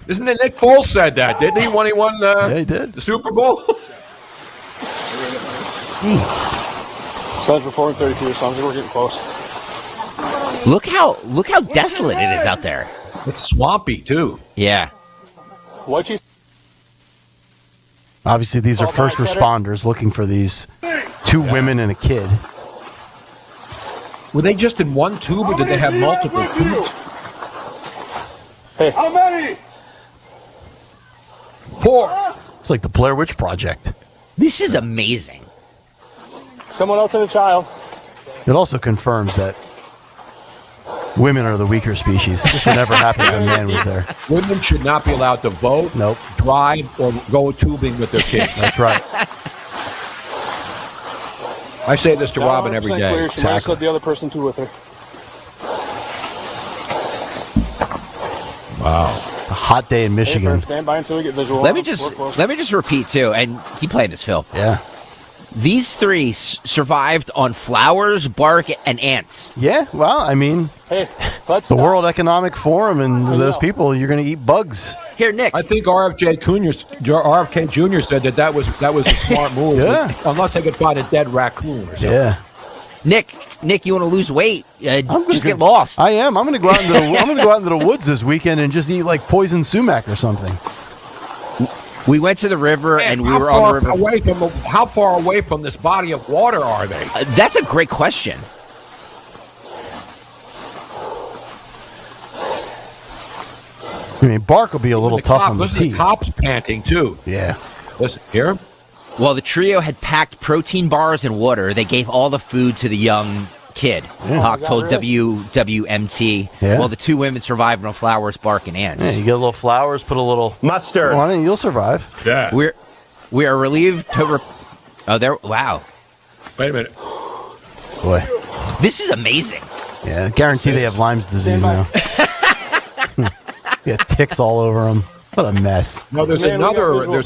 Speaker 5: Isn't it Nick Foles said that? Didn't he when he won
Speaker 2: he did.
Speaker 5: the Super Bowl?
Speaker 4: Sun's before 32, so we're getting close.
Speaker 6: Look how desolate it is out there.
Speaker 5: It's swampy too.
Speaker 6: Yeah.
Speaker 4: What you?
Speaker 2: Obviously, these are first responders looking for these 2 women and a kid.
Speaker 5: Were they just in one tube, or did they have multiple tubes?
Speaker 4: Hey. How many?
Speaker 5: 4.
Speaker 2: It's like the Blair Witch Project.
Speaker 6: This is amazing.
Speaker 4: Someone else and a child.
Speaker 2: It also confirms that women are the weaker species. This would never happen if a man was there.
Speaker 5: Women should not be allowed to vote, drive, or go tubing with their kids.
Speaker 2: That's right.
Speaker 5: I say this to Robin every
Speaker 4: 100%
Speaker 5: day.
Speaker 4: Clear. She might have said the other person too with her.
Speaker 5: Wow.
Speaker 2: A hot day in Michigan.
Speaker 4: Stand by until we get visual.
Speaker 6: Let me just repeat too, and keep playing this, Phil.
Speaker 2: Yeah.
Speaker 6: These three survived on flowers, bark, and ants.
Speaker 2: Yeah, well, I mean,
Speaker 4: hey,
Speaker 2: the World Economic Forum and those people, you're going to eat bugs.
Speaker 6: Here, Nick.
Speaker 5: I think RFK Jr. said that was a smart move.
Speaker 2: Yeah.
Speaker 5: Unless they could find a dead raccoon or something.
Speaker 2: Yeah.
Speaker 6: Nick, you want to lose weight? Just get lost.
Speaker 2: I am. I'm going to go out into the woods this weekend and just eat like poison sumac or something.
Speaker 6: We went to the river and we were on the river.
Speaker 5: How far away from this body of water are they?
Speaker 6: That's a great question.
Speaker 2: I mean, bark will be a little tough on the
Speaker 5: Listen to
Speaker 2: teeth.
Speaker 5: the cops panting too.
Speaker 2: Yeah.
Speaker 5: Listen, hear him?
Speaker 6: Well, the trio had packed protein bars and water. They gave all the food to the young kid.
Speaker 2: Yeah.
Speaker 6: Hawk told WWMT.
Speaker 2: Yeah.
Speaker 6: Well, the two women survived on flowers, bark, and ants.
Speaker 2: Yeah, you get a little flowers, put a little mustard on it, and you'll survive.
Speaker 5: Yeah.
Speaker 6: We are relieved to. Wow.
Speaker 5: Wait a minute.
Speaker 2: Boy.
Speaker 6: This is amazing.
Speaker 2: Yeah, guarantee they have Lyme's disease now. Got ticks all over them. What a mess.
Speaker 5: No, there's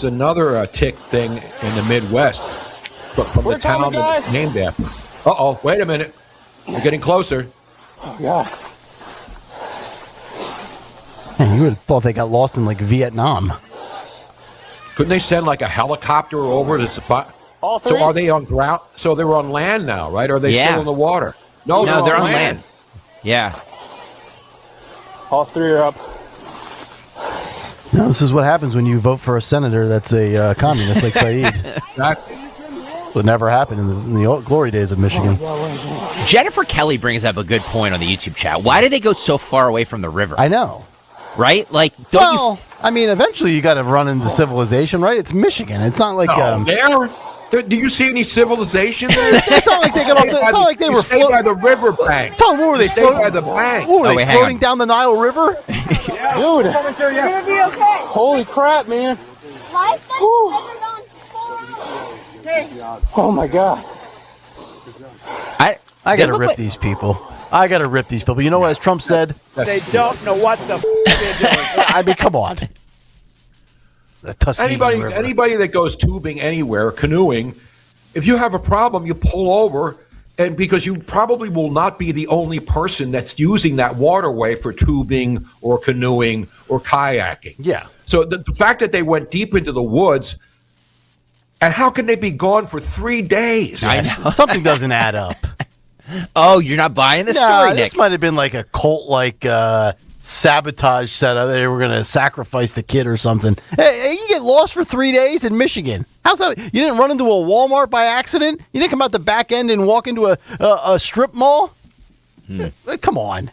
Speaker 5: another tick thing in the Midwest from the town that it's named after. Uh-oh, wait a minute. We're getting closer.
Speaker 4: Oh, God.
Speaker 2: Man, you would have thought they got lost in, like, Vietnam.
Speaker 5: Couldn't they send, like, a helicopter over to spot?
Speaker 4: All three?
Speaker 5: So are they on ground? So they're on land now, right? Or are they still in the water? No,
Speaker 6: they're on land. Yeah.
Speaker 4: All three are up.
Speaker 2: No, this is what happens when you vote for a senator that's a communist like Saeed. What never happened in the glory days of Michigan.
Speaker 6: Jennifer Kelly brings up a good point on the YouTube chat. Why did they go so far away from the river?
Speaker 2: I know.
Speaker 6: Right? Like,
Speaker 2: I mean, eventually you got to run into civilization, right? It's Michigan. It's not like...
Speaker 5: Do you see any civilization there?
Speaker 2: It's not like they got off the... It's not like they were
Speaker 5: floating by the river bank.
Speaker 2: Tom, what were they floating
Speaker 5: by the bank?
Speaker 2: What were they floating down the Nile River?
Speaker 4: Dude, you're gonna be okay. Holy crap, man. Oh my God.
Speaker 2: I gotta rip these people. I gotta rip these people. You know what, as Trump said?
Speaker 9: They don't know what the they're doing.
Speaker 2: I mean, come on. The Tuskegee River.
Speaker 5: Anybody that goes tubing anywhere, canoeing, if you have a problem, you pull over, and because you probably will not be the only person that's using that waterway for tubing or canoeing or kayaking.
Speaker 2: Yeah.
Speaker 5: So the fact that they went deep into the woods, and how can they be gone for 3 days?
Speaker 6: I know.
Speaker 2: Something doesn't add up.
Speaker 6: Oh, you're not buying this story, Nick?
Speaker 2: This might have been like a cult-like sabotage setup. They were going to sacrifice the kid or something. Hey, you get lost for 3 days in Michigan. How's that? You didn't run into a Walmart by accident? You didn't come out the back end and walk into a strip mall? Come on.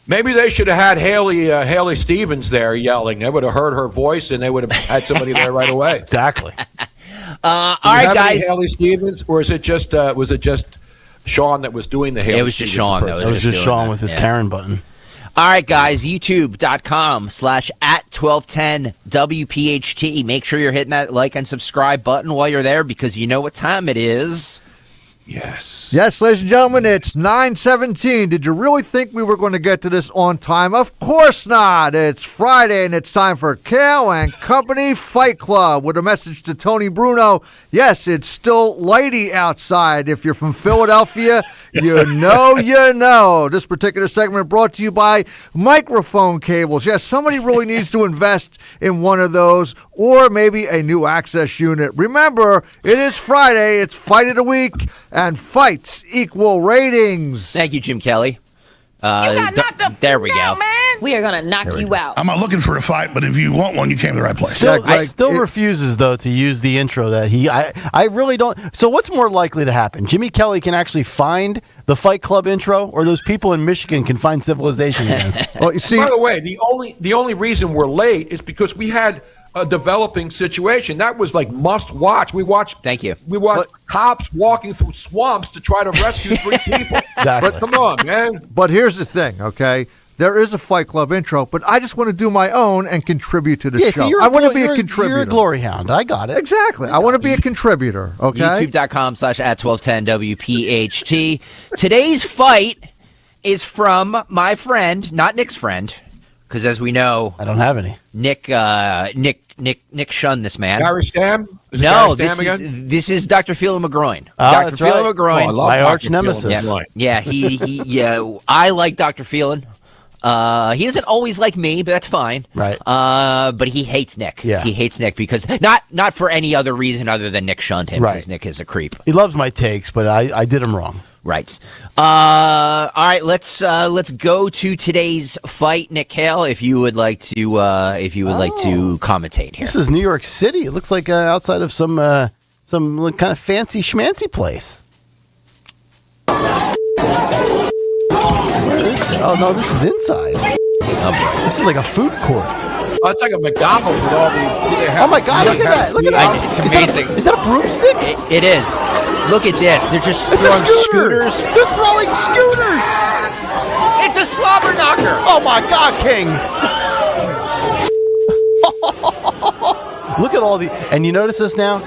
Speaker 5: Maybe they should have had Haley Stevens there yelling. They would have heard her voice, and they would have had somebody there right away.
Speaker 2: Exactly.
Speaker 6: All right, guys.
Speaker 5: Haley Stevens, or was it just Sean that was doing the Haley?
Speaker 6: It was just Sean.
Speaker 2: It was just Sean with his Karen button.
Speaker 6: All right, guys, youtube.com/@1210WPHT. Make sure you're hitting that like and subscribe button while you're there, because you know what time it is.
Speaker 5: Yes.
Speaker 11: Yes, ladies and gentlemen, it's 9:17. Did you really think we were going to get to this on time? Of course not. It's Friday, and it's time for Kayal and Company Fight Club with a message to Tony Bruno. Yes, it's still lighty outside. If you're from Philadelphia, you know. This particular segment brought to you by microphone cables. Yes, somebody really needs to invest in one of those, or maybe a new access unit. Remember, it is Friday. It's Fight of the Week. And fights equal ratings.
Speaker 6: Thank you, Jim Kelly. There we go.
Speaker 13: We are going to knock you out.
Speaker 15: I'm not looking for a fight, but if you want one, you came to the right place.
Speaker 2: Still refuses, though, to use the intro that I really don't. So what's more likely to happen? Jimmy Kelly can actually find the Fight Club intro, or those people in Michigan can find civilization again?
Speaker 5: Well, you see, by the way, the only reason we're late is because we had a developing situation. That was like must watch. We watched.
Speaker 6: Thank you.
Speaker 5: We watched cops walking through swamps to try to rescue 3 people.
Speaker 2: Exactly.
Speaker 5: But come on, man.
Speaker 11: But here's the thing, okay? there is a Fight Club intro, but I just want to do my own and contribute to the show.
Speaker 2: See,
Speaker 11: I want to be a contributor.
Speaker 2: You're a glory hound. I got it.
Speaker 11: Exactly. I want to be a contributor, okay?
Speaker 6: YouTube.com/@1210WPHT. Today's fight is from my friend, not Nick's friend, because as we know,
Speaker 2: I don't have any.
Speaker 6: Nick shunned this man.
Speaker 5: Gary Stam?
Speaker 6: No, this is Dr. Phelan McGroin.
Speaker 2: Ah,
Speaker 6: Dr. Phelan McGroin.
Speaker 5: Oh, I love
Speaker 2: my
Speaker 5: Dr.
Speaker 2: arch nemesis.
Speaker 5: Phelan.
Speaker 6: Yeah, I like Dr. Phelan. He doesn't always like me, but that's fine.
Speaker 2: Right.
Speaker 6: But he hates Nick.
Speaker 2: Yeah.
Speaker 6: He hates Nick because not for any other reason other than Nick shunned him because Nick is a creep.
Speaker 2: He loves my takes, but I did him wrong.
Speaker 6: Right. All right. Let's go to today's fight, Nick Kayal. If you would like to commentate here.
Speaker 2: This is New York City. It looks like outside of some kind of fancy schmancy place. Where is it? Oh no, this is inside. This is like a food court.
Speaker 5: Oh, it's like a McDonald's with all the.
Speaker 2: Oh my God! Look at that! Look at that!
Speaker 6: It's amazing.
Speaker 2: Is that a broomstick?
Speaker 6: It is. Look at this. They're just
Speaker 2: It's
Speaker 6: throwing
Speaker 2: a scooter.
Speaker 6: scooters.
Speaker 2: They're throwing scooters.
Speaker 6: It's a slobber knocker.
Speaker 2: Oh my God, King! Look at all the, and you notice this now?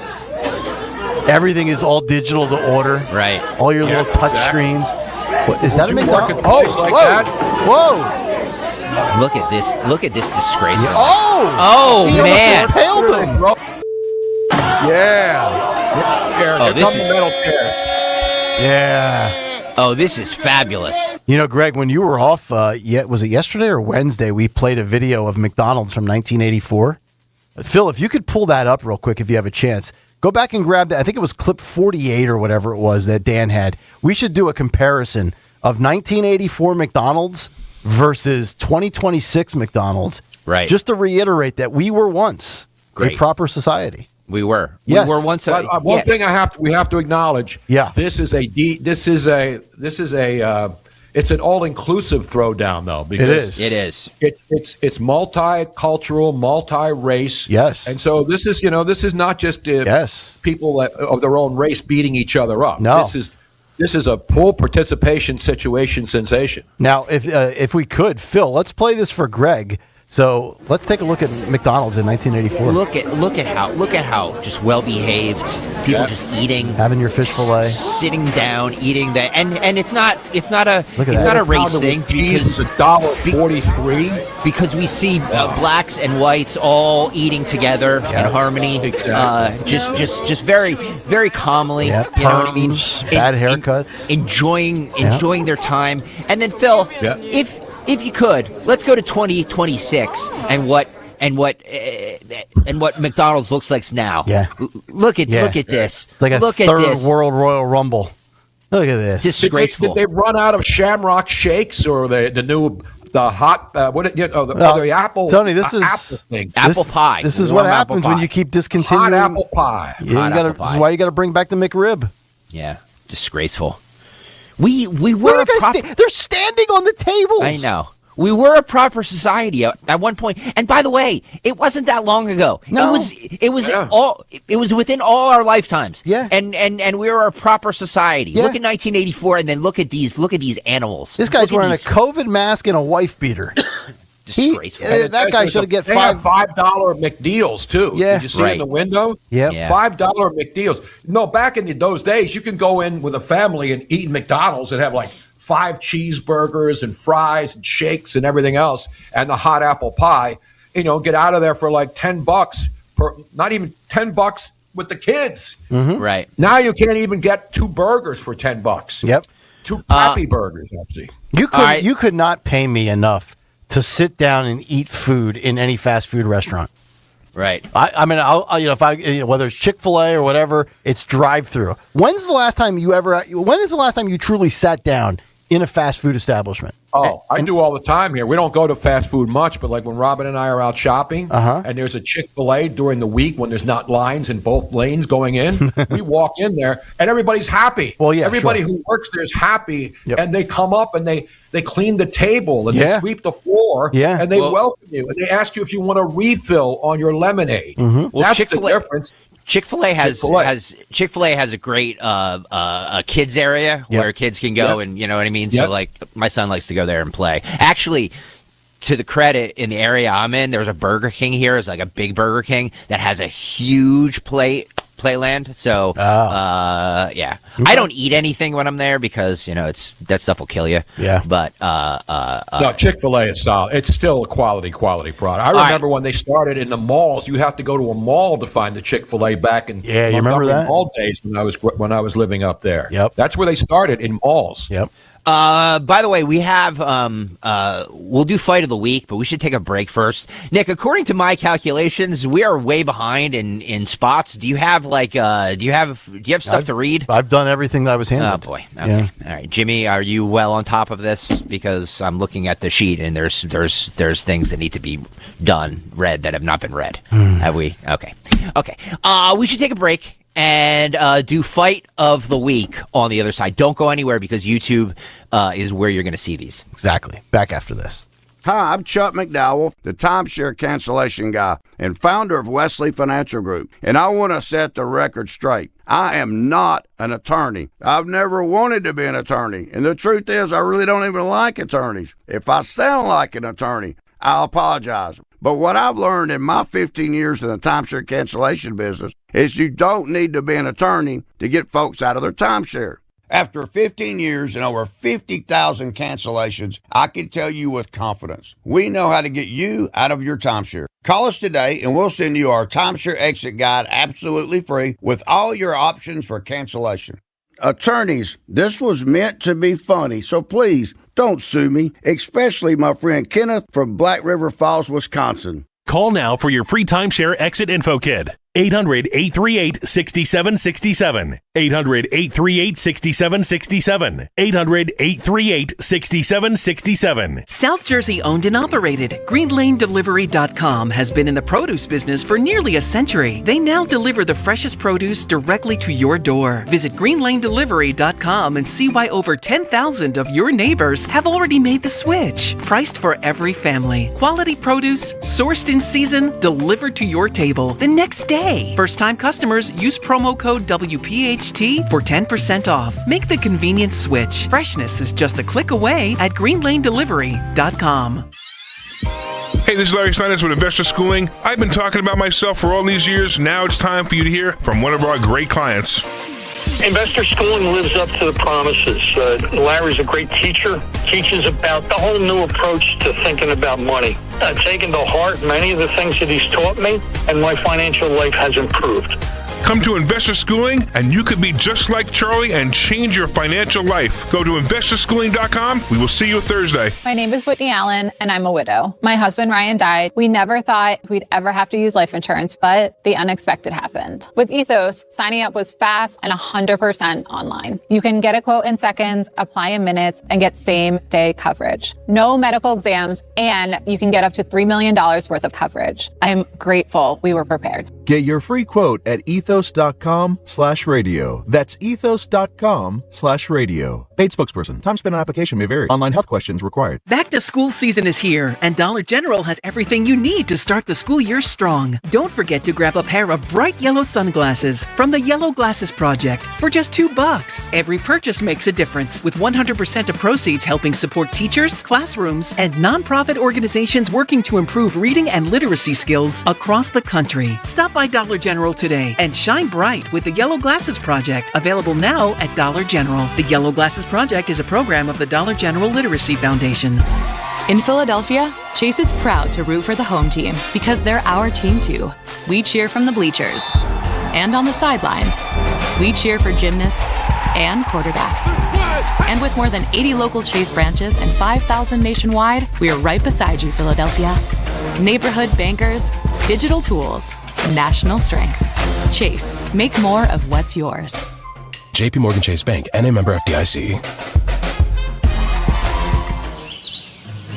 Speaker 2: Everything is all digital to order.
Speaker 6: Right.
Speaker 2: All your little touch screens. What, is that a
Speaker 5: Would you work
Speaker 2: McDonald's?
Speaker 5: at a place like
Speaker 2: whoa,
Speaker 5: that?
Speaker 2: whoa!
Speaker 6: Look at this. Look at this disgrace.
Speaker 2: Oh! He
Speaker 6: Man.
Speaker 2: almost impaled him. Yeah.
Speaker 6: Oh, this is
Speaker 5: metal chairs.
Speaker 2: Yeah.
Speaker 6: Oh, this is fabulous.
Speaker 2: You know, Greg, when you were off, was it yesterday or Wednesday? We played a video of McDonald's from 1984. Phil, if you could pull that up real quick, if you have a chance, go back and grab that. I think it was clip 48 or whatever it was that Dan had. We should do a comparison of 1984 McDonald's versus 2026 McDonald's.
Speaker 6: Right.
Speaker 2: Just to reiterate that we were once a proper society.
Speaker 6: We were.
Speaker 2: Yes.
Speaker 6: We were once.
Speaker 5: One thing we have to acknowledge.
Speaker 2: Yeah.
Speaker 5: It's an all-inclusive throwdown, though. Because
Speaker 6: It is.
Speaker 5: It's multicultural, multi-race.
Speaker 2: Yes.
Speaker 5: And so this is not just people of their own race beating each other up.
Speaker 2: No.
Speaker 5: This is a full participation situation sensation.
Speaker 2: Now, if we could, Phil, let's play this for Greg. So let's take a look at McDonald's in 1984.
Speaker 6: Look at how just well behaved people just eating,
Speaker 2: having your fish fillet,
Speaker 6: sitting down, eating that, and it's not a race thing because
Speaker 5: it's $1.43
Speaker 6: because we see blacks and whites all eating together in harmony, just very very calmly.
Speaker 2: Yeah,
Speaker 6: you know what I mean?
Speaker 2: Bad haircuts,
Speaker 6: enjoying their time, and then Phil, if you could, let's go to 2026 and what McDonald's looks like now.
Speaker 2: Yeah.
Speaker 6: Look at this.
Speaker 2: It's like a
Speaker 6: Look
Speaker 2: third
Speaker 6: at this.
Speaker 2: World Royal Rumble. Look at this.
Speaker 6: Disgraceful.
Speaker 5: Did they run out of Shamrock Shakes or the hot the apple?
Speaker 2: Tony, this is
Speaker 5: apple thing.
Speaker 6: Apple pie.
Speaker 2: This is
Speaker 6: Warm
Speaker 2: what
Speaker 6: apple
Speaker 2: happens
Speaker 6: pie.
Speaker 2: when you keep discontinuing.
Speaker 5: Hot apple pie.
Speaker 2: Yeah, this is why you got to bring back the McRib.
Speaker 6: Yeah, disgraceful. We were
Speaker 2: they're standing on the tables.
Speaker 6: I know. We were a proper society at one point. And by the way, it wasn't that long ago.
Speaker 2: No.
Speaker 6: It was within all our lifetimes.
Speaker 2: Yeah.
Speaker 6: And we were a proper society.
Speaker 2: Yeah.
Speaker 6: Look at 1984 and then look at these animals.
Speaker 2: This guy's
Speaker 6: Look at
Speaker 2: wearing a
Speaker 6: these-
Speaker 2: COVID mask and a wife beater.
Speaker 6: Disgraceful.
Speaker 2: That guy should get
Speaker 5: They have $5 McDeals too.
Speaker 2: Yeah.
Speaker 5: Did you see in the window?
Speaker 2: Yep.
Speaker 6: Yeah.
Speaker 5: $5 McDeals. No, back in those days, you could go in with a family and eat McDonald's and have like 5 cheeseburgers and fries and shakes and everything else, and the hot apple pie. Get out of there for like $10 per, not even $10 with the kids.
Speaker 2: Mm-hmm.
Speaker 6: Right.
Speaker 5: Now you can't even get 2 burgers for $10.
Speaker 2: Yep.
Speaker 5: 2 crappy burgers, actually.
Speaker 2: You could not pay me enough to sit down and eat food in any fast food restaurant.
Speaker 6: Right.
Speaker 2: I'll whether it's Chick-fil-A or whatever, it's drive-through. When is the last time you truly sat down in a fast food establishment?
Speaker 5: Oh, I do all the time here. We don't go to fast food much, but like when Robin and I are out shopping and there's a Chick-fil-A during the week when there's not lines in both lanes going in, we walk in there and everybody's happy.
Speaker 2: Well, yeah,
Speaker 5: everybody
Speaker 2: sure.
Speaker 5: who works there is happy,
Speaker 2: Yep.
Speaker 5: and they come up and they clean the table and they
Speaker 2: Yeah.
Speaker 5: sweep the floor
Speaker 2: Yeah.
Speaker 5: and they welcome you and they ask you if you want a refill on your lemonade.
Speaker 2: Mm-hmm.
Speaker 6: Well,
Speaker 5: That's
Speaker 6: Chick-fil-A
Speaker 5: the difference.
Speaker 6: Chick-fil-A has a great kids area where kids can go and you know what I mean. So like my son likes to go there and play. Actually, to the credit in the area I'm in, there's a Burger King here. It's like a big Burger King that has a huge playland. So yeah, I don't eat anything when I'm there because that stuff will kill you.
Speaker 2: Yeah,
Speaker 6: but
Speaker 5: no, Chick-fil-A is solid. It's still a quality product. I remember when they started in the malls. You have to go to a mall to find the Chick-fil-A back in
Speaker 2: you remember that
Speaker 5: mall days when I was living up there.
Speaker 2: Yep,
Speaker 5: that's where they started in malls.
Speaker 2: Yep.
Speaker 6: By the way, we have we'll do fight of the week, but we should take a break first. Nick, according to my calculations, we are way behind in spots. Do you have stuff to read?
Speaker 2: I've done everything that I was handed.
Speaker 6: Oh boy. Okay. Yeah. All right, Jimmy, are you well on top of this? Because I'm looking at the sheet and there's things that need to be read that have not been read. Have we? Okay. We should take a break and do fight of the week on the other side. Don't go anywhere because YouTube is where you're going to see these.
Speaker 2: Exactly. Back after this.
Speaker 16: Hi, I'm Chuck McDowell, the timeshare cancellation guy and founder of Wesley Financial Group, and I want to set the record straight. I am not an attorney. I've never wanted to be an attorney, and the truth is I really don't even like attorneys. If I sound like an attorney, I'll apologize. But what I've learned in my 15 years in the timeshare cancellation business is you don't need to be an attorney to get folks out of their timeshare. After 15 years and over 50,000 cancellations, I can tell you with confidence, we know how to get you out of your timeshare. Call us today and we'll send you our timeshare exit guide absolutely free with all your options for cancellation. Attorneys, this was meant to be funny, so please don't sue me, especially my friend Kenneth from Black River Falls, Wisconsin.
Speaker 17: Call now for your free timeshare exit info kit. 800-838-6767. 800-838-6767. 800-838-6767.
Speaker 14: South Jersey owned and operated, GreenLaneDelivery.com has been in the produce business for nearly a century. They now deliver the freshest produce directly to your door. Visit GreenLaneDelivery.com and see why over 10,000 of your neighbors have already made the switch. Priced for every family. Quality produce, sourced in season, delivered to your table the next day. First-time customers use promo code WPHT for 10% off. Make the convenient switch. Freshness is just a click away at GreenLaneDelivery.com.
Speaker 15: Hey, this is Larry Steinitz with Investor Schooling. I've been talking about myself for all these years. Now it's time for you to hear from one of our great clients.
Speaker 18: Investor Schooling lives up to the promises. Larry's a great teacher, teaches about the whole new approach to thinking about money. I've taken to heart many of the things that he's taught me, and my financial life has improved.
Speaker 15: Come to Investor Schooling, and you could be just like Charlie and change your financial life. Go to investorschooling.com. We will see you Thursday.
Speaker 20: My name is Whitney Allen, and I'm a widow. My husband, Ryan, died. We never thought we'd ever have to use life insurance, but the unexpected happened. With Ethos, signing up was fast and 100% online. You can get a quote in seconds, apply in minutes, and get same-day coverage. No medical exams, and you can get up to $3 million worth of coverage. I'm grateful we were prepared.
Speaker 21: Get your free quote at ethos.com/radio. That's ethos.com/radio. Paid spokesperson. Time spent on application may vary. Online health questions required.
Speaker 14: Back to school season is here, and Dollar General has everything you need to start the school year strong. Don't forget to grab a pair of bright yellow sunglasses from the Yellow Glasses Project for just $2. Every purchase makes a difference, with 100% of proceeds helping support teachers, classrooms, and nonprofit organizations working to improve reading and literacy skills across the country. Stop by Dollar General today and shine bright with the Yellow Glasses Project, available now at Dollar General. The Yellow Glasses Project is a program of the Dollar General Literacy Foundation.
Speaker 22: In Philadelphia, Chase is proud to root for the home team because they're our team too. We cheer from the bleachers and on the sidelines. We cheer for gymnasts and quarterbacks. And with more than 80 local Chase branches and 5,000 nationwide, we are right beside you, Philadelphia. Neighborhood bankers, digital tools, national strength. Chase, make more of what's yours.
Speaker 25: JP Morgan Chase Bank, N.A. member FDIC.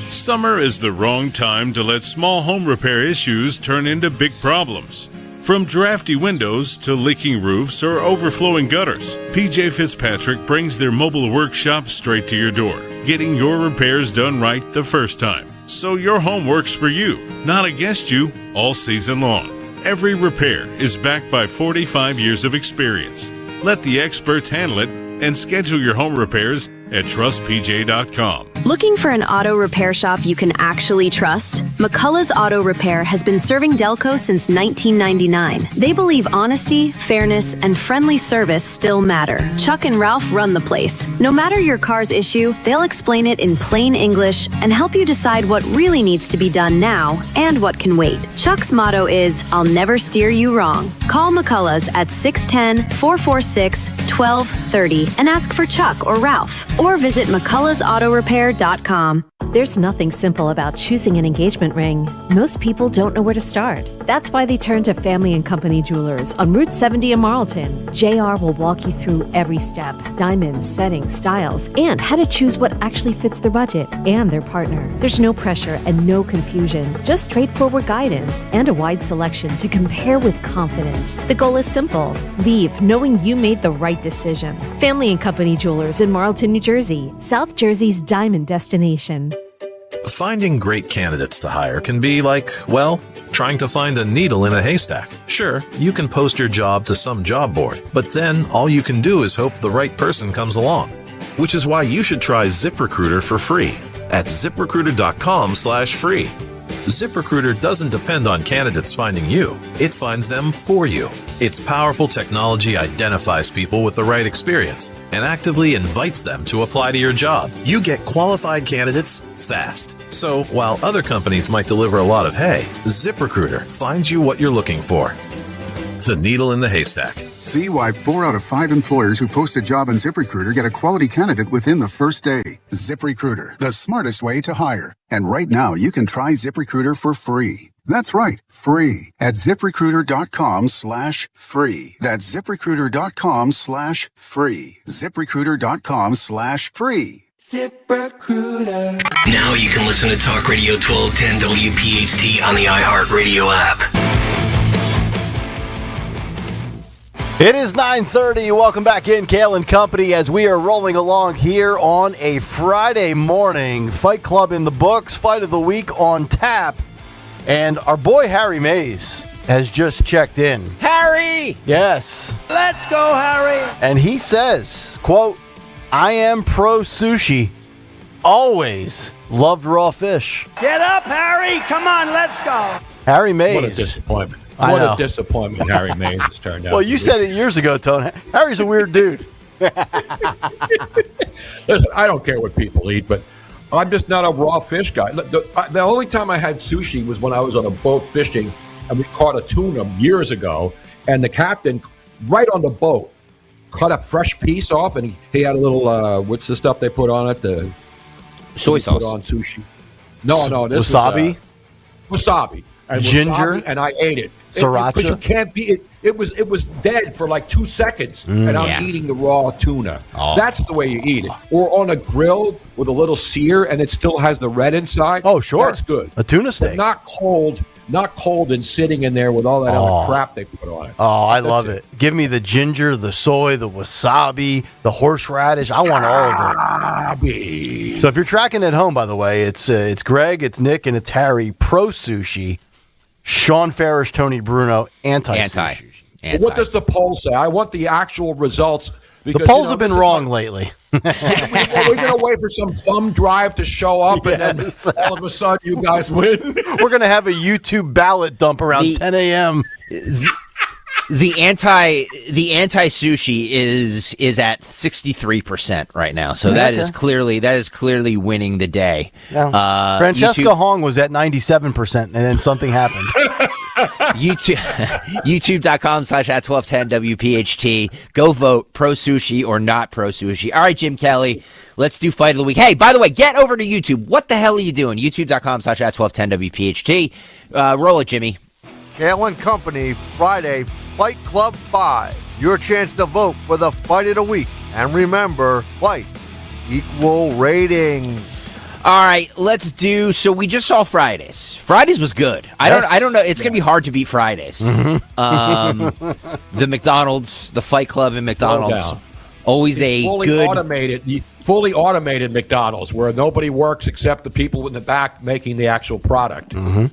Speaker 26: Summer is the wrong time to let small home repair issues turn into big problems. From drafty windows to leaking roofs or overflowing gutters, PJ Fitzpatrick brings their mobile workshop straight to your door, getting your repairs done right the first time. So your home works for you, not against you, all season long. Every repair is backed by 45 years of experience. Let the experts handle it and schedule your home repairs at trustpj.com.
Speaker 3: Looking for an auto repair shop you can actually trust? McCullough's Auto Repair has been serving Delco since 1999. They believe honesty, fairness, and friendly service still matter. Chuck and Ralph run the place. No matter your car's issue, they'll explain it in plain English and help you decide what really needs to be done now and what can wait. Chuck's motto is, I'll never steer you wrong. Call McCullough's at 610-446-1230 and ask for Chuck or Ralph. Or visit McCulloughsAutoRepair.com.
Speaker 7: There's nothing simple about choosing an engagement ring. Most people don't know where to start. That's why they turn to Family and Company Jewelers on Route 70 in Marlton. JR will walk you through every step: diamonds, settings, styles, and how to choose what actually fits their budget and their partner. There's no pressure and no confusion, just straightforward guidance and a wide selection to compare with confidence. The goal is simple: leave knowing you made the right decision. Family and Company Jewelers in Marlton, New Jersey, South Jersey's diamond destination.
Speaker 12: Finding great candidates to hire can be like, well, trying to find a needle in a haystack. Sure, you can post your job to some job board, but then all you can do is hope the right person comes along. Which is why you should try ZipRecruiter for free at ZipRecruiter.com/free. ZipRecruiter doesn't depend on candidates finding you. It finds them for you. Its powerful technology identifies people with the right experience and actively invites them to apply to your job. You get qualified candidates fast. So while other companies might deliver a lot of hay, ZipRecruiter finds you what you're looking for. The needle in the haystack.
Speaker 19: See why 4 out of 5 employers who post a job on ZipRecruiter get a quality candidate within the first day. ZipRecruiter, the smartest way to hire. And right now, you can try ZipRecruiter for free. That's right, free at ZipRecruiter.com/free. That's ZipRecruiter.com/free. ZipRecruiter.com/free.
Speaker 1: ZipRecruiter. Now you can listen to Talk Radio 1210 WPHT on the iHeartRadio app.
Speaker 2: It is 9:30. Welcome back in, Kayal and Company, as we are rolling along here on a Friday morning. Fight Club in the books, Fight of the Week on tap. And our boy Harry Mays has just checked in.
Speaker 6: Harry!
Speaker 2: Yes.
Speaker 9: Let's go, Harry!
Speaker 2: And he says, quote, I am pro sushi. Always loved raw fish.
Speaker 9: Get up, Harry! Come on, let's go!
Speaker 2: Harry Mays.
Speaker 5: What a disappointment.
Speaker 2: I
Speaker 5: What
Speaker 2: know.
Speaker 5: a disappointment Harry Mays has turned out.
Speaker 2: Well, you said it years ago, Tone. Harry's a weird dude.
Speaker 5: Listen, I don't care what people eat, but I'm just not a raw fish guy. The only time I had sushi was when I was on a boat fishing, and we caught a tuna years ago, and the captain, right on the boat, cut a fresh piece off, and he had a little, what's the stuff they put on it? The
Speaker 6: soy sauce.
Speaker 5: Put on sushi. No, this
Speaker 2: wasabi?
Speaker 5: Was, wasabi. And
Speaker 2: Ginger?
Speaker 5: wasabi, and I ate it.
Speaker 2: Sriracha?
Speaker 5: Because you can't be it was dead for like 2 seconds, and I'm eating the raw tuna.
Speaker 6: Oh.
Speaker 5: That's the way you eat it. Or on a grill with a little sear, and it still has the red inside.
Speaker 2: Oh, sure.
Speaker 5: That's good.
Speaker 2: A tuna steak.
Speaker 5: But not cold and sitting in there with all that other crap they put on it.
Speaker 2: Oh, I love it. Give me the ginger, the soy, the wasabi, the horseradish. I want all of it. So if you're tracking at home, by the way, it's Greg, it's Nick, and it's Harry. Pro sushi. Sean Farish, Tony Bruno, anti-sushi.
Speaker 5: What does the poll say? I want the actual results. Because,
Speaker 2: the polls have been wrong lately.
Speaker 5: We're going to wait for some thumb drive to show up, and then all of a sudden you guys win.
Speaker 2: We're going to have a YouTube ballot dump around 10 a.m.
Speaker 6: The anti sushi is at 63% right now, so that is clearly winning the day.
Speaker 2: Yeah. Francesca Hong was at 97%, and then something happened.
Speaker 6: YouTube.com/@1210 WPHT. Go vote pro sushi or not pro sushi. All right, Jim Kelly, let's do Fight of the Week. Hey, by the way, get over to YouTube. What the hell are you doing? YouTube.com/@1210 WPHT. Roll it, Jimmy.
Speaker 11: Kayal and Company, Friday, Fight Club 5. Your chance to vote for the Fight of the Week. And remember, fight equal ratings.
Speaker 6: All right, let's do. So we just saw Fridays. Fridays was good. I don't know. It's gonna be hard to beat Fridays.
Speaker 2: Mm-hmm.
Speaker 6: The McDonald's, the Fight Club in McDonald's, always a good
Speaker 5: fully automated McDonald's where nobody works except the people in the back making the actual product.
Speaker 2: Mm-hmm.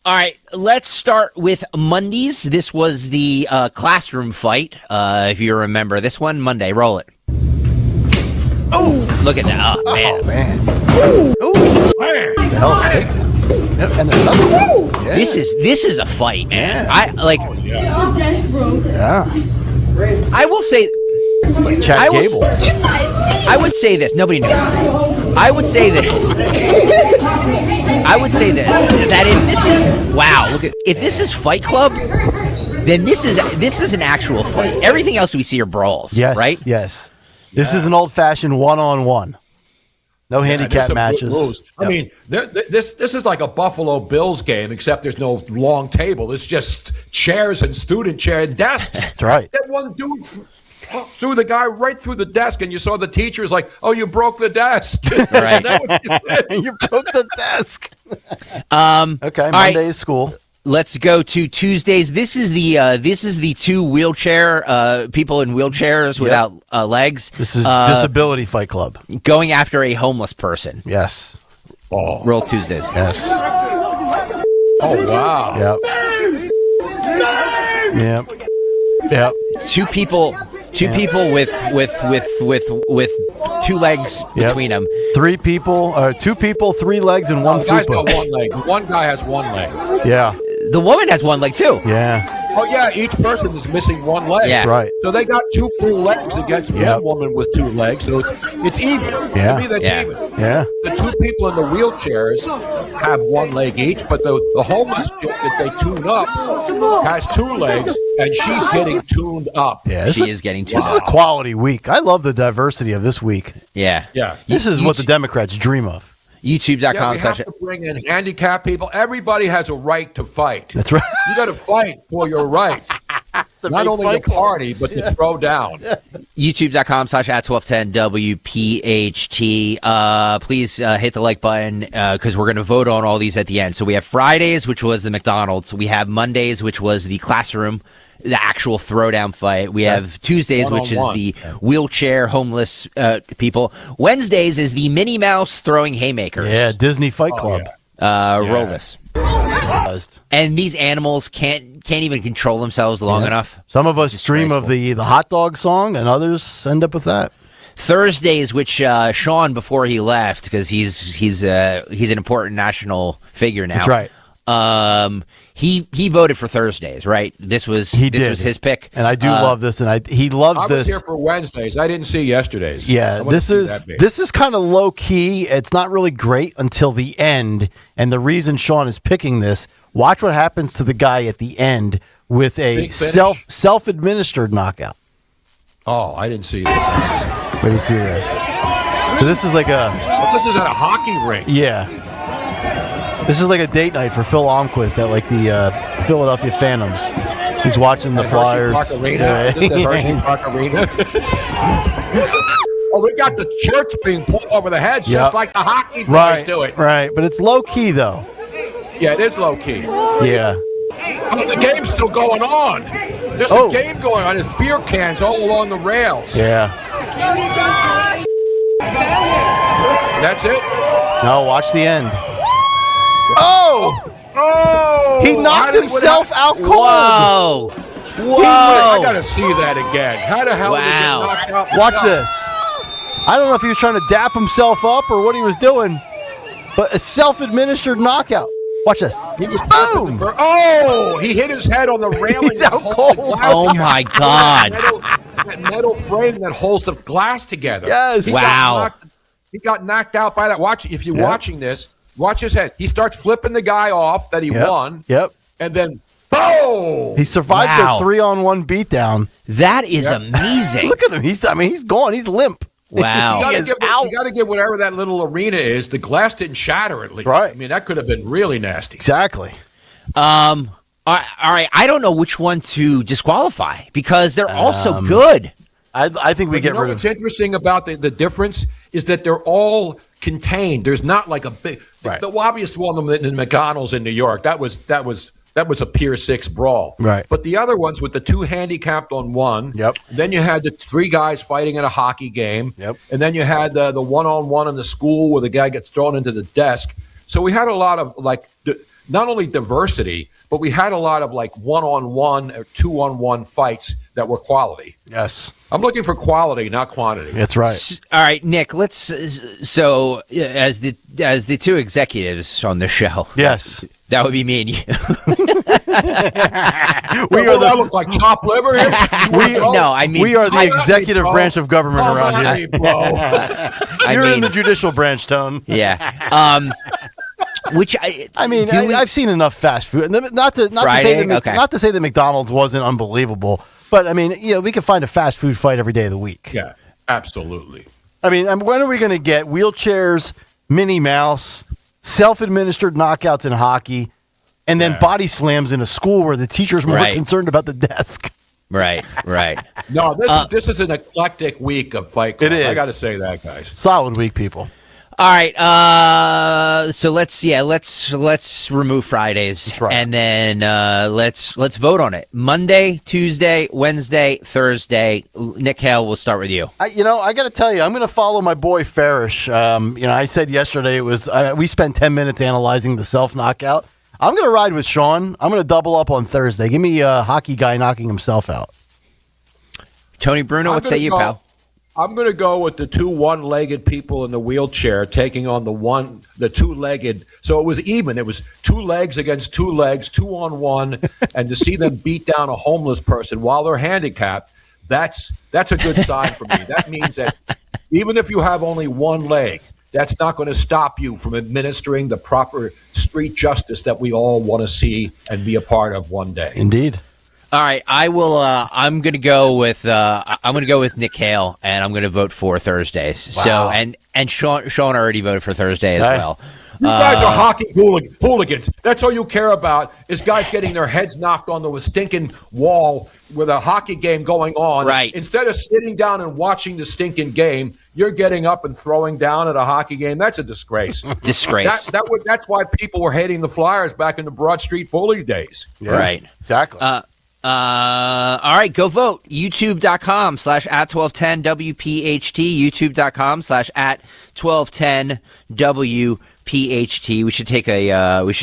Speaker 6: All right, let's start with Mondays. This was the classroom fight. If you remember this one, Monday. Roll it. Oh, look at that! Oh, man.
Speaker 2: Oh, man. The hell kicked him. Yep, and another one. Yeah.
Speaker 6: This is a fight, man.
Speaker 2: Yeah.
Speaker 6: I like.
Speaker 2: Yeah.
Speaker 6: I will say.
Speaker 2: Like Chad Gable.
Speaker 6: I would say this. Nobody knows this. I would say this. That if this is if this is Fight Club, then this is an actual fight. Everything else we see are brawls.
Speaker 2: Yes.
Speaker 6: Right.
Speaker 2: Yes. This is an old-fashioned one-on-one. No handicap matches.
Speaker 5: I mean, this is like a Buffalo Bills game, except there's no long table. It's just chairs and student chair and desks.
Speaker 2: That's right.
Speaker 5: That one dude threw the guy right through the desk, and you saw the teachers like, "Oh, you broke the desk."
Speaker 6: Right.
Speaker 2: You broke the desk. Okay.
Speaker 6: All
Speaker 2: Monday
Speaker 6: right.
Speaker 2: is school.
Speaker 6: Let's go to Tuesdays. This is the two wheelchair people in wheelchairs without legs.
Speaker 2: This is Disability Fight Club
Speaker 6: going after a homeless person.
Speaker 2: Yes.
Speaker 5: Oh.
Speaker 6: Roll Tuesdays.
Speaker 2: Yes.
Speaker 5: Oh wow.
Speaker 2: Yep. Yep.
Speaker 6: Two people with two legs between them.
Speaker 2: Two people, 3 legs, and one
Speaker 5: guy's
Speaker 2: fupa.
Speaker 5: got one leg. One guy has one leg.
Speaker 2: Yeah.
Speaker 6: The woman has one leg too.
Speaker 2: Yeah.
Speaker 5: Oh yeah, each person is missing one leg.
Speaker 6: Yeah.
Speaker 2: Right.
Speaker 5: So they got 2 full legs against one woman with 2 legs. So it's even.
Speaker 2: Yeah.
Speaker 5: To me, that's even.
Speaker 2: Yeah.
Speaker 5: The 2 people in the wheelchairs have 1 leg each, but the homeless chick that they tune up has 2 legs, and she's getting tuned up.
Speaker 2: Yeah.
Speaker 6: She is getting tuned
Speaker 2: This is a
Speaker 6: up.
Speaker 2: quality week. I love the diversity of this week.
Speaker 6: Yeah.
Speaker 5: Yeah.
Speaker 2: This is what the Democrats dream of.
Speaker 6: YouTube.com.
Speaker 5: Yeah, we have to bring in handicapped people. Everybody has a right to fight.
Speaker 2: That's right.
Speaker 5: You got to fight for your right. Not only to party, but to throw down.
Speaker 6: YouTube.com/@1210 WPHT. Please hit the like button because we're going to vote on all these at the end. So we have Fridays, which was the McDonald's. We have Mondays, which was the classroom, the actual throwdown fight. We have Tuesdays, which is the wheelchair homeless people. Wednesdays is the Minnie Mouse throwing haymakers.
Speaker 2: Yeah, Disney Fight Club.
Speaker 6: Roll this. And these animals can't even control themselves long enough.
Speaker 2: Some of us dream of the hot dog song, and others end up with that.
Speaker 6: Thursdays, which Sean, before he left, because he's an important national figure now.
Speaker 2: That's right.
Speaker 6: He voted for Thursdays, right? This was his pick,
Speaker 2: and I do love this, and he loves
Speaker 5: I
Speaker 2: this.
Speaker 5: was here for Wednesdays. I didn't see yesterday's.
Speaker 2: Yeah, this is kind of low key. It's not really great until the end, and the reason Sean is picking this, watch what happens to the guy at the end with a self-administered knockout.
Speaker 5: Oh, I didn't see this.
Speaker 2: Wait to see this. So this is like
Speaker 5: this is at a hockey rink.
Speaker 2: Yeah. This is like a date night for Phil Almquist at like the Philadelphia Phantoms. He's watching the Flyers.
Speaker 5: Hershey Park Arena. This is at Hershey Park Arena. Oh, we got the church being pulled over the heads just like the hockey boys do it.
Speaker 2: Right, but it's low key though.
Speaker 5: Yeah, it is low key.
Speaker 2: Yeah.
Speaker 5: Oh, the game's still going on. There's a game going on. There's beer cans all along the rails.
Speaker 2: Yeah.
Speaker 5: That's it?
Speaker 2: No, watch the end. Oh!
Speaker 5: Oh!
Speaker 2: He knocked himself out cold.
Speaker 6: Whoa!
Speaker 5: I gotta see that again. How the hell did he get knocked out?
Speaker 2: Watch this. I don't know if he was trying to dap himself up or what he was doing, but a self-administered knockout. Watch this.
Speaker 5: He was
Speaker 2: boom!
Speaker 5: Oh! He hit his head on the railing.
Speaker 2: He's out cold.
Speaker 6: Oh my God!
Speaker 5: That metal frame that holds the glass together.
Speaker 2: Yes.
Speaker 5: He got knocked out by that. Watch if you're watching this. Watch his head. He starts flipping the guy off that he won.
Speaker 2: Yep.
Speaker 5: And then boom!
Speaker 2: He survived the 3-on-1 beatdown.
Speaker 6: That is amazing.
Speaker 2: Look at him. He's gone. He's limp.
Speaker 6: Wow.
Speaker 5: You got to give whatever that little arena is. The glass didn't shatter at least.
Speaker 2: Right.
Speaker 5: I mean, that could have been really nasty.
Speaker 2: Exactly.
Speaker 6: All right. I don't know which one to disqualify because they're all so good.
Speaker 2: I think we get rid of.
Speaker 5: What's interesting about the difference is that they're all contained. There's not like a big.
Speaker 2: Right.
Speaker 5: The obvious one in McDonald's in New York. That was a Pier 6 brawl.
Speaker 2: Right.
Speaker 5: But the other ones with the 2 handicapped on one.
Speaker 2: Yep.
Speaker 5: Then you had the 3 guys fighting in a hockey game.
Speaker 2: Yep.
Speaker 5: And then you had the one-on-one in the school where the guy gets thrown into the desk. So we had a lot of not only diversity, but we had a lot of like 1-on-1 or 2-on-1 fights that were quality.
Speaker 2: Yes.
Speaker 5: I'm looking for quality, not quantity.
Speaker 2: That's right.
Speaker 6: All right, Nick, let's so as the two executives on the show.
Speaker 2: Yes.
Speaker 6: That would be me and you.
Speaker 5: I look like chopped liver here?
Speaker 2: We are the executive branch of government around here. You're in the judicial branch, Tone.
Speaker 6: Yeah.
Speaker 2: I've seen enough fast food. Not to say that McDonald's wasn't unbelievable, but I mean, we can find a fast food fight every day of the week.
Speaker 5: Yeah, absolutely.
Speaker 2: I mean, when are we going to get wheelchairs, Minnie Mouse, self-administered knockouts in hockey, and then body slams in a school where the teacher's more concerned about the desk?
Speaker 6: Right.
Speaker 5: No, this is an eclectic week of Fight Club.
Speaker 2: It is.
Speaker 5: I got to say that, guys.
Speaker 2: Solid week, people.
Speaker 6: All right. So let's remove Fridays, and then let's vote on it. Monday, Tuesday, Wednesday, Thursday. Nick Hale, we'll start with you.
Speaker 2: I got to tell you, I'm going to follow my boy Farish. I said yesterday it was we spent 10 minutes analyzing the self knockout. I'm going to ride with Sean. I'm going to double up on Thursday. Give me a hockey guy knocking himself out.
Speaker 6: Tony Bruno, what say you, pal?
Speaker 5: I'm going to go with the two one-legged people in the wheelchair taking on the two-legged. So it was even. It was 2 legs against 2 legs, 2-on-1, and to see them beat down a homeless person while they're handicapped, that's a good sign for me. That means that even if you have only 1 leg, that's not going to stop you from administering the proper street justice that we all want to see and be a part of one day.
Speaker 2: Indeed.
Speaker 6: All right, I will. I'm going to go with. I'm going to go with Nick Hale, and I'm going to vote for Thursdays.
Speaker 2: Wow.
Speaker 6: So and Sean already voted for Thursday as well.
Speaker 5: You guys are hockey hooligans. That's all you care about is guys getting their heads knocked onto a stinking wall with a hockey game going on.
Speaker 6: Right.
Speaker 5: Instead of sitting down and watching the stinking game, you're getting up and throwing down at a hockey game. That's a disgrace.
Speaker 6: Disgrace.
Speaker 5: That's why people were hating the Flyers back in the Broad Street bully days.
Speaker 2: Yeah,
Speaker 6: right.
Speaker 2: Exactly.
Speaker 6: All right, go vote. YouTube.com/@1210WPHT. YouTube.com/@1210WPHT. We should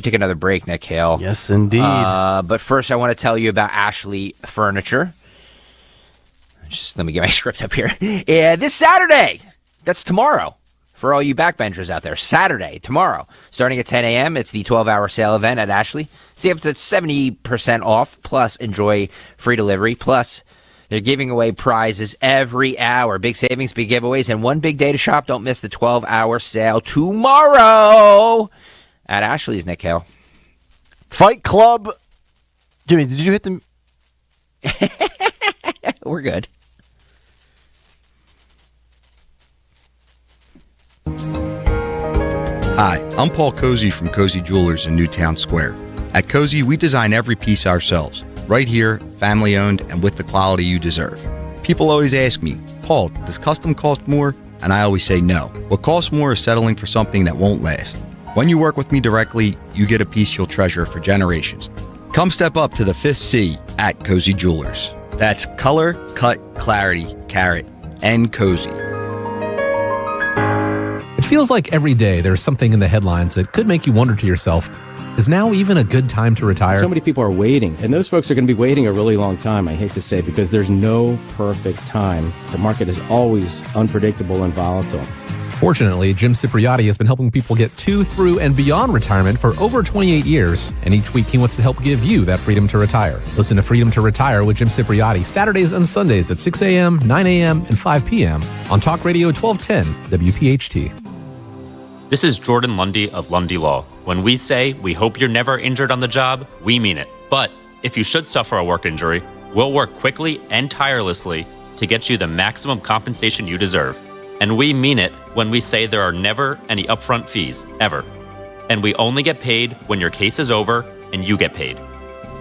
Speaker 6: take another break, Nick Hale.
Speaker 2: Yes, indeed.
Speaker 6: But first, I want to tell you about Ashley Furniture. Just let me get my script up here. Yeah, this Saturday. That's tomorrow. For all you backbenchers out there, Saturday, tomorrow, starting at 10 a.m., it's the 12-hour sale event at Ashley. See up to 70% off, plus enjoy free delivery, plus they're giving away prizes every hour. Big savings, big giveaways, and one big day to shop. Don't miss the 12-hour sale tomorrow at Ashley's, Nick Hale.
Speaker 2: Fight Club. Jimmy, did you hit the...
Speaker 6: We're good.
Speaker 4: Hi, I'm Paul Cozy from Cozy Jewelers in Newtown Square. At Cozy, we design every piece ourselves, right here, family owned, and with the quality you deserve. People always ask me, Paul, does custom cost more? And I always say no. What costs more is settling for something that won't last. When you work with me directly, you get a piece you'll treasure for generations. Come step up to the 5th C at Cozy Jewelers. That's color, cut, clarity, carat, and cozy.
Speaker 8: It feels like every day there's something in the headlines that could make you wonder to yourself, is now even a good time to retire?
Speaker 21: So many people are waiting, and those folks are going to be waiting a really long time, I hate to say, because there's no perfect time. The market is always unpredictable and volatile.
Speaker 8: Fortunately, Jim Cipriotti has been helping people get to, through, and beyond retirement for over 28 years, and each week he wants to help give you that freedom to retire. Listen to Freedom to Retire with Jim Cipriotti Saturdays and Sundays at 6 a.m., 9 a.m., and 5 p.m. on Talk Radio 1210 WPHT.
Speaker 10: This is Jordan Lundy of Lundy Law. When we say we hope you're never injured on the job, we mean it. But if you should suffer a work injury, we'll work quickly and tirelessly to get you the maximum compensation you deserve. And we mean it when we say there are never any upfront fees, ever. And we only get paid when your case is over and you get paid.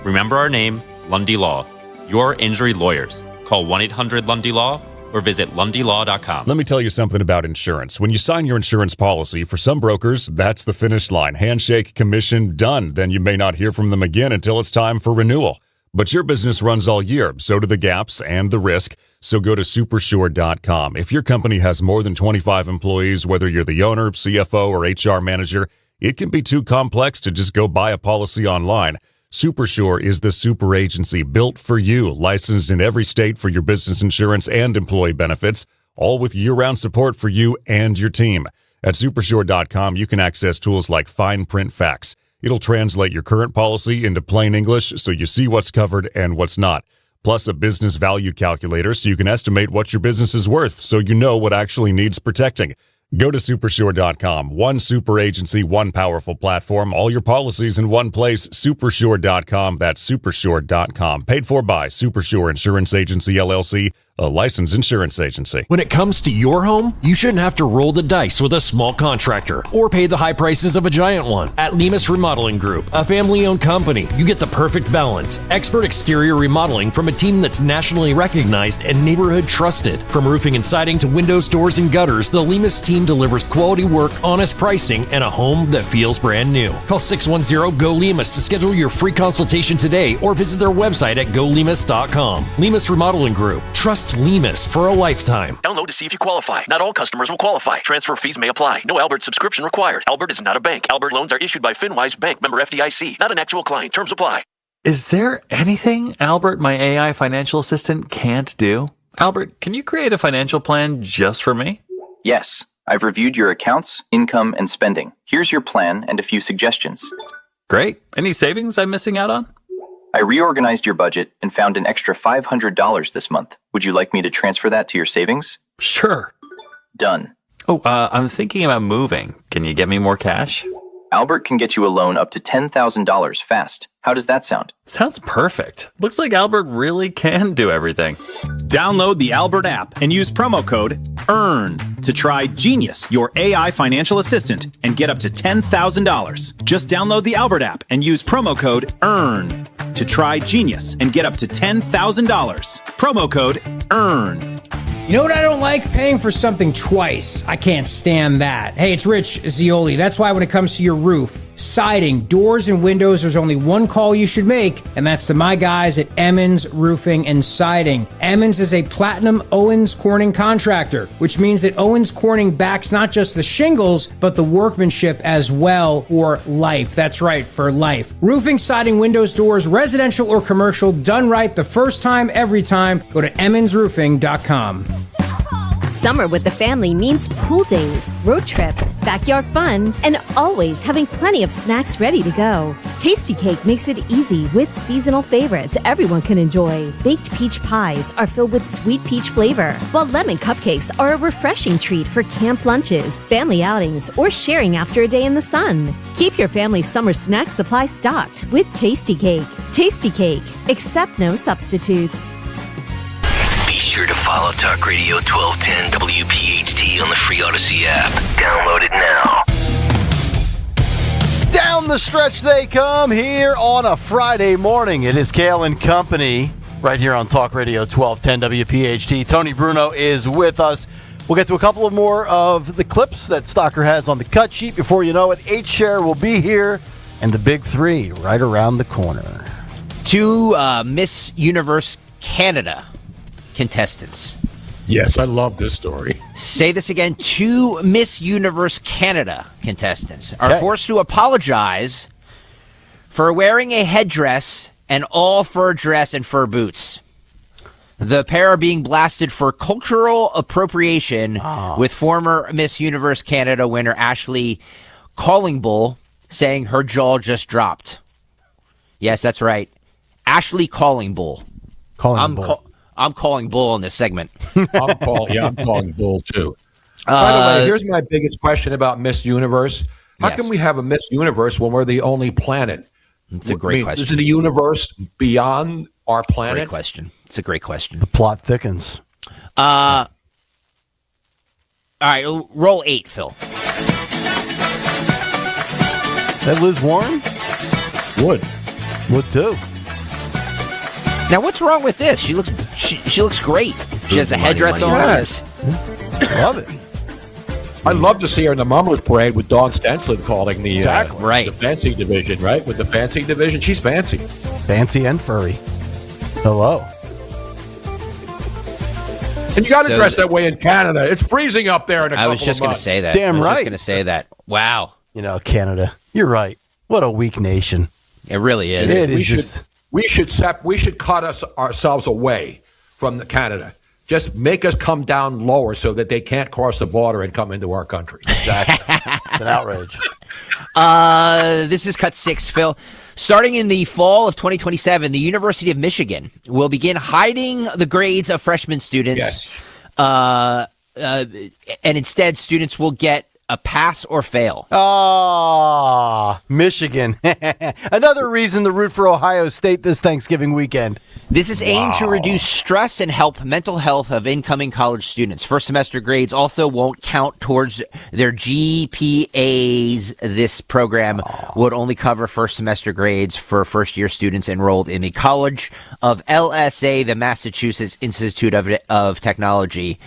Speaker 10: Remember our name, Lundy Law. Your injury lawyers. Call 1-800-LUNDY-LAW or visit LundyLaw.com.
Speaker 13: Let me tell you something about insurance. When you sign your insurance policy, for some brokers, that's the finish line. Handshake, commission, done. Then you may not hear from them again until it's time for renewal. But your business runs all year, so do the gaps and the risk. So go to supersure.com. If your company has more than 25 employees, whether you're the owner, CFO, or HR manager, It can be too complex to just go buy a policy online. Supersure is the super agency built for you, licensed in every state for your business insurance and employee benefits, all with year-round support for you and your team. At Supersure.com, you can access tools like fine print facts. It'll translate your current policy into plain English so you see what's covered and what's not. Plus a business value calculator so you can estimate what your business is worth so you know what actually needs protecting. Go to Supersure.com. One super agency, one powerful platform, all your policies in one place. Supersure.com. That's Supersure.com. Paid for by Supersure Insurance Agency, LLC, a licensed insurance agency.
Speaker 15: When it comes to your home, you shouldn't have to roll the dice with a small contractor or pay the high prices of a giant one. At Lemus Remodeling Group, a family-owned company, you get the perfect balance. Expert exterior remodeling from a team that's nationally recognized and neighborhood trusted. From roofing and siding to windows, doors, and gutters, the Lemus team delivers quality work, honest pricing, and a home that feels brand new. Call 610-GO-LEMUS to schedule your free consultation today or visit their website at golemus.com. Lemus Remodeling Group. Trust Lemus for a lifetime.
Speaker 16: Download to see if you qualify. Not all customers will qualify. Transfer fees may apply. No Albert subscription required. Albert is not a bank. Albert loans are issued by FinWise Bank, member FDIC. Not an actual client. Terms apply.
Speaker 17: Is there anything Albert, my AI financial assistant, can't do? Albert, can you create a financial plan just for me?
Speaker 18: Yes. I've reviewed your accounts, income, and spending. Here's your plan and a few suggestions.
Speaker 17: Great. Any savings I'm missing out on?
Speaker 18: I reorganized your budget and found an extra $500 this month. Would you like me to transfer that to your savings?
Speaker 17: Sure.
Speaker 18: Done.
Speaker 17: Oh, I'm thinking about moving. Can you get me more cash?
Speaker 18: Albert can get you a loan up to $10,000 fast. How does that sound?
Speaker 17: Sounds perfect. Looks like Albert really can do everything.
Speaker 23: Download the Albert app and use promo code EARN to try Genius, your AI financial assistant, and get up to $10,000. Just download the Albert app and use promo code EARN to try Genius and get up to $10,000. Promo code EARN.
Speaker 24: You know what I don't like? Paying for something twice. I can't stand that. Hey, it's Rich Zioli. That's why when it comes to your roof, siding, doors, and windows, there's only one call you should make, and that's to my guys at Emmons Roofing and Siding. Emmons is a platinum Owens Corning contractor, which means that Owens Corning backs not just the shingles, but the workmanship as well for life. That's right, for life. Roofing, siding, windows, doors, residential or commercial, done right the first time, every time. Go to emmonsroofing.com.
Speaker 7: Summer with the family means pool days, road trips, backyard fun, and always having plenty of snacks ready to go. Tasty Cake makes it easy with seasonal favorites everyone can enjoy. Baked peach pies are filled with sweet peach flavor, while lemon cupcakes are a refreshing treat for camp lunches, family outings, or sharing after a day in the sun. Keep your family's summer snack supply stocked with Tasty Cake. Tasty Cake, accept no substitutes.
Speaker 1: Be sure to follow Talk Radio 1210 WPHT on the free Odyssey app. Download it now.
Speaker 2: Down the stretch they come here on a Friday morning. It is Kayal and Company right here on Talk Radio 1210 WPHT. Tony Bruno is with us. We'll get to a couple of more of the clips that Stocker has on the cut sheet. Before you know it, 8-Share will be here, and the big three right around the corner.
Speaker 6: Two Miss Universe Canada contestants.
Speaker 5: Yes, I love this story.
Speaker 6: Say this again. Two Miss Universe Canada contestants are forced to apologize for wearing a headdress and all fur dress and fur boots. The pair are being blasted for cultural appropriation with former Miss Universe Canada winner Ashley Callingbull saying her jaw just dropped. Yes, that's right. Ashley Callingbull. I'm calling bull in this segment.
Speaker 5: I'm calling bull too. By the way, here's my biggest question about Miss Universe. How can we have a Miss Universe when we're the only planet?
Speaker 6: It's a great question.
Speaker 5: Is it a universe beyond our planet?
Speaker 6: Great question. It's a great question.
Speaker 2: The plot thickens.
Speaker 6: All right, roll 8, Phil.
Speaker 2: That Liz Warren? Would too.
Speaker 6: Now, what's wrong with this? She looks great. She has the headdress on.
Speaker 5: Yes.
Speaker 2: Love it.
Speaker 5: I'd love to see her in the Mummers Parade with Dawn Stenslin calling the
Speaker 6: right.
Speaker 5: the fancy division, right? With the fancy division, she's fancy.
Speaker 2: Fancy and furry. Hello.
Speaker 5: And you got to dress that way in Canada. It's freezing up there in a couple of months.
Speaker 6: I was just going to say that.
Speaker 2: Damn right.
Speaker 6: I was just going to say that. Wow.
Speaker 2: Canada. You're right. What a weak nation.
Speaker 6: It really is.
Speaker 2: It is
Speaker 5: We should cut ourselves away from Canada. Just make us come down lower so that they can't cross the border and come into our country.
Speaker 2: Exactly. It's an outrage.
Speaker 6: This is Cut 6, Phil. Starting in the fall of 2027, the University of Michigan will begin hiding the grades of freshman students.
Speaker 5: Yes.
Speaker 6: And instead, students will get a pass or fail.
Speaker 2: Michigan. Another reason to root for Ohio State this Thanksgiving weekend.
Speaker 6: This is aimed to reduce stress and help mental health of incoming college students. First semester grades also won't count towards their GPAs. This program would only cover first semester grades for first year students enrolled in the College of LSA, the Massachusetts Institute of Technology.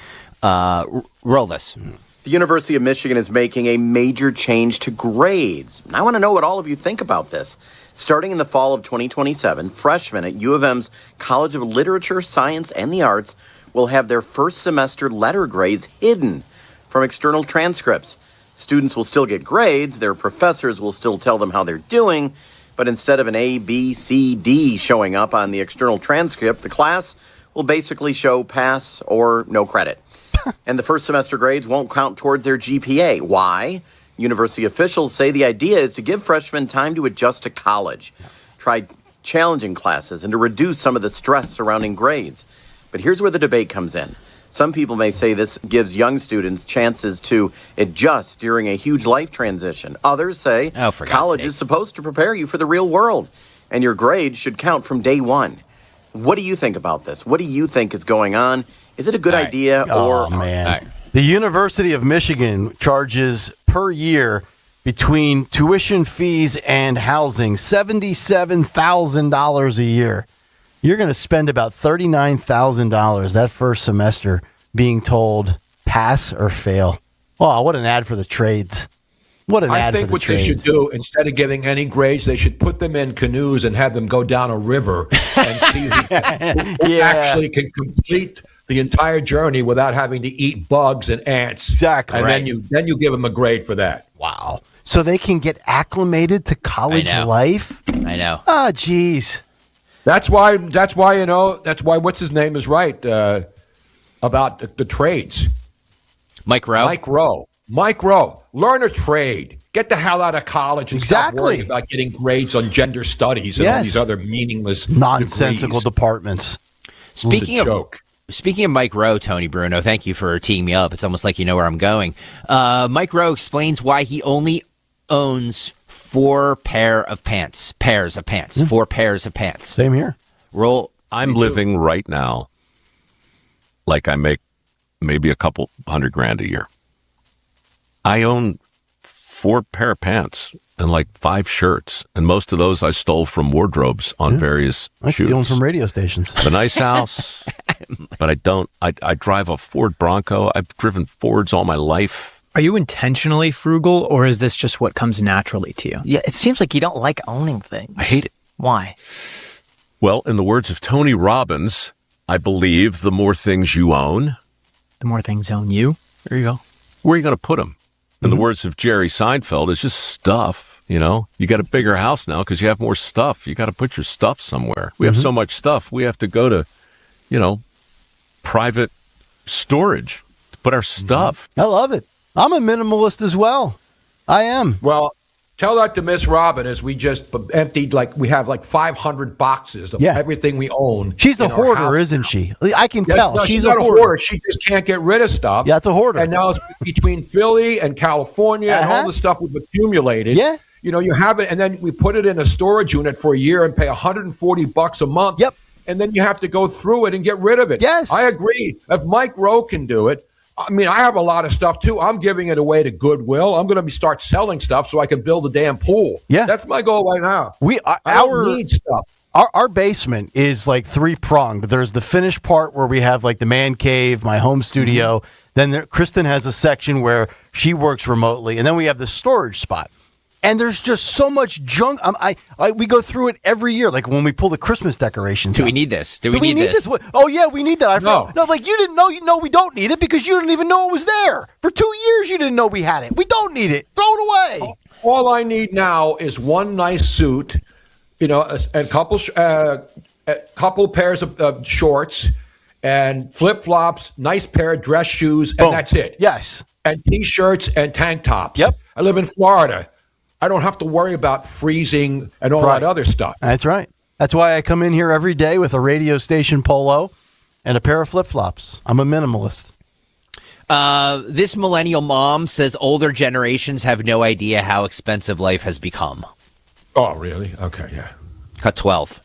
Speaker 6: Roll this.
Speaker 3: The University of Michigan is making a major change to grades. And I want to know what all of you think about this. Starting in the fall of 2027, freshmen at U of M's College of Literature, Science, and the Arts will have their first semester letter grades hidden from external transcripts. Students will still get grades, their professors will still tell them how they're doing, but instead of an A, B, C, D showing up on the external transcript, the class will basically show pass or no credit. And the first semester grades won't count toward their GPA. Why? University officials say the idea is to give freshmen time to adjust to college, try challenging classes, and to reduce some of the stress surrounding grades. But here's where the debate comes in. Some people may say this gives young students chances to adjust during a huge life transition. Others say college is supposed to prepare you for the real world, and your grades should count from day one. What do you think about this? What do you think is going on? Is it a good idea or...
Speaker 2: Oh, man. The University of Michigan charges per year between tuition fees and housing $77,000 a year. You're going to spend about $39,000 that first semester being told pass or fail. Oh, what an ad for the trades. What an ad for the trades.
Speaker 5: I think what they should do, instead of giving any grades, they should put them in canoes and have them go down a river and see who actually can complete the entire journey without having to eat bugs and ants.
Speaker 2: Exactly.
Speaker 5: And
Speaker 2: right.
Speaker 5: then you give them a grade for that.
Speaker 2: Wow. So they can get acclimated to college life?
Speaker 6: I know.
Speaker 2: Oh, geez.
Speaker 5: That's why what's his name is right about the trades.
Speaker 6: Mike Rowe.
Speaker 5: Mike Rowe. Learn a trade. Get the hell out of college and stop worrying about getting grades on gender studies and all these other meaningless
Speaker 2: nonsensical
Speaker 5: degrees.
Speaker 2: departments.
Speaker 6: Speaking of Mike Rowe, Tony Bruno, thank you for teeing me up. It's almost like you know where I'm going. Mike Rowe explains why he only owns 4 pairs of pants. 4 pairs of pants.
Speaker 2: Same here.
Speaker 14: I'm living right now like I make maybe a couple $100,000 a year. I own 4 pair of pants and like 5 shirts, and most of those I stole from wardrobes on various
Speaker 2: I
Speaker 14: shoots.
Speaker 2: steal them from radio stations.
Speaker 14: The nice house, but I don't. I drive a Ford Bronco. I've driven Fords all my life.
Speaker 20: Are you intentionally frugal, or is this just what comes naturally to you?
Speaker 22: Yeah, it seems like you don't like owning things.
Speaker 14: I hate it.
Speaker 22: Why?
Speaker 14: Well, in the words of Tony Robbins, I believe the more things you own,
Speaker 20: the more things own you.
Speaker 14: There you go. Where are you going to put them? In the words of Jerry Seinfeld, it's just stuff, you know? You got a bigger house now because you have more stuff. You got to put your stuff somewhere. We have so much stuff, we have to go to, private storage to put our stuff.
Speaker 2: I love it. I'm a minimalist as well. I am.
Speaker 5: Well, tell that to Miss Robin as we just emptied, we have 500 boxes of everything we own.
Speaker 2: She's a hoarder, isn't she? I can tell.
Speaker 5: No,
Speaker 2: she's
Speaker 5: not a hoarder. She just can't get rid of stuff.
Speaker 2: Yeah, it's a hoarder.
Speaker 5: And now it's between Philly and California and all the stuff we've accumulated.
Speaker 2: Yeah.
Speaker 5: You have it, and then we put it in a storage unit for a year and pay $140 a month.
Speaker 2: Yep.
Speaker 5: And then you have to go through it and get rid of it.
Speaker 2: Yes.
Speaker 5: I agree. If Mike Rowe can do it, I mean, I have a lot of stuff too. I'm giving it away to Goodwill. I'm going to start selling stuff so I can build a damn pool.
Speaker 2: Yeah.
Speaker 5: That's my goal right now. I
Speaker 2: don't
Speaker 5: need stuff.
Speaker 2: Our basement is 3-pronged. There's the finished part where we have the man cave, my home studio. Then Kristen has a section where she works remotely. And then we have the storage spot. And there's just so much junk. We go through it every year, like when we pull the Christmas decorations.
Speaker 6: Do we need this? Do we need this?
Speaker 2: Oh, yeah, we need that.
Speaker 5: No,
Speaker 2: you didn't know. No, we don't need it because you didn't even know it was there. For 2 years, you didn't know we had it. We don't need it. Throw it away.
Speaker 5: all I need now is one nice suit, a couple pairs of shorts and flip-flops, nice pair of dress shoes, and that's it.
Speaker 2: Yes.
Speaker 5: And T-shirts and tank tops.
Speaker 2: Yep.
Speaker 5: I live in Florida. I don't have to worry about freezing and all that other stuff.
Speaker 2: That's right. That's why I come in here every day with a radio station polo and a pair of flip-flops. I'm a minimalist.
Speaker 6: This millennial mom says older generations have no idea how expensive life has become.
Speaker 5: Oh, really? Okay, yeah.
Speaker 6: Cut 12.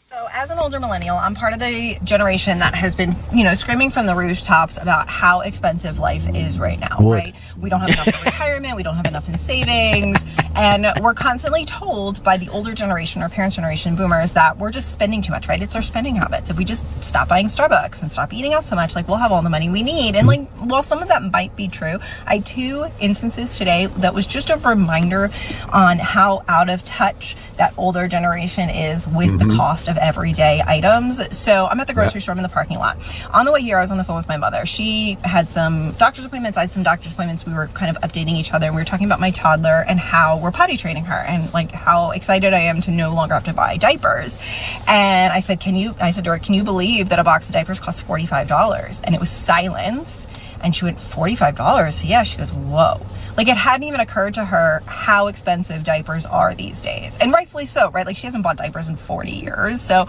Speaker 9: So as an older millennial, I'm part of the generation that has been, screaming from the rooftops about how expensive life is right now, right? We don't have enough for retirement. We don't have enough in savings. And we're constantly told by the older generation or parents' generation, boomers, that we're just spending too much, right? It's our spending habits. If we just stop buying Starbucks and stop eating out so much, we'll have all the money we need. And while some of that might be true, I had 2 instances today that was just a reminder on how out of touch that older generation is with the cost of everyday items. So I'm at the grocery store. I'm in the parking lot. On the way here, I was on the phone with my mother. She had some doctor's appointments. I had some doctor's appointments. We were kind of updating each other, and we were talking about my toddler and how we're potty training her and how excited I am to no longer have to buy diapers. And I said, I said to her, can you believe that a box of diapers costs $45? And it was silence. And she went, $45? Yeah. She goes, whoa. It hadn't even occurred to her how expensive diapers are these days. And rightfully so, right? She hasn't bought diapers in 40 years. So,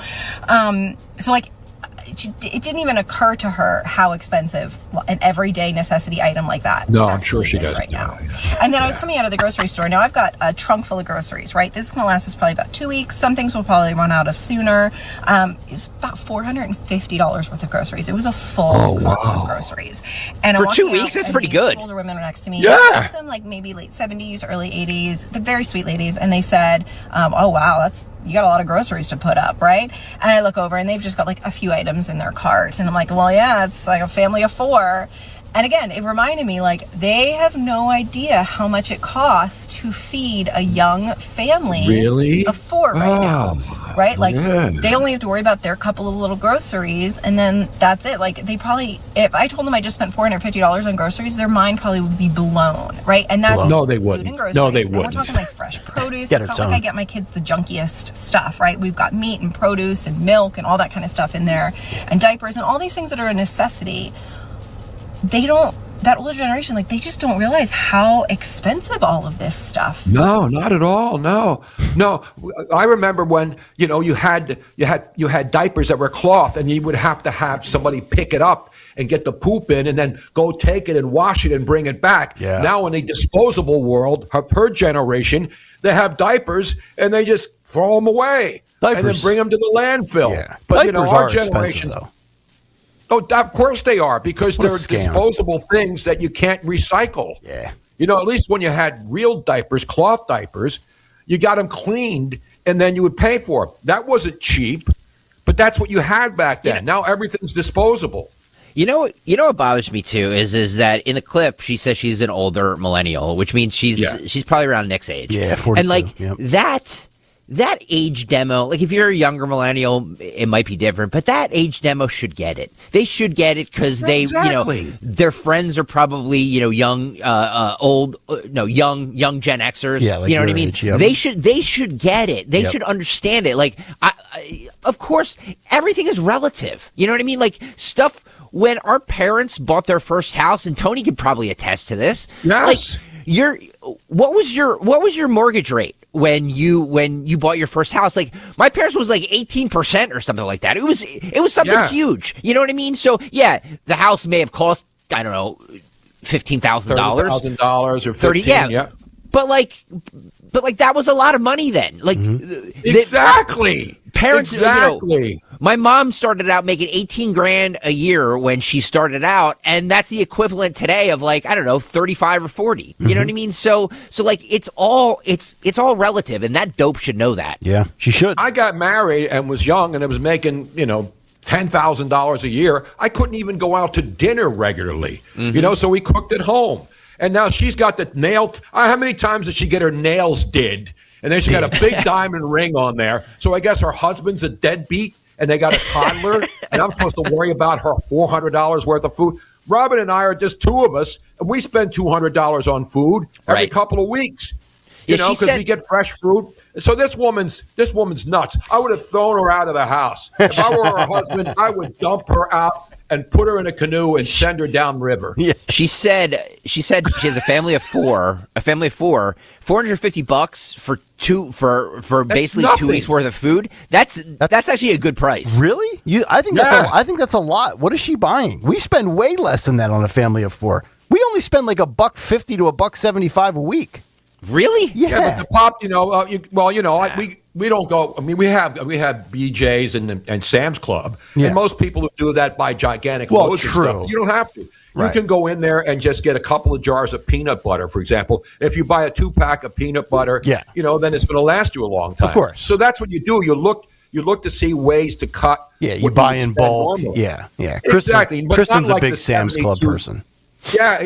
Speaker 9: it didn't even occur to her how expensive an everyday necessity item like that.
Speaker 5: No, I'm sure she does
Speaker 9: right now. And then I was coming out of the grocery store. Now I've got a trunk full of groceries, right? This is going to last us probably about 2 weeks. Some things will probably run out of sooner. It was about $450 worth of groceries. It was a full cart of groceries. And
Speaker 6: For 2 weeks, that's pretty good.
Speaker 9: Older women were next to me.
Speaker 5: Yeah.
Speaker 9: Some of them maybe late 70s, early 80s. The very sweet ladies, and they said, "Oh wow, you got a lot of groceries to put up, right?" And I look over and they've just got a few items in their cart. And I'm like, well, yeah, it's a family of 4. And again, it reminded me they have no idea how much it costs to feed a young family of 4 right now. Right? They only have to worry about their couple of little groceries, and then that's it. They probably, if I told them I just spent $450 on groceries, their mind probably would be blown, right? And that's
Speaker 5: no, they
Speaker 9: food
Speaker 5: wouldn't.
Speaker 9: and groceries.
Speaker 5: No, they
Speaker 9: and
Speaker 5: wouldn't.
Speaker 9: We're talking fresh produce. It's not I get my kids the junkiest stuff, right? We've got meat and produce and milk and all that kind of stuff in there, and diapers and all these things that are a necessity. That older generation, they just don't realize how expensive all of this stuff.
Speaker 5: No, not at all. No. I remember when you had diapers that were cloth, and you would have to have somebody pick it up and get the poop in, and then go take it and wash it and bring it back.
Speaker 2: Yeah.
Speaker 5: Now in the disposable world, her generation, they have diapers and they just throw them away and then bring them to the landfill.
Speaker 2: Yeah.
Speaker 5: But
Speaker 2: Diapers
Speaker 5: our
Speaker 2: are
Speaker 5: generation.
Speaker 2: expensive, though.
Speaker 5: Oh, of course they are, because
Speaker 2: What a
Speaker 5: they're
Speaker 2: scam.
Speaker 5: disposable things that you can't recycle.
Speaker 2: Yeah.
Speaker 5: At least when you had real diapers, cloth diapers, you got them cleaned and then you would pay for them. That wasn't cheap, but that's what you had back then. Now everything's disposable.
Speaker 6: You know what bothers me too is that in the clip she says she's an older millennial, which means she's probably around Nick's age.
Speaker 2: Yeah, 42.
Speaker 6: And that age demo, if you're a younger millennial, it might be different, but that age demo should get it. They should get it because their friends are probably, young, young Gen Xers.
Speaker 2: Yeah,
Speaker 6: you know what I mean?
Speaker 2: age, yep.
Speaker 6: They should get it. They should understand it. Of course, everything is relative. You know what I mean? Stuff when our parents bought their first house, and Tony could probably attest to this.
Speaker 5: Yes.
Speaker 6: What was your mortgage rate when you bought your first house? My parents was 18% or something like that. It was something huge. You know what I mean? So yeah, the house may have cost, I don't know, $15,000.
Speaker 5: $30,000 or $15,000.
Speaker 6: Yeah. But that was a lot of money then.
Speaker 5: Exactly.
Speaker 6: Parents,
Speaker 5: exactly.
Speaker 6: My mom started out making $18,000 a year when she started out, and that's the equivalent today of I don't know, 35 or 40. You know what I mean? So it's all relative, and that dope should know that.
Speaker 2: Yeah, she should.
Speaker 5: I got married and was young, and I was making $10,000 a year. I couldn't even go out to dinner regularly. So we cooked at home. And now she's got the nail. How many times did she get her nails did? And then she got a big diamond ring on there. So I guess her husband's a deadbeat, and they got a toddler, and I'm supposed to worry about her $400 worth of food. Robin and I are just two of us, and we spend $200 on food every couple of weeks. You know, because we get fresh fruit. So this woman's nuts. I would have thrown her out of the house. If I were her husband, I would dump her out and put her in a canoe and send her downriver.
Speaker 6: Yeah. She said she has a family of four. $450 for basically
Speaker 2: nothing.
Speaker 6: 2 weeks worth of food. That's actually a good price.
Speaker 2: Really? I think that's a lot. What is she buying? We spend way less than that on a family of four. We only spend like $1.50 to $1.75 a week.
Speaker 6: Really?
Speaker 2: Yeah.
Speaker 5: But the pop, we don't go. I mean, we have BJ's and Sam's Club, and most people who do that buy gigantic loads of stuff. You don't have to. You can go in there and just get a couple of jars of peanut butter, for example. If you buy a 2-pack of peanut butter, then it's going to last you a long time.
Speaker 2: Of course.
Speaker 5: So that's what you do. You look to see ways to cut.
Speaker 2: Yeah, you buy in bulk.
Speaker 5: Normally.
Speaker 2: Yeah.
Speaker 5: Exactly. But
Speaker 2: Kristen's
Speaker 5: not like
Speaker 2: a big
Speaker 5: the
Speaker 2: Sam's Club
Speaker 5: 72
Speaker 2: person.
Speaker 5: Yeah,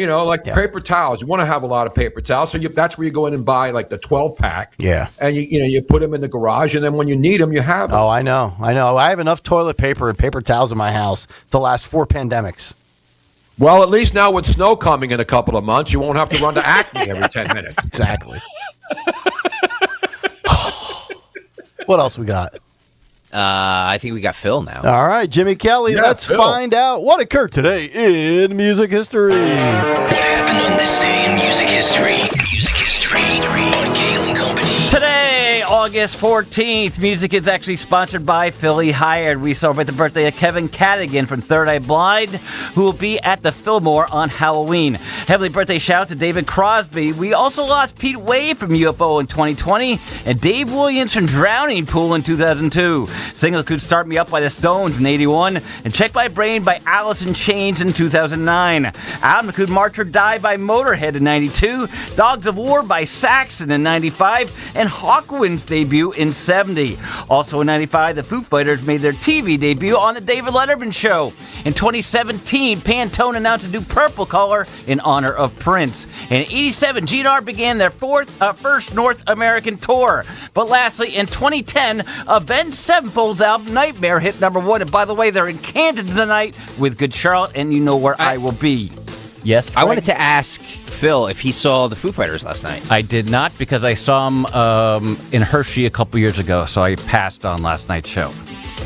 Speaker 5: paper towels. You want to have a lot of paper towels, so that's where you go in and buy like the 12-pack.
Speaker 2: Yeah,
Speaker 5: and you put them in the garage, and then when you need them, you have them.
Speaker 2: Oh, I know. I have enough toilet paper and paper towels in my house to last 4 pandemics.
Speaker 5: Well, at least now with snow coming in a couple of months, you won't have to run to Acme every 10 minutes.
Speaker 2: Exactly. What else we got?
Speaker 6: I think we got Phil now.
Speaker 2: All right, Jimmy Kelly, let's find out what occurred today in music history.
Speaker 1: What happened on this day in music history? Music history on Kayal and Company.
Speaker 4: Today, August 14th, music is actually sponsored by Philly Hired. We celebrate the birthday of Kevin Cadigan from Third Eye Blind, who will be at the Fillmore on Halloween. Heavenly birthday shout to David Crosby. We also lost Pete Wade from UFO in 2020 and Dave Williams from Drowning Pool in 2002. Single Could Start Me Up by the Stones in 81 and Check My Brain by Alice in Chains in 2009. Album Could March or Die by Motorhead in 92. Dogs of War by Saxon in 95 and Hawkwind's debut in 70. Also in 95, the Foo Fighters made their TV debut on the David Letterman Show. In 2017, Pantone announced a new purple color in honor of Prince. In 87, GNR began their first North American tour. But lastly, in 2010, Avenged Sevenfold's album Nightmare hit #1. And by the way, they're in Camden tonight with Good Charlotte, and you know where I will be. Yes, Frank?
Speaker 6: I wanted to ask Phil if he saw the Foo Fighters last night.
Speaker 4: I did not, because I saw them in Hershey a couple years ago, so I passed on last night's show.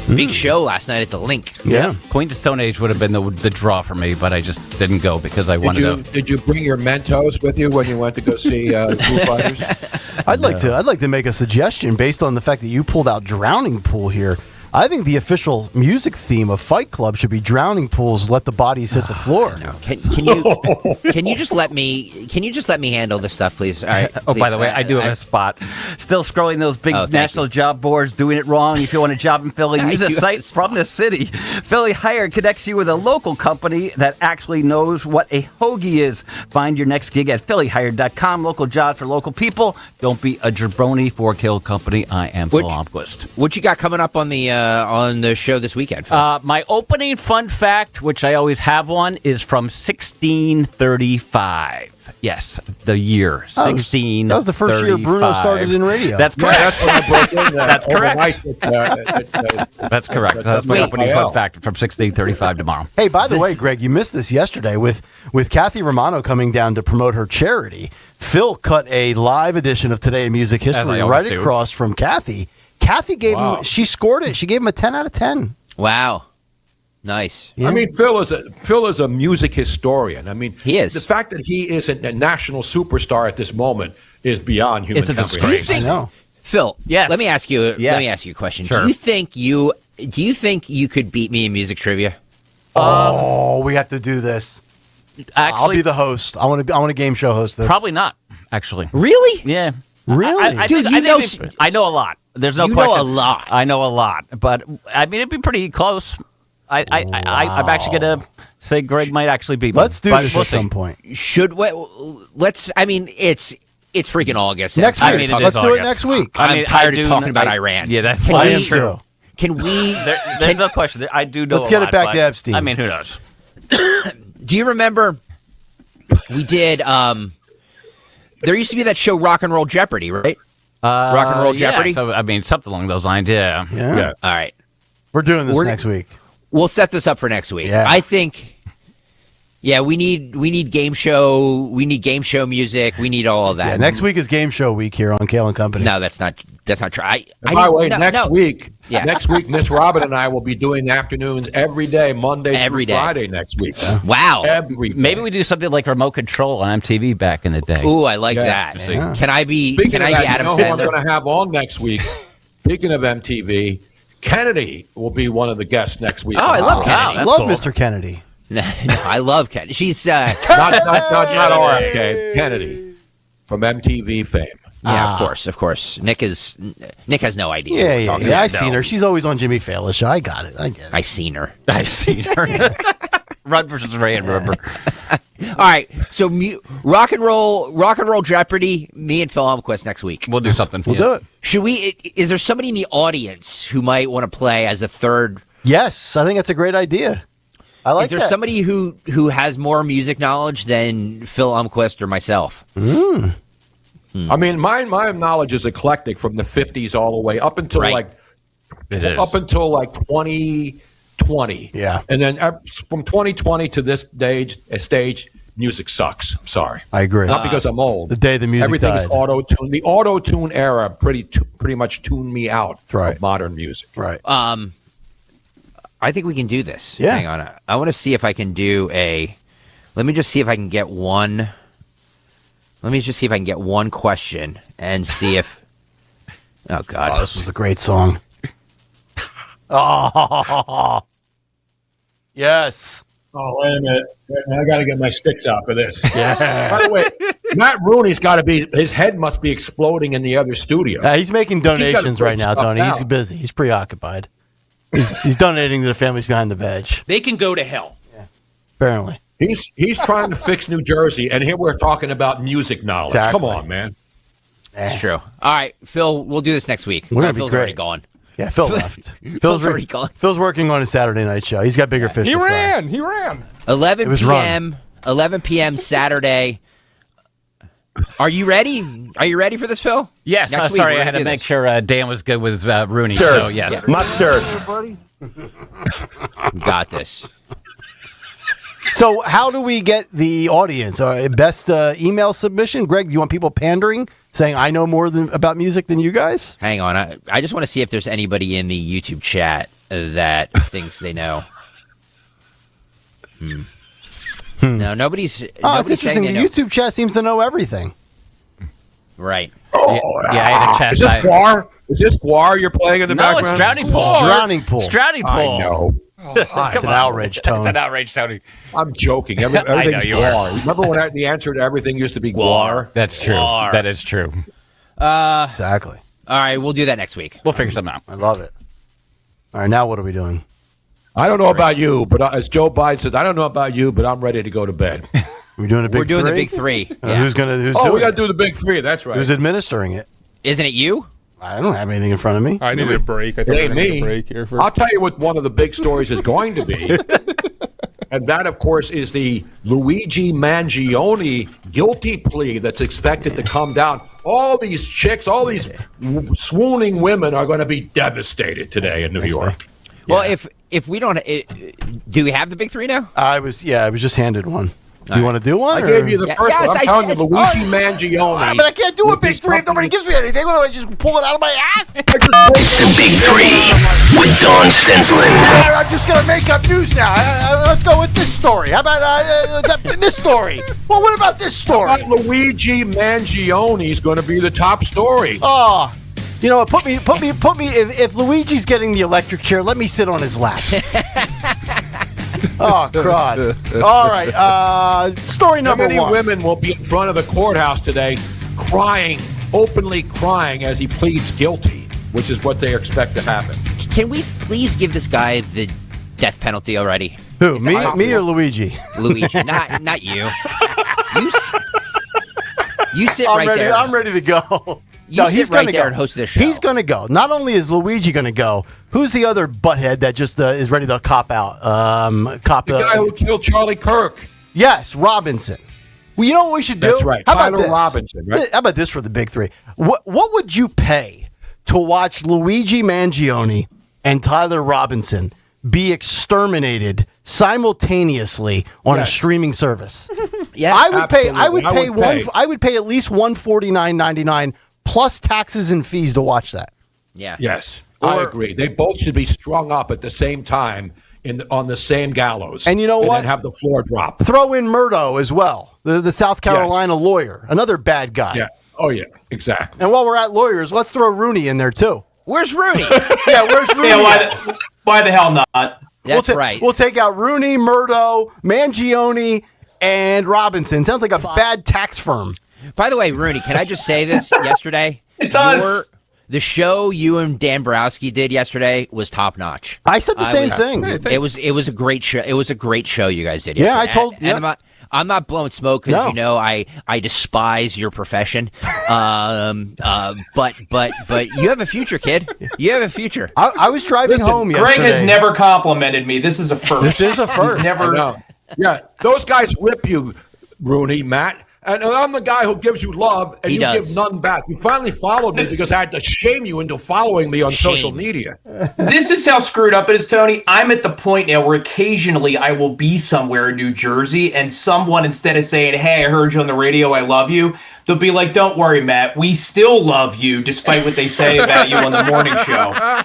Speaker 6: Big show last night at the Link.
Speaker 4: Yeah. Queen to Stone Age would have been the draw for me, but I just didn't go because I wanted to.
Speaker 5: Did you bring your Mentos with you when you went to go see the Foo Fighters?
Speaker 2: I'd like to make a suggestion based on the fact that you pulled out Drowning Pool here. I think the official music theme of Fight Club should be Drowning Pools, Let the Bodies Hit the Floor.
Speaker 6: Can you just let me handle this stuff, please? All right.
Speaker 4: Oh, by the way, I do have a spot. Still scrolling those big national job boards, doing it wrong. If you want a job in Philly, use a site from the city. Philly Hired connects you with a local company that actually knows what a hoagie is. Find your next gig at phillyhired.com. Local jobs for local people. Don't be a jabroni for Kill Company. I am Phil Almquist.
Speaker 6: What you got coming up on the show this weekend, Phil?
Speaker 4: My opening fun fact, which I always have one, is from 1635. Yes, the year 1635.
Speaker 2: That was the first year Bruno started in radio.
Speaker 4: That's correct.
Speaker 5: That's when I broke in there.
Speaker 4: That's correct.
Speaker 5: That's
Speaker 4: correct. That's my opening fun fact from 1635 tomorrow.
Speaker 2: Hey, by the way, Greg, you missed this yesterday with Kathy Romano coming down to promote her charity. Phil cut a live edition of Today in Music History right across from Kathy. Kathy gave him. She scored it. She gave him a 10 out of 10.
Speaker 6: Wow. Nice.
Speaker 5: Yeah. I mean, Phil is a music historian. I mean,
Speaker 6: he is.
Speaker 5: The fact that he isn't a national superstar at this moment is beyond human comprehension.
Speaker 2: I know.
Speaker 6: Phil,
Speaker 4: yes.
Speaker 6: Let me ask you a question.
Speaker 4: Sure.
Speaker 6: Do you think you could beat me in music trivia?
Speaker 2: We have to do this.
Speaker 4: Actually,
Speaker 2: I'll be the host. I want to game show host this.
Speaker 4: Probably not. Actually.
Speaker 6: Really?
Speaker 4: Yeah.
Speaker 2: Really?
Speaker 4: I know a lot. There's no question.
Speaker 6: You know a lot.
Speaker 4: I know a lot, but I mean, it'd be pretty close. I'm actually going to say Greg might actually beat me.
Speaker 2: Let's do this at some point.
Speaker 6: Let's. I mean, it's freaking August.
Speaker 2: Next week.
Speaker 4: I mean,
Speaker 2: let's do it next week.
Speaker 6: I'm tired of talking about Iran.
Speaker 4: Yeah, that's
Speaker 2: I am too.
Speaker 6: Can we?
Speaker 4: There's no question. I do know.
Speaker 2: Let's get it back to Epstein.
Speaker 4: I mean, who knows?
Speaker 6: Do you remember? We did. There used to be that show, Rock and Roll Jeopardy, right? Rock and Roll Jeopardy.
Speaker 4: So I mean, something along those lines. Yeah.
Speaker 6: All right.
Speaker 2: We're doing this next week.
Speaker 6: We'll set this up for next week.
Speaker 2: Yeah.
Speaker 6: I think, Yeah, we need game show music. We need all of that.
Speaker 2: Yeah, next week is game show week here on Kayal and Company.
Speaker 6: No, that's not true.
Speaker 5: By the way, next week, Miss Robin and I will be doing afternoons every day, Monday through Friday next week.
Speaker 6: Wow.
Speaker 5: Every day.
Speaker 4: Maybe we do something like remote control on MTV back in the day.
Speaker 6: Ooh, I like that.
Speaker 4: Yeah.
Speaker 6: Can I be?
Speaker 5: Speaking
Speaker 6: Can
Speaker 5: of
Speaker 6: I
Speaker 5: that,
Speaker 6: be Adam
Speaker 5: you know who I'm
Speaker 6: Sandler?
Speaker 5: going to have on next week? Speaking of MTV, Kennedy will be one of the guests next week.
Speaker 6: Oh, I love Kennedy.
Speaker 2: I love Mr. Kennedy.
Speaker 6: No, I love Kennedy. She's
Speaker 5: not RFK, Kennedy from MTV fame.
Speaker 6: Yeah, of course. Nick has no idea. what
Speaker 2: Yeah,
Speaker 6: we're
Speaker 2: yeah,
Speaker 6: talking
Speaker 2: yeah.
Speaker 6: about.
Speaker 2: I've seen her. She's always on Jimmy Fallon's show. I got it. I get it.
Speaker 6: I seen her.
Speaker 4: Run versus Ray, remember?
Speaker 6: All right, so rock and roll Jeopardy. Me and Phil Almquist next week.
Speaker 4: We'll do something.
Speaker 2: We'll do it.
Speaker 6: Should we? Is there somebody in the audience who might want to play as a third?
Speaker 2: Yes, I think that's a great idea. I like
Speaker 6: Is there
Speaker 2: that.
Speaker 6: somebody who has more music knowledge than Phil Almquist or myself?
Speaker 5: I mean, my knowledge is eclectic from the 50s all the way up until
Speaker 6: Right.
Speaker 5: up until 2020.
Speaker 2: Yeah.
Speaker 5: And then from 2020 to this stage, music sucks. I'm sorry.
Speaker 2: I agree.
Speaker 5: Not because I'm old.
Speaker 2: The day the music
Speaker 5: Everything
Speaker 2: died.
Speaker 5: is auto-tune. The auto-tune era pretty much tuned me out of modern music.
Speaker 2: Right.
Speaker 6: I think we can do this.
Speaker 2: Yeah.
Speaker 6: Hang on. I want to see if I can do let me just see if I can get one. Let me just see if I can get one question and see if. Oh, God.
Speaker 2: Oh, this was a great song. Oh, yes.
Speaker 5: Oh, wait a minute. I got to get my sticks out for this.
Speaker 2: Yeah.
Speaker 5: By the way, Matt Rooney's got to be, his head must be exploding in the other studio.
Speaker 2: He's making donations right now, Tony. He's busy. He's preoccupied. He's donating to the families behind the veg.
Speaker 11: They can go to hell.
Speaker 2: Apparently.
Speaker 5: He's trying to fix New Jersey, and here we're talking about music knowledge.
Speaker 2: Exactly.
Speaker 5: Come on, man.
Speaker 6: It's true. All right, Phil, we'll do this next week.
Speaker 2: We're gonna be
Speaker 6: Phil's
Speaker 2: great.
Speaker 6: already gone.
Speaker 2: Yeah, Phil left.
Speaker 6: Phil's already gone.
Speaker 2: Phil's working on his Saturday night show. He's got bigger fish to fry.
Speaker 12: He ran.
Speaker 6: 11
Speaker 2: It was
Speaker 6: p.m. 11 p.m. Saturday. Are you ready? Are you ready for this, Phil?
Speaker 4: Yes.
Speaker 6: Next week,
Speaker 4: Sorry,
Speaker 6: we're
Speaker 4: I
Speaker 6: gonna
Speaker 4: had to
Speaker 6: do
Speaker 4: make
Speaker 6: this.
Speaker 4: sure Dan was good with Rooney.
Speaker 6: Sure.
Speaker 4: So, yes.
Speaker 6: Yeah.
Speaker 2: Mustard.
Speaker 6: We got this.
Speaker 2: So how do we get the audience? Best email submission? Greg, do you want people pandering, saying I know more about music than you guys?
Speaker 6: Hang on. I just want to see if there's anybody in the YouTube chat that thinks they know. No, nobody's.
Speaker 2: Oh, it's
Speaker 6: nobody's saying
Speaker 2: interesting.
Speaker 6: they
Speaker 2: The
Speaker 6: know.
Speaker 2: YouTube chat seems to know everything.
Speaker 6: Right.
Speaker 4: Yeah, I had to chat.
Speaker 5: Is this Guar? Is this Guar you're playing in the
Speaker 4: No,
Speaker 5: background?
Speaker 4: it's Drowning Pool.
Speaker 2: Drowning Pool.
Speaker 4: It's Drowning Pool.
Speaker 5: I know.
Speaker 2: It's an outrage, Tony.
Speaker 4: It's an outrage, Tony.
Speaker 5: I'm joking.
Speaker 4: I know
Speaker 5: Everything's
Speaker 4: you
Speaker 5: Guar. Remember when the answer to everything used to be Guar?
Speaker 4: That's true.
Speaker 6: Guar.
Speaker 4: That is true.
Speaker 2: Exactly.
Speaker 6: All right, we'll do that next week.
Speaker 4: We'll figure something out.
Speaker 2: I love it. All right, now what are we doing?
Speaker 5: I don't know about you, but as Joe Biden says, I don't know about you, but I'm ready to go to bed.
Speaker 2: We're doing a big
Speaker 6: We're doing
Speaker 2: three?
Speaker 6: the big three. Yeah.
Speaker 2: Who's doing
Speaker 5: we
Speaker 2: it?
Speaker 5: got to do the big three. That's right.
Speaker 2: Who's administering it?
Speaker 6: Isn't it you?
Speaker 2: I don't have anything in front of me.
Speaker 12: I need a break. I
Speaker 5: It
Speaker 12: think
Speaker 5: ain't
Speaker 12: I need
Speaker 5: me.
Speaker 12: a break here.
Speaker 5: I'll tell you what one of the big stories is going to be. And that, of course, is the Luigi Mangione guilty plea that's expected to come down. All these chicks, all these swooning women are going to be devastated today in New York.
Speaker 6: Well, if we don't, do we have the big three now?
Speaker 2: I was just handed one. Do you want to do one?
Speaker 5: I gave you the
Speaker 6: Yeah,
Speaker 5: first
Speaker 6: yes,
Speaker 5: one. I'm
Speaker 6: I
Speaker 5: telling you,
Speaker 6: said-
Speaker 5: Luigi Mangione.
Speaker 2: But I can't do a
Speaker 5: would be
Speaker 2: big three if nobody gives me anything. What do I just pull it out of my ass?
Speaker 1: It's the Big Three with Don Stensland.
Speaker 2: I'm just going to make up news now. Let's go with this story. How about this story? Well, what about this story?
Speaker 5: Luigi Mangione is going to be the top story.
Speaker 2: Oh, you know what? Put me. If Luigi's getting the electric chair, let me sit on his lap. Oh, God. All right. Story
Speaker 5: How
Speaker 2: number
Speaker 5: many
Speaker 2: one.
Speaker 5: women will be in front of the courthouse today crying, openly crying as he pleads guilty, which is what they expect to happen.
Speaker 6: Can we please give this guy the death penalty already?
Speaker 2: Who?
Speaker 6: Is that
Speaker 2: Me or
Speaker 6: possible?
Speaker 2: Luigi?
Speaker 6: Luigi, not you. You sit
Speaker 2: I'm
Speaker 6: right
Speaker 2: ready.
Speaker 6: there.
Speaker 2: I'm ready to go.
Speaker 6: You sit right
Speaker 2: gonna
Speaker 6: there
Speaker 2: go.
Speaker 6: and host this show.
Speaker 2: He's going to go. Not only is Luigi going to go, who's the other butthead that just is ready to cop out?
Speaker 5: The guy who killed Charlie Kirk.
Speaker 2: Yes, Robinson. Well, you know what we should do?
Speaker 5: That's right.
Speaker 2: How about
Speaker 5: Tyler
Speaker 2: this?
Speaker 5: Robinson, right?
Speaker 2: How about this for the big three? What would you pay to watch Luigi Mangione and Tyler Robinson be exterminated simultaneously on a streaming service.
Speaker 6: Yes,
Speaker 2: I would pay at least $149.99 plus taxes and fees to watch that.
Speaker 6: Yeah.
Speaker 5: Yes, I agree. They both should be strung up at the same time on the same gallows.
Speaker 2: And you know what?
Speaker 5: And have the floor drop.
Speaker 2: Throw in Murdo as well, the South Carolina lawyer, another bad guy.
Speaker 5: Yeah. Oh, yeah, exactly.
Speaker 2: And while we're at lawyers, let's throw Rooney in there, too.
Speaker 6: Where's Rooney?
Speaker 2: Where's Rooney?
Speaker 11: Why the hell not?
Speaker 6: That's right.
Speaker 2: We'll take out Rooney, Murdo, Mangione, and Robinson. Sounds like a bad tax firm.
Speaker 6: By the way, Rooney, can I just say this? Yesterday,
Speaker 11: it does.
Speaker 6: The show you and Dan Borowski did yesterday was top notch.
Speaker 2: I said the same thing.
Speaker 6: It was a great show. It was a great show you guys did.
Speaker 2: Yeah,
Speaker 6: yesterday. I'm not blowing smoke because I despise your profession. But you have a future, kid. You have a future.
Speaker 2: I was driving home yesterday.
Speaker 11: Greg has never complimented me. This is a first.
Speaker 2: This is a first.
Speaker 11: He's never.
Speaker 5: Yeah, those guys rip you, Rooney, Matt. And I'm the guy who gives you love, and you give none back. You finally followed me because I had to shame you into following me on social media.
Speaker 11: This is how screwed up it is, Tony. I'm at the point now where occasionally I will be somewhere in New Jersey, and someone, instead of saying, "Hey, I heard you on the radio, I love you," they'll be like, "Don't worry, Matt, we still love you," despite what they say about you on the morning show.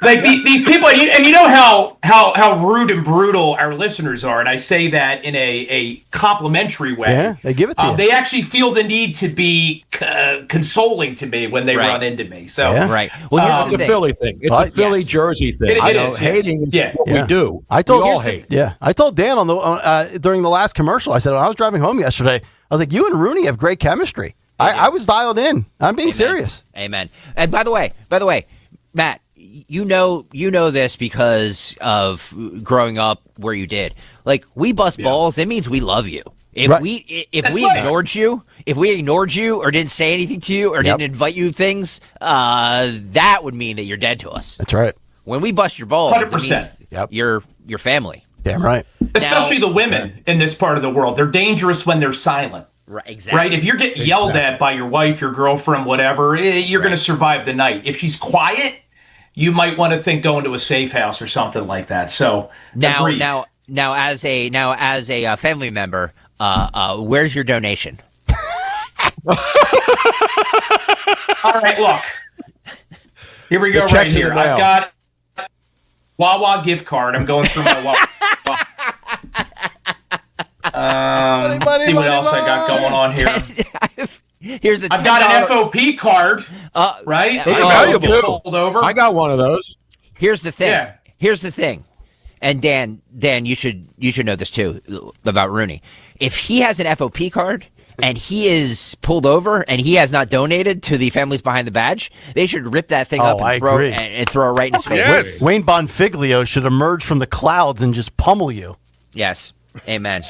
Speaker 11: Like these people, and you know how rude and brutal our listeners are, and I say that in a complimentary way.
Speaker 2: Yeah, they give it to you.
Speaker 11: They actually feel the need to be consoling to me when they run into me. So
Speaker 6: right. Well,
Speaker 5: it's a Philly thing. It's a Philly Jersey thing.
Speaker 11: It is.
Speaker 5: Hating is what we do.
Speaker 2: I told
Speaker 5: we all hate.
Speaker 2: Yeah, I told Dan on the during the last commercial. I said when I was driving home yesterday, I was like, "You and Rooney have great chemistry." I was dialed in. I'm being serious.
Speaker 6: Amen. And by the way, Matt, you know this because of growing up where you did. Like, we bust balls, it means we love you. If we ignored you or didn't say anything to you or didn't invite you things, that would mean that you're dead to us.
Speaker 2: That's right.
Speaker 6: When we bust your balls,
Speaker 11: 100%.
Speaker 6: It means you're family.
Speaker 2: Damn right.
Speaker 11: Especially the women in this part of the world. They're dangerous when they're silent.
Speaker 6: Right, exactly.
Speaker 11: Right? If you're getting yelled at by your wife, your girlfriend, whatever, you're going to survive the night. If she's quiet, you might want to think going to a safe house or something like that. So
Speaker 6: now as a family member, where's your donation?
Speaker 11: All right, look. Here we go right here. I've got Wawa gift card. I'm going through my Wawa. See what else I got going on here. I've got an FOP card, right?
Speaker 5: Valuable.
Speaker 11: Over.
Speaker 5: I got one of those.
Speaker 6: Here's the thing.
Speaker 11: Yeah.
Speaker 6: Here's the thing. And Dan, you should know this too about Rooney. If he has an FOP card and he is pulled over and he has not donated to the Families Behind the Badge, they should rip that thing up and throw it right in his face.
Speaker 2: Yes. Wayne Bonfiglio should emerge from the clouds and just pummel you.
Speaker 6: Yes. Amen.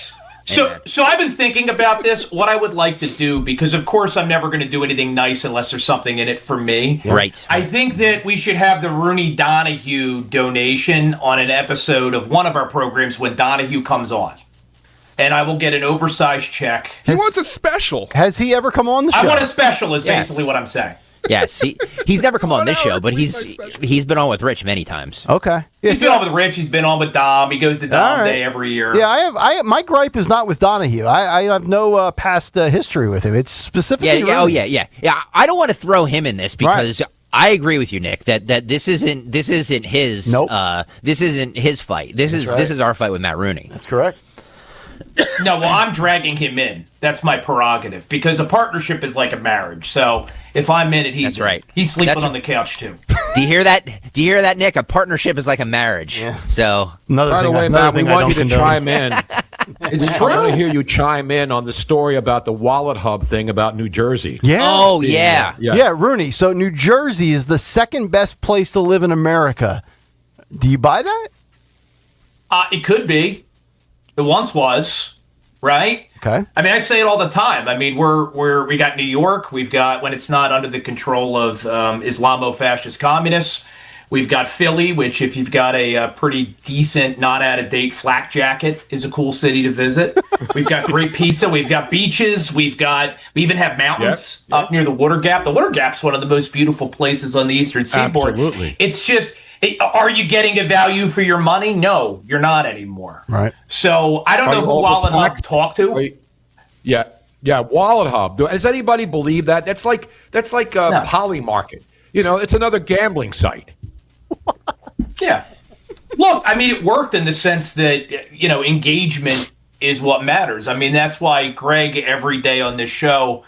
Speaker 11: So I've been thinking about this, what I would like to do, because of course I'm never going to do anything nice unless there's something in it for me.
Speaker 6: Right.
Speaker 11: I think that we should have the Rooney Donahue donation on an episode of one of our programs when Donahue comes on. And I will get an oversized check.
Speaker 12: He wants a special.
Speaker 2: Has he ever come on the show?
Speaker 11: I want a special is basically what I'm saying.
Speaker 6: Yes, he's never come on this show, but he's been on with Rich many times.
Speaker 2: Okay,
Speaker 11: he's been on with Rich. He's been on with Dom. He goes to Dom Day every year.
Speaker 2: Yeah, I have. My gripe is not with Donahue. I have no past history with him. It's specifically.
Speaker 6: Yeah. I don't want to throw him in this because I agree with you, Nick. That this isn't his.
Speaker 2: Nope.
Speaker 6: This isn't his fight. This is our fight with Matt Rooney.
Speaker 2: That's correct.
Speaker 11: No, well, I'm dragging him in. That's my prerogative because a partnership is like a marriage. So if I'm in it, he's
Speaker 6: right.
Speaker 11: He's sleeping on the couch too.
Speaker 6: Do you hear that, Nick? A partnership is like a marriage. Yeah. So,
Speaker 5: by the way, Matt, we want you to chime in.
Speaker 11: It's true.
Speaker 5: I want to hear you chime in on the story about the wallet hub thing about New Jersey.
Speaker 2: Yeah.
Speaker 6: Oh, yeah.
Speaker 2: Yeah, Rooney. So New Jersey is the second best place to live in America. Do you buy that?
Speaker 11: It could be. It once was, right?
Speaker 2: Okay.
Speaker 11: I mean, I say it all the time. I mean, we got New York. We've got, when it's not under the control of Islamo-fascist communists. We've got Philly, which if you've got a pretty decent, not out-of-date flak jacket, is a cool city to visit. We've got great pizza. We've got beaches. We even have mountains up near the Water Gap. The Water Gap's one of the most beautiful places on the Eastern Seaboard.
Speaker 5: Absolutely.
Speaker 11: It's just, Are you getting a value for your money? No, you're not anymore.
Speaker 2: Right.
Speaker 11: So I don't know who Wallet Hub talked to.
Speaker 5: Yeah, Wallet Hub. Does anybody believe that? That's like a Poly Market. It's another gambling site.
Speaker 11: Yeah. Look, I mean, it worked in the sense that, engagement is what matters. I mean, that's why Greg every day on this show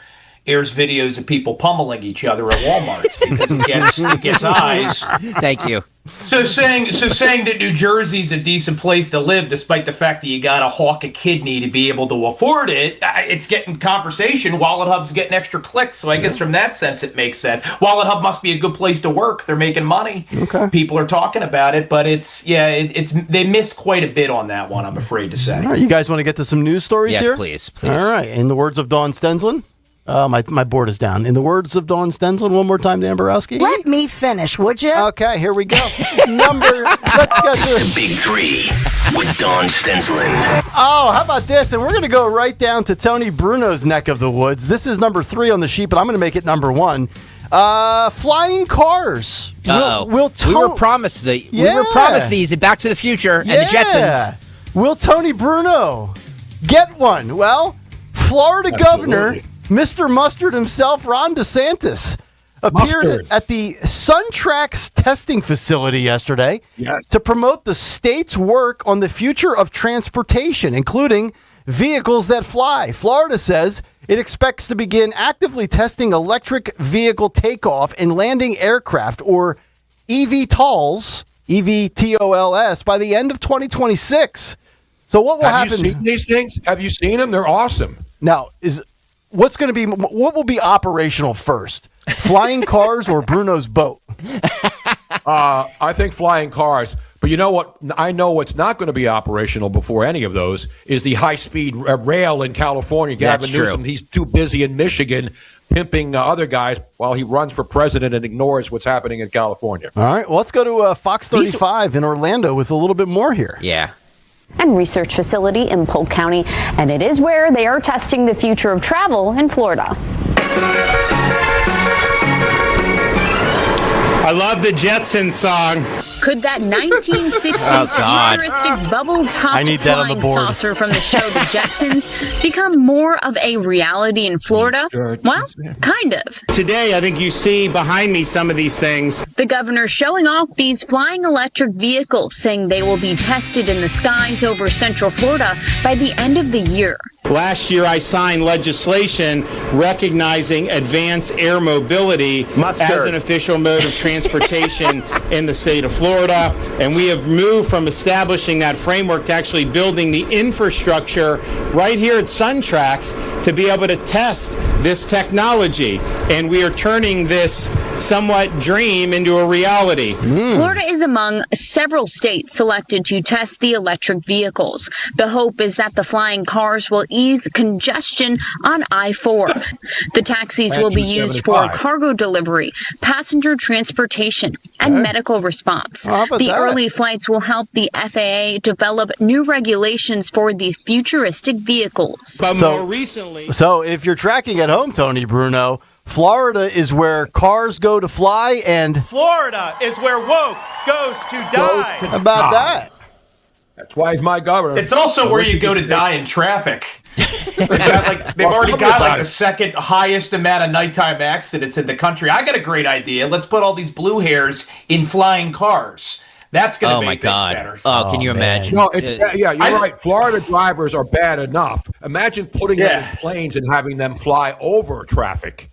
Speaker 11: airs videos of people pummeling each other at Walmart because it gets eyes.
Speaker 6: Thank you.
Speaker 11: So saying that New Jersey's a decent place to live, despite the fact that you got to hawk a kidney to be able to afford it, it's getting conversation. Wallet Hub's getting extra clicks, so I guess from that sense it makes sense. Wallet Hub must be a good place to work. They're making money.
Speaker 2: Okay.
Speaker 11: People are talking about it, but it's they missed quite a bit on that one, I'm afraid to say.
Speaker 2: All right, you guys want to get to some news stories here?
Speaker 6: Yes, please.
Speaker 2: All right. In the words of Dawn Stenslin. My board is down. In the words of Dawn Stenslin, one more time, Dan Borowski.
Speaker 8: Let me finish, would you?
Speaker 2: Okay, here we go. Let's go
Speaker 1: It's the Big Three with Dawn Stenslin.
Speaker 2: Oh, how about this? And we're going to go right down to Tony Bruno's neck of the woods. This is number 3 on the sheet, but I'm going to make it number 1. Flying cars.
Speaker 6: We were promised these in Back to the Future and the Jetsons.
Speaker 2: Will Tony Bruno get one? Well, Florida Governor Mr. Mustard himself, Ron DeSantis, appeared at the SunTrax testing facility yesterday to promote the state's work on the future of transportation, including vehicles that fly. Florida says it expects to begin actively testing electric vehicle takeoff and landing aircraft, or EVTOLs, EVTOLS, by the end of 2026. So what will happen?
Speaker 5: Have you seen these things? Have you seen them? They're awesome.
Speaker 2: Now, what will be operational first? Flying cars or Bruno's boat?
Speaker 5: I think flying cars. But you know what? I know what's not going to be operational before any of those is the high-speed rail in California. Gavin Newsom, he's too busy in Michigan pimping other guys while he runs for president and ignores what's happening in California.
Speaker 2: All right, well, let's go to Fox 35 in Orlando with a little bit more here.
Speaker 6: Yeah.
Speaker 12: And research facility in Polk County, and it is where they are testing the future of travel in Florida.
Speaker 19: I love the Jetsons song.
Speaker 12: Could that 1960s futuristic bubble-topped flying saucer from the show The Jetsons become more of a reality in Florida? Well, kind of.
Speaker 19: Today, I think you see behind me some of these things.
Speaker 12: The governor showing off these flying electric vehicles, saying they will be tested in the skies over Central Florida by the end of the year.
Speaker 19: Last year, I signed legislation recognizing advanced air mobility as an official mode of transportation in the state of Florida, and we have moved from establishing that framework to actually building the infrastructure right here at SunTrax to be able to test this technology, and we are turning this somewhat dream into a reality.
Speaker 12: Florida is among several states selected to test the electric vehicles. The hope is that the flying cars will ease congestion on I-4. The taxis will be used for cargo delivery, passenger transportation, and medical response. The early flights will help the FAA develop new regulations for the futuristic vehicles.
Speaker 19: But more recently...
Speaker 2: So if you're tracking at home, Tony Bruno, Florida is where cars go to fly, and
Speaker 19: Florida is where woke goes to die.
Speaker 2: How about that?
Speaker 5: That's why he's my governor.
Speaker 11: It's also where you go to die in traffic. They've already got the second highest amount of nighttime accidents in the country. I got a great idea. Let's put all these blue hairs in flying cars. That's going to make things better.
Speaker 6: Oh, can you imagine?
Speaker 5: No, you're right. Florida drivers are bad enough. Imagine putting them in planes and having them fly over traffic.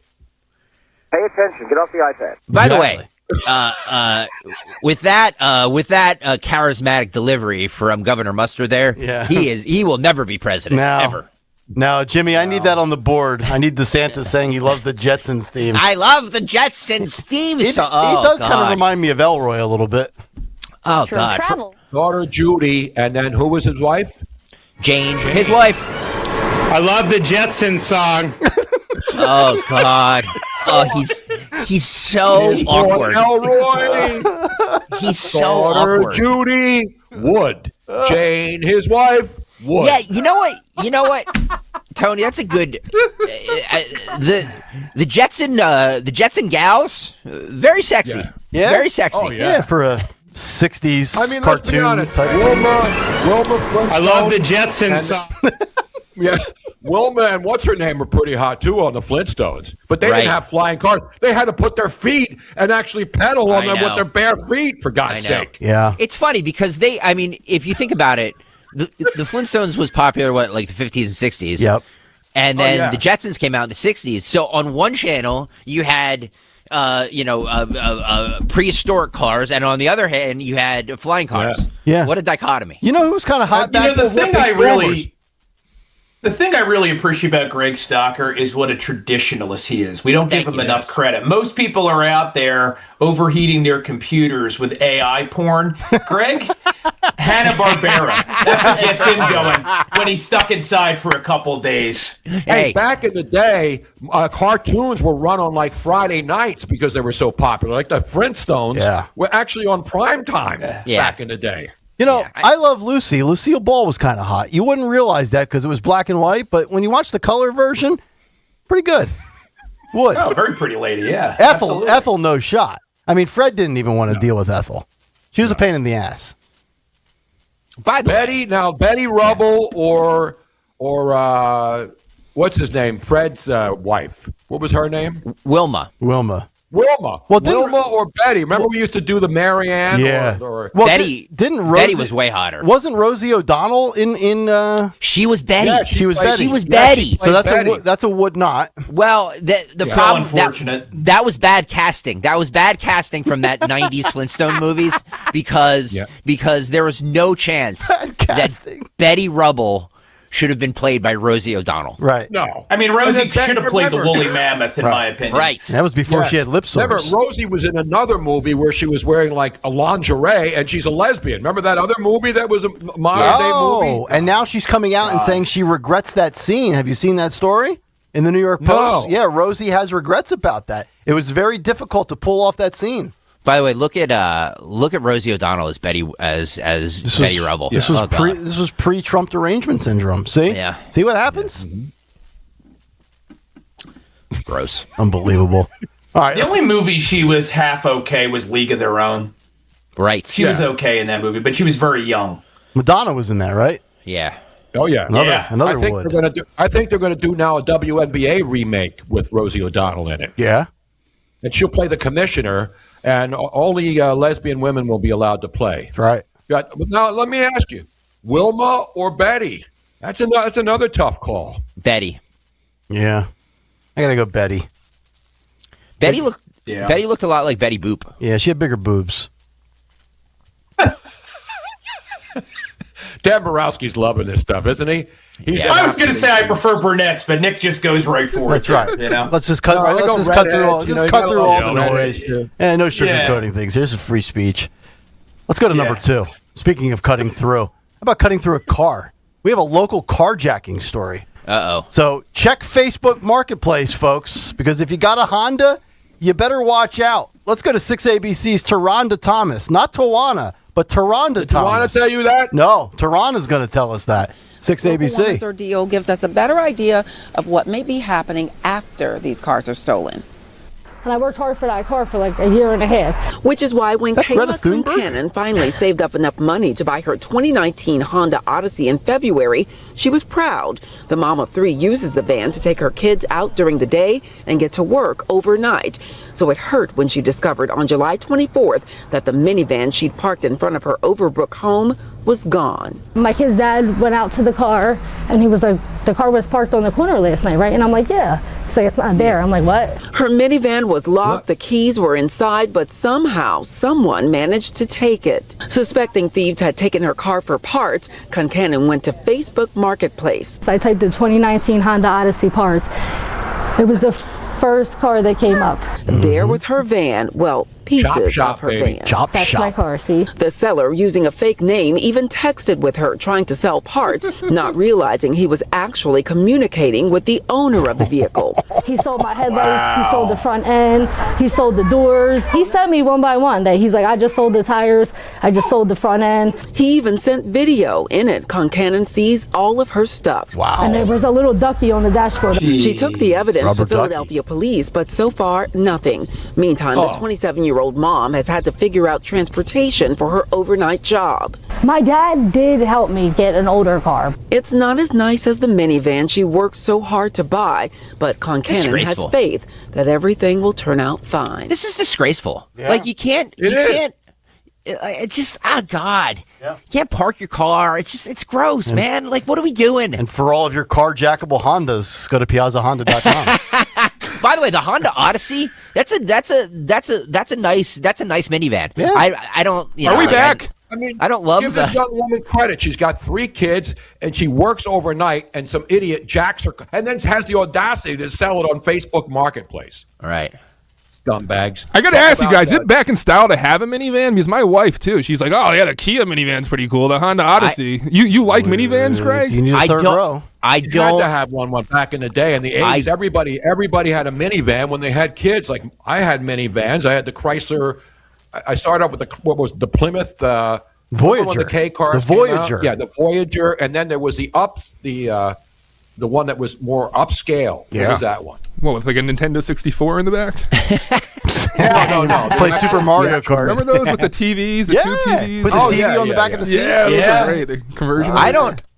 Speaker 21: Pay attention. Get off the iPad.
Speaker 6: By the way, with that charismatic delivery from Governor Mustard there, he will never be president ever.
Speaker 2: No, Jimmy, I need that on the board. I need DeSantis saying he loves the Jetsons theme.
Speaker 6: I love the Jetsons theme song.
Speaker 2: He does kind of remind me of Elroy a little bit.
Speaker 6: Oh, God.
Speaker 5: Daughter Judy, and then who was his wife?
Speaker 6: Jane. His wife.
Speaker 19: I love the Jetsons song.
Speaker 6: Oh, God. Oh, he's so awkward.
Speaker 5: Elroy.
Speaker 6: He's so
Speaker 5: Daughter
Speaker 6: awkward.
Speaker 5: Judy Wood. Jane, his wife, Wood.
Speaker 6: Yeah, you know what, Tony, that's a good the Jetson gals, very sexy.
Speaker 2: Yeah.
Speaker 6: Very sexy.
Speaker 2: Oh, yeah, for a 60s
Speaker 5: I mean, let's be
Speaker 2: cartoon
Speaker 5: honest.
Speaker 2: type.
Speaker 5: Wilma Flintstone.
Speaker 19: I love the Jetsons song.
Speaker 5: Yeah, Wilma and what's her name were pretty hot too on the Flintstones, but they didn't have flying cars. They had to put their feet and actually pedal on them with their bare feet. For God's sake!
Speaker 2: Yeah,
Speaker 6: it's funny because if you think about it, the Flintstones was popular like the 50s and 60s.
Speaker 2: Yep.
Speaker 6: And then the Jetsons came out in the 60s. So on one channel you had prehistoric cars, and on the other hand you had flying cars.
Speaker 2: Yeah.
Speaker 6: What a dichotomy.
Speaker 2: You know who was kind of hot back
Speaker 11: the thing I really appreciate about Greg Stocker is what a traditionalist he is. We don't give him enough credit. Most people are out there overheating their computers with AI porn. Greg, Hanna-Barbera. That's what gets him going when he's stuck inside for a couple days.
Speaker 5: Hey, back in the day, cartoons were run on like Friday nights because they were so popular. Like the Flintstones were actually on prime time back in the day.
Speaker 2: You know, I love Lucy. Lucille Ball was kind of hot. You wouldn't realize that because it was black and white, but when you watch the color version, pretty good. Would.
Speaker 11: Oh, very pretty lady, yeah.
Speaker 2: Ethel, no shot. I mean, Fred didn't even want to deal with Ethel. She was a pain in the ass.
Speaker 5: Betty Rubble or what's his name? Fred's wife. What was her name?
Speaker 6: Wilma.
Speaker 5: Well, Wilma or Betty. Remember we used to do the Marianne?
Speaker 2: Yeah.
Speaker 5: Or
Speaker 6: Betty.
Speaker 2: Didn't Rosie,
Speaker 6: Betty was way hotter.
Speaker 2: Wasn't Rosie O'Donnell in?
Speaker 6: She was Betty.
Speaker 2: Yeah, she was Betty.
Speaker 6: She was Betty.
Speaker 2: So that's a would not.
Speaker 6: Well, the
Speaker 11: So
Speaker 6: problem
Speaker 11: unfortunate.
Speaker 6: that was bad casting. That was bad casting from that '90s Flintstone movies because there was no chance that Betty Rubble should have been played by Rosie O'Donnell.
Speaker 2: Right.
Speaker 5: No.
Speaker 11: I mean, Rosie should have played the woolly mammoth, in my opinion.
Speaker 6: Right.
Speaker 2: That was before she had lip sores.
Speaker 5: Remember, Rosie was in another movie where she was wearing like a lingerie and she's a lesbian. Remember that other movie that was a modern day movie?
Speaker 2: And now she's coming out and saying she regrets that scene. Have you seen that story in the New York Post?
Speaker 5: No.
Speaker 2: Yeah, Rosie has regrets about that. It was very difficult to pull off that scene.
Speaker 6: By the way, look at Rosie O'Donnell as Betty Betty Rubble.
Speaker 2: This was pre-Trump derangement syndrome. See?
Speaker 6: Yeah.
Speaker 2: See what happens?
Speaker 6: Gross.
Speaker 2: Unbelievable. All right.
Speaker 11: The only movie she was half okay was League of Their Own.
Speaker 6: Right.
Speaker 11: She was okay in that movie, but she was very young.
Speaker 2: Madonna was in that, right?
Speaker 6: Yeah.
Speaker 5: Oh yeah.
Speaker 2: Another
Speaker 5: I think
Speaker 2: would.
Speaker 5: they're going to do now a WNBA remake with Rosie O'Donnell in it.
Speaker 2: Yeah.
Speaker 5: And she'll play the commissioner, and only lesbian women will be allowed to play.
Speaker 2: Right.
Speaker 5: But now let me ask you, Wilma or Betty? That's another tough call.
Speaker 6: Betty.
Speaker 2: Yeah. I gotta go Betty.
Speaker 6: Betty looked a lot like Betty Boop.
Speaker 2: Yeah, she had bigger boobs.
Speaker 5: Dan Borowski's loving this stuff, isn't he?
Speaker 11: I was going to say I prefer brunettes, but Nick just goes right for
Speaker 2: That's
Speaker 11: it.
Speaker 2: right.
Speaker 11: You know?
Speaker 2: Let's just cut.
Speaker 5: No,
Speaker 2: let's just cut through all. Just cut through all the noise. And no sugarcoating things. Here's a free speech. Let's go to number 2. Speaking of cutting through, how about cutting through a car? We have a local carjacking story.
Speaker 6: Uh-oh.
Speaker 2: So check Facebook Marketplace, folks, because if you got a Honda, you better watch out. Let's go to 6ABC's Taronda Thomas, not Tawana, but Taronda Thomas.
Speaker 5: Tawana tell you that?
Speaker 2: No, Taronda's going to tell us that. 6ABC.
Speaker 8: Woman's ordeal gives us a better idea of what may be happening after these cars are stolen.
Speaker 10: And I worked hard for that car for like a year and a half.
Speaker 8: Which is why when Kayla Concannon finally saved up enough money to buy her 2019 Honda Odyssey in February, she was proud. The mom of 3 uses the van to take her kids out during the day and get to work overnight. So it hurt when she discovered on July 24th that the minivan she'd parked in front of her Overbrook home was gone.
Speaker 10: My kid's dad went out to the car and he was like, the car was parked on the corner last night, right? And I'm like, yeah. He's like, it's not there. I'm like, what?
Speaker 8: Her minivan was locked, the keys were inside, but somehow someone managed to take it. Suspecting thieves had taken her car for parts, Concannon went to Facebook Marketplace.
Speaker 10: I typed in 2019 Honda Odyssey parts. It was the first car that came up.
Speaker 8: There was her van, well, pieces of her van.
Speaker 10: That's my car, see?
Speaker 8: The seller, using a fake name, even texted with her trying to sell parts, not realizing he was actually communicating with the owner of the vehicle.
Speaker 10: He sold my headlights, he sold the front end, he sold the doors. He sent me one by one. He's like, I just sold the tires, I just sold the front end.
Speaker 8: He even sent video. In it, Concannon sees all of her stuff.
Speaker 10: And there was a little ducky on the dashboard.
Speaker 8: She took the evidence to Philadelphia police, but so far, nothing. nothing. Meantime, the 27-year-old mom has had to figure out transportation for her overnight job.
Speaker 10: My dad did help me get an older car.
Speaker 8: It's not as nice as the minivan she worked so hard to buy, but Concannon has faith that everything will turn out fine.
Speaker 6: This is disgraceful.
Speaker 8: Yeah.
Speaker 6: Like, you can't. It just, God. You can't park your car. It's gross, man. Like, what are we doing?
Speaker 2: And for all of your carjackable Hondas, go to piazzahonda.com.
Speaker 6: By the way, the Honda Odyssey, that's a nice minivan.
Speaker 5: Yeah.
Speaker 6: I don't.
Speaker 5: Are we back?
Speaker 6: I don't love
Speaker 5: give this young woman credit. She's got 3 kids, and she works overnight, and some idiot jacks her, and then has the audacity to sell it on Facebook Marketplace.
Speaker 6: All right.
Speaker 5: Scumbags.
Speaker 13: I got to ask you guys, is it back in style to have a minivan? Because my wife, too, she's like, oh, yeah, the Kia minivan's pretty cool. The Honda Odyssey. You like minivans, Greg?
Speaker 2: You need a third row.
Speaker 5: You had to have one back in the day. In the 80s, everybody had a minivan when they had kids. Like, I had minivans. I had the Chrysler. I started off with the Plymouth
Speaker 2: Voyager.
Speaker 5: The K cars.
Speaker 2: The Voyager.
Speaker 5: Yeah, the Voyager. And then there was the one that was more upscale.
Speaker 13: Yeah.
Speaker 5: What was that one?
Speaker 13: What, with like a Nintendo 64 in the back?
Speaker 5: No.
Speaker 2: Play Super Mario Kart.
Speaker 13: Remember those with the TVs, the 2 TVs?
Speaker 2: Put the TV on the back of the seat.
Speaker 13: Yeah, those are great. The conversion.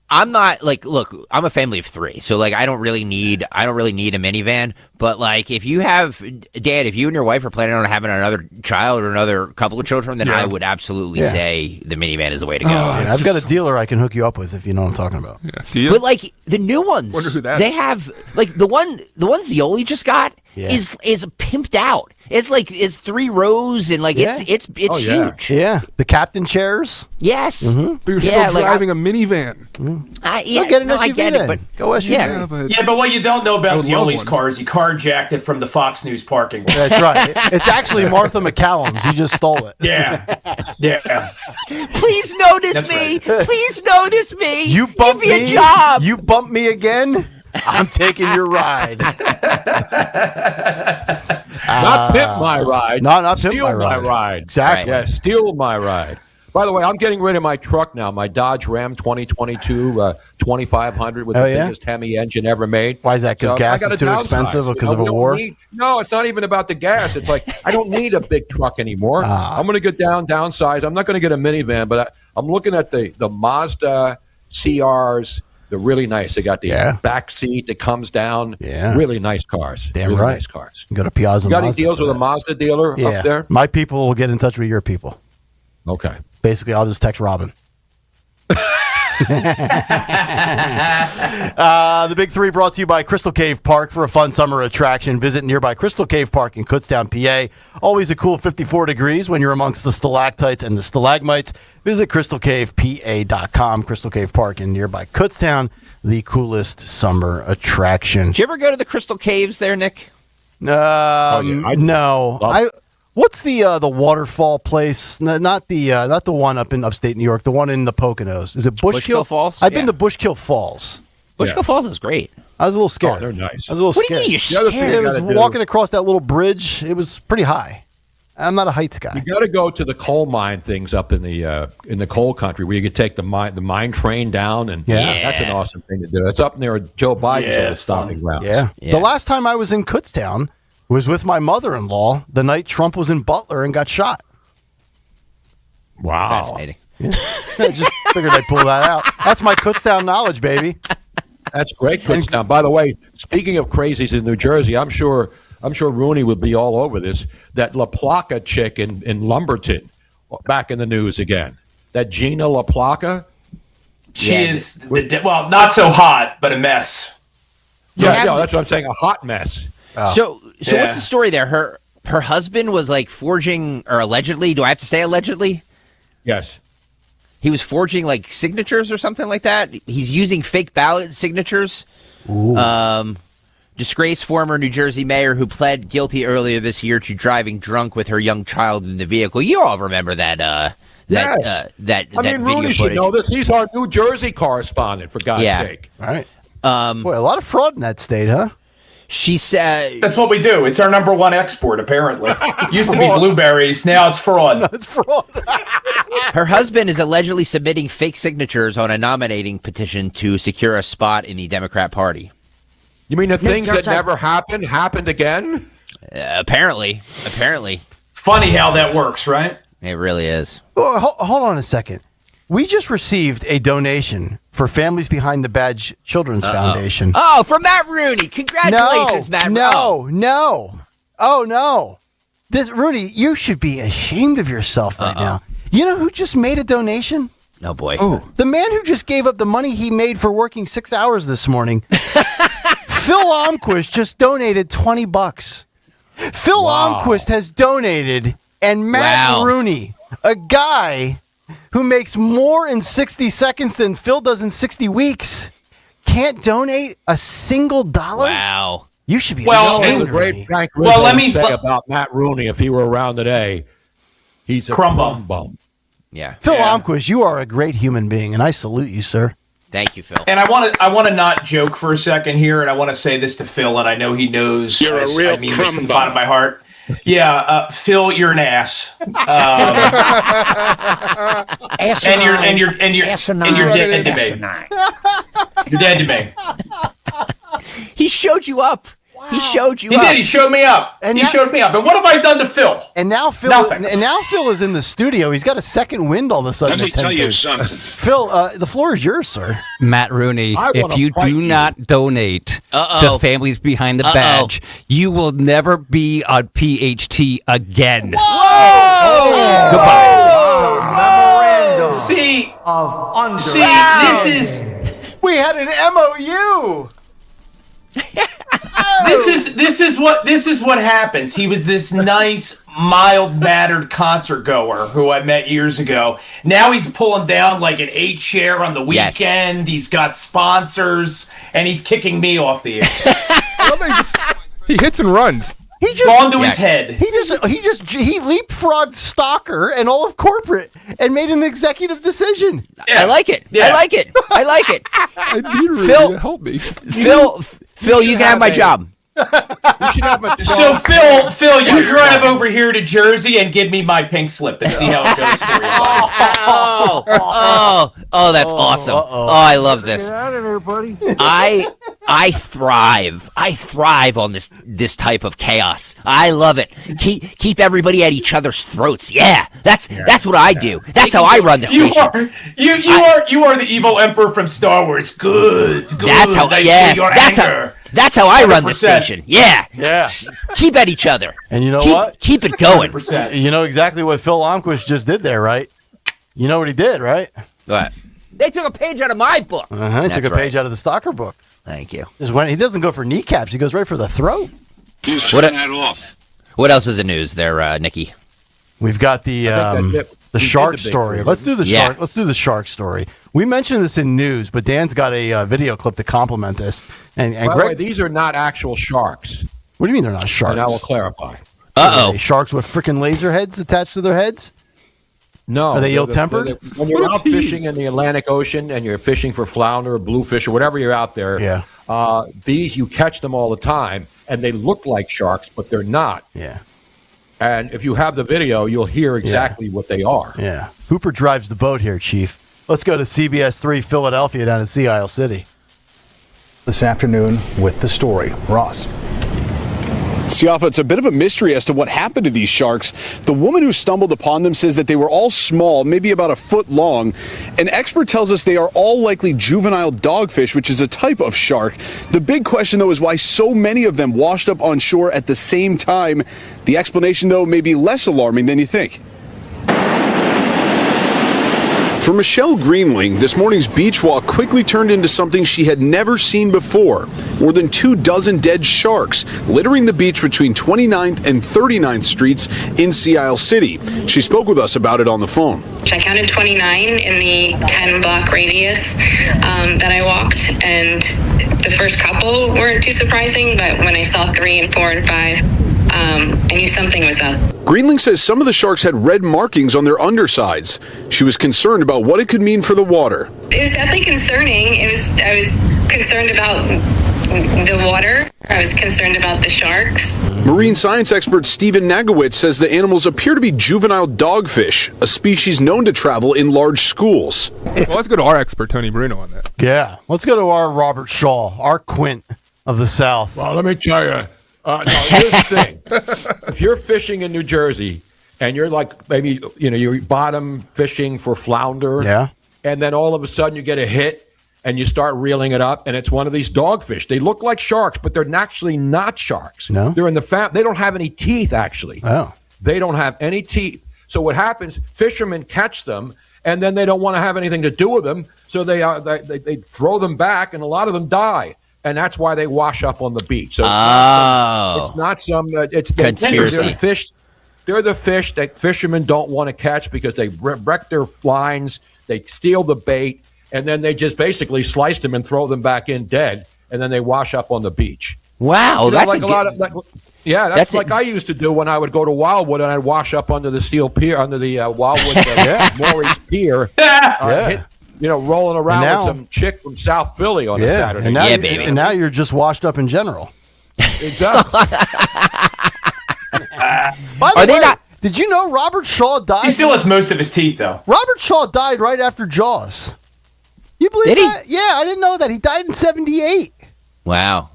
Speaker 6: I'm not like, look, I'm a family of 3, so like I don't really need a minivan. But like, if you have, Dad, if you and your wife are planning on having another child or another couple of children, then I would absolutely say the minivan is the way to go.
Speaker 2: I've got a dealer I can hook you up with if you know what I'm talking about.
Speaker 6: But like the new ones,
Speaker 2: Wonder who that
Speaker 6: they
Speaker 2: is.
Speaker 6: have like the one Zioli just got is pimped out. It's 3 rows and like it's huge.
Speaker 2: Yeah, the captain chairs.
Speaker 6: Yes.
Speaker 2: Mm-hmm.
Speaker 13: But you're still driving a minivan.
Speaker 6: I
Speaker 2: get an SUV
Speaker 6: I get
Speaker 2: then.
Speaker 6: it, but
Speaker 2: Go SUV.
Speaker 11: But what you don't know
Speaker 13: I
Speaker 11: about
Speaker 13: would love
Speaker 11: Zioli's
Speaker 13: one.
Speaker 11: cars, he carjacked it from the Fox News parking lot.
Speaker 2: That's right. It's actually Martha McCallum's. He just stole it.
Speaker 11: Yeah.
Speaker 6: Please notice me. Please notice me.
Speaker 2: You bump
Speaker 6: Give me
Speaker 2: me.
Speaker 6: a job.
Speaker 2: You bump me again. I'm taking your ride.
Speaker 5: Not pimp my ride.
Speaker 2: No, not pimp
Speaker 5: steal
Speaker 2: my ride. Exactly.
Speaker 5: Yeah, steal my ride. By the way, I'm getting rid of my truck now. My Dodge Ram 2022 2500 with the biggest Hemi engine ever made.
Speaker 2: Why is that? Because gas is too expensive because of a war?
Speaker 5: No, it's not even about the gas. It's like I don't need a big truck anymore. I'm going to get downsize. I'm not going to get a minivan, but I'm looking at the Mazda CRs. They're really nice. They got the back seat that comes down. Yeah. Really nice cars.
Speaker 2: Damn
Speaker 5: really
Speaker 2: right.
Speaker 5: Nice cars.
Speaker 2: Go to Piazza
Speaker 5: You got any
Speaker 2: Mazda
Speaker 5: deals
Speaker 2: for
Speaker 5: with a
Speaker 2: that.
Speaker 5: Mazda dealer up there?
Speaker 2: My people will get in touch with your people.
Speaker 5: Okay.
Speaker 2: Basically, I'll just text Robin. The Big Three brought to you by Crystal Cave Park for a fun summer attraction. Visit nearby Crystal Cave Park in Kutztown, PA. Always a cool 54 degrees when you're amongst the stalactites and the stalagmites. Visit crystalcavepa.com. Crystal Cave Park in nearby Kutztown, the coolest summer attraction.
Speaker 6: Did you ever go to the Crystal Caves there, Nick?
Speaker 2: No. What's the waterfall place? Not the one up in upstate New York. The one in the Poconos. Is it Bushkill
Speaker 6: Falls?
Speaker 2: I've been to Bushkill Falls.
Speaker 6: Bushkill Falls is great.
Speaker 2: I was a little scared.
Speaker 5: Oh, they're nice.
Speaker 2: I was a little
Speaker 6: What do you
Speaker 2: scared.
Speaker 6: mean you're scared?
Speaker 2: I was walking across that little bridge. It was pretty high. I'm not a heights guy.
Speaker 5: You got to go to the coal mine things up in the coal country where you could take the mine train down, and that's an awesome thing to do. It's up near Joe Biden's old stomping grounds.
Speaker 2: Yeah. The last time I was in Kutztown was with my mother-in-law the night Trump was in Butler and got shot.
Speaker 5: Wow.
Speaker 6: Fascinating.
Speaker 2: Yeah. I just figured I'd pull that out. That's my Kutztown knowledge, baby.
Speaker 5: That's great, Kutztown. By the way, speaking of crazies in New Jersey, I'm sure Rooney would be all over this. That La Placa chick in Lumberton, back in the news again. That Gina La Placa.
Speaker 11: She is, not so hot, but a mess.
Speaker 5: Yeah, that's what I'm saying. A hot mess.
Speaker 6: So what's the story there? Her husband was like forging, or allegedly. Do I have to say allegedly?
Speaker 5: Yes.
Speaker 6: He was forging like signatures or something like that. He's using fake ballot signatures. Disgraced former New Jersey mayor who pled guilty earlier this year to driving drunk with her young child in the vehicle. You all remember that? That
Speaker 5: Rooney
Speaker 6: video
Speaker 5: should
Speaker 6: footage.
Speaker 5: know this. He's our New Jersey correspondent, for God's sake.
Speaker 2: All right. Boy, a lot of fraud in that state, huh?
Speaker 6: She said,
Speaker 11: That's what we do. It's our number one export, apparently. It used to be blueberries. Now it's fraud.
Speaker 2: No, it's fraud.
Speaker 6: her husband is allegedly submitting fake signatures on a nominating petition to secure a spot in the Democrat Party.
Speaker 5: You mean the things that never happened again?
Speaker 6: Apparently.
Speaker 11: Funny how that works, right?
Speaker 6: It really is.
Speaker 2: Oh, hold on a second. We just received a donation for Families Behind the Badge Children's Foundation.
Speaker 6: Oh, from Matt Rooney. Congratulations, Matt.
Speaker 2: No. Oh, no. This Rooney, you should be ashamed of yourself right now. You know who just made a donation?
Speaker 6: Oh, boy.
Speaker 2: The man who just gave up the money he made for working 6 hours this morning. Phil Almquist just donated $20. Phil Almquist has donated, and Matt Rooney, a guy who makes more in 60 seconds than Phil does in 60 weeks, can't donate a single dollar?
Speaker 6: Wow.
Speaker 2: You should be
Speaker 5: the great Frank Rizzo let me say about Matt Rooney, if he were around today, he's a crumb bum.
Speaker 6: Yeah.
Speaker 2: Phil Almquist, you are a great human being, and I salute you, sir.
Speaker 6: Thank you, Phil.
Speaker 11: And I want to not joke for a second here, and I want to say this to Phil, and I know he knows.
Speaker 15: You're a real
Speaker 11: I mean this from the bottom of my heart. Yeah, Phil, you're an ass. And you're dead to me. You're dead to me.
Speaker 6: He showed you up. He showed you
Speaker 11: He
Speaker 6: up.
Speaker 11: did. He showed me up. And showed me up. And what have I done to Phil?
Speaker 2: And now Phil,
Speaker 11: Nothing.
Speaker 2: and now Phil is in the studio. He's got a second wind all of a sudden.
Speaker 15: Let me tell you something.
Speaker 2: Phil, the floor is yours, sir.
Speaker 4: Matt Rooney, if you do not donate to Families Behind the Badge, you will never be on PHT again.
Speaker 2: Whoa!
Speaker 4: Goodbye.
Speaker 2: Memorandum
Speaker 11: See,
Speaker 2: of
Speaker 11: this is.
Speaker 2: We had an MOU.
Speaker 11: This is what happens. He was this nice, mild-mannered concert goer who I met years ago. Now he's pulling down like an 8 share on the weekend.
Speaker 6: Yes.
Speaker 11: He's got sponsors, and he's kicking me off the air.
Speaker 13: He hits and runs.
Speaker 2: He just
Speaker 11: gone to his head.
Speaker 2: He leapfrogged Stalker and all of corporate and made an executive decision.
Speaker 6: I like it.
Speaker 11: Yeah.
Speaker 6: I like it.
Speaker 13: I need Rooney
Speaker 6: Phil,
Speaker 13: to help me.
Speaker 6: Phil, you can have my job.
Speaker 11: So Phil, you drive over here to Jersey and give me my pink slip and see how it goes for you.
Speaker 6: Oh, that's awesome. Oh, I love this.
Speaker 15: Get out of there, buddy.
Speaker 6: I thrive on this type of chaos. I love it. Keep everybody at each other's throats. Yeah, that's what I do. That's how I run the station.
Speaker 11: You are the evil emperor from Star Wars. Good.
Speaker 6: That's how. That's how I run the station. Yeah. Keep at each other.
Speaker 2: And you know
Speaker 6: what? Keep it going.
Speaker 11: 100%.
Speaker 2: You know exactly what Phil Almquist just did there, right? You know what he did, right?
Speaker 6: What? They took a page out of my book.
Speaker 2: He took a page out of the Stalker book.
Speaker 6: Thank you.
Speaker 2: He doesn't go for kneecaps; he goes right for the throat.
Speaker 6: What else is in news there, Nikki?
Speaker 2: We've got the shark story. Let's do the shark. Let's do the shark story. We mentioned this in news, but Dan's got a video clip to complement this. And
Speaker 5: By the
Speaker 2: Greg,
Speaker 5: way, these are not actual sharks.
Speaker 2: what do you mean they're not sharks?
Speaker 5: And I will clarify.
Speaker 2: Are they sharks with freaking laser heads attached to their heads?
Speaker 5: No.
Speaker 2: Are they ill-tempered?
Speaker 5: When you're out fishing in the Atlantic Ocean and you're fishing for flounder or bluefish or whatever you're out there, these, you catch them all the time, and they look like sharks, but they're not.
Speaker 2: Yeah.
Speaker 5: And if you have the video, you'll hear exactly what they are.
Speaker 2: Yeah. Hooper drives the boat here, Chief. Let's go to CBS 3 Philadelphia down in Sea Isle City.
Speaker 16: This afternoon with the story. Ross.
Speaker 17: Siafa, it's a bit of a mystery as to what happened to these sharks. The woman who stumbled upon them says that they were all small, maybe about a foot long. An expert tells us they are all likely juvenile dogfish, which is a type of shark. The big question, though, is why so many of them washed up on shore at the same time. The explanation, though, may be less alarming than you think. For Michelle Greenling, this morning's beach walk quickly turned into something she had never seen before. More than 24 dead sharks littering the beach between 29th and 39th Streets in Sea Isle City. She spoke with us about it on the phone.
Speaker 18: I counted 29 in the 10-block radius that I walked, and the first couple weren't too surprising, but when I saw 3 and 4 and 5, I knew something was up.
Speaker 17: Greenling says some of the sharks had red markings on their undersides. She was concerned about what it could mean for the water.
Speaker 18: It was definitely concerning. I was concerned about the water. I was concerned about the sharks.
Speaker 17: Marine science expert Stephen Nagowitz says the animals appear to be juvenile dogfish, a species known to travel in large schools.
Speaker 13: Well, let's go to our expert, Tony Bruno, on that.
Speaker 2: Yeah. Let's go to our Robert Shaw, our Quint of the South.
Speaker 5: Well, let me tell you, No, here's the thing. If you're fishing in New Jersey and you're like maybe you're bottom fishing for flounder,
Speaker 2: Yeah.
Speaker 5: and then all of a sudden you get a hit and you start reeling it up, and it's one of these dogfish. They look like sharks, but they're actually not sharks.
Speaker 2: No?
Speaker 5: They're in the they don't have any teeth, actually.
Speaker 2: Oh.
Speaker 5: They don't have any teeth. So what happens, fishermen catch them, and then they don't want to have anything to do with them, so they throw them back, and a lot of them die. And that's why they wash up on the beach. So it's not some it's
Speaker 6: conspiracy.
Speaker 5: They're the fish that fishermen don't want to catch because they wreck their lines, they steal the bait, and then they just basically slice them and throw them back in dead, and then they wash up on the beach.
Speaker 6: Wow, that's
Speaker 5: like a lot of that's like I used to do when I would go to Wildwood and I'd wash up under the steel pier, under the Wildwood Maurice Pier, rolling around with some chick from South Philly on a Saturday.
Speaker 2: And now,
Speaker 6: baby.
Speaker 2: And now you're just washed up in general.
Speaker 5: Exactly.
Speaker 2: By the way, did you know Robert Shaw died?
Speaker 11: He still has most of his teeth, though.
Speaker 2: Robert Shaw died right after Jaws. You believe that? Yeah, I didn't know that. He died in 1978.
Speaker 6: Wow.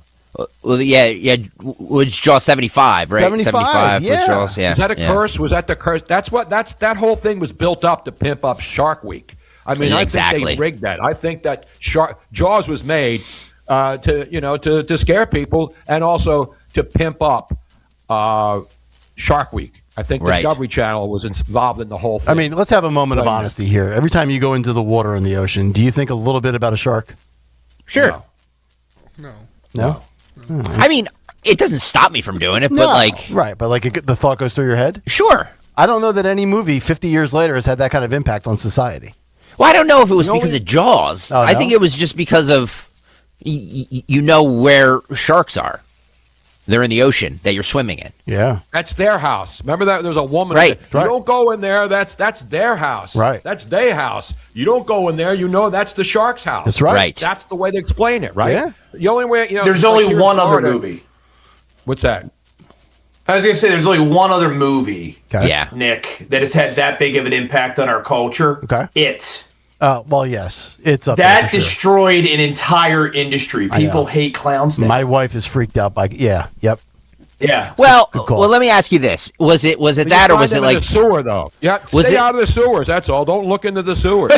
Speaker 6: Well, yeah. Was Jaws 75, right?
Speaker 2: 75
Speaker 6: was Jaws. Yeah.
Speaker 5: Was that a curse? Was that the curse? That whole thing was built up to pimp up Shark Week. I mean, I think they rigged that. I think that Jaws was made to scare people and also to pimp up Shark Week. I think Discovery Channel was involved in the whole thing.
Speaker 2: I mean, let's have a moment of honesty here. Every time you go into the water in the ocean, do you think a little bit about a shark?
Speaker 6: Sure.
Speaker 2: No?
Speaker 6: I mean, it doesn't stop me from doing it, but
Speaker 2: the thought goes through your head?
Speaker 6: Sure.
Speaker 2: I don't know that any movie 50 years later has had that kind of impact on society.
Speaker 6: Well, I don't know if it was because of Jaws.
Speaker 2: Oh, no?
Speaker 6: I think it was just because of where sharks are. They're in the ocean that you're swimming in.
Speaker 2: Yeah.
Speaker 5: That's their house. Remember that there's a woman.
Speaker 6: Right.
Speaker 5: You don't go in there. That's their house.
Speaker 2: Right.
Speaker 5: That's their house. You don't go in there. That's the shark's house.
Speaker 2: That's right.
Speaker 5: That's the way they explain it, right?
Speaker 2: Yeah.
Speaker 5: The only way,
Speaker 11: There's only one other movie.
Speaker 5: What's that?
Speaker 11: I was going to say there's only one other movie,
Speaker 6: Yeah.
Speaker 11: Nick, that has had that big of an impact on our culture.
Speaker 2: Okay.
Speaker 11: It.
Speaker 2: Well, yes. It's up there
Speaker 11: That
Speaker 2: for sure.
Speaker 11: destroyed an entire industry. People hate clowns now.
Speaker 2: My wife is freaked out by yep.
Speaker 11: Yeah.
Speaker 6: Well, let me ask you this: was it that, or was it like
Speaker 5: in the sewer though? Yeah. Stay out of the sewers. That's all. Don't look into the sewers.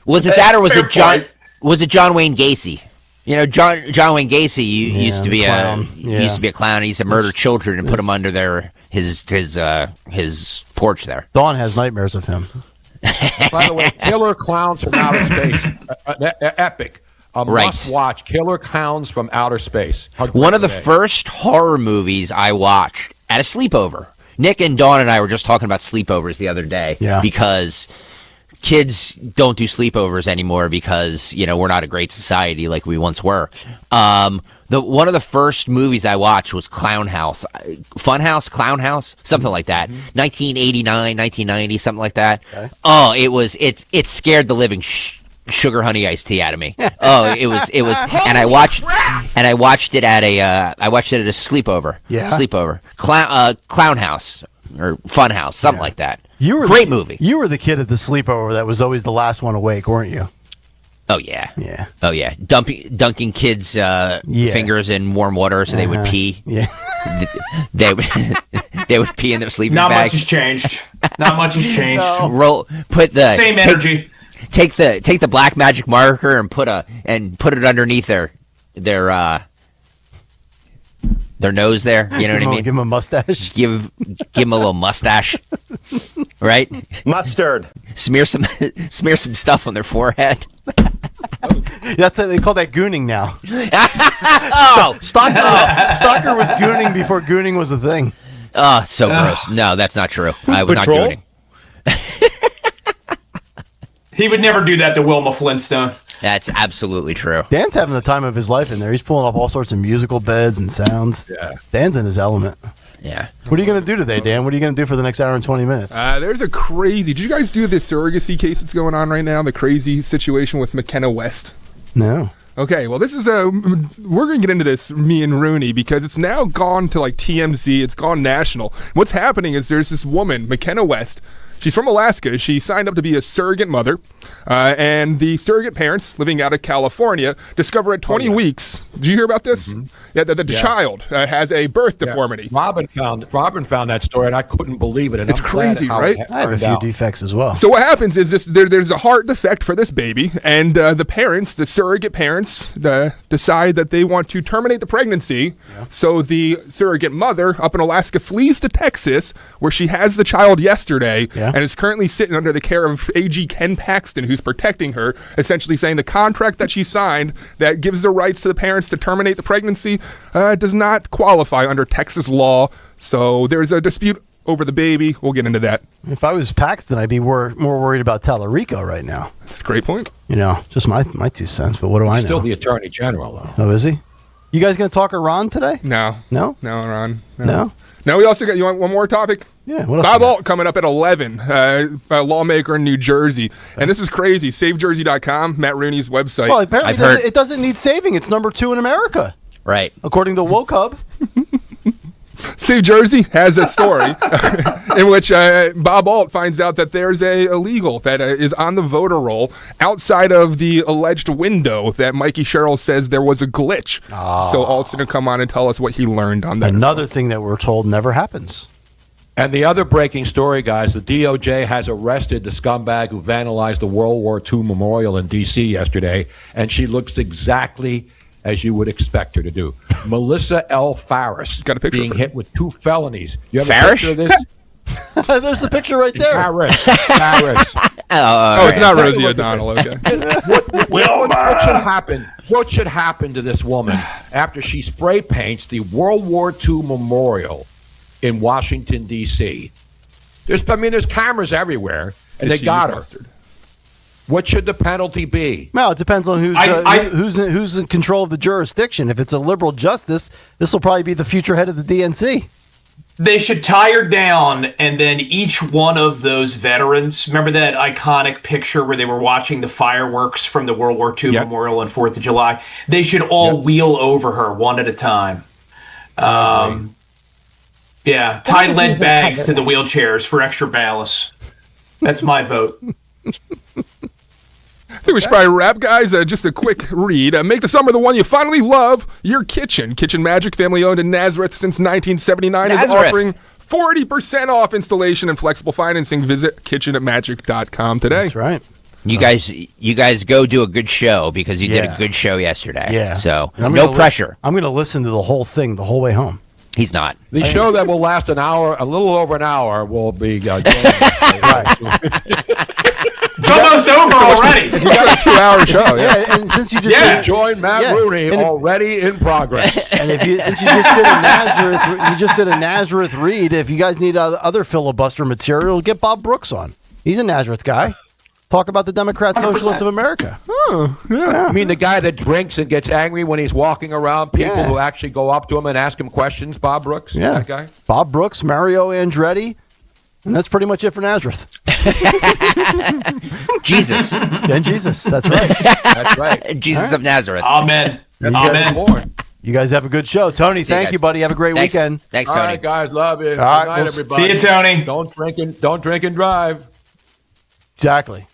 Speaker 6: Was it that, or was it John? Was it John Wayne Gacy? John Wayne Gacy used to be used to be a clown. He used to murder children and put them under his porch there.
Speaker 2: Dawn has nightmares of him.
Speaker 5: By the way, Killer Clowns from Outer Space, epic. Must watch Killer Clowns from Outer Space.
Speaker 6: One of the first horror movies I watched at a sleepover. Nick and Dawn and I were just talking about sleepovers the other day because kids don't do sleepovers anymore because we're not a great society like we once were. One of the first movies I watched was Clown House, Clown House, something like that. 1989, 1990, something like that. Okay. Oh, it scared the living sugar honey iced tea out of me. Oh, it was, and I watched it at a sleepover.
Speaker 2: Yeah.
Speaker 6: Sleepover. Clown House or Fun House, something like that. Great movie.
Speaker 2: You were the kid at the sleepover that was always the last one awake, weren't you?
Speaker 6: Oh yeah.
Speaker 2: Yeah.
Speaker 6: Oh yeah. Dunking kids' fingers in warm water so they would pee.
Speaker 2: Yeah.
Speaker 6: they would pee in their sleeping
Speaker 11: bag.
Speaker 6: Not
Speaker 11: much has changed. Not much has changed.
Speaker 6: No.
Speaker 11: Same energy.
Speaker 6: Take the black magic marker and put it underneath their nose there. You know what I mean?
Speaker 2: Give them a mustache.
Speaker 6: Give them a little mustache. Right?
Speaker 15: Mustard.
Speaker 6: Smear some stuff on their forehead.
Speaker 2: That's what they call that gooning now.
Speaker 6: Oh,
Speaker 2: Stalker was gooning before gooning was a thing.
Speaker 6: Oh, so gross. No, that's not true. I was not gooning.
Speaker 11: He would never do that to Wilma Flintstone.
Speaker 6: That's absolutely true.
Speaker 2: Dan's having the time of his life in there. He's pulling off all sorts of musical beds and sounds.
Speaker 5: Yeah.
Speaker 2: Dan's in his element.
Speaker 6: Yeah.
Speaker 2: What are you going to do today, Dan? What are you going to do for the next hour and 20 minutes?
Speaker 13: There's a crazy... Did you guys do the surrogacy case that's going on right now? The crazy situation with McKenna West?
Speaker 2: No.
Speaker 13: Okay, well, this is we're going to get into this, me and Rooney, because it's now gone to, like, TMZ. It's gone national. What's happening is there's this woman, McKenna West. She's from Alaska. She signed up to be a surrogate mother, and the surrogate parents living out of California discover at 20 weeks. Did you hear about this? Yeah, the child has a birth deformity.
Speaker 5: Robin found that story, and I couldn't believe it. And
Speaker 13: It's
Speaker 5: I'm glad
Speaker 13: crazy,
Speaker 5: how
Speaker 13: right?
Speaker 5: it
Speaker 2: I have a
Speaker 5: turned
Speaker 2: few
Speaker 5: out.
Speaker 2: defects as well.
Speaker 13: So what happens is there's a heart defect for this baby, and the parents, the surrogate parents, decide that they want to terminate the pregnancy. So the surrogate mother up in Alaska flees to Texas, where she has the child yesterday, and is currently sitting under the care of AG Ken Paxton, who's protecting her, essentially saying the contract that she signed that gives the rights to the parents to terminate the pregnancy does not qualify under Texas law. So there's a dispute over the baby. We'll get into that.
Speaker 2: If I was Paxton, I'd be more worried about Tallarico right now.
Speaker 13: That's a great point.
Speaker 2: Just my 2 cents, but what do I know?
Speaker 5: Still the Attorney General, though.
Speaker 2: Oh, is he? You guys going to talk Iran today?
Speaker 13: No.
Speaker 2: No?
Speaker 13: No, Ron.
Speaker 2: No?
Speaker 13: No, we also got, you want one more topic?
Speaker 2: Yeah, what else
Speaker 13: Bob
Speaker 2: you got?
Speaker 13: Alt coming up at 11, a lawmaker in New Jersey. And this is crazy. SaveJersey.com, Matt Rooney's website.
Speaker 2: Well, apparently it doesn't need saving. It's number 2 in America.
Speaker 6: Right.
Speaker 2: According to Woke Hub.
Speaker 13: Save Jersey has a story in which Bob Alt finds out that there's a illegal that is on the voter roll outside of the alleged window that Mikey Sherrill says there was a glitch. So Alt's going to come on and tell us what he learned on that.
Speaker 2: Another thing that we're told never happens.
Speaker 5: And the other breaking story, guys, the DOJ has arrested the scumbag who vandalized the World War II memorial in D.C. yesterday, and she looks exactly as you would expect her to do. Melissa L. Farris being hit with 2 felonies. You have a picture of this?
Speaker 2: There's the picture right there.
Speaker 5: Farris.
Speaker 13: It's not Rosie O'Donnell. Okay.
Speaker 5: What should happen? What should happen to this woman after she spray paints the World War II memorial in Washington, D.C.? There's cameras everywhere, and they got her. What should the penalty be?
Speaker 2: Well, it depends on who's in control of the jurisdiction. If it's a liberal justice, this will probably be the future head of the DNC.
Speaker 11: They should tie her down, and then each one of those veterans, remember that iconic picture where they were watching the fireworks from the World War II memorial on 4th of July? They should all wheel over her one at a time. Tie lead bags to the wheelchairs for extra ballast. That's my vote.
Speaker 13: I think we should probably wrap, guys. Just a quick read. Make the summer the one you finally love. Your kitchen. Kitchen Magic, family owned in Nazareth since 1979, is offering 40% off installation and flexible financing. Visit kitchenatmagic.com today.
Speaker 2: That's right.
Speaker 6: You guys go do a good show because you did a good show yesterday.
Speaker 2: Yeah.
Speaker 6: So
Speaker 2: no
Speaker 6: pressure.
Speaker 2: I'm going to listen to the whole thing the whole way home.
Speaker 6: He's not.
Speaker 5: The show that will last an hour, a little over an hour, will be.
Speaker 11: It's almost over already.
Speaker 13: You got a 2-hour show.
Speaker 2: Yeah, and since you just
Speaker 5: join Matt Rooney already in since
Speaker 2: you just did a Nazareth read. If you guys need other filibuster material, get Bob Brooks on. He's a Nazareth guy. Talk about the Democrat Socialists of America.
Speaker 13: Oh, yeah.
Speaker 5: I mean, the guy that drinks and gets angry when he's walking around, people who actually go up to him and ask him questions, Bob Brooks, that guy?
Speaker 2: Bob Brooks, Mario Andretti, and that's pretty much it for Nazareth.
Speaker 6: Jesus.
Speaker 2: And Jesus, that's right.
Speaker 5: That's right.
Speaker 6: Jesus of Nazareth.
Speaker 11: Amen.
Speaker 2: Amen. You guys have a good show. Tony, thank you, buddy. Have a great weekend.
Speaker 6: Thanks,
Speaker 5: All
Speaker 6: Tony.
Speaker 5: right, guys, love you.
Speaker 2: All right,
Speaker 5: Good night, everybody.
Speaker 11: See you, Tony.
Speaker 5: Don't drink and drive.
Speaker 2: Exactly.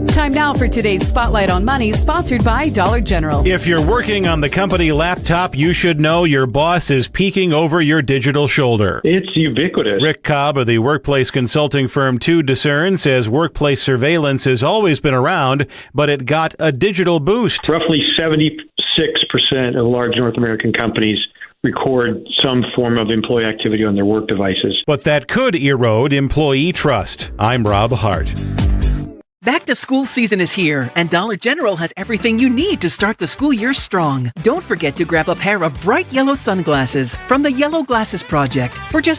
Speaker 3: Time now for today's Spotlight on Money, sponsored by Dollar General.
Speaker 7: If you're working on the company laptop, you should know your boss is peeking over your digital shoulder.
Speaker 23: It's ubiquitous.
Speaker 7: Rick Cobb of the workplace consulting firm 2 Discern says workplace surveillance has always been around, but it got a digital boost.
Speaker 23: Roughly 76% of large North American companies record some form of employee activity on their work devices.
Speaker 7: But that could erode employee trust. I'm Rob Hart.
Speaker 24: Back to school season is here, and Dollar General has everything you need to start the school year strong. Don't forget to grab a pair of bright yellow sunglasses from the Yellow Glasses Project for just